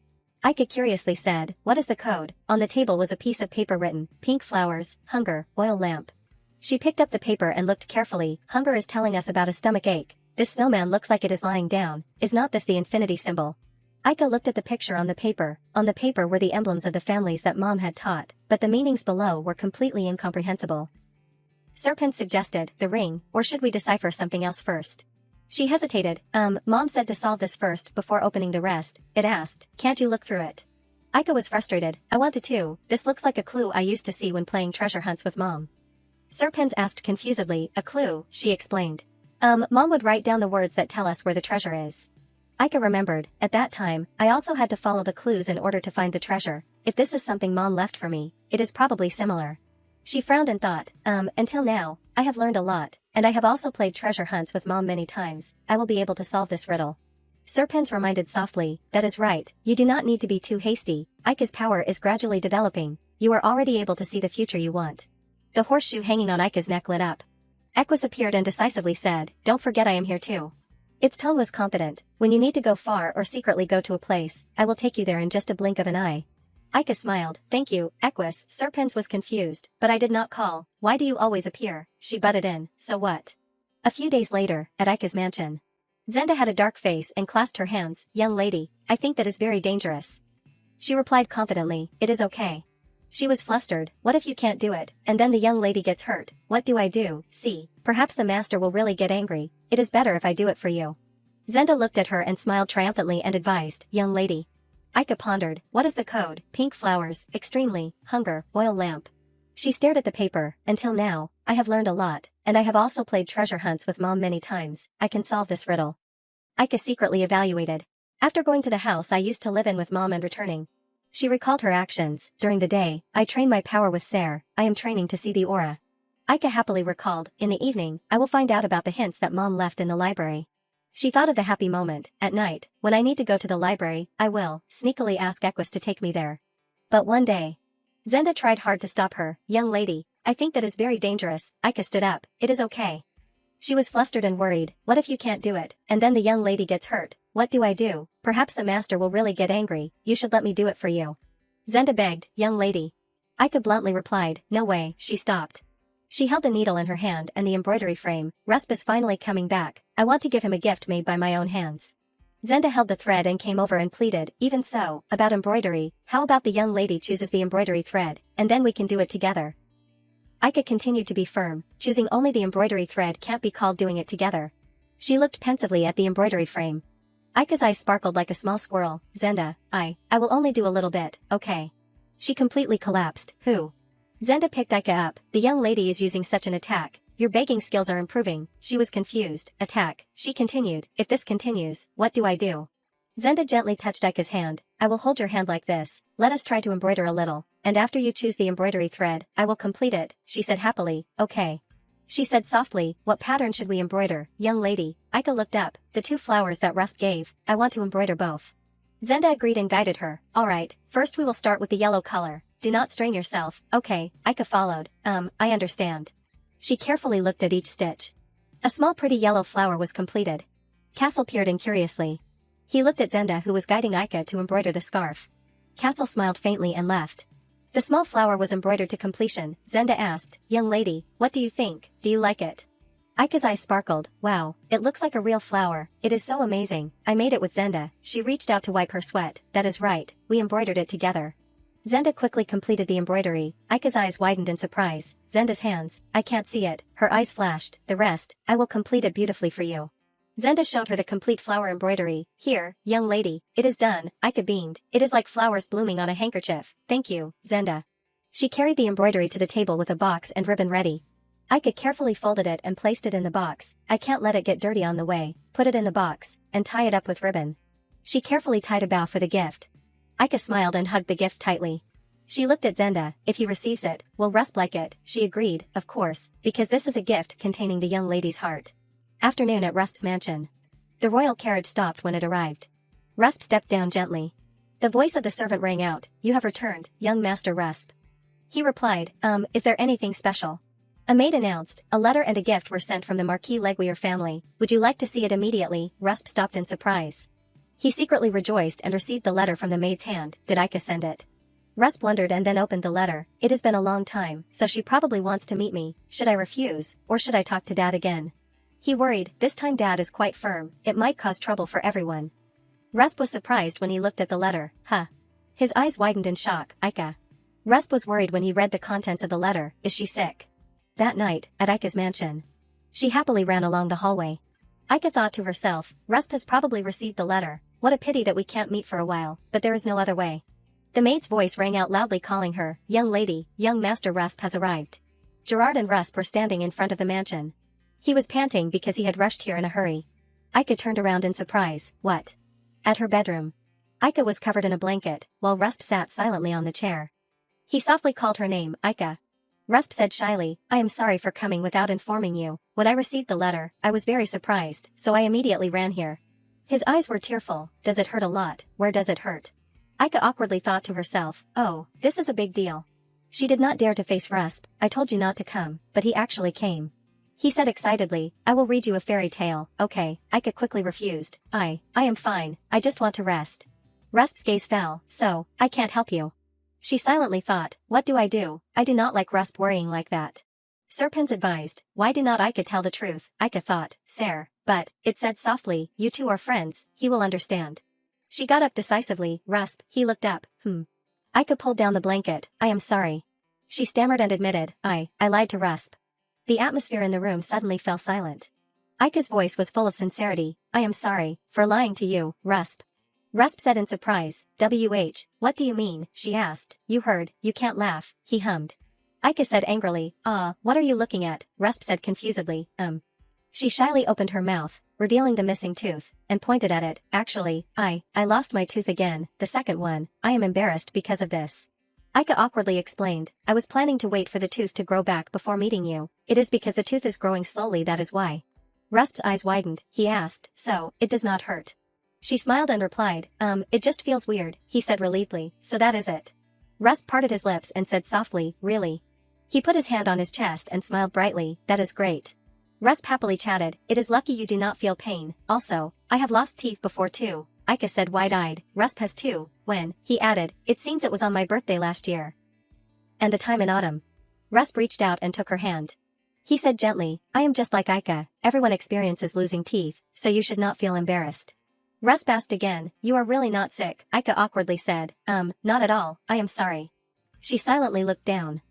Ika curiously said, what is the code? On the table was a piece of paper written, pink flowers, hunger, oil lamp. She picked up the paper and looked carefully, hunger is telling us about a stomach ache. This snowman looks like it is lying down, is not this the infinity symbol? Ika looked at the picture on the paper were the emblems of the families that Mom had taught, but the meanings below were completely incomprehensible. Serpent suggested, the ring, or should we decipher something else first? She hesitated, Mom said to solve this first before opening the rest. It asked, can't you look through it? Ika was frustrated, I wanted to, this looks like a clue I used to see when playing treasure hunts with Mom. Serpens asked confusedly, a clue, she explained. Mom would write down the words that tell us where the treasure is. Ika remembered, at that time, I also had to follow the clues in order to find the treasure. If this is something Mom left for me, it is probably similar. She frowned and thought, until now, I have learned a lot, and I have also played treasure hunts with Mom many times, I will be able to solve this riddle. Serpens reminded softly, that is right, you do not need to be too hasty, Ika's power is gradually developing, you are already able to see the future you want. The horseshoe hanging on Ika's neck lit up. Equus appeared and decisively said, don't forget I am here too. Its tone was confident, when you need to go far or secretly go to a place, I will take you there in just a blink of an eye. Ika smiled, thank you, Equus. Serpens was confused, but I did not call, why do you always appear? She butted in, so what? A few days later, at Aika's mansion. Zenda had a dark face and clasped her hands. Young lady, I think that is very dangerous. She replied confidently, it is okay. She was flustered, what if you can't do it, and then the young lady gets hurt, what do I do? See, perhaps the master will really get angry, it is better if I do it for you. Zenda looked at her and smiled triumphantly and advised, young lady. Aika pondered, what is the code? Pink flowers, extremely, hunger, oil lamp. She stared at the paper, until now, I have learned a lot, and I have also played treasure hunts with mom many times, I can solve this riddle. Aika secretly evaluated. After going to the house I used to live in with mom and returning. She recalled her actions, during the day, I train my power with Heir, I am training to see the aura. Aika happily recalled, in the evening, I will find out about the hints that mom left in the library. She thought of the happy moment, at night, when I need to go to the library, I will, sneakily ask Equus to take me there. But one day. Zenda tried hard to stop her, young lady, I think that is very dangerous, Aika stood up, it is okay. She was flustered and worried, what if you can't do it, and then the young lady gets hurt, what do I do? Perhaps the master will really get angry, you should let me do it for you. Zenda begged, young lady. Aika bluntly replied, no way, she stopped. She held the needle in her hand and the embroidery frame, Rusp is finally coming back, I want to give him a gift made by my own hands. Zenda held the thread and came over and pleaded, even so, about embroidery, how about the young lady chooses the embroidery thread, and then we can do it together. Aika continued to be firm, choosing only the embroidery thread can't be called doing it together. She looked pensively at the embroidery frame. Aika's eyes sparkled like a small squirrel, Zenda, I will only do a little bit, okay. She completely collapsed, who? Zenda picked Aika up, the young lady is using such an attack, your begging skills are improving, she was confused, attack, she continued, if this continues, what do I do? Zenda gently touched Aika's hand, I will hold your hand like this, let us try to embroider a little, and after you choose the embroidery thread, I will complete it, she said happily, okay. She said softly, what pattern should we embroider, young lady? Aika looked up, the two flowers that Rusp gave, I want to embroider both. Zenda agreed and guided her, alright, first we will start with the yellow color, do not strain yourself, okay, Aika followed, I understand. She carefully looked at each stitch. A small pretty yellow flower was completed. Castle peered in curiously. He looked at Zenda who was guiding Aika to embroider the scarf. Castle smiled faintly and left. The small flower was embroidered to completion, Zenda asked, young lady, what do you think, do you like it? Aika's eyes sparkled, wow, it looks like a real flower, it is so amazing, I made it with Zenda, she reached out to wipe her sweat, that is right, we embroidered it together. Zenda quickly completed the embroidery, Aika's eyes widened in surprise, Zenda's hands, I can't see it, her eyes flashed, the rest, I will complete it beautifully for you. Zenda showed her the complete flower embroidery, here, young lady, it is done, Aika beamed, it is like flowers blooming on a handkerchief, thank you, Zenda. She carried the embroidery to the table with a box and ribbon ready. Aika carefully folded it and placed it in the box, I can't let it get dirty on the way, put it in the box, and tie it up with ribbon. She carefully tied a bow for the gift. Aika smiled and hugged the gift tightly. She looked at Zenda, if he receives it, will Rusp like it, she agreed, of course, because this is a gift containing the young lady's heart. Afternoon at Rusp's mansion. The royal carriage stopped when it arrived. Rusp stepped down gently. The voice of the servant rang out, you have returned, young Master Rusp. He replied, is there anything special? A maid announced, a letter and a gift were sent from the Marquis Leguier family, would you like to see it immediately? Rusp stopped in surprise. He secretly rejoiced and received the letter from the maid's hand, did Aika send it? Rusp wondered and then opened the letter, it has been a long time, so she probably wants to meet me, should I refuse, or should I talk to Dad again? He worried, this time Dad is quite firm, it might cause trouble for everyone. Rusp was surprised when he looked at the letter, huh? His eyes widened in shock, Aika. Rusp was worried when he read the contents of the letter, is she sick? That night, at Aika's mansion. She happily ran along the hallway. Aika thought to herself, Rusp has probably received the letter, what a pity that we can't meet for a while, but there is no other way. The maid's voice rang out loudly calling her, young lady, young Master Rusp has arrived. Gerard and Rusp were standing in front of the mansion. He was panting because he had rushed here in a hurry. Aika turned around in surprise, what? At her bedroom. Aika was covered in a blanket, while Rusp sat silently on the chair. He softly called her name, Aika. Rusp said shyly, I am sorry for coming without informing you, when I received the letter, I was very surprised, so I immediately ran here. His eyes were tearful, does it hurt a lot, where does it hurt? Aika awkwardly thought to herself, oh, this is a big deal. She did not dare to face Rusp, I told you not to come, but he actually came. He said excitedly, I will read you a fairy tale, okay, Aika quickly refused, I am fine, I just want to rest. Rusp's gaze fell, so, I can't help you. She silently thought, what do? I do not like Rusp worrying like that. Serpens advised, why do not Ika tell the truth? Ika thought, Sir, but, it said softly, you two are friends, he will understand. She got up decisively, Rusp, he looked up, Ika pulled down the blanket, I am sorry. She stammered and admitted, I lied to Rusp. The atmosphere in the room suddenly fell silent. Ika's voice was full of sincerity, I am sorry, for lying to you, Rusp. Rusp said in surprise, what do you mean, she asked, you heard, you can't laugh, he hummed. Ika said angrily, what are you looking at, Rusp said confusedly, She shyly opened her mouth, revealing the missing tooth, and pointed at it, actually, I lost my tooth again, the second one, I am embarrassed because of this. Ika awkwardly explained, I was planning to wait for the tooth to grow back before meeting you, it is because the tooth is growing slowly that is why. Rusp's eyes widened, he asked, so, it does not hurt. She smiled and replied, it just feels weird, he said relievedly, so that is it. Rusp parted his lips and said softly, really? He put his hand on his chest and smiled brightly, that is great. Rusp happily chatted, it is lucky you do not feel pain, also, I have lost teeth before too, Ika said wide-eyed, Rusp has too, when, he added, it seems it was on my birthday last year. And the time in autumn. Rusp reached out and took her hand. He said gently, I am just like Ika, everyone experiences losing teeth, so you should not feel embarrassed. Rusp asked again, you are really not sick, Ika awkwardly said, not at all, I am sorry. She silently looked down.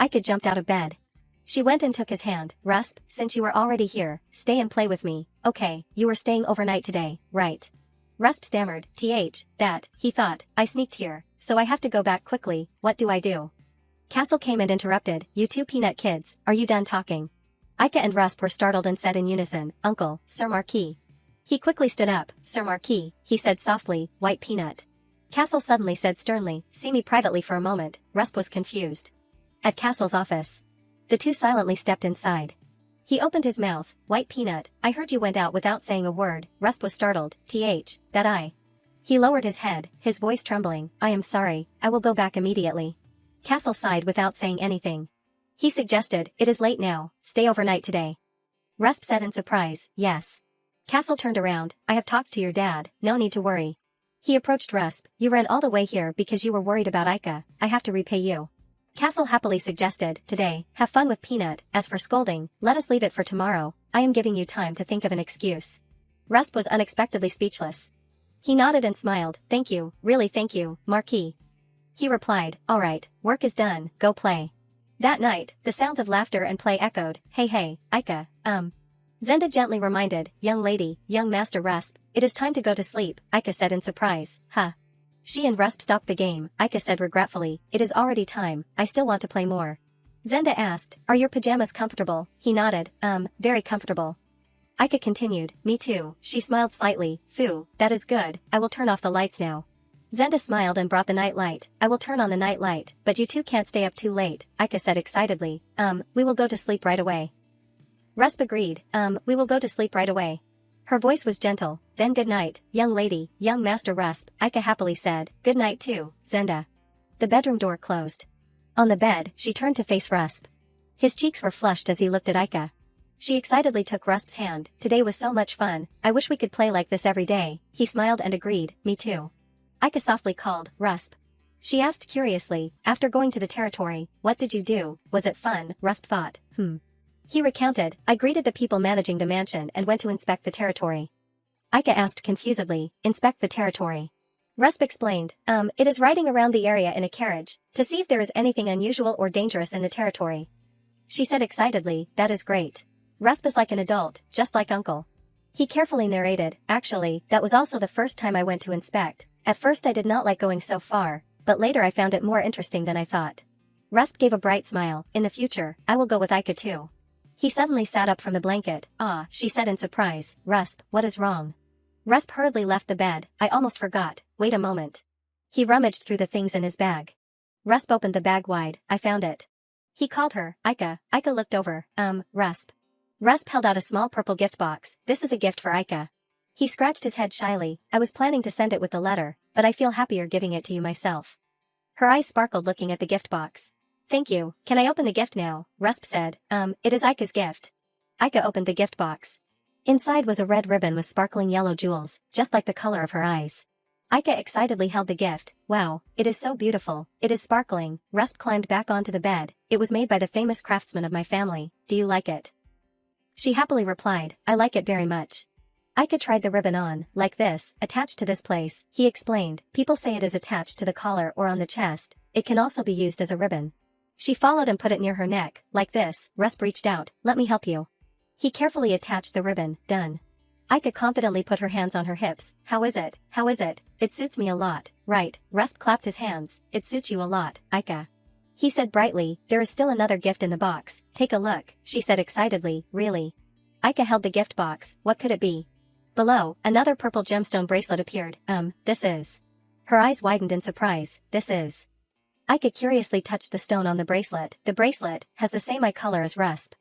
Ika jumped out of bed. She went and took his hand, Rusp, since you were already here, stay and play with me, okay, you were staying overnight today, right? Rusp stammered, that, he thought, I sneaked here, so I have to go back quickly, what do I do? Castle came and interrupted, you two peanut kids, are you done talking? Ika and Rusp were startled and said in unison, Uncle, Sir Marquis. He quickly stood up, Sir Marquis, he said softly, White Peanut. Castle suddenly said sternly, see me privately for a moment, Rusp was confused. At Castle's office. The two silently stepped inside. He opened his mouth, White Peanut, I heard you went out without saying a word, Rusp was startled, that I. He lowered his head, his voice trembling, I am sorry, I will go back immediately. Castle sighed without saying anything. He suggested, it is late now, stay overnight today. Rusp said in surprise, yes. Castle turned around, I have talked to your dad, no need to worry. He approached Rusp, you ran all the way here because you were worried about Ika, I have to repay you. Castle happily suggested, today, have fun with Peanut, as for scolding, let us leave it for tomorrow, I am giving you time to think of an excuse. Rusp was unexpectedly speechless. He nodded and smiled, thank you, really thank you, Marquis. He replied, all right, work is done, go play. That night, the sounds of laughter and play echoed, hey, Ika, Zenda gently reminded, young lady, young Master Rusp, it is time to go to sleep, Ika said in surprise, huh. She and Rusp stopped the game, Ika said regretfully, it is already time, I still want to play more. Zenda asked, are your pajamas comfortable? He nodded, very comfortable. Ika continued, me too, she smiled slightly, phew, that is good, I will turn off the lights now. Zenda smiled and brought the night light, I will turn on the night light, but you two can't stay up too late, Ika said excitedly, we will go to sleep right away. Rusp agreed, we will go to sleep right away. Her voice was gentle, then good night, young lady, young Master Rusp, Ika happily said, good night too, Zenda. The bedroom door closed. On the bed, she turned to face Rusp. His cheeks were flushed as he looked at Ika. She excitedly took Rusp's hand, today was so much fun, I wish we could play like this every day, he smiled and agreed, me too. Ika softly called, Rusp. She asked curiously, after going to the territory, what did you do, was it fun, Rusp thought, He recounted, I greeted the people managing the mansion and went to inspect the territory. Ika asked confusedly, inspect the territory. Rusp explained, it is riding around the area in a carriage, to see if there is anything unusual or dangerous in the territory. She said excitedly, that is great. Rusp is like an adult, just like Uncle. He carefully narrated, actually, that was also the first time I went to inspect, at first I did not like going so far, but later I found it more interesting than I thought. Rusp gave a bright smile, in the future, I will go with Ika too. He suddenly sat up from the blanket, she said in surprise, Rusp, what is wrong? Rusp hurriedly left the bed, I almost forgot, wait a moment. He rummaged through the things in his bag. Rusp opened the bag wide, I found it. He called her, Ika. Ika looked over, Rusp. Rusp held out a small purple gift box, this is a gift for Ika. He scratched his head shyly, I was planning to send it with the letter, but I feel happier giving it to you myself. Her eyes sparkled looking at the gift box. Thank you, can I open the gift now? Rusp said, it is Ika's gift. Ika opened the gift box. Inside was a red ribbon with sparkling yellow jewels, just like the color of her eyes. Ika excitedly held the gift, wow, it is so beautiful, it is sparkling. Rusp climbed back onto the bed, It was made by the famous craftsman of my family, do you like it? She happily replied, I like it very much. Aika tried the ribbon on, like this, attached to this place, he explained. People say it is attached to the collar or on the chest. It can also be used as a ribbon. She followed and put it near her neck, like this. Rusp reached out, let me help you. He carefully attached the ribbon, done. Aika confidently put her hands on her hips. How is it? How is it? It suits me a lot, right? Rusp clapped his hands. It suits you a lot, Aika. He said brightly, there is still another gift in the box. Take a look, she said excitedly, really? Aika held the gift box. What could it be? Below, another purple gemstone bracelet appeared. This is. Her eyes widened in surprise. This is. Aika curiously touched the stone on the bracelet. The bracelet has the same eye color as Rusp.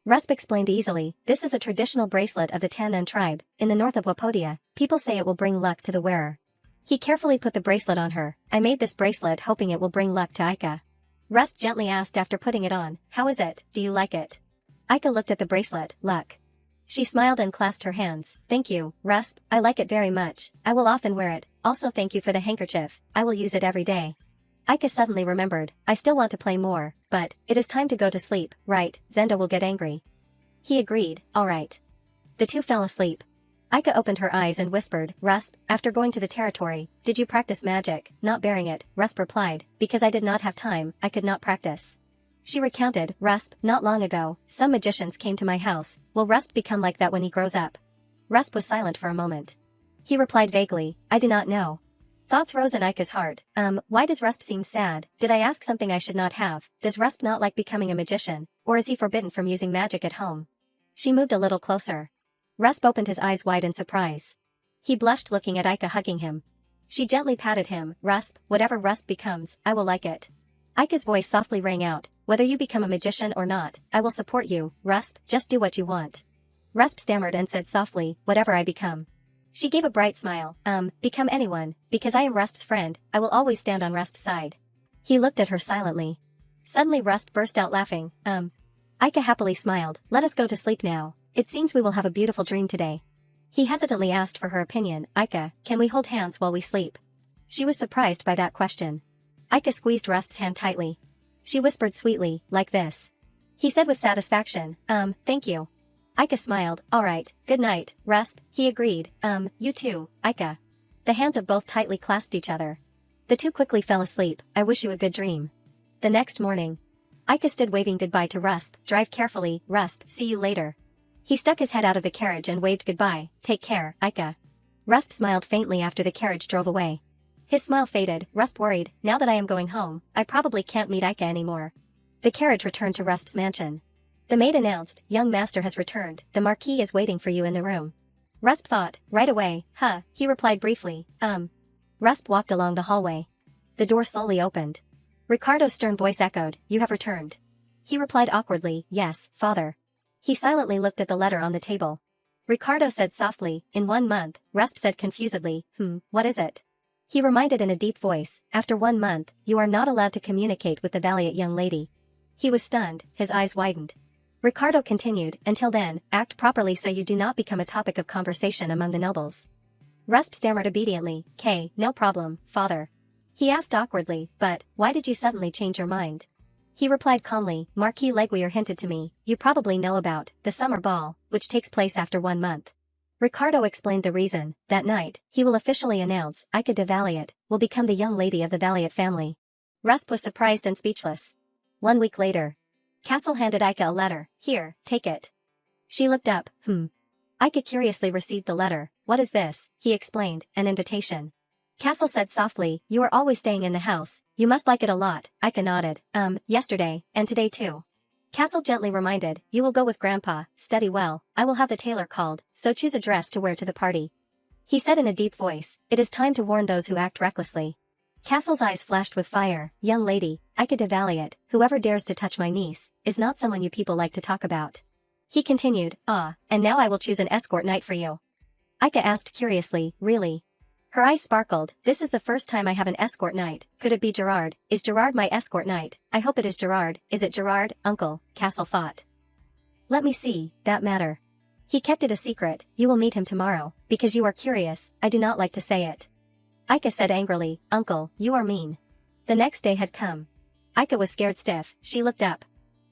Rusp explained easily, this is a traditional bracelet of the Tannan tribe, in the north of Wapodia. People say it will bring luck to the wearer. He carefully put the bracelet on her. I made this bracelet hoping it will bring luck to Aika. Rusp gently asked after putting it on, how is it, do you like it? Aika looked at the bracelet, luck. She smiled and clasped her hands. Thank you, Rusp, I like it very much. I will often wear it. Also thank you for the handkerchief. I will use it every day. Aika suddenly remembered, I still want to play more, but it is time to go to sleep, right? Zenda will get angry. He agreed, alright. The two fell asleep. Aika opened her eyes and whispered, Rusp, after going to the territory, did you practice magic? Not bearing it, Rusp replied, because I did not have time, I could not practice. She recounted, Rusp, not long ago, some magicians came to my house. Will Rusp become like that when he grows up? Rusp was silent for a moment. He replied vaguely, I do not know. Thoughts rose in Aika's heart. Why does Rusp seem sad? Did I ask something I should not have? Does Rusp not like becoming a magician? Or is he forbidden from using magic at home? She moved a little closer. Rusp opened his eyes wide in surprise. He blushed looking at Aika hugging him. She gently patted him, Rusp, whatever Rusp becomes, I will like it. Aika's voice softly rang out, whether you become a magician or not, I will support you, Rusp, just do what you want. Rusp stammered and said softly, whatever I become. She gave a bright smile, become anyone, because I am Rusp's friend, I will always stand on Rusp's side. He looked at her silently. Suddenly Rusp burst out laughing, Aika happily smiled, let us go to sleep now, it seems we will have a beautiful dream today. He hesitantly asked for her opinion, Aika, can we hold hands while we sleep? She was surprised by that question. Aika squeezed Rusp's hand tightly. She whispered sweetly, like this. He said with satisfaction, thank you. Aika smiled, alright, good night, Rusp, he agreed, you too, Aika. The hands of both tightly clasped each other. The two quickly fell asleep, I wish you a good dream. The next morning. Aika stood waving goodbye to Rusp, drive carefully, Rusp, see you later. He stuck his head out of the carriage and waved goodbye, take care, Aika. Rusp smiled faintly after the carriage drove away. His smile faded, Rusp worried, now that I am going home, I probably can't meet Aika anymore. The carriage returned to Rusp's mansion. The maid announced, young master has returned, the Marquis is waiting for you in the room. Rusp thought, right away, he replied briefly, Rusp walked along the hallway. The door slowly opened. Ricardo's stern voice echoed, you have returned. He replied awkwardly, yes, father. He silently looked at the letter on the table. Ricardo said softly, in 1 month, Rusp said confusedly, what is it? He reminded in a deep voice, after 1 month, you are not allowed to communicate with the valiant young lady. He was stunned, his eyes widened. Ricardo continued, until then, act properly so you do not become a topic of conversation among the nobles. Rusp stammered obediently, no problem, father. He asked awkwardly, but, why did you suddenly change your mind? He replied calmly, Marquis Leguier hinted to me, you probably know about, the summer ball, which takes place after 1 month. Ricardo explained the reason. That night, he will officially announce, Aika de Valiant, will become the young lady of the Valiant family. Rusp was surprised and speechless. 1 week later. Castle handed Aika a letter, here, take it. She looked up, Aika curiously received the letter, what is this? He explained, an invitation. Castle said softly, you are always staying in the house, you must like it a lot. Aika nodded, yesterday, and today too. Castle gently reminded, you will go with Grandpa, study well, I will have the tailor called, so choose a dress to wear to the party. He said in a deep voice, it is time to warn those who act recklessly. Castle's eyes flashed with fire, young lady, Aika de Valiant, whoever dares to touch my niece, is not someone you people like to talk about. He continued, and now I will choose an escort knight for you. Aika asked curiously, really? Her eyes sparkled, this is the first time I have an escort knight, could it be Gerard, is Gerard my escort knight, I hope it is Gerard, is it Gerard, uncle, Castle thought. Let me see, that matter. He kept it a secret, you will meet him tomorrow, because you are curious, I do not like to say it. Aika said angrily, uncle, you are mean. The next day had come. Aika was scared stiff. She looked up.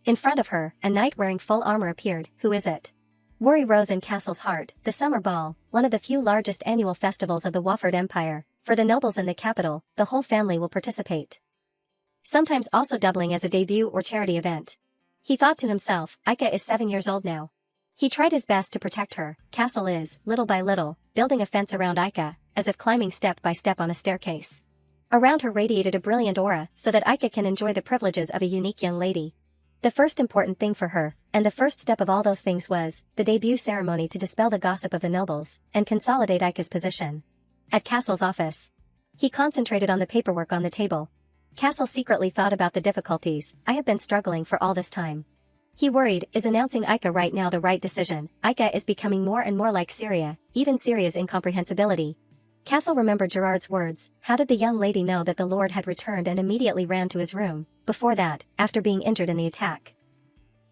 In front of her, a knight wearing full armor appeared. Who is it? Worry rose in Castle's heart. The summer ball, one of the few largest annual festivals of the Wofford Empire. For the nobles in the capital, the whole family will participate. Sometimes also doubling as a debut or charity event. He thought to himself, Aika is 7 years old now. He tried his best to protect her. Castle is, little by little, building a fence around Aika, as if climbing step by step on a staircase. Around her radiated a brilliant aura so that Aika can enjoy the privileges of a unique young lady. The first important thing for her, and the first step of all those things was, the debut ceremony to dispel the gossip of the nobles, and consolidate Aika's position. At Castle's office. He concentrated on the paperwork on the table. Castle secretly thought about the difficulties. I have been struggling for all this time. He worried, is announcing Aika right now the right decision? Aika is becoming more and more like Syria, even Syria's incomprehensibility. Castle remembered Gerard's words. How did the young lady know that the Lord had returned and immediately ran to his room, before that, after being injured in the attack?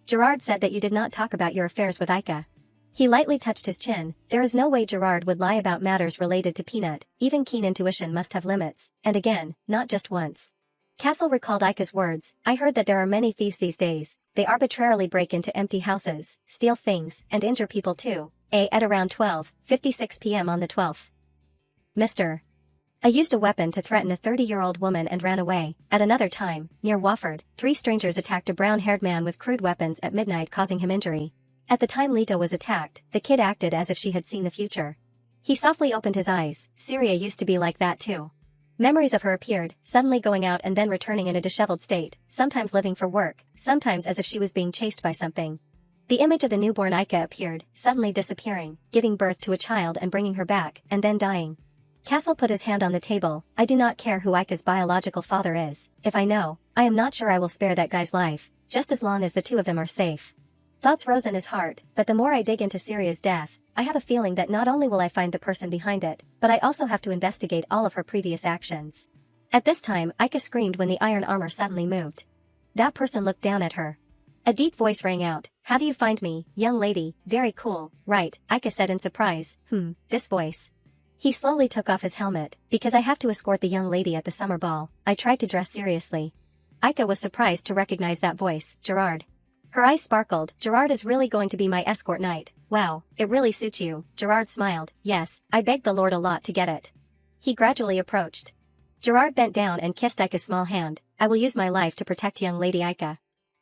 Gerard said that you did not talk about your affairs with Aika. He lightly touched his chin. There is no way Gerard would lie about matters related to Peanut. Even keen intuition must have limits, and again, not just once. Castle recalled Aika's words. I heard that there are many thieves these days. They arbitrarily break into empty houses, steal things, and injure people too. At around 12:56 p.m. on the 12th. Mr. I used a weapon to threaten a 30-year-old woman and ran away. At another time, near Wofford, 3 strangers attacked a brown-haired man with crude weapons at midnight, causing him injury. At the time Leto was attacked, the kid acted as if she had seen the future. He softly opened his eyes. Syria used to be like that too. Memories of her appeared, suddenly going out and then returning in a disheveled state, sometimes living for work, sometimes as if she was being chased by something. The image of the newborn Aika appeared, suddenly disappearing, giving birth to a child and bringing her back, and then dying. Castle put his hand on the table. I do not care who Aika's biological father is. If I know, I am not sure I will spare that guy's life, just as long as the two of them are safe. Thoughts rose in his heart, but the more I dig into Syria's death, I have a feeling that not only will I find the person behind it, but I also have to investigate all of her previous actions. At this time, Aika screamed when the iron armor suddenly moved. That person looked down at her. A deep voice rang out. How do you find me, young lady? Very cool, right? Aika said in surprise. This voice. He slowly took off his helmet. Because I have to escort the young lady at the summer ball, I tried to dress seriously. Aika was surprised to recognize that voice. Gerard. Her eyes sparkled. Gerard is really going to be my escort knight. Wow, it really suits you. Gerard smiled. Yes, I begged the Lord a lot to get it. He gradually approached. Gerard bent down and kissed Aika's small hand. I will use my life to protect young lady Aika.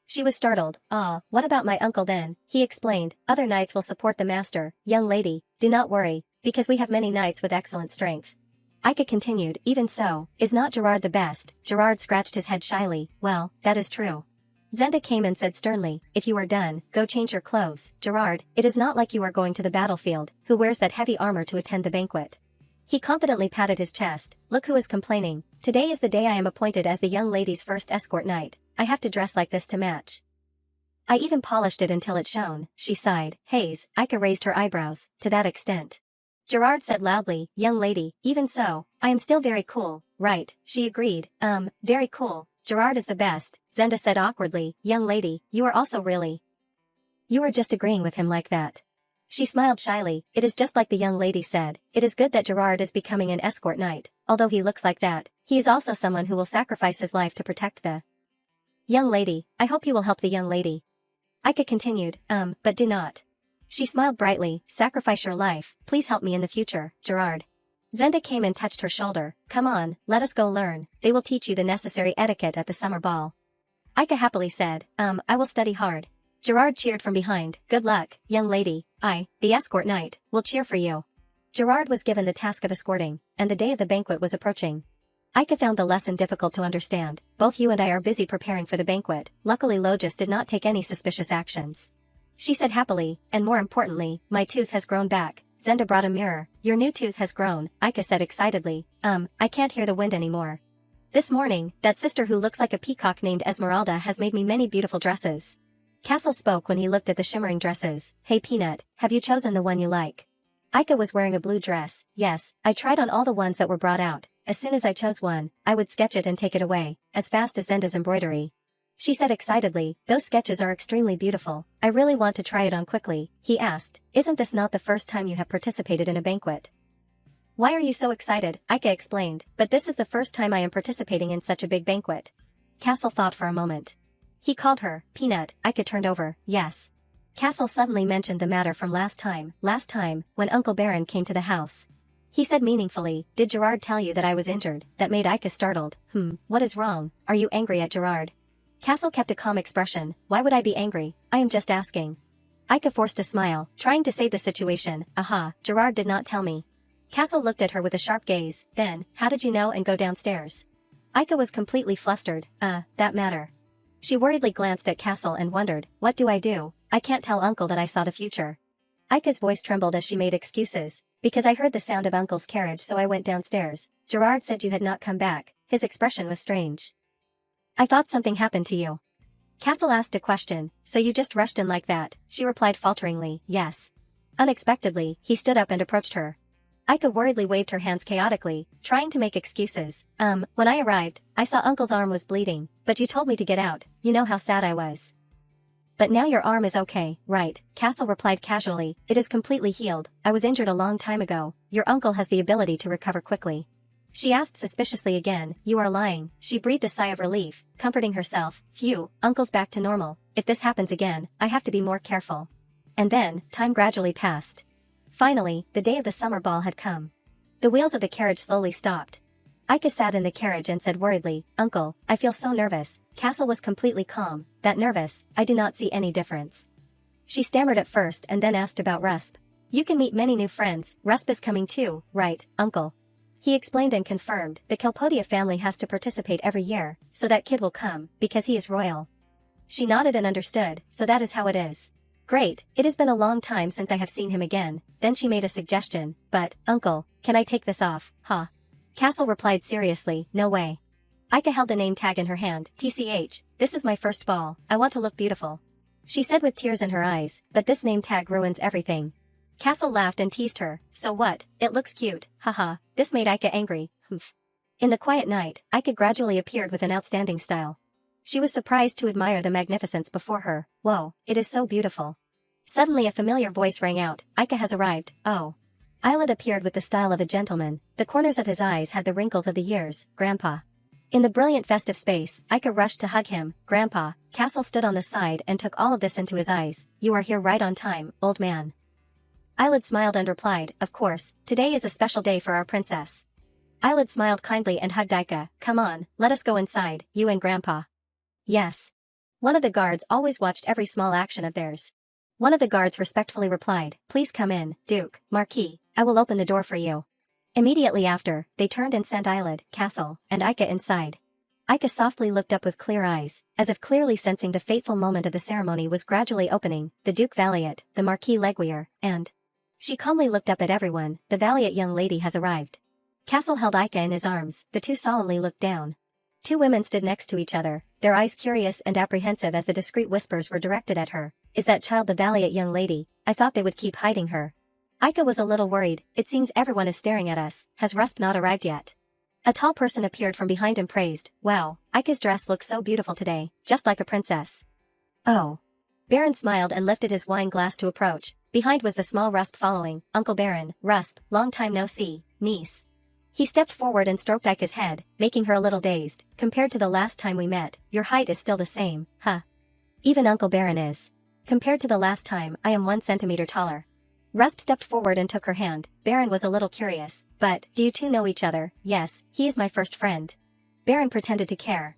She was startled. Ah, what about my uncle then? He explained. Other knights will support the master. Young lady, do not worry, because we have many knights with excellent strength. Aika continued. Even so, is not Gerard the best? Gerard scratched his head shyly. Well, that is true. Zenda came and said sternly, if you are done, go change your clothes. Gerard, it is not like you are going to the battlefield. Who wears that heavy armor to attend the banquet? He confidently patted his chest. Look who is complaining. Today is the day I am appointed as the young lady's first escort knight. I have to dress like this to match. I even polished it until it shone. She sighed. Hayes. Aika raised her eyebrows. To that extent. Gerard said loudly, young lady, even so, I am still very cool, right? She agreed. Very cool. Gerard is the best, Zenda said awkwardly. Young lady, you are also really. You are just agreeing with him like that. She smiled shyly. It is just like the young lady said. It is good that Gerard is becoming an escort knight. Although he looks like that, he is also someone who will sacrifice his life to protect the young lady. I hope you will help the young lady. Aika continued, but do not. She smiled brightly. Sacrifice your life. Please help me in the future, Gerard. Zenda came and touched her shoulder. Come on, let us go learn. They will teach you the necessary etiquette at the summer ball. Aika happily said, I will study hard. Gerard cheered from behind. Good luck, young lady. I, the escort knight, will cheer for you. Gerard was given the task of escorting, and the day of the banquet was approaching. Aika found the lesson difficult to understand. Both you and I are busy preparing for the banquet. Luckily Logis did not take any suspicious actions. She said happily, and more importantly, my tooth has grown back. Zenda brought a mirror. Your new tooth has grown, Aika said excitedly. I can't hear the wind anymore. This morning, that sister who looks like a peacock named Esmeralda has made me many beautiful dresses. Castle spoke when he looked at the shimmering dresses. Hey Peanut, have you chosen the one you like? Aika was wearing a blue dress. Yes, I tried on all the ones that were brought out. As soon as I chose one, I would sketch it and take it away, as fast as Zenda's embroidery. She said excitedly, those sketches are extremely beautiful. I really want to try it on quickly. He asked, isn't this not the first time you have participated in a banquet? Why are you so excited? Aika explained, but this is the first time I am participating in such a big banquet. Castle thought for a moment. He called her, Peanut. Ika turned over, yes. Castle suddenly mentioned the matter from last time, when Uncle Baron came to the house. He said meaningfully, did Gerard tell you that I was injured? That made Ika startled. What is wrong? Are you angry at Gerard? Castle kept a calm expression. Why would I be angry? I am just asking. Ika forced a smile, trying to save the situation. Aha, Gerard did not tell me. Castle looked at her with a sharp gaze. Then, how did you know and go downstairs? Ika was completely flustered. That matter. She worriedly glanced at Castle and wondered, what do? I can't tell Uncle that I saw the future. Ika's voice trembled as she made excuses. Because I heard the sound of Uncle's carriage, so I went downstairs. Gerard said you had not come back. His expression was strange. I thought something happened to you. Castle asked a question. So you just rushed in like that? She replied falteringly, yes. Unexpectedly, he stood up and approached her. Ika worriedly waved her hands chaotically, trying to make excuses. When I arrived, I saw Uncle's arm was bleeding, but you told me to get out. You know how sad I was. But now your arm is okay, right? Castle replied casually, it is completely healed. I was injured a long time ago. Your uncle has the ability to recover quickly. She asked suspiciously again, you are lying. She breathed a sigh of relief, comforting herself. Phew, Uncle's back to normal. If this happens again, I have to be more careful. And then, time gradually passed. Finally, the day of the summer ball had come. The wheels of the carriage slowly stopped. Ika sat in the carriage and said worriedly, Uncle, I feel so nervous. Castle was completely calm. That nervous, I do not see any difference. She stammered at first and then asked about Rusp. You can meet many new friends. Rusp is coming too, right, Uncle? He explained and confirmed, the Kelpodia family has to participate every year, so that kid will come, because he is royal. She nodded and understood, so that is how it is. Great, it has been a long time since I have seen him again. Then she made a suggestion, but, Uncle, can I take this off, huh? Castle replied seriously, no way. Ika held the name tag in her hand, TCH, this is my first ball, I want to look beautiful. She said with tears in her eyes, but this name tag ruins everything. Castle laughed and teased her, so what, it looks cute, haha, this made Ika angry, humph. In the quiet night, Ika gradually appeared with an outstanding style. She was surprised to admire the magnificence before her, whoa, it is so beautiful. Suddenly a familiar voice rang out, Ika has arrived, oh. Eyelid appeared with the style of a gentleman, the corners of his eyes had the wrinkles of the years, Grandpa. In the brilliant festive space, Ika rushed to hug him, Grandpa. Castle stood on the side and took all of this into his eyes, you are here right on time, old man. Eyelid smiled and replied, of course, today is a special day for our princess. Eyelid smiled kindly and hugged Ika, come on, let us go inside, you and Grandpa. Yes. One of the guards always watched every small action of theirs. One of the guards respectfully replied, please come in, Duke, Marquis, I will open the door for you. Immediately after, they turned and sent Eyelid, Castle, and Ika inside. Ika softly looked up with clear eyes, as if clearly sensing the fateful moment of the ceremony was gradually opening, the Duke Valiant, the Marquis Leguier, and... She calmly looked up at everyone, the valiant young lady has arrived. Castle held Ika in his arms, the two solemnly looked down. Two women stood next to each other, their eyes curious and apprehensive as the discreet whispers were directed at her. Is that child the valiant young lady? I thought they would keep hiding her. Ika was a little worried, it seems everyone is staring at us, has Rusp not arrived yet? A tall person appeared from behind and praised, wow, Ika's dress looks so beautiful today, just like a princess. Oh. Baron smiled and lifted his wine glass to approach, behind was the small Rusp following, Uncle Baron, Rusp, long time no see, niece. He stepped forward and stroked Ika's head, making her a little dazed, compared to the last time we met, your height is still the same, huh? Even Uncle Baron is. Compared to the last time, I am 1 centimeter taller. Rusp stepped forward and took her hand. Baron was a little curious, but, do you two know each other? Yes, he is my first friend. Baron pretended to care,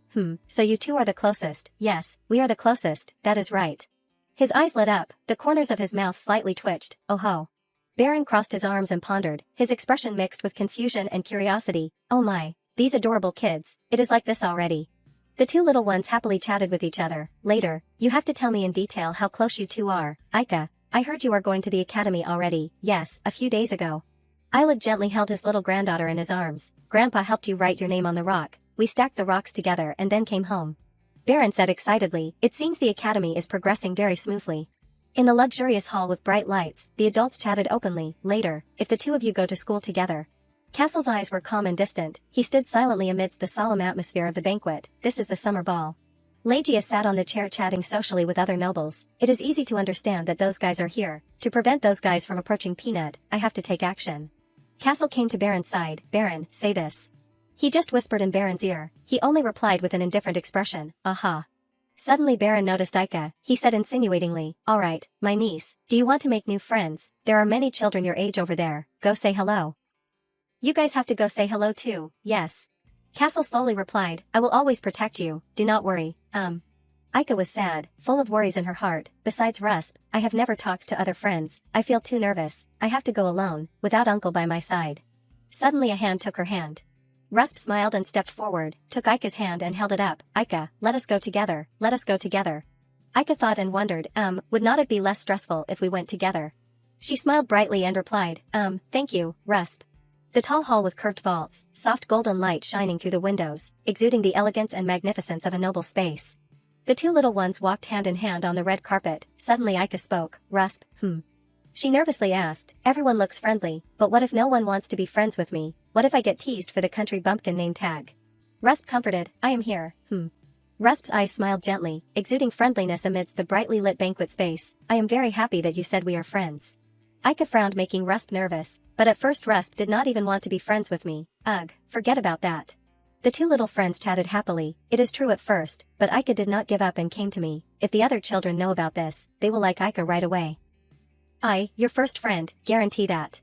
so you two are the closest? Yes, we are the closest, that is right. His eyes lit up, the corners of his mouth slightly twitched, oh ho. Baron crossed his arms and pondered, his expression mixed with confusion and curiosity, oh my, these adorable kids, it is like this already. The two little ones happily chatted with each other. Later, you have to tell me in detail how close you two are. Ika, I heard you are going to the academy already. Yes, a few days ago. Eyelid gently held his little granddaughter in his arms. Grandpa helped you write your name on the rock. We stacked the rocks together and then came home. Baron said excitedly, it seems the academy is progressing very smoothly. In the luxurious hall with bright lights, the adults chatted openly. Later, if the two of you go to school together. Castle's eyes were calm and distant, he stood silently amidst the solemn atmosphere of the banquet. This is the summer ball. Legia sat on the chair chatting socially with other nobles. It is easy to understand that those guys are here. To prevent those guys from approaching Peanut, I have to take action. Castle came to Baron's side. Baron, say this. He just whispered in Baron's ear. He only replied with an indifferent expression, aha. Suddenly Baron noticed Aika. He said insinuatingly, alright, my niece, do you want to make new friends? There are many children your age over there, go say hello. You guys have to go say hello too, yes. Castle slowly replied, I will always protect you, do not worry, Aika was sad, full of worries in her heart. Besides Rusp, I have never talked to other friends. I feel too nervous. I have to go alone, without Uncle by my side. Suddenly a hand took her hand. Rusp smiled and stepped forward, took Aika's hand and held it up. Aika, let us go together, let us go together. Aika thought and wondered, would not it be less stressful if we went together? She smiled brightly and replied, thank you, Rusp. The tall hall with curved vaults, soft golden light shining through the windows, exuding the elegance and magnificence of a noble space. The two little ones walked hand in hand on the red carpet. Suddenly Aika spoke, Rusp, She nervously asked, everyone looks friendly, but what if no one wants to be friends with me? What if I get teased for the country bumpkin name tag? Rusp comforted, I am here, Rusp's eyes smiled gently, exuding friendliness amidst the brightly lit banquet space. I am very happy that you said we are friends. Aika frowned, making Rusp nervous, but at first Rusp did not even want to be friends with me. Ugh, forget about that. The two little friends chatted happily. It is true at first, but Aika did not give up and came to me. If the other children know about this, they will like Aika right away. I, your first friend, guarantee that.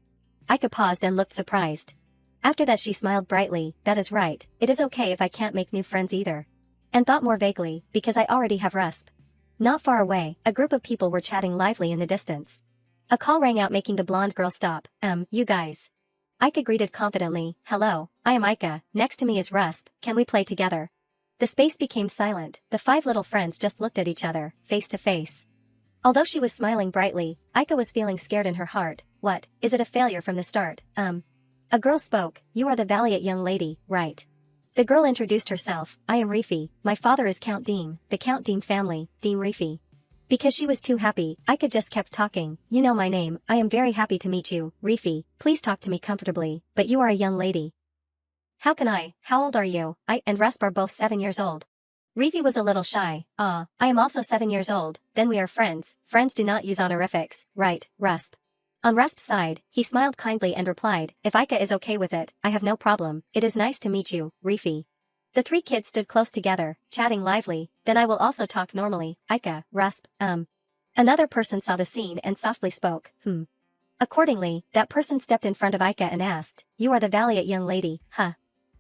Aika paused and looked surprised. After that she smiled brightly, that is right, it is okay if I can't make new friends either. And thought more vaguely, because I already have Rusp. Not far away, a group of people were chatting lively in the distance. A call rang out, making the blonde girl stop. You guys. Aika greeted confidently, hello, I am Aika, next to me is Rusp, can we play together? The space became silent, the five little friends just looked at each other, face to face. Although she was smiling brightly, Aika was feeling scared in her heart. What, is it a failure from the start? A girl spoke, you are the valiant young lady, right? The girl introduced herself, I am Rifi, my father is Count Deem, the Count Deem family, Deem Rifi. Because she was too happy, Aika just kept talking, you know my name, I am very happy to meet you, Rifi, please talk to me comfortably, but you are a young lady. How can I, how old are you? I and Rusp are both 7 years old. Rifi was a little shy, I am also 7 years old, then we are friends, friends do not use honorifics, right, Rusp. On Rusp's side, he smiled kindly and replied, if Aika is okay with it, I have no problem, it is nice to meet you, Rifi. The three kids stood close together, chatting lively, then I will also talk normally, Aika, Rusp, Another person saw the scene and softly spoke, Accordingly, that person stepped in front of Aika and asked, you are the valiant young lady, huh?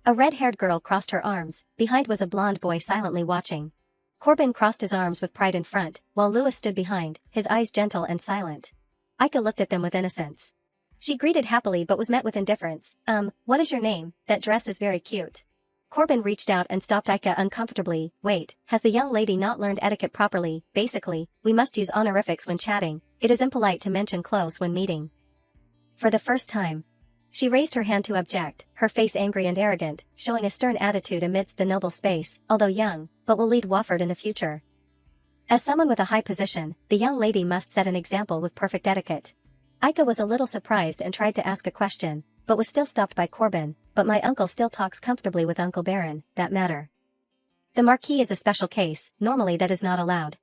A red-haired girl crossed her arms, behind was a blonde boy silently watching. Corbin crossed his arms with pride in front, while Louis stood behind, his eyes gentle and silent. Aika looked at them with innocence. She greeted happily but was met with indifference, what is your name? That dress is very cute. Corbin reached out and stopped Aika uncomfortably, wait, has the young lady not learned etiquette properly? Basically, we must use honorifics when chatting, it is impolite to mention clothes when meeting. For the first time. She raised her hand to object, her face angry and arrogant, showing a stern attitude amidst the noble space, although young, but will lead Wofford in the future. As someone with a high position, the young lady must set an example with perfect etiquette. Aika was a little surprised and tried to ask a question, but was still stopped by Corbin, but my uncle still talks comfortably with Uncle Baron, that matter. The Marquis is a special case, normally that is not allowed.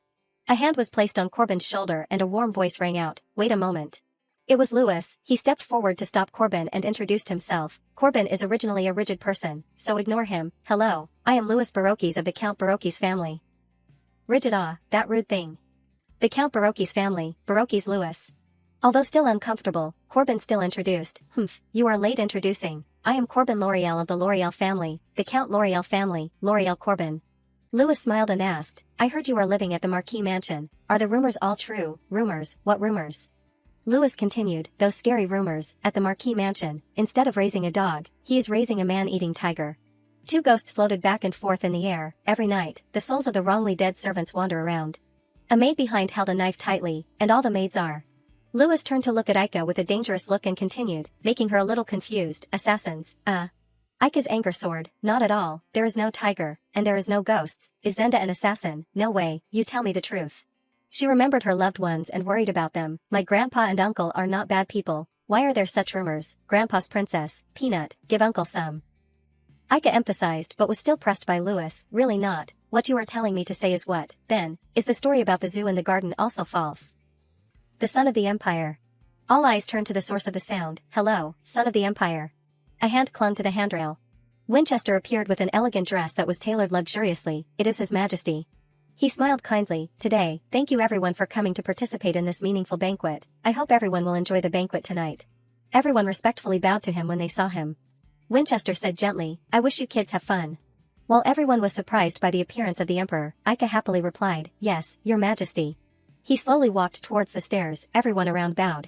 A hand was placed on Corbin's shoulder and a warm voice rang out, wait a moment. It was Louis, he stepped forward to stop Corbin and introduced himself. Corbin is originally a rigid person, so ignore him. Hello, I am Louis Barocchis of the Count Barocchis family. Rigid that rude thing. The Count Barocchis family, Barocchis Louis. Although still uncomfortable, Corbin still introduced, you are late introducing. I am Corbin L'Oreal of the L'Oreal family, the Count L'Oreal family, L'Oreal Corbin. Louis smiled and asked, I heard you are living at the Marquis mansion, are the rumors all true? Rumors, what rumors? Louis continued, those scary rumors, at the Marquis mansion, instead of raising a dog, he is raising a man-eating tiger. Two ghosts floated back and forth in the air, every night, the souls of the wrongly dead servants wander around. A maid behind held a knife tightly, and all the maids are. Louis turned to look at Aika with a dangerous look and continued, making her a little confused, assassins, Aika's anger soared, not at all, there is no tiger, and there is no ghosts, is Zenda an assassin? No way, you tell me the truth. She remembered her loved ones and worried about them, my grandpa and uncle are not bad people, why are there such rumors? Grandpa's princess, Peanut, give uncle some. Aika emphasized but was still pressed by Louis, really not, what you are telling me to say is what, then, is the story about the zoo and the garden also false? The son of the empire. All eyes turned to the source of the sound, hello, son of the empire. A hand clung to the handrail. Winchester appeared with an elegant dress that was tailored luxuriously. It is His Majesty. He smiled kindly. Today, thank you everyone for coming to participate in this meaningful banquet. I hope everyone will enjoy the banquet tonight. Everyone respectfully bowed to him when they saw him. Winchester said gently, I wish you kids have fun. While everyone was surprised by the appearance of the Emperor, Aika happily replied, Yes, Your Majesty. He slowly walked towards the stairs. Everyone around bowed.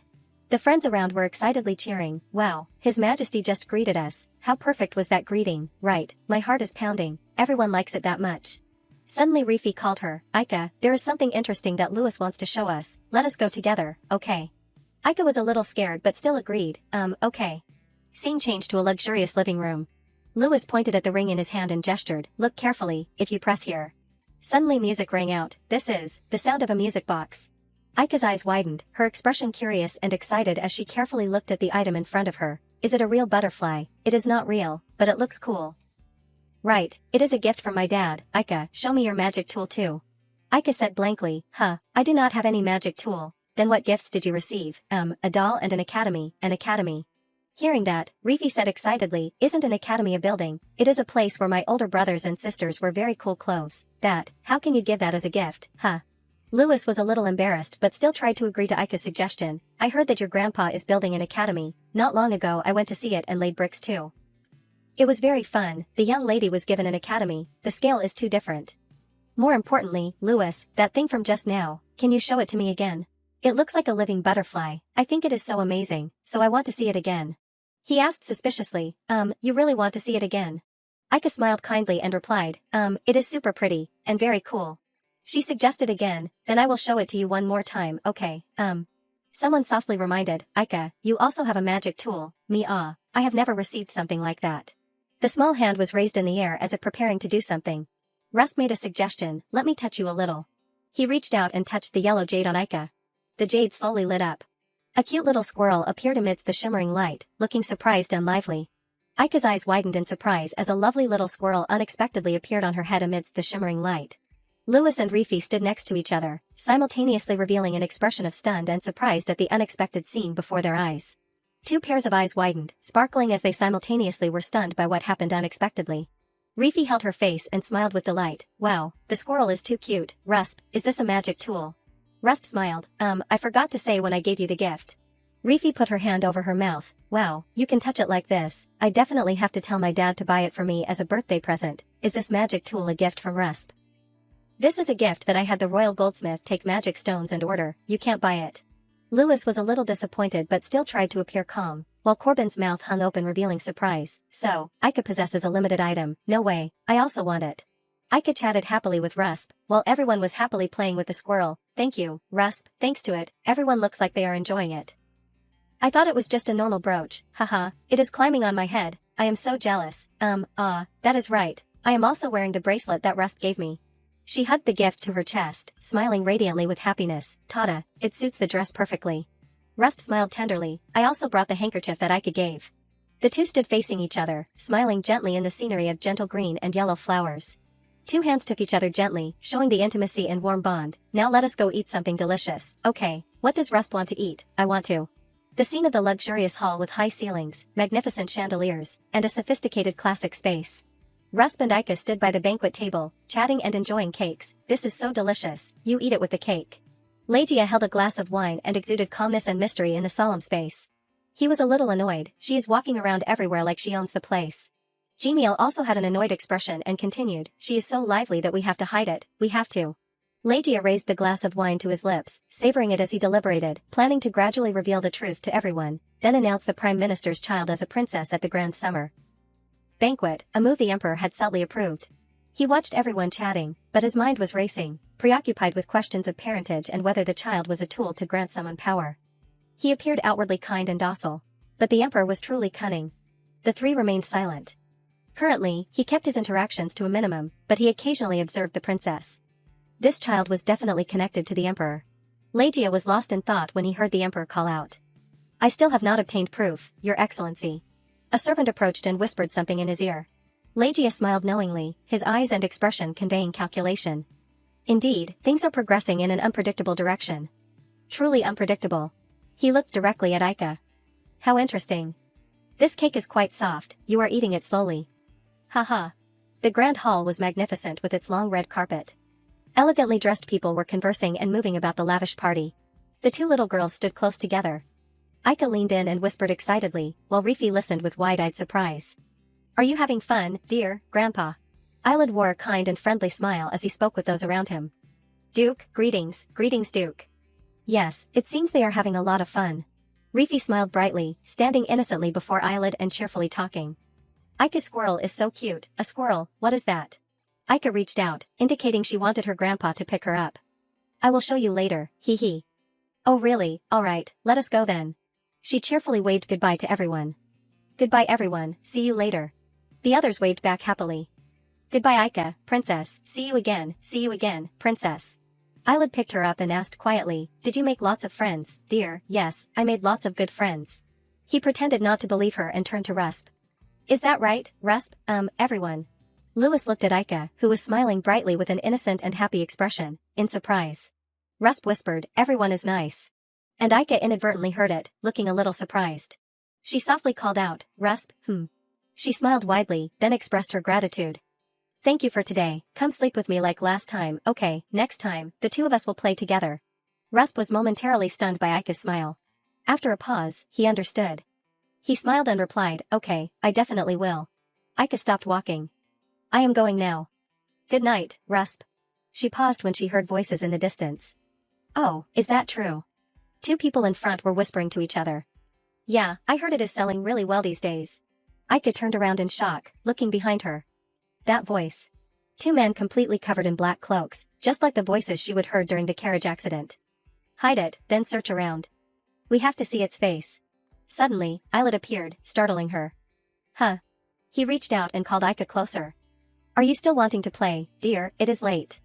The friends around were excitedly cheering. Wow, His Majesty just greeted us. How perfect was that greeting, right? My heart is pounding. Everyone likes it that much. Suddenly Rifi called her, Aika, there is something interesting that Louis wants to show us. Let us go together, okay? Aika was a little scared but still agreed, okay. Scene changed to a luxurious living room. Louis pointed at the ring in his hand and gestured, look carefully, if you press here. Suddenly music rang out. This is the sound of a music box. Aika's eyes widened, her expression curious and excited as she carefully looked at the item in front of her. Is it a real butterfly? It is not real, but it looks cool. Right, it is a gift from my dad. Aika, show me your magic tool too. Aika said blankly, I do not have any magic tool. Then what gifts did you receive? A doll and an academy. An academy. Hearing that, Rifi said excitedly, isn't an academy a building? It is a place where my older brothers and sisters wear very cool clothes. That, how can you give that as a gift, Louis was a little embarrassed but still tried to agree to Aika's suggestion. I heard that your grandpa is building an academy. Not long ago I went to see it and laid bricks too. It was very fun. The young lady was given an academy. The scale is too different. More importantly, Louis, that thing from just now, can you show it to me again? It looks like a living butterfly. I think it is so amazing, so I want to see it again. He asked suspiciously, you really want to see it again? Aika smiled kindly and replied, it is super pretty, and very cool. She suggested again, then I will show it to you one more time, okay, Someone softly reminded, Aika, you also have a magic tool. I have never received something like that. The small hand was raised in the air as if preparing to do something. Russ made a suggestion, let me touch you a little. He reached out and touched the yellow jade on Aika. The jade slowly lit up. A cute little squirrel appeared amidst the shimmering light, looking surprised and lively. Aika's eyes widened in surprise as a lovely little squirrel unexpectedly appeared on her head amidst the shimmering light. Louis and Rifi stood next to each other, simultaneously revealing an expression of stunned and surprised at the unexpected scene before their eyes. Two pairs of eyes widened, sparkling as they simultaneously were stunned by what happened unexpectedly. Rifi held her face and smiled with delight. Wow, the squirrel is too cute. Rusp, is this a magic tool? Rusp smiled, I forgot to say when I gave you the gift. Rifi put her hand over her mouth. Wow, you can touch it like this. I definitely have to tell my dad to buy it for me as a birthday present. Is this magic tool a gift from Rusp? This is a gift that I had the royal goldsmith take magic stones and order. You can't buy it. Louis was a little disappointed but still tried to appear calm, while Corbin's mouth hung open revealing surprise. So, Aika possesses a limited item. No way, I also want it. Aika chatted happily with Rusp, while everyone was happily playing with the squirrel. Thank you, Rusp, thanks to it, everyone looks like they are enjoying it. I thought it was just a normal brooch, haha, it is climbing on my head, I am so jealous, that is right, I am also wearing the bracelet that Rusp gave me. She hugged the gift to her chest, smiling radiantly with happiness. Tata, it suits the dress perfectly. Rusp smiled tenderly, I also brought the handkerchief that Aika gave. The two stood facing each other, smiling gently in the scenery of gentle green and yellow flowers. Two hands took each other gently, showing the intimacy and warm bond. Now let us go eat something delicious. Okay, what does Rusp want to eat? I want to. The scene of the luxurious hall with high ceilings, magnificent chandeliers, and a sophisticated classic space. Rusp and Aika stood by the banquet table, chatting and enjoying cakes. This is so delicious, you eat it with the cake. Legia held a glass of wine and exuded calmness and mystery in the solemn space. He was a little annoyed, she is walking around everywhere like she owns the place. Gemiel also had an annoyed expression and continued, she is so lively that we have to hide it, we have to. Legia raised the glass of wine to his lips, savoring it as he deliberated, planning to gradually reveal the truth to everyone, then announce the Prime Minister's child as a princess at the Grand Summer Banquet, a move the Emperor had subtly approved. He watched everyone chatting, but his mind was racing, preoccupied with questions of parentage and whether the child was a tool to grant someone power. He appeared outwardly kind and docile, but the Emperor was truly cunning. The three remained silent. Currently, he kept his interactions to a minimum, but he occasionally observed the princess. This child was definitely connected to the Emperor. Legia was lost in thought when he heard the Emperor call out. I still have not obtained proof, Your Excellency. A servant approached and whispered something in his ear. Legia smiled knowingly, his eyes and expression conveying calculation. Indeed, things are progressing in an unpredictable direction. Truly unpredictable. He looked directly at Aika. How interesting. This cake is quite soft, you are eating it slowly. Haha. The grand hall was magnificent with its long red carpet. Elegantly dressed people were conversing and moving about the lavish party. The two little girls stood close together. Aika leaned in and whispered excitedly, while Rifi listened with wide-eyed surprise. Are you having fun, dear grandpa? Eyelid wore a kind and friendly smile as he spoke with those around him. Duke, greetings, Duke. Yes, it seems they are having a lot of fun. Rifi smiled brightly, standing innocently before Eyelid and cheerfully talking. Aika's squirrel is so cute. A squirrel, what is that? Aika reached out, indicating she wanted her grandpa to pick her up. I will show you later, hee hee. Oh really, alright, let us go then. She cheerfully waved goodbye to everyone. Goodbye everyone, see you later. The others waved back happily. Goodbye Aika, princess, see you again, princess. Eyelid picked her up and asked quietly, did you make lots of friends, dear? Yes, I made lots of good friends. He pretended not to believe her and turned to Rusp. Is that right, Rusp? Everyone. Lewis looked at Aika, who was smiling brightly with an innocent and happy expression, in surprise. Rusp whispered, everyone is nice. And Aika inadvertently heard it, looking a little surprised. She softly called out, Rusp, She smiled widely, then expressed her gratitude. Thank you for today, come sleep with me like last time, okay, next time, the two of us will play together. Rusp was momentarily stunned by Aika's smile. After a pause, he understood. He smiled and replied, okay, I definitely will. Aika stopped walking. I am going now. Good night, Rusp. She paused when she heard voices in the distance. Oh, is that true? Two people in front were whispering to each other. Yeah, I heard it is selling really well these days. Aika turned around in shock, looking behind her. That voice. Two men completely covered in black cloaks, just like the voices she would heard during the carriage accident. Hide it, then search around. We have to see its face. Suddenly, Eyelid appeared, startling her. Huh. He reached out and called Aika closer. Are you still wanting to play, dear? It is late.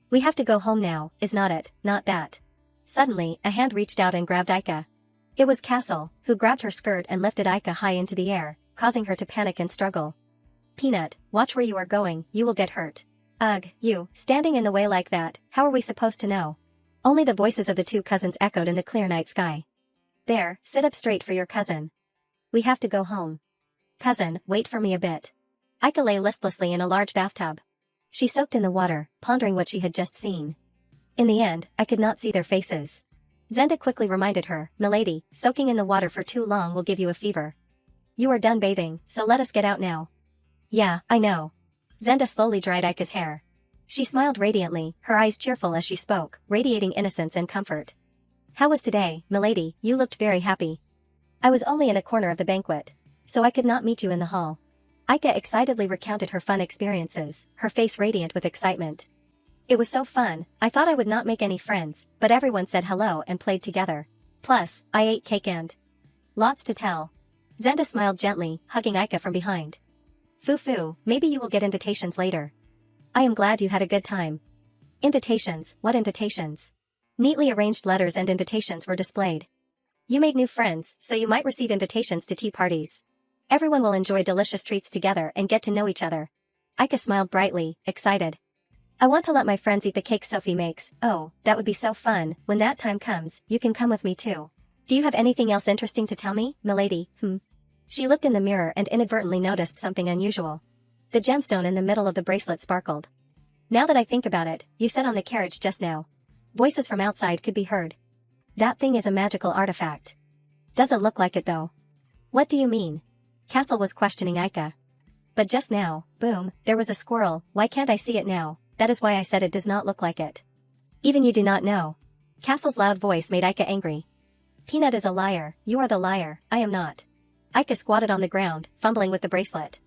We have to go home now, is not it? Not that. Suddenly, a hand reached out and grabbed Aika. It was Castle, who grabbed her skirt and lifted Aika high into the air, causing her to panic and struggle. Peanut, watch where you are going, you will get hurt. Ugh, you, standing in the way like that, how are we supposed to know? Only the voices of the two cousins echoed in the clear night sky. There, sit up straight for your cousin. We have to go home. Cousin, wait for me a bit. Aika lay listlessly in a large bathtub. She soaked in the water, pondering what she had just seen. In the end, I could not see their faces. Zenda quickly reminded her, Milady, soaking in the water for too long will give you a fever. You are done bathing, so let us get out now. Yeah, I know. Zenda slowly dried Aika's hair. She smiled radiantly, her eyes cheerful as she spoke, radiating innocence and comfort. How was today, Milady? You looked very happy. I was only in a corner of the banquet, so I could not meet you in the hall. Aika excitedly recounted her fun experiences, her face radiant with excitement. It was so fun, I thought I would not make any friends, but everyone said hello and played together. Plus, I ate cake and lots to tell. Zenda smiled gently, hugging Aika from behind. Foo, maybe you will get invitations later. I am glad you had a good time. Invitations, what invitations? Neatly arranged letters and invitations were displayed. You made new friends, so you might receive invitations to tea parties. Everyone will enjoy delicious treats together and get to know each other. Aika smiled brightly, excited. I want to let my friends eat the cake Sophie makes. Oh, that would be so fun. When that time comes, you can come with me too. Do you have anything else interesting to tell me, Milady? She looked in the mirror and inadvertently noticed something unusual. The gemstone in the middle of the bracelet sparkled. Now that I think about it, you said on the carriage just now. Voices from outside could be heard. That thing is a magical artifact. Doesn't look like it though. What do you mean? Castle was questioning Aika. But just now, boom, there was a squirrel. Why can't I see it now? That is why I said it does not look like it. Even you do not know. Castle's loud voice made Aika angry. Peanut is a liar, you are the liar, I am not. Aika squatted on the ground, fumbling with the bracelet.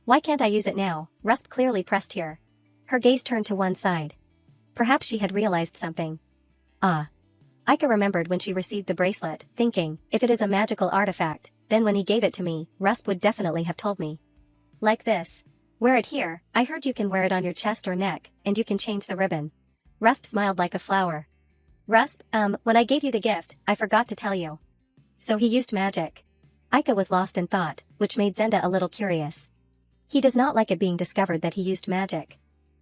Why can't I use it now? Rusp clearly pressed here. Her gaze turned to one side. Perhaps she had realized something. Ah. Aika remembered when she received the bracelet, thinking, if it is a magical artifact, then when he gave it to me, Rusp would definitely have told me. Like this. Wear it here, I heard you can wear it on your chest or neck, and you can change the ribbon. Rusp smiled like a flower. Rusp, when I gave you the gift, I forgot to tell you. So he used magic. Aika was lost in thought, which made Zenda a little curious. He does not like it being discovered that he used magic.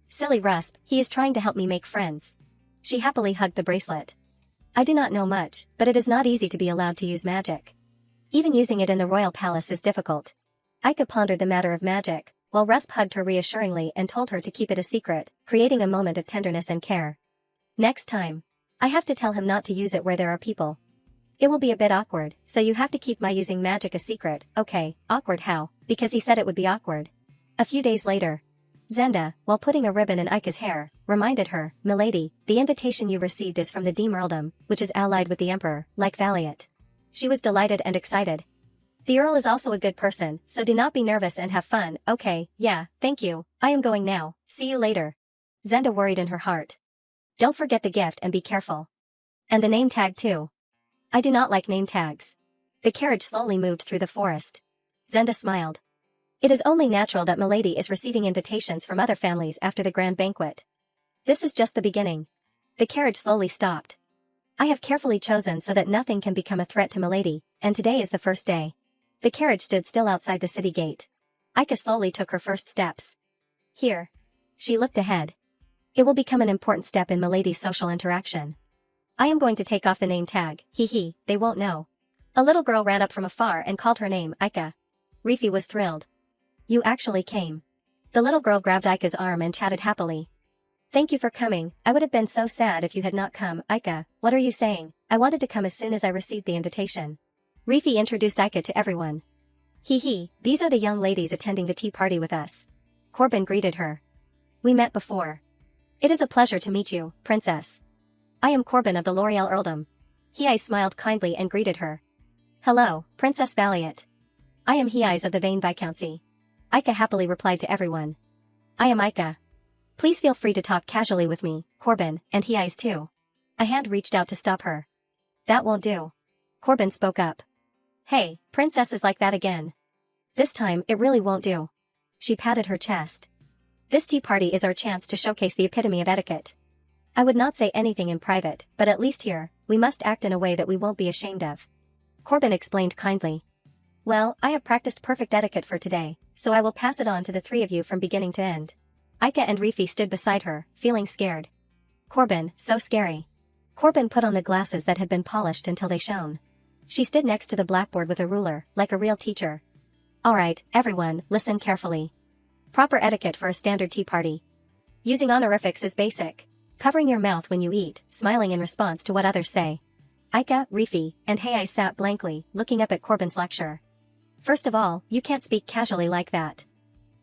Silly Rusp, he is trying to help me make friends. She happily hugged the bracelet. I do not know much, but it is not easy to be allowed to use magic. Even using it in the royal palace is difficult. Aika pondered the matter of magic, while Rusp hugged her reassuringly and told her to keep it a secret, creating a moment of tenderness and care. Next time. I have to tell him not to use it where there are people. It will be a bit awkward, so you have to keep my using magic a secret. Okay, awkward how? Because he said it would be awkward. A few days later. Zenda, while putting a ribbon in Ika's hair, reminded her, "Milady, the invitation you received is from the Deem Earldom, which is allied with the Emperor, like Valiant." She was delighted and excited. "The Earl is also a good person, so do not be nervous and have fun." "Okay, yeah, thank you, I am going now, see you later." Zenda worried in her heart. "Don't forget the gift and be careful. And the name tag too." "I do not like name tags." The carriage slowly moved through the forest. Zenda smiled. It is only natural that Milady is receiving invitations from other families after the grand banquet. This is just the beginning. The carriage slowly stopped. "I have carefully chosen so that nothing can become a threat to Milady, and today is the first day." The carriage stood still outside the city gate. Ika slowly took her first steps. Here. She looked ahead. It will become an important step in Milady's social interaction. "I am going to take off the name tag, hee, they won't know." A little girl ran up from afar and called her name, Ika. Rifi was thrilled. "You actually came." The little girl grabbed Ika's arm and chatted happily. "Thank you for coming, I would have been so sad if you had not come." "Ika, what are you saying? I wanted to come as soon as I received the invitation." Rifi introduced Ika to everyone. These are the young ladies attending the tea party with us." Corbin greeted her. "We met before." "It is a pleasure to meet you, Princess. I am Corbin of the L'Oreal Earldom." Hei smiled kindly and greeted her. "Hello, Princess Valiant. I am Hei of the Vane Viscountcy." Ika happily replied to everyone. "I am Ika. Please feel free to talk casually with me, Corbin, and Hei's too." A hand reached out to stop her. "That won't do." Corbin spoke up. "Hey, Princess is like that again. This time it really won't do." She patted her chest. "This tea party is our chance to showcase the epitome of etiquette. I would not say anything in private, but at least here, we must act in a way that we won't be ashamed of." Corbin explained kindly. "Well, I have practiced perfect etiquette for today, so I will pass it on to the three of you from beginning to end." Ika and Rifi stood beside her, feeling scared. "Corbin, so scary." Corbin put on the glasses that had been polished until they shone. She stood next to the blackboard with a ruler, like a real teacher. "Alright, everyone, listen carefully. Proper etiquette for a standard tea party. Using honorifics is basic. Covering your mouth when you eat, smiling in response to what others say." Ika, Rifi, and Hei sat blankly, looking up at Corbin's lecture. "First of all, you can't speak casually like that.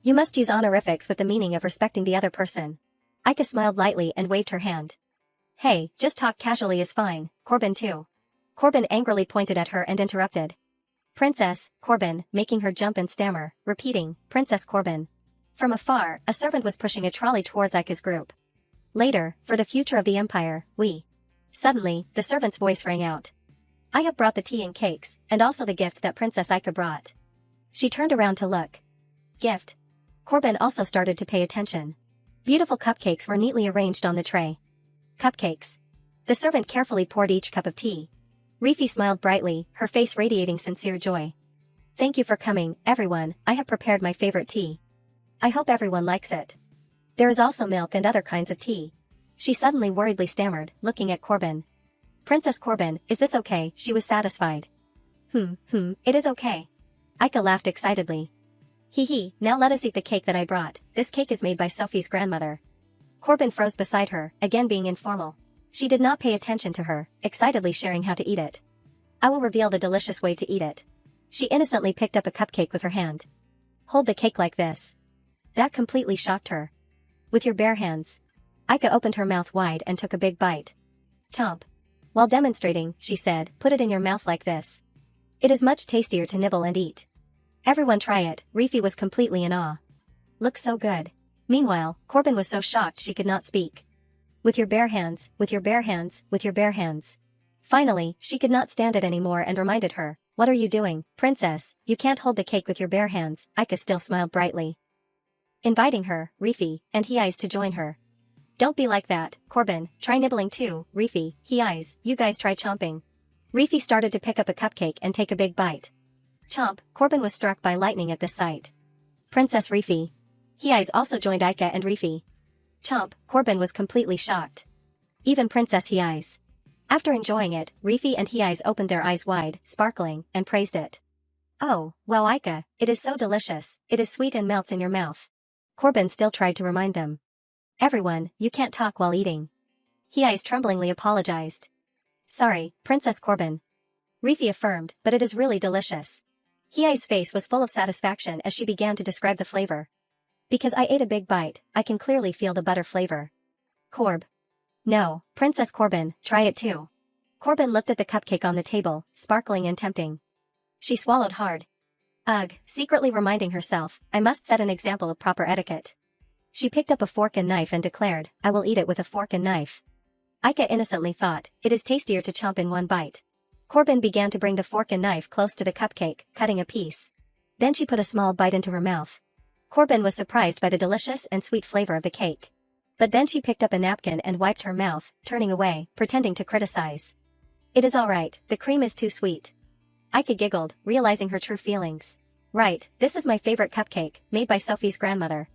You must use honorifics with the meaning of respecting the other person." Ika smiled lightly and waved her hand. "Hey, just talk casually is fine, Corbin too." Corbin angrily pointed at her and interrupted. "Princess," Corbin, making her jump and stammer, repeating, "Princess Corbin." From afar, a servant was pushing a trolley towards Ika's group. "Later, for the future of the Empire, we." Suddenly, the servant's voice rang out. "I have brought the tea and cakes, and also the gift that Princess Ika brought." She turned around to look. Gift. Corbin also started to pay attention. Beautiful cupcakes were neatly arranged on the tray. Cupcakes. The servant carefully poured each cup of tea. Rifi smiled brightly, her face radiating sincere joy. "Thank you for coming, everyone, I have prepared my favorite tea. I hope everyone likes it. There is also milk and other kinds of tea." She suddenly worriedly stammered, looking at Corbin. "Princess Corbin, is this okay?" She was satisfied. It is okay." Ika laughed excitedly. Now let us eat the cake that I brought. This cake is made by Sophie's grandmother." Corbin froze beside her, again being informal. She did not pay attention to her, excitedly sharing how to eat it. "I will reveal the delicious way to eat it." She innocently picked up a cupcake with her hand. "Hold the cake like this." That completely shocked her. "With your bare hands." Ika opened her mouth wide and took a big bite. "Chomp." While demonstrating, she said, "Put it in your mouth like this. It is much tastier to nibble and eat." "Everyone try it." Rifi was completely in awe. "Looks so good." Meanwhile, Corbin was so shocked she could not speak. "With your bare hands, with your bare hands, with your bare hands." Finally, she could not stand it anymore and reminded her, "What are you doing, Princess? You can't hold the cake with your bare hands." Ika still smiled brightly, inviting her, Rifi, and Hei's to join her. "Don't be like that, Corbin, try nibbling too." "Rifi, Hei's, you guys try chomping." Rifi started to pick up a cupcake and take a big bite. Chomp. Corbin was struck by lightning at this sight. "Princess Rifi." Hei's also joined Ika and Rifi. Chomp. Corbin was completely shocked. Even Princess Hei's. After enjoying it, Rifi and Hei's opened their eyes wide, sparkling, and praised it. Oh, wow Ika, it is so delicious, it is sweet and melts in your mouth. Corbin still tried to remind them. Everyone, you can't talk while eating. Heir tremblingly apologized. Sorry, Princess Corbin. Rifi affirmed, but it is really delicious. Heir's face was full of satisfaction as she began to describe the flavor. Because I ate a big bite, I can clearly feel the butter flavor. Corb. No, Princess Corbin, try it too. Corbin looked at the cupcake on the table, sparkling and tempting. She swallowed hard. Ugh, secretly reminding herself, I must set an example of proper etiquette. She picked up a fork and knife and declared, I will eat it with a fork and knife. Ika innocently thought, it is tastier to chomp in one bite. Corbin began to bring the fork and knife close to the cupcake, cutting a piece. Then she put a small bite into her mouth. Corbin was surprised by the delicious and sweet flavor of the cake. But then she picked up a napkin and wiped her mouth, turning away, pretending to criticize. It is alright, the cream is too sweet. Ika giggled, realizing her true feelings. Right, this is my favorite cupcake, made by Sophie's grandmother.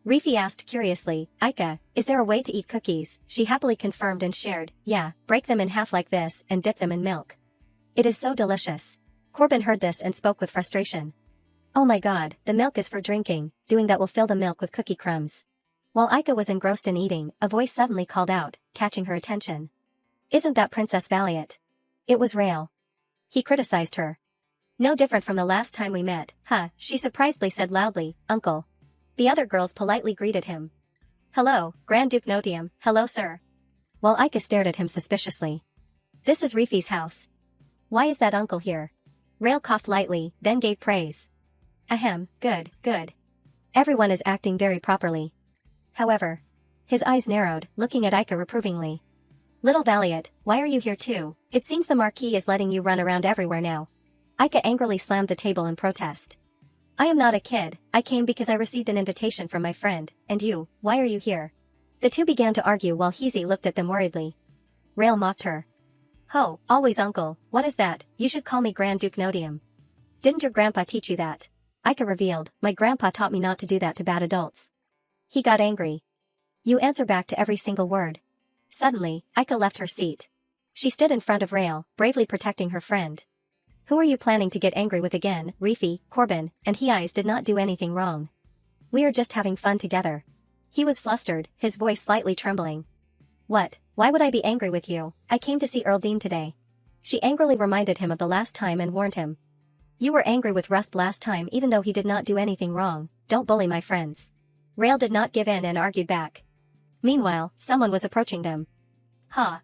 Rifi asked curiously, Ika, is there a way to eat cookies? She happily confirmed and shared, yeah, break them in half like this and dip them in milk. It is so delicious. Corbin heard this and spoke with frustration. Oh my god, the milk is for drinking, doing that will fill the milk with cookie crumbs. While Ika was engrossed in eating, a voice suddenly called out, catching her attention. Isn't that Princess Valiant? It was Rael. He criticized her. No different from the last time we met, huh, she surprisedly said loudly, Uncle. The other girls politely greeted him. Hello, Grand Duke Notium, hello sir. While Ika stared at him suspiciously. This is Rifi's house. Why is that uncle here? Rael coughed lightly, then gave praise. Ahem, good, good. Everyone is acting very properly. However. His eyes narrowed, looking at Ika reprovingly. Little Valiant, why are you here too? It seems the Marquis is letting you run around everywhere now. Ika angrily slammed the table in protest. I am not a kid, I came because I received an invitation from my friend, and you, why are you here? The two began to argue while Heezy looked at them worriedly. Rael mocked her. Ho, always uncle, what is that? You should call me Grand Duke Notium. Didn't your grandpa teach you that? Ika revealed, my grandpa taught me not to do that to bad adults. He got angry. You answer back to every single word. Suddenly, Ika left her seat. She stood in front of Rael, bravely protecting her friend. Who are you planning to get angry with again? Rifi, Corbin, and Heis did not do anything wrong. We are just having fun together. He was flustered, his voice slightly trembling. What? Why would I be angry with you? I came to see Earl Dean today. She angrily reminded him of the last time and warned him. You were angry with Rust last time even though he did not do anything wrong, don't bully my friends. Rael did not give in and argued back. Meanwhile, someone was approaching them.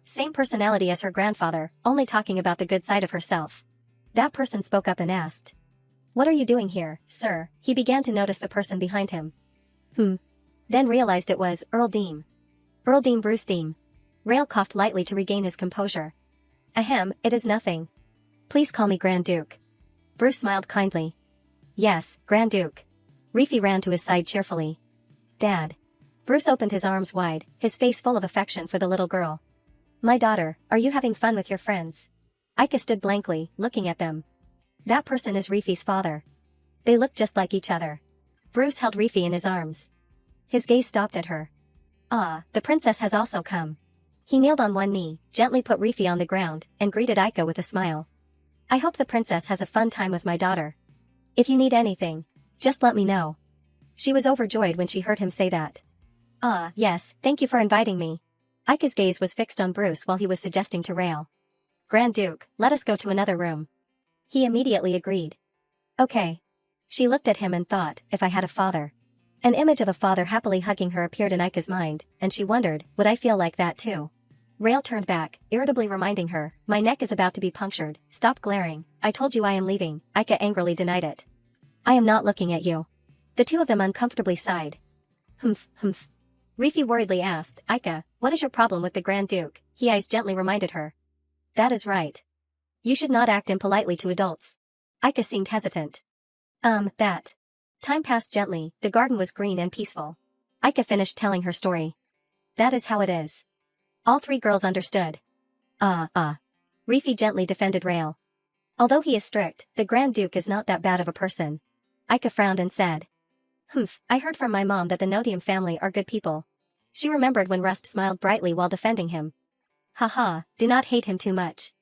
Same personality as her grandfather, only talking about the good side of herself. That person spoke up and asked. What are you doing here, sir? He began to notice the person behind him. Then realized it was Earl Dean. Earl Dean Bruce Dean. Rael coughed lightly to regain his composure. Ahem, it is nothing. Please call me Grand Duke. Bruce smiled kindly. Yes, Grand Duke. Rifi ran to his side cheerfully. Dad. Bruce opened his arms wide, his face full of affection for the little girl. My daughter, are you having fun with your friends? Ika stood blankly, looking at them. That person is Rifi's father. They look just like each other. Bruce held Rifi in his arms. His gaze stopped at her. Ah, the princess has also come. He kneeled on one knee, gently put Rifi on the ground, and greeted Ika with a smile. I hope the princess has a fun time with my daughter. If you need anything, just let me know. She was overjoyed when she heard him say that. Ah, yes, thank you for inviting me. Ika's gaze was fixed on Bruce while he was suggesting to Rael. Grand Duke, let us go to another room. He immediately agreed. Okay. She looked at him and thought, if I had a father. An image of a father happily hugging her appeared in Ika's mind, and she wondered, would I feel like that too? Rael turned back, irritably reminding her, my neck is about to be punctured, stop glaring, I told you I am leaving. Ika angrily denied it. I am not looking at you. The two of them uncomfortably sighed. Humph. Rifi worriedly asked, Ika, what is your problem with the Grand Duke? Heis gently reminded her. That is right. You should not act impolitely to adults. Ika seemed hesitant. That. Time passed gently, the garden was green and peaceful. Ika finished telling her story. That is how it is. All three girls understood. Rifi gently defended Rael. Although he is strict, the Grand Duke is not that bad of a person. Ika frowned and said. I heard from my mom that the Notium family are good people. She remembered when Rust smiled brightly while defending him. Do not hate him too much.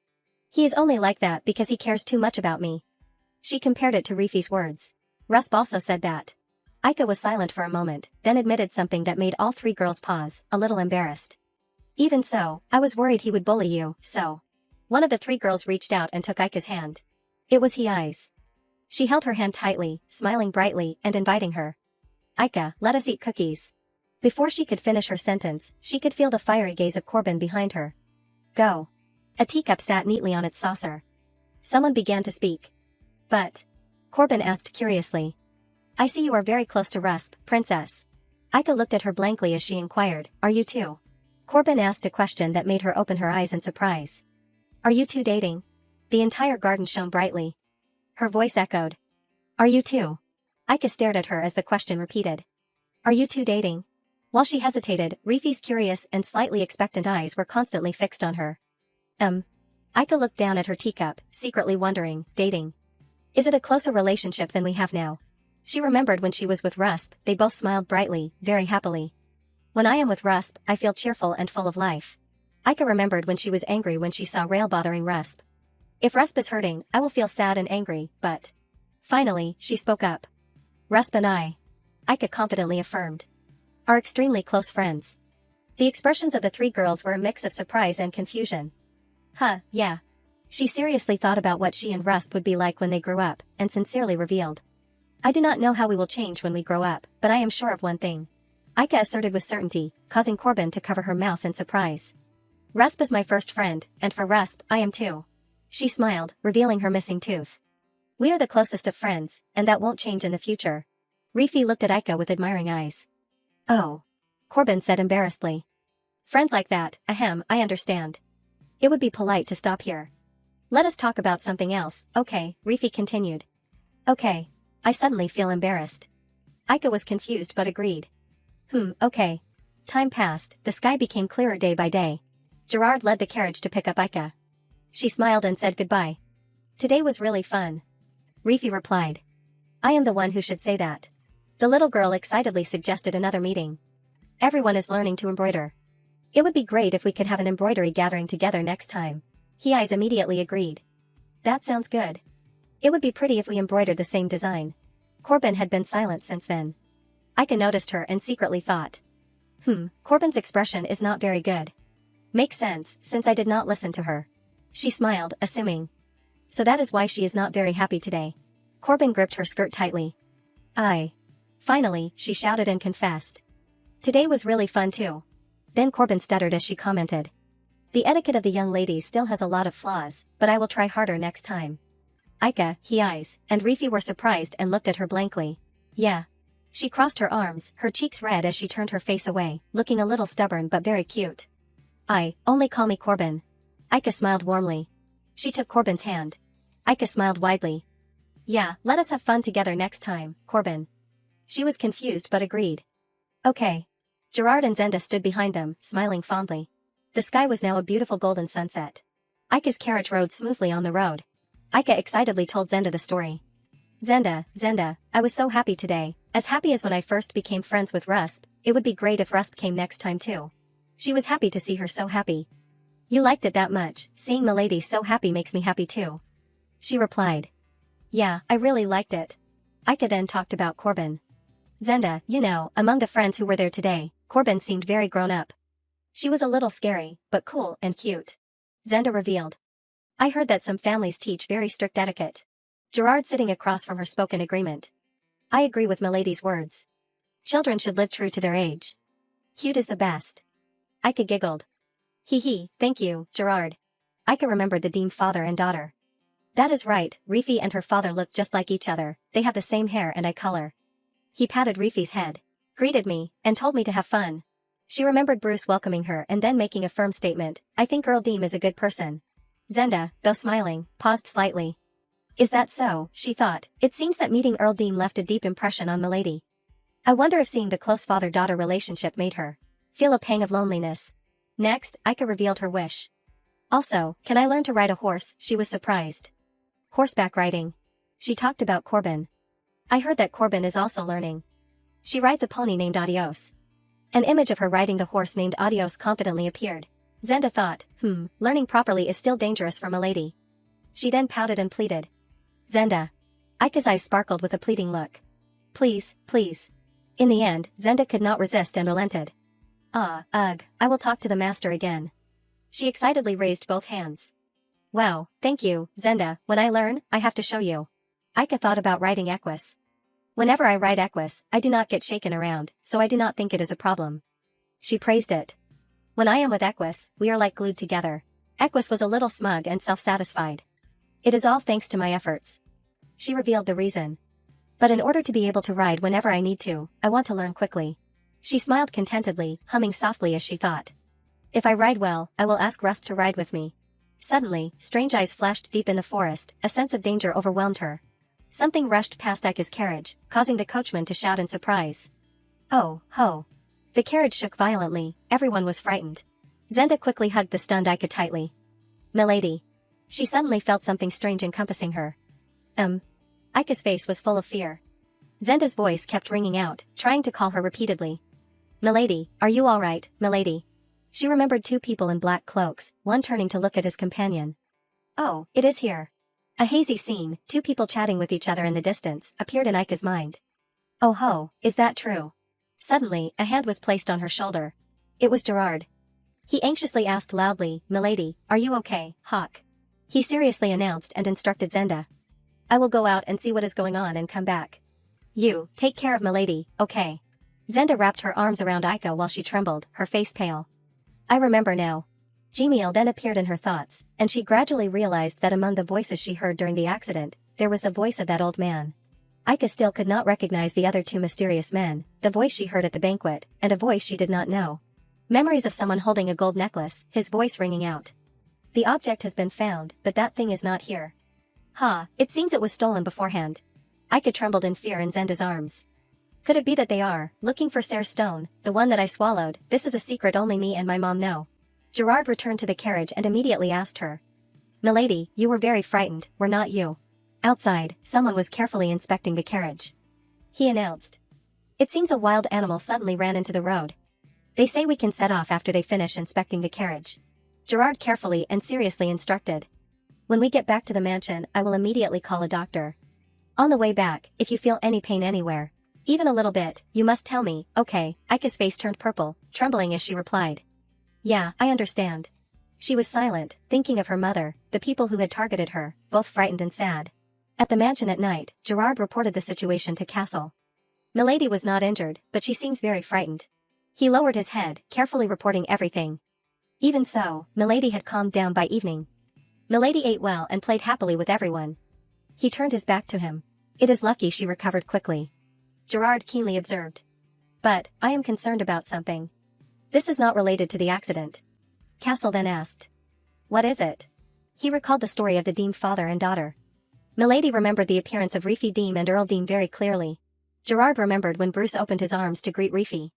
He is only like that because he cares too much about me. She compared it to Rifi's words. Rusp also said that. Aika was silent for a moment, then admitted something that made all three girls pause, a little embarrassed. Even so, I was worried he would bully you, so. One of the three girls reached out and took Aika's hand. It was Hei's. She held her hand tightly, smiling brightly and inviting her. Aika, let us eat cookies. Before she could finish her sentence, she could feel the fiery gaze of Corbin behind her. Go. A teacup sat neatly on its saucer. Someone began to speak. But. Corbin asked curiously. I see you are very close to Rusp, princess. Aika looked at her blankly as she inquired, are you two? Corbin asked a question that made her open her eyes in surprise. Are you two dating? The entire garden shone brightly. Her voice echoed. Are you two? Aika stared at her as the question repeated. Are you two dating? While she hesitated, Rifi's curious and slightly expectant eyes were constantly fixed on her. Aika looked down at her teacup, secretly wondering, dating. Is it a closer relationship than we have now? She remembered when she was with Rusp, they both smiled brightly, very happily. When I am with Rusp, I feel cheerful and full of life. Aika remembered when she was angry when she saw Rail bothering Rusp. If Rusp is hurting, I will feel sad and angry, but. Finally, she spoke up. Rusp and I. Aika confidently affirmed. Are extremely close friends. The expressions of the three girls were a mix of surprise and confusion. Yeah. She seriously thought about what she and Rusp would be like when they grew up, and sincerely revealed. I do not know how we will change when we grow up, but I am sure of one thing. Aika asserted with certainty, causing Corbin to cover her mouth in surprise. Rusp is my first friend, and for Rusp, I am too. She smiled, revealing her missing tooth. We are the closest of friends, and that won't change in the future. Rifi looked at Aika with admiring eyes. Oh. Corbin said embarrassedly. Friends like that, I understand. It would be polite to stop here. Let us talk about something else, okay, Rifi continued. Okay. I suddenly feel embarrassed. Aika was confused but agreed. Okay. Time passed, the sky became clearer day by day. Gerard led the carriage to pick up Aika. She smiled and said goodbye. Today was really fun. Rifi replied. I am the one who should say that. The little girl excitedly suggested another meeting. Everyone is learning to embroider. It would be great if we could have an embroidery gathering together next time. Hei's immediately agreed. That sounds good. It would be pretty if we embroidered the same design. Corbin had been silent since then. Aika noticed her and secretly thought. Corbin's expression is not very good. Makes sense, since I did not listen to her. She smiled, assuming. So that is why she is not very happy today. Corbin gripped her skirt tightly. Finally, she shouted and confessed. Today was really fun too. Then Corbin stuttered as she commented. The etiquette of the young ladies still has a lot of flaws, but I will try harder next time. Aika, Hei's, and Rifi were surprised and looked at her blankly. Yeah. She crossed her arms, her cheeks red as she turned her face away, looking a little stubborn but very cute. Only call me Corbin. Aika smiled warmly. She took Corbin's hand. Aika smiled widely. Yeah, let us have fun together next time, Corbin. She was confused but agreed. Okay. Gerard and Zenda stood behind them, smiling fondly. The sky was now a beautiful golden sunset. Aika's carriage rode smoothly on the road. Aika excitedly told Zenda the story. Zenda, I was so happy today, as happy as when I first became friends with Rusp. It would be great if Rusp came next time too. She was happy to see her so happy. You liked it that much, seeing Milady so happy makes me happy too. She replied. Yeah, I really liked it. Aika then talked about Corbin. Zenda, among the friends who were there today, Corbin seemed very grown up. She was a little scary, but cool and cute. Zenda revealed. I heard that some families teach very strict etiquette. Gerard sitting across from her spoke in agreement. I agree with Milady's words. Children should live true to their age. Cute is the best. Aika giggled. Hee, thank you, Gerard. Aika remembered the Dean father and daughter. That is right, Rifi and her father look just like each other, they have the same hair and eye color. He patted Rifi's head, greeted me, and told me to have fun. She remembered Bruce welcoming her and then making a firm statement, I think Earl Deem is a good person. Zenda, though smiling, paused slightly. Is that so, she thought, it seems that meeting Earl Deem left a deep impression on Milady. I wonder if seeing the close father-daughter relationship made her feel a pang of loneliness. Next, Aika revealed her wish. Also, can I learn to ride a horse? She was surprised. Horseback riding. She talked about Corbin. I heard that Corbin is also learning. She rides a pony named Adios. An image of her riding the horse named Adios confidently appeared. Zenda thought, learning properly is still dangerous for Milady. She then pouted and pleaded. Zenda. Aika's eyes sparkled with a pleading look. Please, please. In the end, Zenda could not resist and relented. Ugh, I will talk to the master again. She excitedly raised both hands. Wow, thank you, Zenda, when I learn, I have to show you. Aika thought about riding Equus. Whenever I ride Equus, I do not get shaken around, so I do not think it is a problem. She praised it. When I am with Equus, we are like glued together. Equus was a little smug and self-satisfied. It is all thanks to my efforts. She revealed the reason. But in order to be able to ride whenever I need to, I want to learn quickly. She smiled contentedly, humming softly as she thought. If I ride well, I will ask Rust to ride with me. Suddenly, strange eyes flashed deep in the forest, a sense of danger overwhelmed her. Something rushed past Aika's carriage, causing the coachman to shout in surprise. Oh, ho. The carriage shook violently, everyone was frightened. Zenda quickly hugged the stunned Aika tightly. Milady. She suddenly felt something strange encompassing her. Aika's face was full of fear. Zenda's voice kept ringing out, trying to call her repeatedly. Milady, are you alright, milady? She remembered two people in black cloaks, one turning to look at his companion. Oh, it is here. A hazy scene, two people chatting with each other in the distance, appeared in Aika's mind. Oh ho, is that true? Suddenly, a hand was placed on her shoulder. It was Gerard. He anxiously asked loudly, Milady, are you okay, Hawk? He seriously announced and instructed Zenda. I will go out and see what is going on and come back. You, take care of Milady, okay? Zenda wrapped her arms around Aika while she trembled, her face pale. I remember now. Gemiel then appeared in her thoughts, and she gradually realized that among the voices she heard during the accident, there was the voice of that old man. Aika still could not recognize the other two mysterious men, the voice she heard at the banquet, and a voice she did not know. Memories of someone holding a gold necklace, his voice ringing out. The object has been found, but that thing is not here. It seems it was stolen beforehand. Aika trembled in fear in Zenda's arms. Could it be that they are looking for Serre's stone, the one that I swallowed? This is a secret only me and my mom know. Gerard returned to the carriage and immediately asked her. Milady, you were very frightened, were not you? Outside, someone was carefully inspecting the carriage. He announced. It seems a wild animal suddenly ran into the road. They say we can set off after they finish inspecting the carriage. Gerard carefully and seriously instructed. When we get back to the mansion, I will immediately call a doctor. On the way back, if you feel any pain anywhere, even a little bit, you must tell me, okay? Aika's face turned purple, trembling as she replied. Yeah, I understand. She was silent, thinking of her mother, the people who had targeted her, both frightened and sad. At the mansion at night, Gerard reported the situation to Castle. Milady was not injured, but she seems very frightened. He lowered his head, carefully reporting everything. Even so, Milady had calmed down by evening. Milady ate well and played happily with everyone. He turned his back to him. It is lucky she recovered quickly. Gerard keenly observed. But, I am concerned about something. This is not related to the accident. Castle then asked. What is it? He recalled the story of the Dean father and daughter. Milady remembered the appearance of Reefy Dean and Earl Dean very clearly. Gerard remembered when Bruce opened his arms to greet Reefy.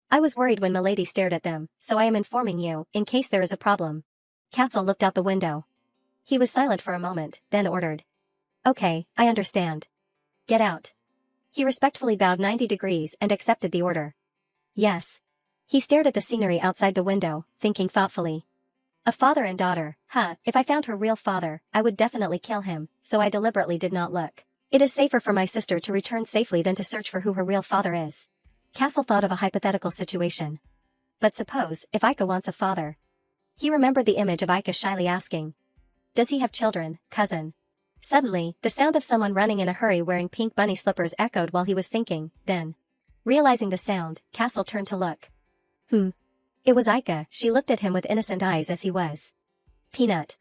I was worried when Milady stared at them, so I am informing you, in case there is a problem. Castle looked out the window. He was silent for a moment, then ordered. Okay, I understand. Get out. He respectfully bowed 90 degrees and accepted the order. Yes. He stared at the scenery outside the window, thinking thoughtfully. A father and daughter, if I found her real father, I would definitely kill him, so I deliberately did not look. It is safer for my sister to return safely than to search for who her real father is. Castle thought of a hypothetical situation. But suppose, if Aika wants a father. He remembered the image of Aika shyly asking. Does he have children, cousin? Suddenly, the sound of someone running in a hurry wearing pink bunny slippers echoed while he was thinking, then. Realizing the sound, Castle turned to look. It was Aika. She looked at him with innocent eyes as he was. Peanut.